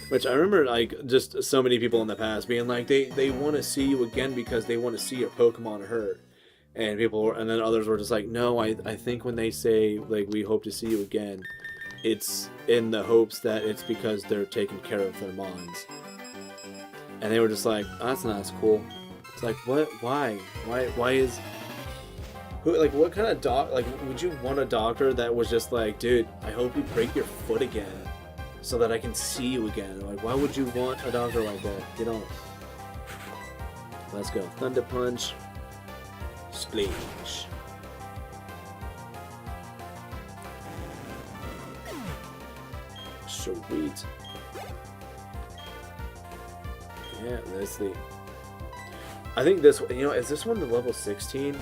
Which I remember, like, just so many people in the past being like, they want to see you again because they want to see your Pokemon hurt. And and then others were just like, no, I think when they say, like, we hope to see you again, it's in the hopes that it's because they're taking care of their mons. And they were just like, oh, that's not as cool. It's like, what? Why? Why is... Who, like, what kind of like, would you want a doctor that was just like, dude, I hope you break your foot again so that I can see you again? Like, why would you want a doctor like that? You don't. Let's go. Thunder Punch. Splash. Sweet. Yeah, that's the... I think this... You know, is this one the level 16?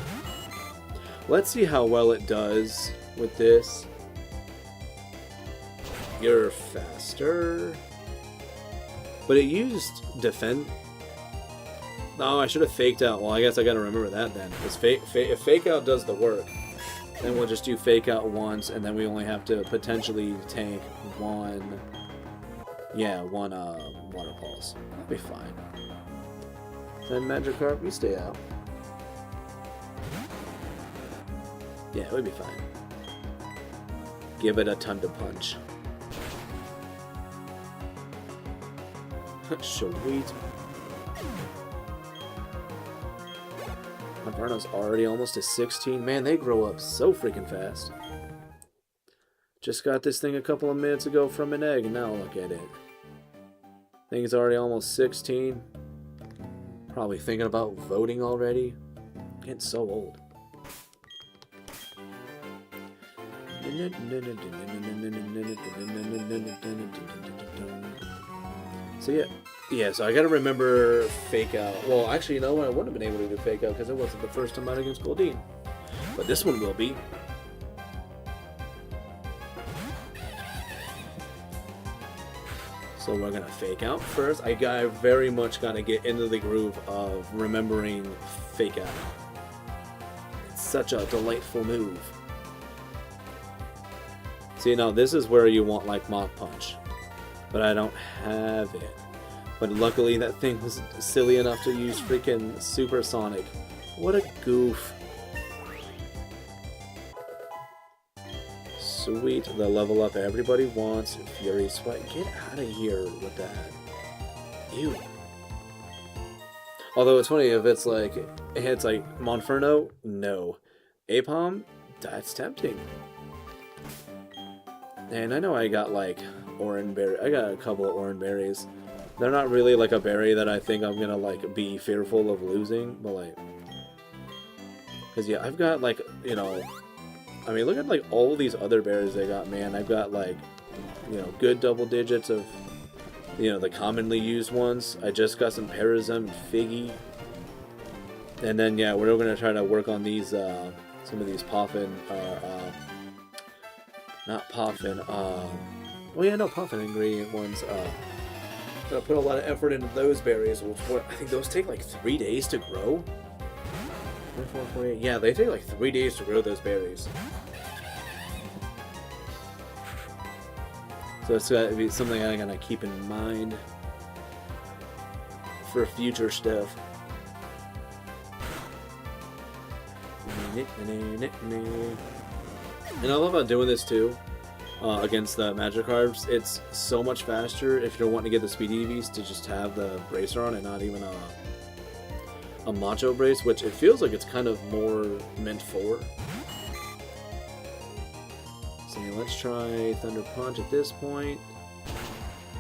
Let's see how well it does with this. You're faster. But it used defend... Oh, I should have faked out. Well, I guess I gotta remember that then. Because if fake out does the work, then we'll just do fake out once, and then we only have to potentially tank one... Yeah, one water pulse. That'll be fine. Then Magikarp, you stay out. Yeah, it would be fine. Give it a Thunder Punch. Sweet. Inferno's already almost at 16. Man, they grow up so freaking fast. Just got this thing a couple of minutes ago from an egg, and now look at it. Thing's already almost 16. Probably thinking about voting already. Getting so old. So yeah, so I gotta remember fake out. Well, actually, you know what? I wouldn't have been able to do fake out because it wasn't the first time out against Goldeen. But this one will be. So we're gonna fake out first. I very much gotta get into the groove of remembering fake out. It's such a delightful move. See, now this is where you want like Mach Punch, but I don't have it. But luckily that thing was silly enough to use freaking Supersonic. What a goof. Sweet, the level up everybody wants. Fury Sweat. Get out of here with that. Ew. Although it's funny if it's like Monferno, no. Apom, that's tempting. And I know I got like Oranberry. I got a couple of Oranberries. They're not really like a berry that I think I'm gonna like be fearful of losing, but like, cause yeah, I've got like, you know, I mean, look at like all these other berries they got, man. I've got like, you know, good double digits of, you know, the commonly used ones. I just got some Parasem and Figgy. And then, yeah, we're going to try to work on these, some of these Poffin, not Poffin, well, yeah, no, Poffin ingredient ones. Gotta put a lot of effort into those berries, which I think those take like 3 days to grow. 24, 48. Yeah, they take like 3 days to grow those berries. So it's gotta be something I'm gonna keep in mind for future stuff. And I love how doing this too against the Magikarps. It's so much faster if you're wanting to get the Speed EVs to just have the bracer on and not even a Macho brace, which it feels like it's kind of more meant for. So let's try Thunder Punch at this point.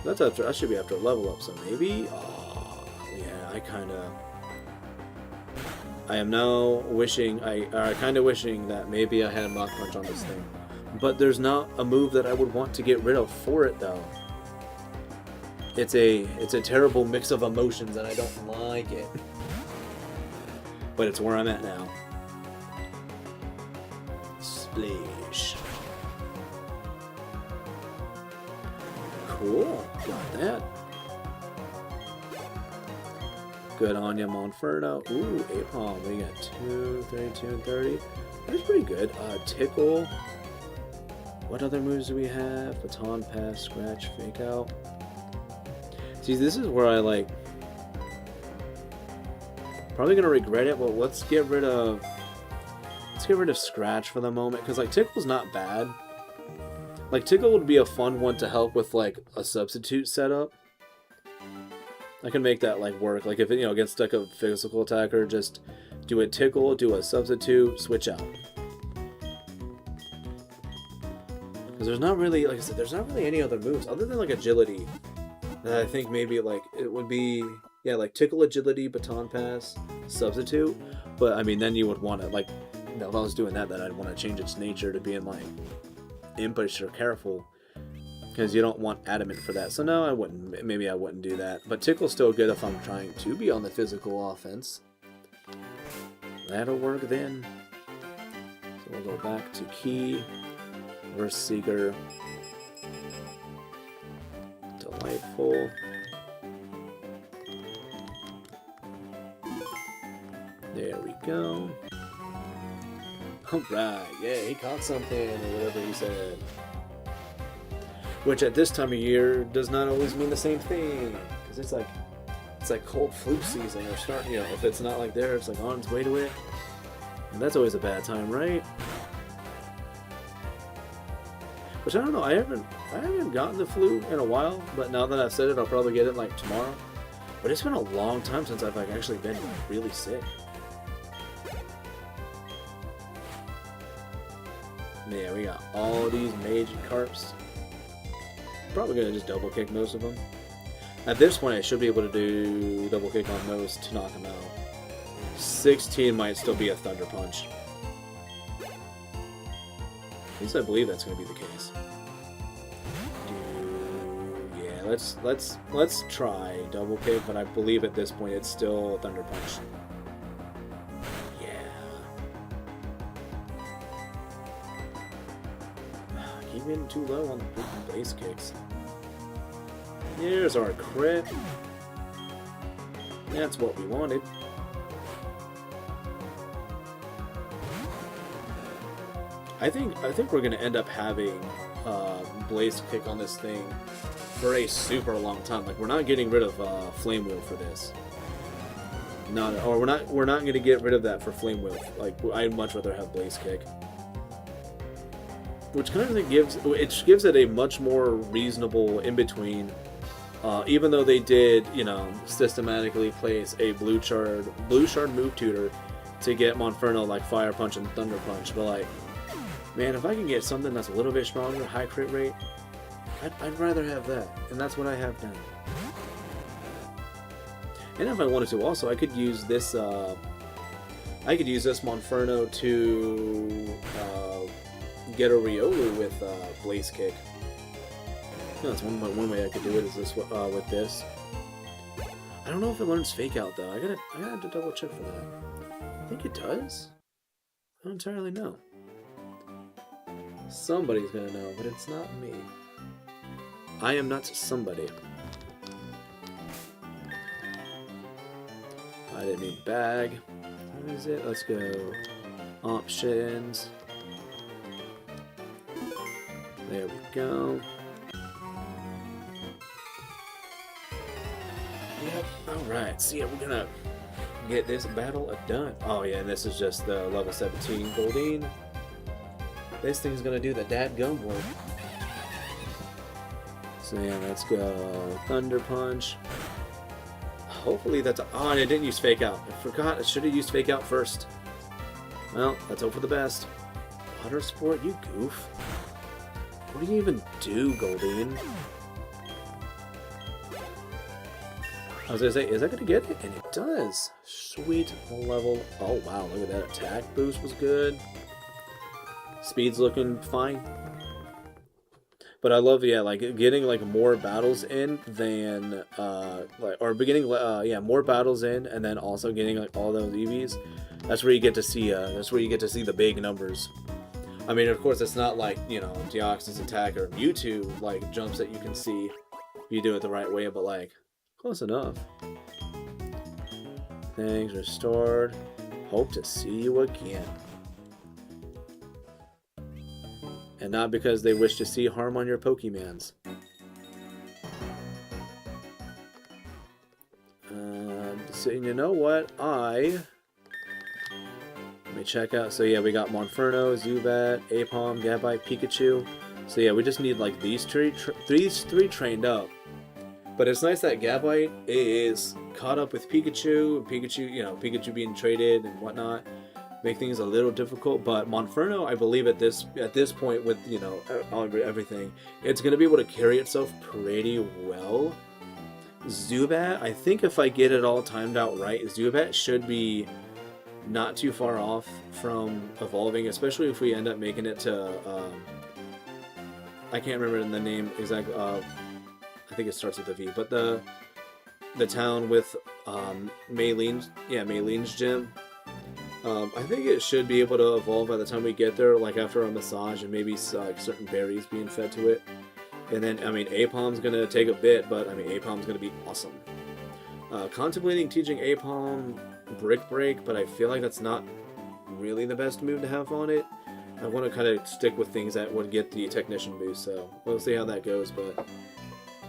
That's after. That should be after level up. So maybe. Oh, yeah. I am now wishing. Kind of wishing that maybe I had Mach Punch on this thing, but there's not a move that I would want to get rid of for it though. It's a terrible mix of emotions, and I don't like it. But it's where I'm at now. Splash. Cool. Got that. Good on you, Monferno. Ooh, Apom. We got 2, 32, and 30. That's pretty good. Tickle. What other moves do we have? Baton Pass, Scratch, Fake Out. See, this is where I like... Probably gonna regret it, but let's get rid of... Let's get rid of Scratch for the moment, because like Tickle's not bad. Like Tickle would be a fun one to help with like a substitute setup. I can make that like work. Like if it, against like a physical attacker, just do a Tickle, do a substitute, switch out. Because there's not really, like I said, there's not really any other moves other than like agility. And I think maybe like it would be, yeah, like Tickle, agility, baton pass, substitute. But I mean, then you would want to like, if I was doing that, then I'd want to change its nature to being like impish or careful. Because you don't want adamant for that. So no, I wouldn't. Maybe I wouldn't do that. But Tickle's still good if I'm trying to be on the physical offense. That'll work then. So we'll go back to Key. Verse Seeker. Delightful. There we go. Alright, yeah, he caught something, or whatever he said. Which at this time of year does not always mean the same thing. Because it's like cold flu season, or starting, if it's not like there, it's like on its way to it. And that's always a bad time, right? Which I don't know, I haven't gotten the flu in a while, but now that I've said it, I'll probably get it like tomorrow. But it's been a long time since I've like actually been really sick. Yeah, we got all these Magikarps. Probably gonna just double kick most of them. At this point, I should be able to do double kick on most to knock them out. 16 might still be a Thunder Punch. At least I believe that's going to be the case. Yeah, let's try double kick, but I believe at this point it's still a Thunder Punch. Yeah. Keep getting too low on the base kicks. Here's our crit. That's what we wanted. I think we're gonna end up having Blaze Kick on this thing for a super long time. Like we're not getting rid of Flame Wheel for this. We're not gonna get rid of that for Flame Wheel. Like I'd much rather have Blaze Kick, which kind of gives it a much more reasonable in between. Even though they did, systematically place a blue shard move tutor to get Monferno like Fire Punch and Thunder Punch, but like. Man, if I can get something that's a little bit stronger, high crit rate, I'd rather have that. And that's what I have now. And if I wanted to also, I could use this Monferno to get a Riolu with Blaze Kick. That's one way I could do it is this with this. I don't know if it learns Fake Out though. I gotta have to double check for that. I think it does. I don't entirely know. Somebody's gonna know, but it's not me. I am not somebody. I didn't mean bag. What is it? Let's go. Options. There we go. Yep. Alright, so yeah, we're gonna get this battle done. Oh yeah, and this is just the level 17 Goldeen. This thing's gonna do the dadgum work. So yeah, let's go Thunder Punch. Hopefully that's oh, and I didn't use Fake Out. I forgot. I should have used Fake Out first. Well, let's hope for the best. Water Sport, you goof. What do you even do, Goldeen? I was gonna say, is that gonna get it? And it does. Sweet level. Oh wow, look at that attack boost was good. Speed's looking fine. But I love, yeah, like getting like more battles in than more battles in, and then also getting like all those EVs. That's where you get to see the big numbers. I mean, of course, it's not like Deoxys attack or Mewtwo like jumps that you can see if you do it the right way, but like close enough. Things restored. Hope to see you again. And not because they wish to see harm on your Pokemans. So you know what? Let me check out. So yeah, we got Monferno, Zubat, Aipom, Gabite, Pikachu. So yeah, we just need like these three trained up. But it's nice that Gabite is caught up with Pikachu. Pikachu, you know, Pikachu being traded and whatnot, make things a little difficult. But Monferno, I believe at this point with, you know, everything, it's gonna be able to carry itself pretty well. Zubat, I think if I get it all timed out right, Zubat should be not too far off from evolving, especially if we end up making it to, I can't remember the name exactly, I think it starts with a V, but the town with Maylene's gym, I think it should be able to evolve by the time we get there, like after a massage and maybe like certain berries being fed to it. And then, I mean, Aipom's going to take a bit, but, I mean, Aipom's going to be awesome. Contemplating teaching Aipom Brick Break, but I feel like that's not really the best move to have on it. I want to kind of stick with things that would get the Technician boost, so we'll see how that goes, but...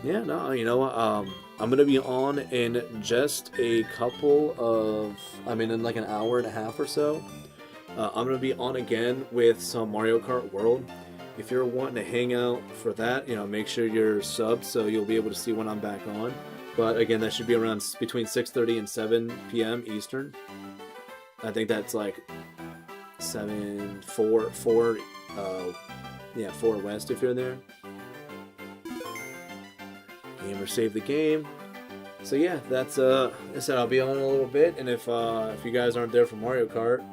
Yeah, no, you know what, I'm going to be on in just a couple of... I mean, in like an hour and a half or so. I'm going to be on again with some Mario Kart World. If you're wanting to hang out for that, you know, make sure you're subbed so you'll be able to see when I'm back on. But again, that should be around between 6:30 and 7 p.m. Eastern. I think that's like 4 West if you're there. Gamer save the game. So yeah, that's I said I'll be on in a little bit, and if you guys aren't there for Mario Kart,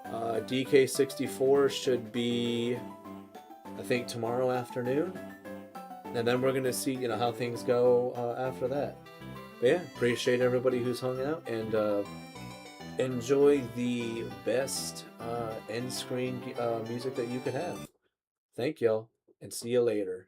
DK64 should be, I think, tomorrow afternoon, and then we're gonna see, you know, how things go after that. But yeah, appreciate everybody who's hung out, and enjoy the best end screen music that you could have. Thank y'all, and see you later.